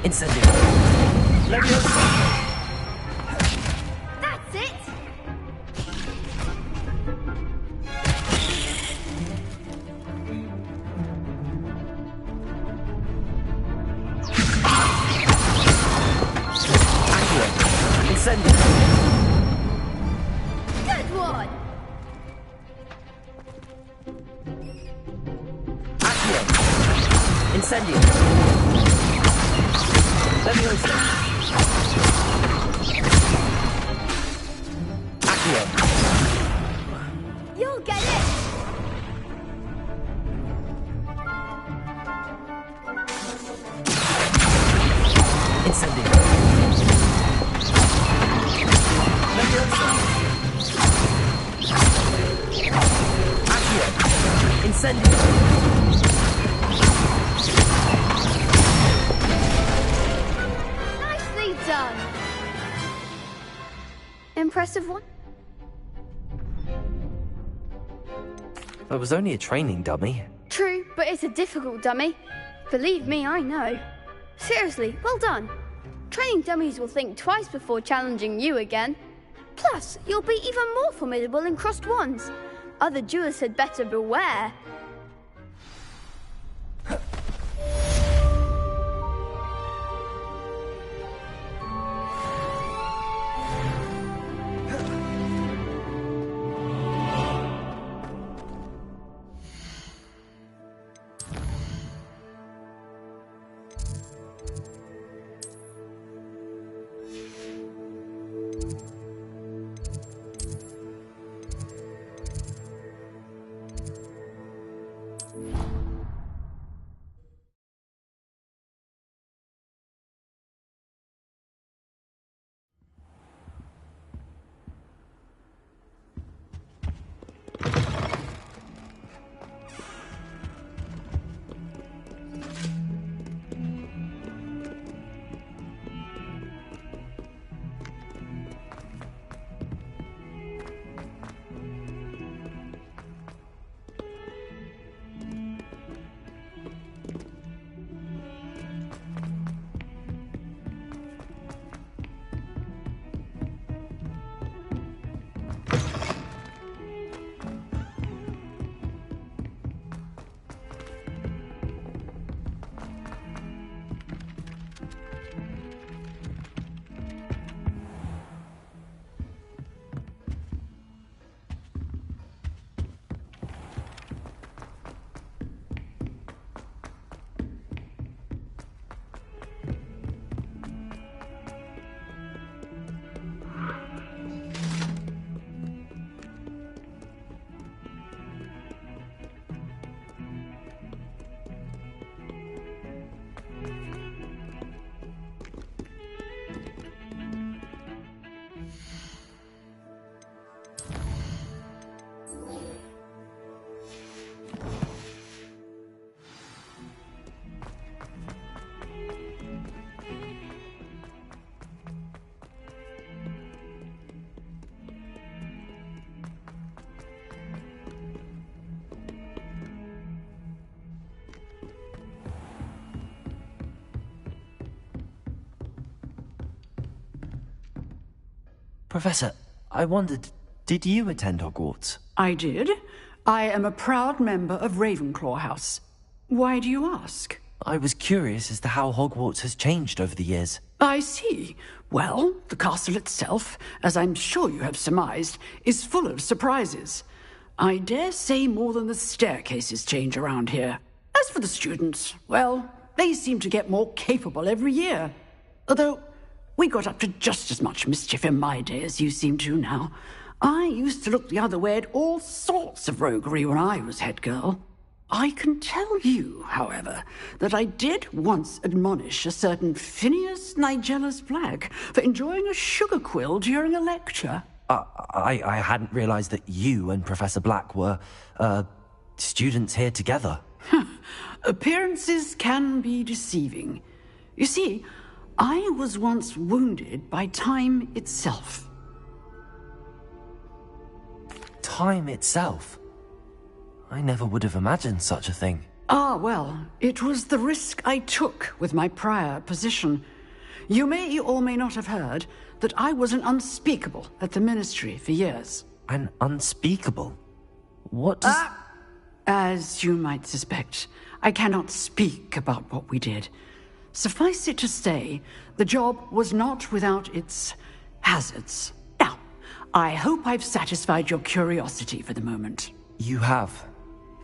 Incendio. That's it! Incendio. Good one! Incendio. Leviosa. Accio. You'll get it! Incendio. Leviosa. Accio. Incendio. Done. Impressive one? It was only a training dummy. True, but it's a difficult dummy. Believe me, I know. Seriously, well done. Training dummies will think twice before challenging you again. Plus, you'll be even more formidable in crossed wands. Other duelists had better beware. Professor, I wondered, did you attend Hogwarts? I did. I am a proud member of Ravenclaw House. Why do you ask? I was curious as to how Hogwarts has changed over the years. I see. Well, the castle itself, as I'm sure you have surmised, is full of surprises. I dare say more than the staircases change around here. As for the students, well, they seem to get more capable every year. Although, we got up to just as much mischief in my day as you seem to now. I used to look the other way at all sorts of roguery when I was head girl. I can tell you, however, that I did once admonish a certain Phineas Nigella's Black for enjoying a sugar quill during a lecture. I hadn't realized that you and Professor Black were, students here together. Appearances can be deceiving. You see, I was once wounded by time itself. Time itself? I never would have imagined such a thing. Ah, well, it was the risk I took with my prior position. You may or may not have heard that I was an unspeakable at the Ministry for years. An unspeakable? What does... As you might suspect, I cannot speak about what we did. Suffice it to say, the job was not without its hazards. Now, I hope I've satisfied your curiosity for the moment. You have.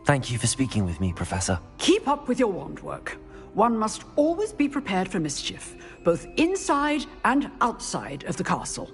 Thank you for speaking with me, Professor. Keep up with your wand work. One must always be prepared for mischief, both inside and outside of the castle.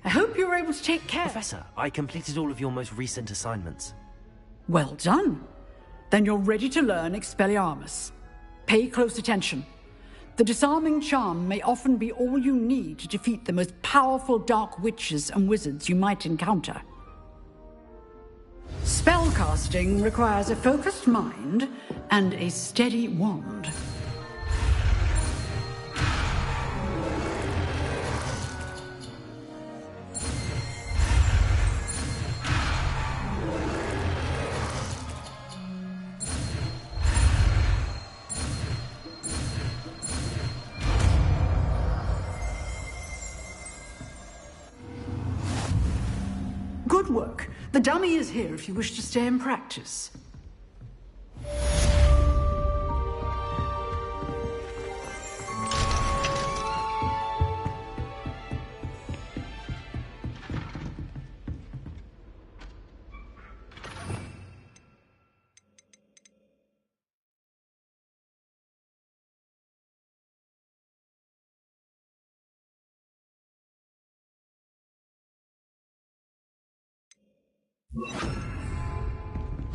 I hope you were able to take care. Professor, I completed all of your most recent assignments. Well done. Then you're ready to learn Expelliarmus. Pay close attention. The disarming charm may often be all you need to defeat the most powerful dark witches and wizards you might encounter. Spellcasting requires a focused mind and a steady wand. Good work. The dummy is here if you wish to stay and practice.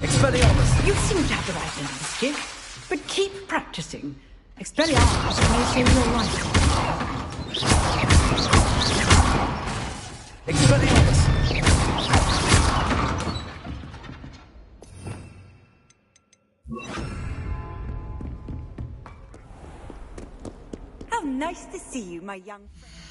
Expelliarmus! You seem to have the right end of the stick, but keep practicing. Expelliarmus may save your life. Expelliarmus! How nice to see you, my young friend.